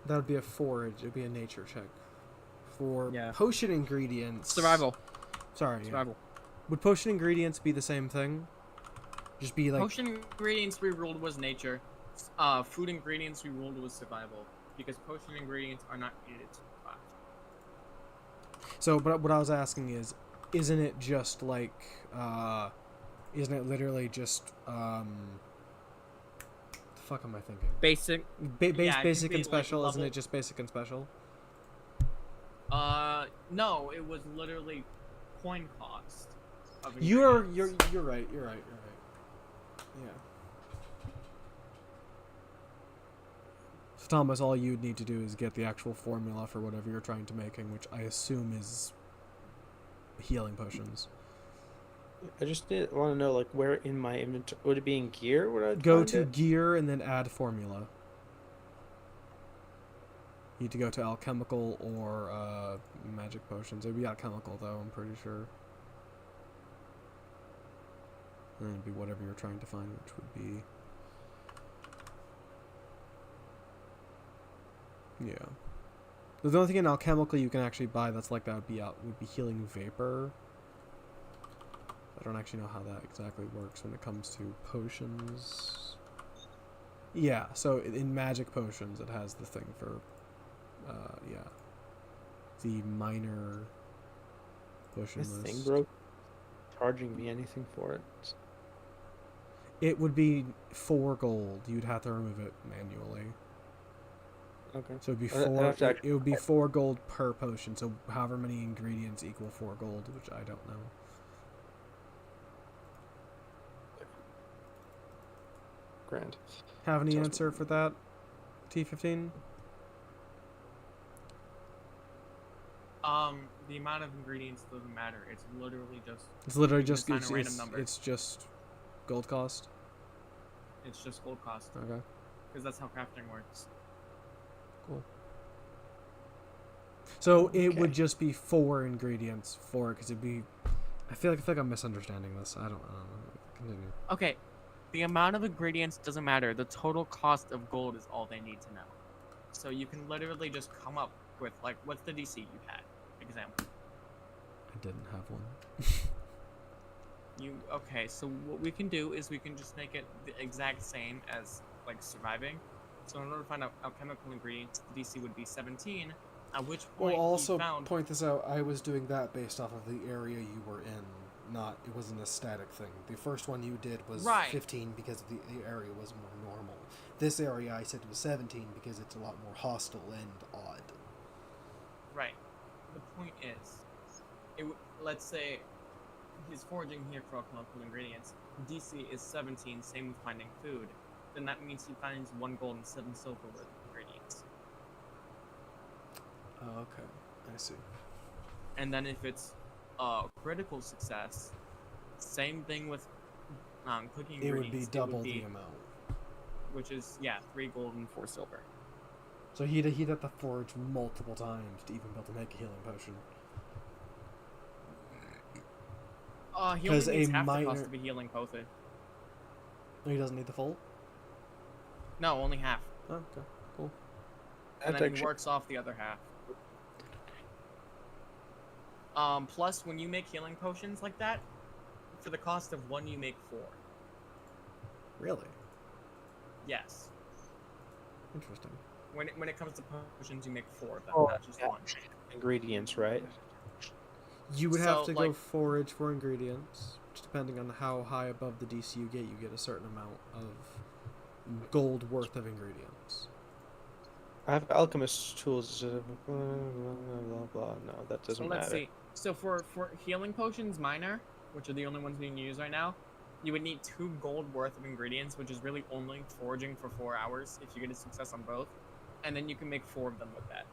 That would be a forage. It would be a nature check. For Yeah. potion ingredients... Survival. Sorry. Survival. Yeah. Would potion ingredients be the same thing? Just be like... Potion ingredients we ruled was nature. Food ingredients we ruled was survival. Because potion ingredients are not needed to survive. So, but what I was asking is, isn't it just like, isn't it literally just, the fuck am I thinking? Basic. Basic and special, like, isn't it just basic and special? No, it was literally coin cost. Of You're ingredients. you're right. Yeah. So Thomas, all you'd need to do is get the actual formula for whatever you're trying to making, which I assume is healing potions. I just want to know, like, where in my inventory would it be in gear? Would I Go find to it? gear and then add formula. You need to go to alchemical or magic potions. It'd be alchemical though, I'm pretty sure. And it'd be whatever you're trying to find, which would be... Yeah. The only thing in alchemical you can actually buy that's like that would be healing vapor. I don't actually know how that exactly works when it comes to potions. Yeah, so in magic potions it has the thing for yeah. The minor potion This list. thing broke. Charging me anything for it? It would be 4 gold. You'd have to remove it manually. Okay. So it'd be I'd 4. have to It would be 4 gold per potion. So however many ingredients equal 4 gold, which I don't know. Grand. Have any Sounds answer for that? T15? The amount of ingredients doesn't matter. It's literally just. It's literally you can just assign a random number. it's just gold cost. It's just gold cost. Okay. Because that's how crafting works. Cool. So it would just be 4 ingredients for it, because it'd be. I feel like I'm misunderstanding this. I don't know. Continue. Okay, the amount of ingredients doesn't matter. The total cost of gold is all they need to know. So you can literally just come up with, like, what's the DC you had? Example. I didn't have one. Okay, so what we can do is we can just make it the exact same as, like, surviving. So in order to find out alchemical ingredients, the DC would be 17, at which point Well, also we found... point this out. I was doing that based off of the area you were in. Not, it wasn't a static thing. The first one you did was Right. 15 because the area was more normal. This area I said was 17 because it's a lot more hostile and odd. Right. The point is, let's say he's foraging here for alchemical ingredients. DC is 17, same with finding food. Then that means he finds 1 gold and 7 silver worth of ingredients. Oh, okay. I see. And then if it's critical success, same thing with cooking It would ingredients. be double the amount. Which is, 3 gold and 4 silver. So he'd have to forage multiple times to even be able to make a healing potion. He only needs half the cost of a healing potion. No, he doesn't need the full? No, only half. Oh, okay. Cool. And then he works off the other half. Plus, when you make healing potions like that, for the cost of 1, you make 4. Really? Yes. Interesting. When it comes to potions, you make 4 of them, Oh, not just yeah. 1. Ingredients, right? You would have to go like, forage for ingredients. Just depending on how high above the DC you get a certain amount of gold worth of ingredients. I have alchemist tools. Blah, blah, blah. No, that doesn't So let's matter. see. So for healing potions minor, which are the only ones being used right now, you would need 2 gold worth of ingredients, which is really only foraging for 4 hours if you get a success on both, and then you can make 4 of them with that.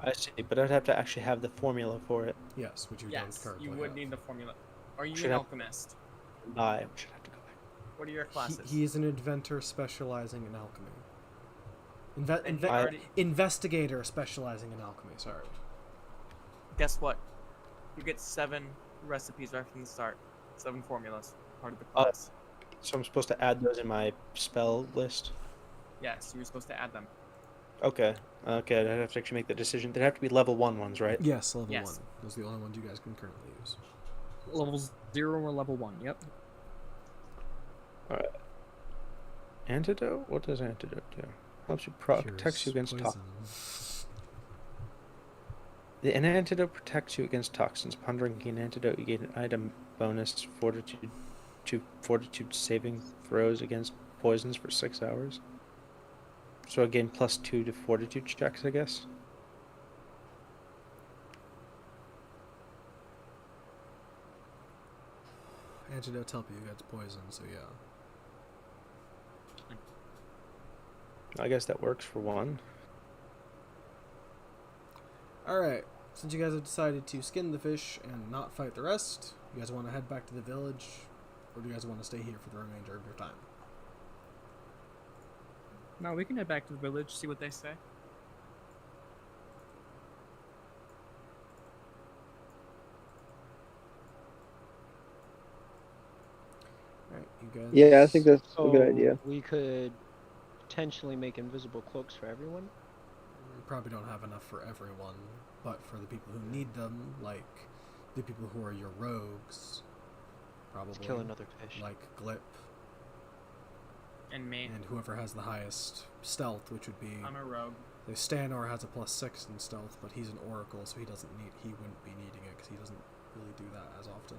I see, but I'd have to actually have the formula for it. Yes, which you don't Yes, currently you would have. need the formula. Are you Should an have- alchemist? I should have to go back. What are your classes? He is an inventor specializing in alchemy. And he already- Investigator specializing in alchemy. Sorry. Guess what? You get 7 recipes right from the start. 7 formulas. Part of the class. So I'm supposed to add those in my spell list? Yes, you're supposed to add them. Okay. Okay, I'd have to actually make the decision. They'd have to be level 1 ones, right? Yes, level Yes. 1. Those are the only ones you guys can currently use. Levels 0 or level 1, yep. Alright. Antidote? What does antidote do? Helps you protects you against toxins. An antidote protects you against toxins. Upon drinking an antidote, you gain an item bonus fortitude saving throws against poisons for 6 hours. So I gain +2 to fortitude checks, I guess. Antidotes help you against poison, so yeah. I guess that works for one. Alright, since you guys have decided to skin the fish and not fight the rest, you guys want to head back to the village, or do you guys want to stay here for the remainder of your time? No, we can head back to the village, see what they say. Alright, you guys... Yeah, I think that's a good So, idea. We could potentially make invisible cloaks for everyone. We probably don't have enough for everyone, but for the people who need them, like the people who are your rogues, probably. Let's kill another fish. Like Glip, And me. and whoever has the highest stealth, which would be... I'm a rogue. The Stanor has a +6 in stealth, but he's an oracle, so he wouldn't be needing it, because he doesn't really do that as often.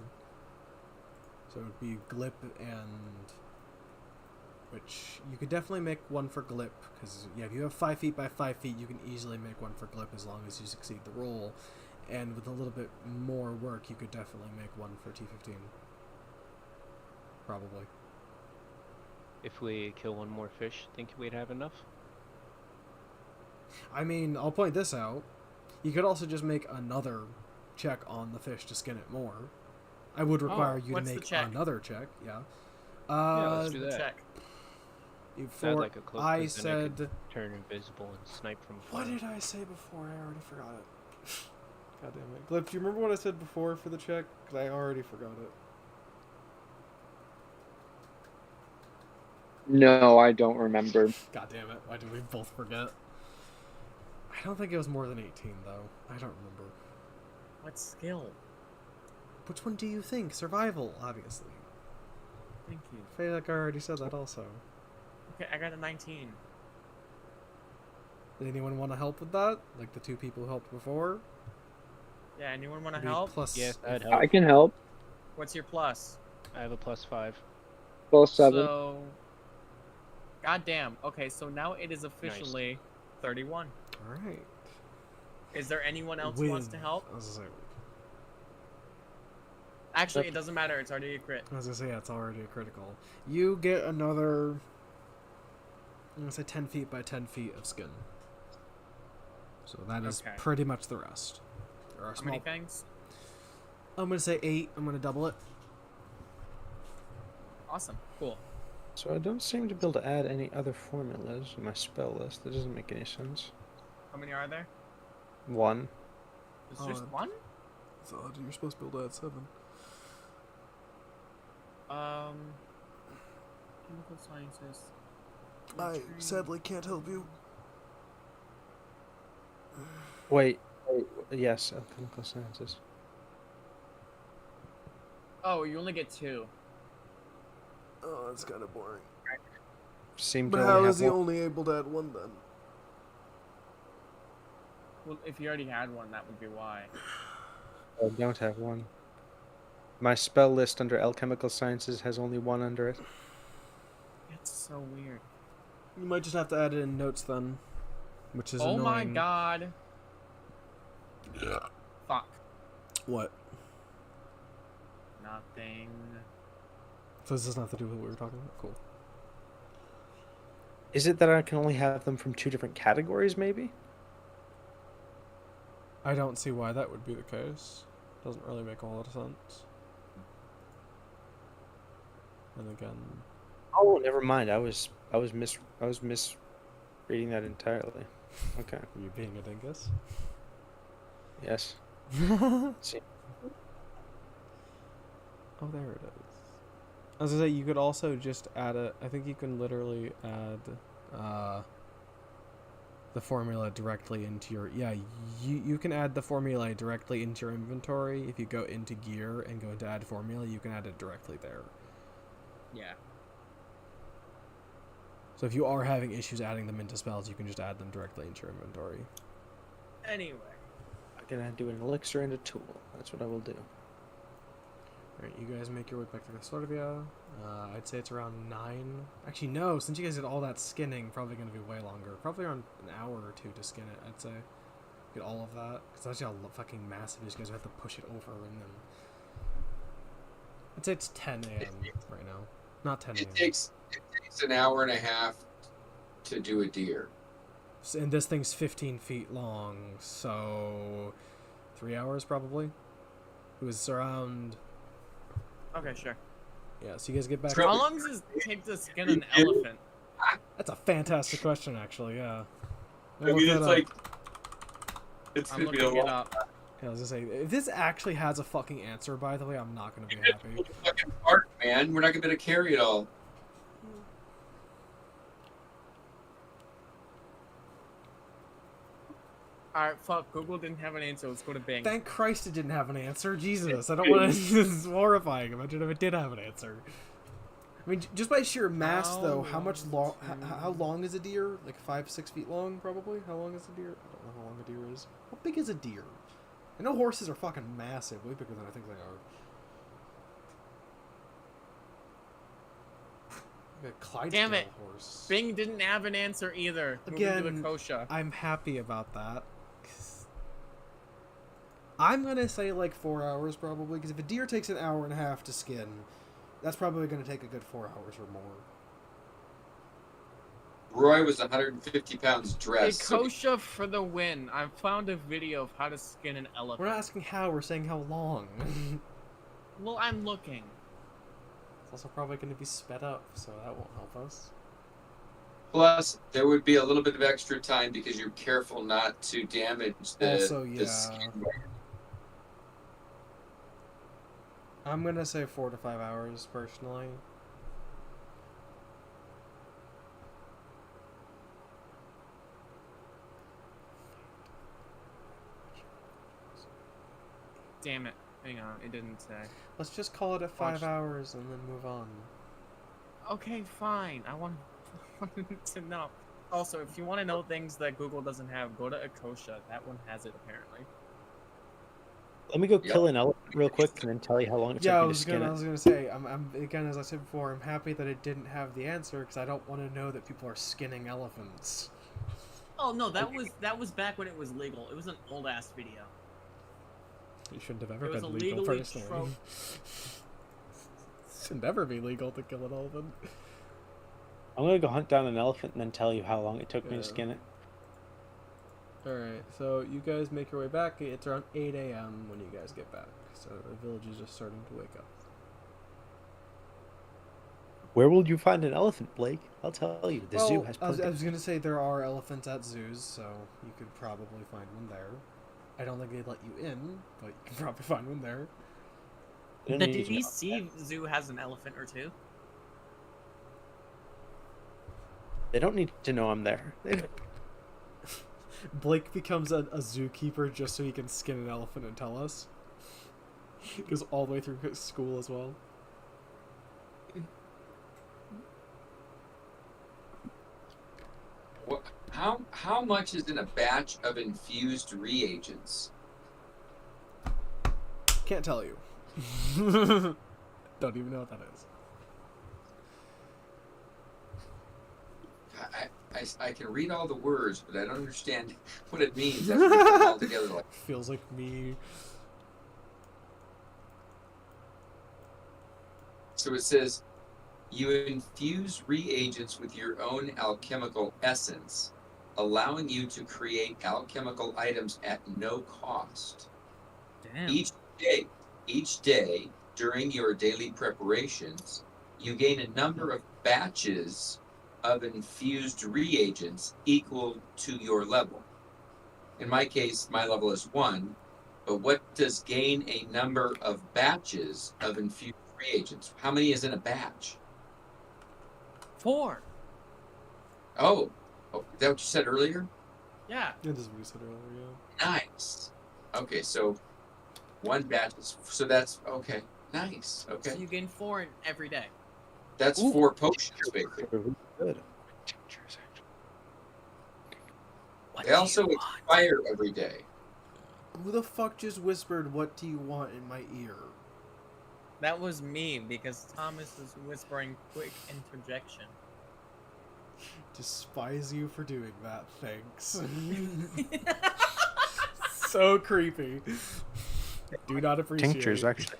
So it would be Glip and... Which, you could definitely make one for Glip, because, yeah, if you have 5 feet by 5 feet, you can easily make one for Glip as long as you succeed the roll. And with a little bit more work, you could definitely make one for T15. Probably. If we kill one more fish, think we'd have enough? I mean, I'll point this out. You could also just make another check on the fish to skin it more. I would require you to what's the make check? another check, yeah. Yeah, let's do The that. check. I'd like a cloak, I 'cause then I said... could turn invisible and snipe from What afar. did I say before? I already forgot it. God damn it. Glip, do you remember what I said before for the check? Because I already forgot it. No, I don't remember. God damn it. Why did we both forget? I don't think it was more than 18, though. I don't remember. What skill? Which one do you think? Survival, obviously. Thank you. I feel like I already said that also. Okay, I got a 19. Did anyone want to help with that? Like the 2 people who helped before? Yeah, anyone want to It'd be help? Plus, Yes, I'd I help. can help. What's your plus? I have a +5. +7. So, goddamn. Okay, so now it is officially 31. Alright. Is there anyone else who wants to help? I was gonna say, Actually, it doesn't matter. It's already a crit. yeah, it's already a critical. You get another, I'm gonna say 10 feet by 10 feet of skin. So that is Okay. pretty much the rest. There are How many small. fangs? I'm gonna say 8. I'm gonna double it. Awesome. Cool. So I don't seem to be able to add any other formulas in my spell list. That doesn't make any sense. How many are there? 1. Is there just one? It's odd. You're supposed to be able to add 7. Chemical sciences. I sadly can't help you. Wait. Yes, alchemical sciences. Oh, you only get 2. Oh, that's kind of boring. Seem But to how only is have he one. only able to add 1 then? Well, if you already had one, that would be why. I don't have one. My spell list under alchemical sciences has only 1 under it. It's so weird. You might just have to add it in notes then, which is Oh annoying. my god. Fuck. What? Nothing. So this doesn't have to do with what we were talking about? Cool. Is it that I can only have them from 2 different categories, maybe? I don't see why that would be the case. Doesn't really make a whole lot of sense. And again, Oh, never mind. I was misreading that entirely. Okay. you being a dingus. Yes. See. Oh, there it is. As I say, you could also just add a. I think you can literally add the formula directly into your. Yeah, you can add the formula directly into your inventory. If you go into gear and go into add formula, you can add it directly there. Yeah. So if you are having issues adding them into spells, you can just add them directly into your inventory. Anyway. I'm gonna do an elixir and a tool. That's what I will do. Alright, you guys make your way back to Custodavia. I'd say it's around 9. Actually, no, since you guys did all that skinning, probably going to be way longer. Probably around an hour or 2 to skin it, I'd say. Get all of that. Because that's how fucking massive you guys have to push it over and then... I'd say it's 10 a.m. right now. Not 10 a.m. It takes an hour and a half to do a deer. And this thing's 15 feet long, so... 3 hours, probably? It was around... Okay, sure. Yeah, so you guys get back... How long does it take to skin an elephant? That's a fantastic question, actually, yeah. I mean, it's like... It's I'm gonna be a looking it lot. up. Yeah, I was gonna say, if this actually has a fucking answer, by the way, I'm not gonna be happy. Fucking part, man. We're not gonna be able to carry it all. Alright, fuck. Google didn't have an answer. Let's go to Bing. Thank Christ it didn't have an answer. Jesus, I don't want to... This is horrifying. Imagine if it did have an answer. I mean, just by sheer mass, though, how much long... How long is a deer? Like 5-6 feet long, probably? How long is a deer? I don't know how long a deer is. How big is a deer? I know horses are fucking massive. Way bigger than I think they are. Like a Clydesdale Damn it. horse. Bing didn't have an answer either. Again, Moving to Akosha. I'm happy about that. I'm gonna say like 4 hours probably, because if a deer takes an hour and a half to skin, that's probably gonna take a good 4 hours or more. Roy was 150 pounds dressed. Akosha for the win. I found a video of how to skin an elephant. We're not asking how, we're saying how long. Well, I'm looking. It's also probably gonna be sped up, so that won't help us. Plus, there would be a little bit of extra time because you're careful not to damage the, Also, yeah. the skin. I'm gonna say 4 to 5 hours, personally. Damn it. Hang on, it didn't say. Let's just call it at 5 Watch. hours and then move on. Okay, fine. I wanted to know. Also, if you want to know things that Google doesn't have, go to Akosha. That one has it, apparently. Let me go kill an elephant real quick and then tell you how long it Yeah, took me to skin I it. was gonna say, I'm again, as I said before, I'm happy that it didn't have the answer, because I don't want to know that people are skinning elephants. Oh no, that was back when it was legal. It was an old ass video. You shouldn't have ever It was been legal, illegally personally. Should never be legal to kill an elephant. I'm gonna go hunt down an elephant and then tell you how long it took me Yeah. to skin it. Alright, so you guys make your way back. It's around 8 a.m. when you guys get back. So the village is just starting to wake up. Where will you find an elephant, Blake? I'll tell you. The zoo has I was plenty. going to say there are elephants at zoos, so you could probably find one there. I don't think they'd let you in, but you can probably find one there. They don't The need to know. DC zoo has an elephant or two. They don't need to know I'm there. Blake becomes a zookeeper just so he can skin an elephant and tell us. He goes all the way through his school as well. How much is in a batch of infused reagents? Can't tell you. Don't even know what that is. I can read all the words, but I don't understand what it means after you put them all together. Like, Feels like me. so it says, you infuse reagents with your own alchemical essence, allowing you to create alchemical items at no cost. Damn. Each day during your daily preparations, you gain a number of batches of infused reagents equal to your level. In my case, my level is 1, but what does gain a number of batches of infused reagents? How many is in a batch? 4. Oh, is that what you said earlier? Yeah. That is what you said earlier, yeah. Nice. Okay, so 1 batch is, so that's, okay, nice, okay. So you gain 4 every day. That's 4 potions, basically. Good. They also expire every day. Who the fuck just whispered, "What do you want?" in my ear? That was me, because Thomas is whispering quick interjection. Despise you for doing that, thanks. So creepy. Do not appreciate. Tinctures, actually.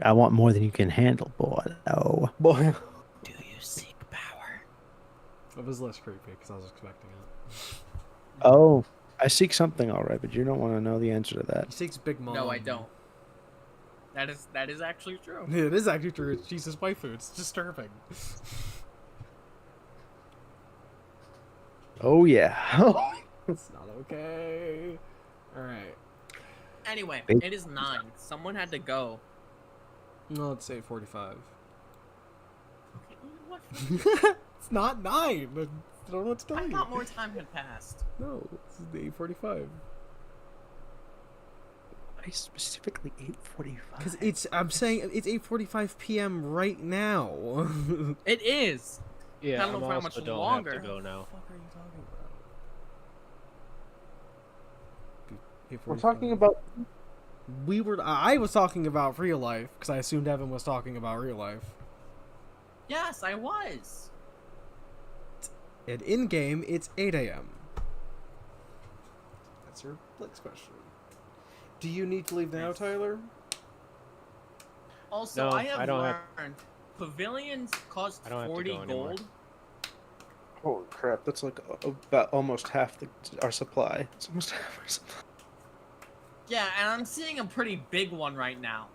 I want more than you can handle, boy. Oh, Boy. Do you seek power? It was less creepy because I was expecting it. oh, I seek something, all right, but you don't want to know the answer to that. He seeks Big Mom. No, I don't. That is actually true. It is actually true. It's Jesus' waifu. It's disturbing. Oh yeah. It's not okay. Alright. Anyway, Wait. it is 9. Someone had to go. No, let's say 45. Okay, you know what? It's not 9. I don't know what to tell I you. thought more time had passed. No, this is the 8:45. Why specifically 8:45? Because I'm saying it's 8:45 p.m. right now. It is. Yeah, I don't know for how much don't longer. have to go now. What the fuck are you talking about? We're talking about. I was talking about real life because I assumed Evan was talking about real life. Yes, I was. And in game, it's 8 a.m. That's your next question. Do you need to leave now, Tyler? Also, No, I have I don't have- learned pavilions cost I don't have to 40 go anymore. gold. Holy crap! That's like about almost half our supply. It's almost half our supply. Yeah, and I'm seeing a pretty big one right now.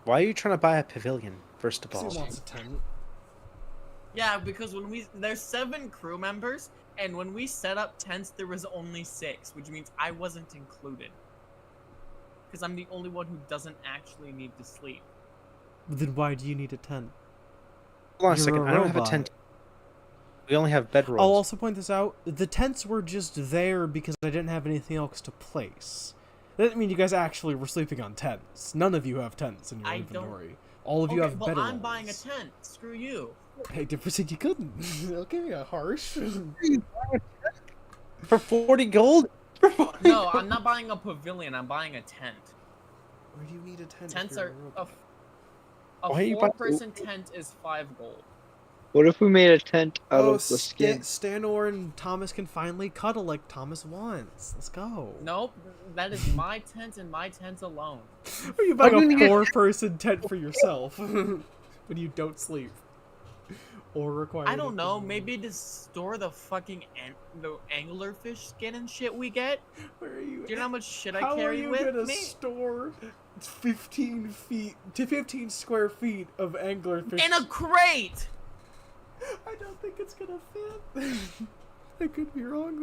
Why are you trying to buy a pavilion? First of all, He wants a tent. Yeah, because there's 7 crew members, and when we set up tents, there was only 6, which means I wasn't included. Because I'm the only one who doesn't actually need to sleep. Then why do you need a tent? hold on a You're second. a I don't have a robot. tent. We only have bedrolls. I'll also point this out. The tents were just there because I didn't have anything else to place. That didn't mean you guys actually were sleeping on tents. None of you have tents in your I don't- inventory. All of you have well, bedrolls. I'm buying a tent. Screw you. Hey, different said you couldn't. Okay, harsh. For 40 gold? No, I'm not buying a pavilion. I'm buying a tent. Where do you need a tent? Tents if you're are a robot? a Why are you buying- 4-person tent is 5 gold. What if we made a tent out Oh, of the skin? Stanor and Thomas can finally cuddle like Thomas wants. Let's go. Nope, that is my tent and my tent alone. Are you buying I'm a gonna get- 4-person tent for yourself when you don't sleep? Or require? I don't know, maybe to store the fucking the anglerfish skin and shit we get. Where are you? Do you know how much shit I How carry are you with gonna me? store 15 square feet of anglerfish? In a crate! I don't think it's gonna fit. I could be wrong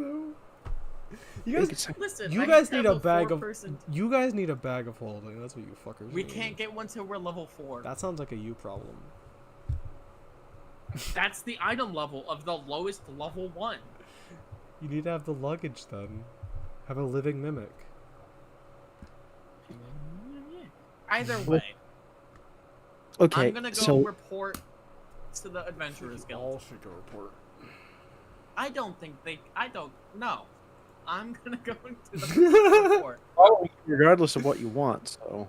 though. You guys, Listen, you I guys have need a bag of. 4-person You guys need a bag of holding. That's what you fuckers. We need. can't get one till we're level 4. That sounds like a you problem. That's the item level of the lowest level 1. You need to have the luggage then. Have a living mimic. Either way, Okay, I'm gonna go so report to the Adventurers Guild. All should go report. I don't know. I'm gonna go into the report. Why don't you regardless of what you want. So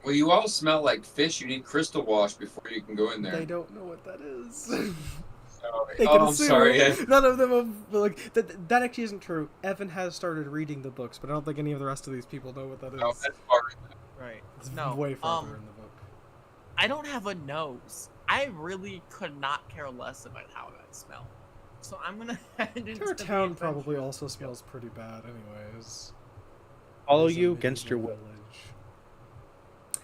Well, you all smell like fish. You need crystal wash before you can go in They there. don't know what that is. Sorry. They can I'm assume sorry. none of them have, like that actually isn't true. Evan has started reading the books, but I don't think any of the rest of these people know what that is. No, that's far. Right. It's No. way farther in the book. I don't have a nose. I really could not care less about how I smell. So I'm gonna head into Our the town probably adventure. also smells pretty bad, anyways. follow It's a you against your medieval will. village.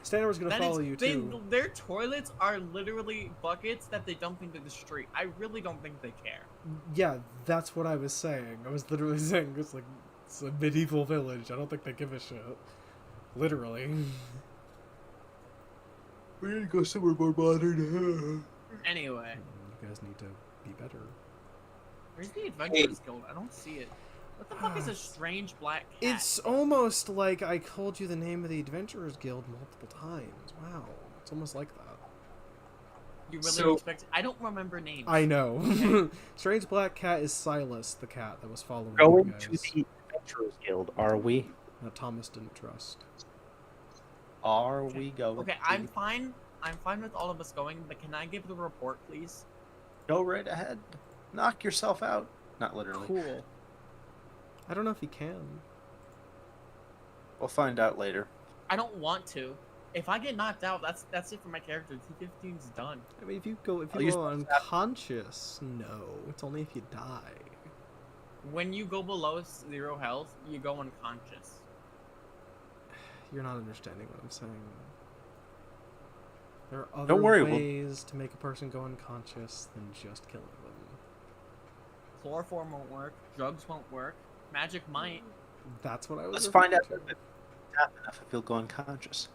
Stanner was gonna That follow is- you they- too. Their toilets are literally buckets that they dump into the street. I really don't think they care. Yeah, that's what I was saying. I was literally saying it's like it's a medieval village. I don't think they give a shit. Literally. We need to go somewhere more modern. Anyway, You guys need to be better. where's the Adventurers Guild? I don't see it. What the fuck is a strange black cat? It's almost like I told you the name of the Adventurers Guild multiple times. Wow, it's almost like that. You really So- expect? I don't remember names. I know. Okay. Strange Black Cat is Silas, the cat that was following you Going guys. to the Adventurers Guild, are we? That Thomas didn't trust. Are we going? Okay, to I'm the- fine. I'm fine with all of us going, but can I give the report, please? Go right ahead. Knock yourself out. Not literally. Cool. I don't know if he can. We'll find out later. I don't want to. If I get knocked out, that's it for my character. T15's done. I mean, if you go I'll use unconscious, no. It's only if you die. When you go below 0 health, you go unconscious. You're not understanding what I'm saying. There are other Don't worry, we'll- ways to make a person go unconscious than just killing them. Chloroform won't work. Drugs won't work. Magic might. That's what I was. Let's find out referring if tap enough if you'll go unconscious.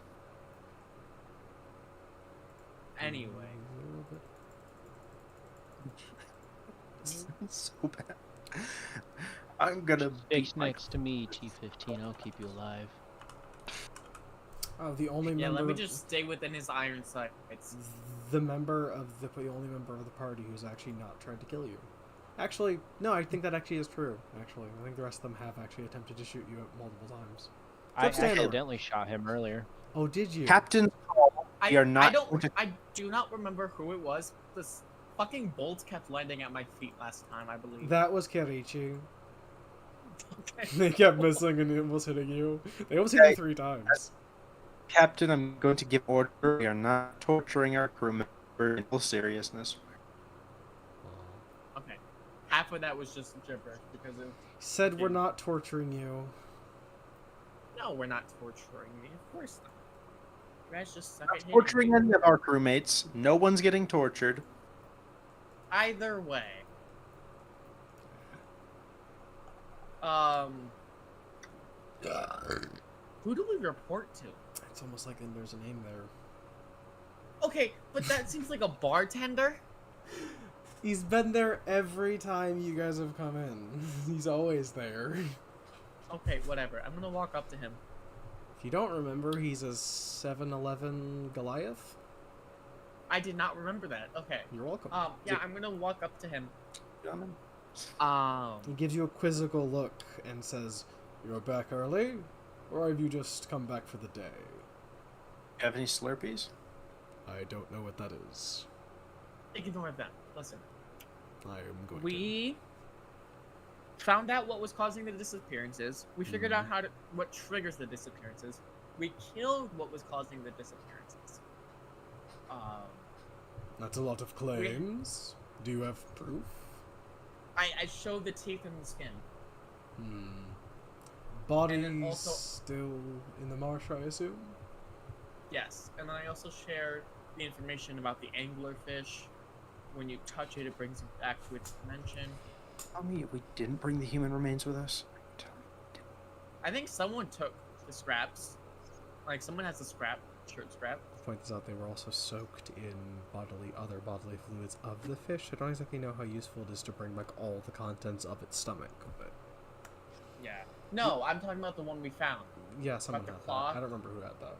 Anyway. A little bit. It's so bad. I'm gonna Sticks beat my- next to me, T15. I'll keep you alive. Oh, the only Yeah, member. let me just stay within his iron sights. The member of the only member of the party who's actually not tried to kill you. Actually, no, I think that actually is true. Actually, I think the rest of them have actually attempted to shoot you multiple times. I Stanley. accidentally shot him earlier. Oh, did you? Captain Call. We are not going to- I do not remember who it was. This fucking bolt kept landing at my feet last time, I believe. That was Kerichi. Okay. They kept missing and almost hitting you. They almost hit Okay. you 3 times. Captain, I'm going to give order. We are not torturing our crew member in full seriousness. Okay. Half of that was just gibberish because of. Said we're not torturing you. No, we're not torturing me. Of course not. You guys just suck Not at hitting torturing me. any of our crewmates. No one's getting tortured. Either way. Who do we report to? It's almost like there's a name there. Okay, but that seems like a bartender. He's been there every time you guys have come in. He's always there. Okay, whatever. I'm gonna walk up to him. If you don't remember, he's a 7'11" Goliath. I did not remember that. Okay. You're welcome. Yeah, I'm gonna walk up to him. Gentlemen. He gives you a quizzical look and says, "You're back early? Or have you just come back for the day?" You have any Slurpees? I don't know what that is. Ignore them. Listen. I am going We found out what was causing the disappearances. We figured out what triggers the disappearances. We killed what was causing the disappearances. That's a lot of claims. Do you have proof? I showed the teeth and the skin. Bodies then also- still in the marsh, I assume? Yes, and then I also shared the information about the anglerfish. When you touch it, it brings it back to its dimension. Tell me we didn't bring the human remains with us. Tell me. I think someone took the scraps. Like, someone has a shirt scrap. Point this out, they were also soaked in other bodily fluids of the fish. I don't exactly know how useful it is to bring like all the contents of its stomach, but Yeah. No, I'm talking about the one we found. yeah, someone the had that. cloth? I don't remember who had that.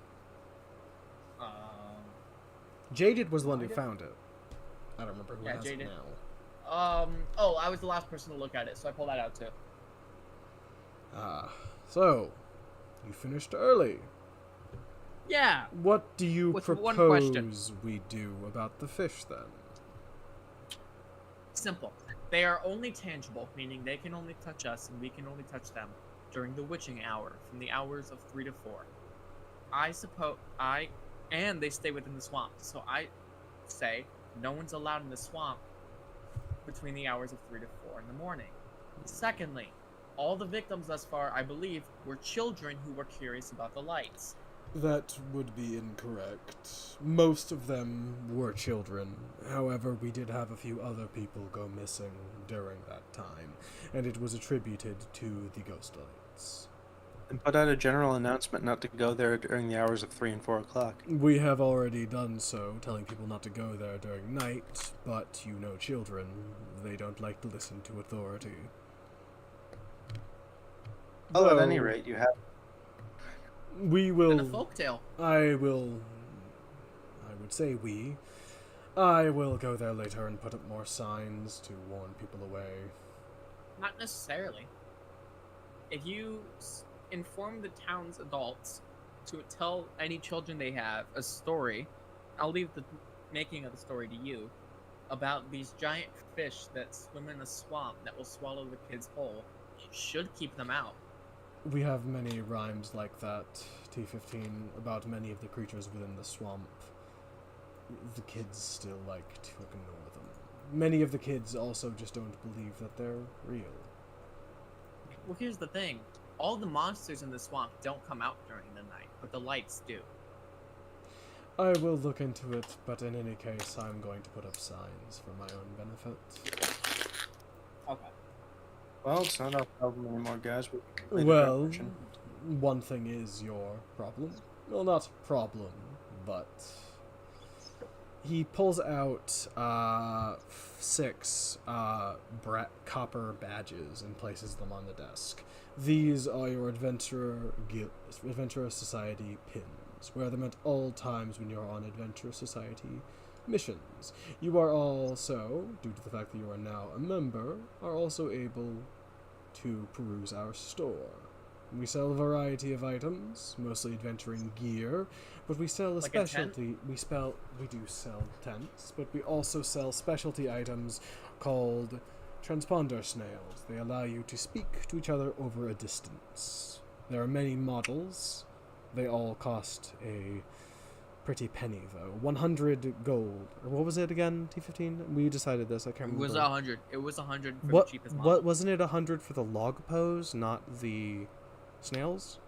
Um, Jaded was the one who I did- found it. I don't remember who Yeah, has Jaded. it now. Oh, I was the last person to look at it, so I pulled that out too. So, You finished early. Yeah. What do you With one question. propose we do about the fish, then? Simple. They are only tangible, meaning they can only touch us and we can only touch them during the witching hour, from the hours of 3 to 4. And they stay within the swamp. So I say no one's allowed in the swamp between the hours of 3 to 4 in the morning. Secondly, all the victims thus far, I believe, were children who were curious about the lights. That would be incorrect. Most of them were children. However, we did have a few other people go missing during that time, and it was attributed to the ghost lights. And put out a general announcement not to go there during the hours of 3 and 4 o'clock. We have already done so, telling people not to go there during night, but you know children, they don't like to listen to authority. Well, at any rate, you have... We will... And a folktale. I would say we. I will go there later and put up more signs to warn people away. Not necessarily. If you inform the town's adults to tell any children they have a story, I'll leave the making of the story to you, about these giant fish that swim in a swamp that will swallow the kids whole, it should keep them out. We have many rhymes like that, T15, about many of the creatures within the swamp. The kids still like to ignore them. Many of the kids also just don't believe that they're real. Well, here's the thing. All the monsters in the swamp don't come out during the night, but the lights do. I will look into it, but in any case, I'm going to put up signs for my own benefit. Okay. Well, it's not our problem anymore, guys. Well, one thing is your problem. Well, not problem, but... He pulls out 6 copper badges and places them on the desk. These are your Adventurer Society pins. Wear them at all times when you're on Adventurer Society missions. You are also, due to the fact that you are now a member, are also able to peruse our store. We sell a variety of items, mostly adventuring gear, but we sell a Like a specialty. We do sell tents, but we also sell specialty items called transponder snails. They allow you to speak to each other over a distance. There are many models. They all cost a pretty penny, though. 100 gold. Or what was it again, T15? We decided this. I can't remember. It was 100. It was 100 for What? the cheapest model. What wasn't it 100 for the log pose, not the snails?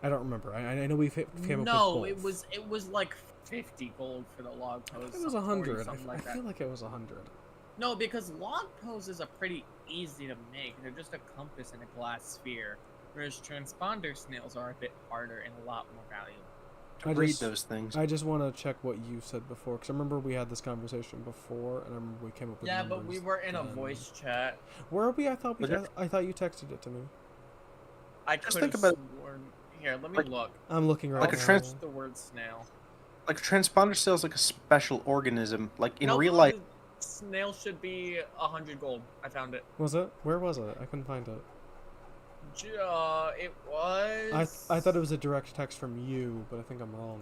I don't remember. I know we came up with No, both. it was like 50 gold for the log pose. It was 40, 100. something I like that. feel like it was 100. No, because log poses are pretty easy to make. They're just a compass and a glass sphere, whereas transponder snails are a bit harder and a lot more valuable. Read those things. I just want to check what you said before, because I remember we had this conversation before, and I remember we came up with Yeah, numbers but we were in a then. voice chat. Where are we? I thought you texted it to me. I Just could think have about- sworn. Here, let me look. I'm looking right Like a now. trans- The word snail. Like a transponder snail is like a special organism. Like in No, real life, the snail should be 100 gold. I found it. Was it? Where was it? I couldn't find it. It was. I thought it was a direct text from you, but I think I'm wrong.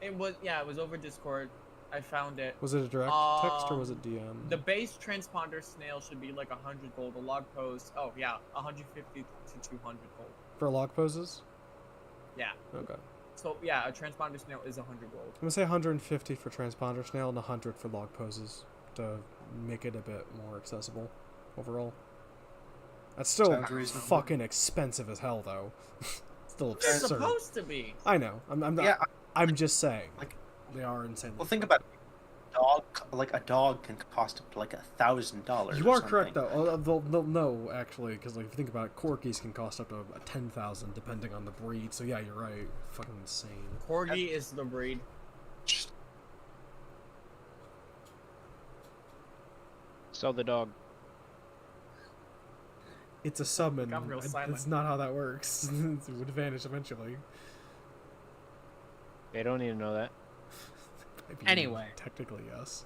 It was. Yeah, it was over Discord. I found it. Was it a direct text or was it DM? The base transponder snail should be like 100 gold. The log pose, 150 to 200 gold. For log poses? Yeah. Okay. So yeah, a transponder snail is 100 gold. I'm gonna say 150 for transponder snail and 100 for log poses to make it a bit more accessible overall. That's still Sounds reasonable. fucking expensive as hell, though. Still They're absurd. supposed to be. I know. I'm not. Yeah, I'm just saying. Like, they are insanely. well, think about it. A dog can cost up to like $1,000. You are correct, though. No, actually, because like if you think about it, corgis can cost up to 10,000 depending on the breed. So yeah, you're right. Fucking insane. Corgi is the breed. Sell the dog. It's a summon. Got real silent. That's not how that works. It would vanish eventually. They don't need to know that. I mean, Anyway. technically yes.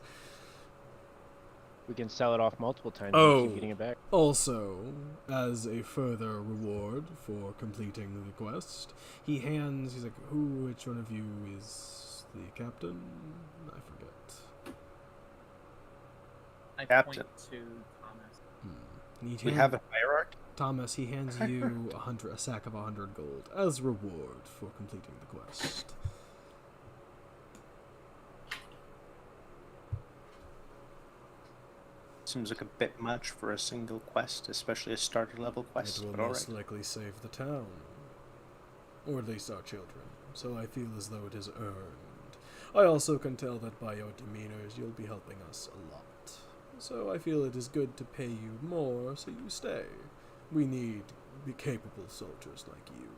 We can sell it off multiple times Oh. and keep getting it back. Also, as a further reward for completing the quest, he's like, which one of you is the captain? I forget. I Captain. point to Thomas. We have a hierarchy. Thomas, he hands you a sack of 100 gold as reward for completing the quest. Seems like a bit much for a single quest, especially a starter level quest. It will But most alright. likely save the town, or at least our children. So I feel as though it is earned. I also can tell that by your demeanors, you'll be helping us a lot. So I feel it is good to pay you more, so you stay. We need capable soldiers like you.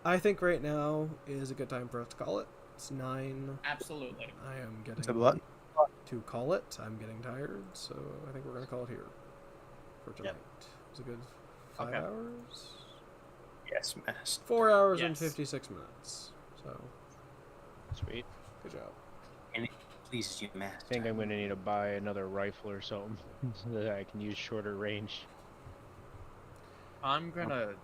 I think right now is a good time for us to call it. It's 9. Absolutely. I am getting To what? to call it. I'm getting tired, so I think we're gonna call it here for tonight. It's a good 5 hours. Yes, Master. 4 hours and Yes. 56 minutes. So Sweet. good job. And it pleases you, Master. I think I'm gonna need to buy another rifle or something so that I can use shorter range. I'm gonna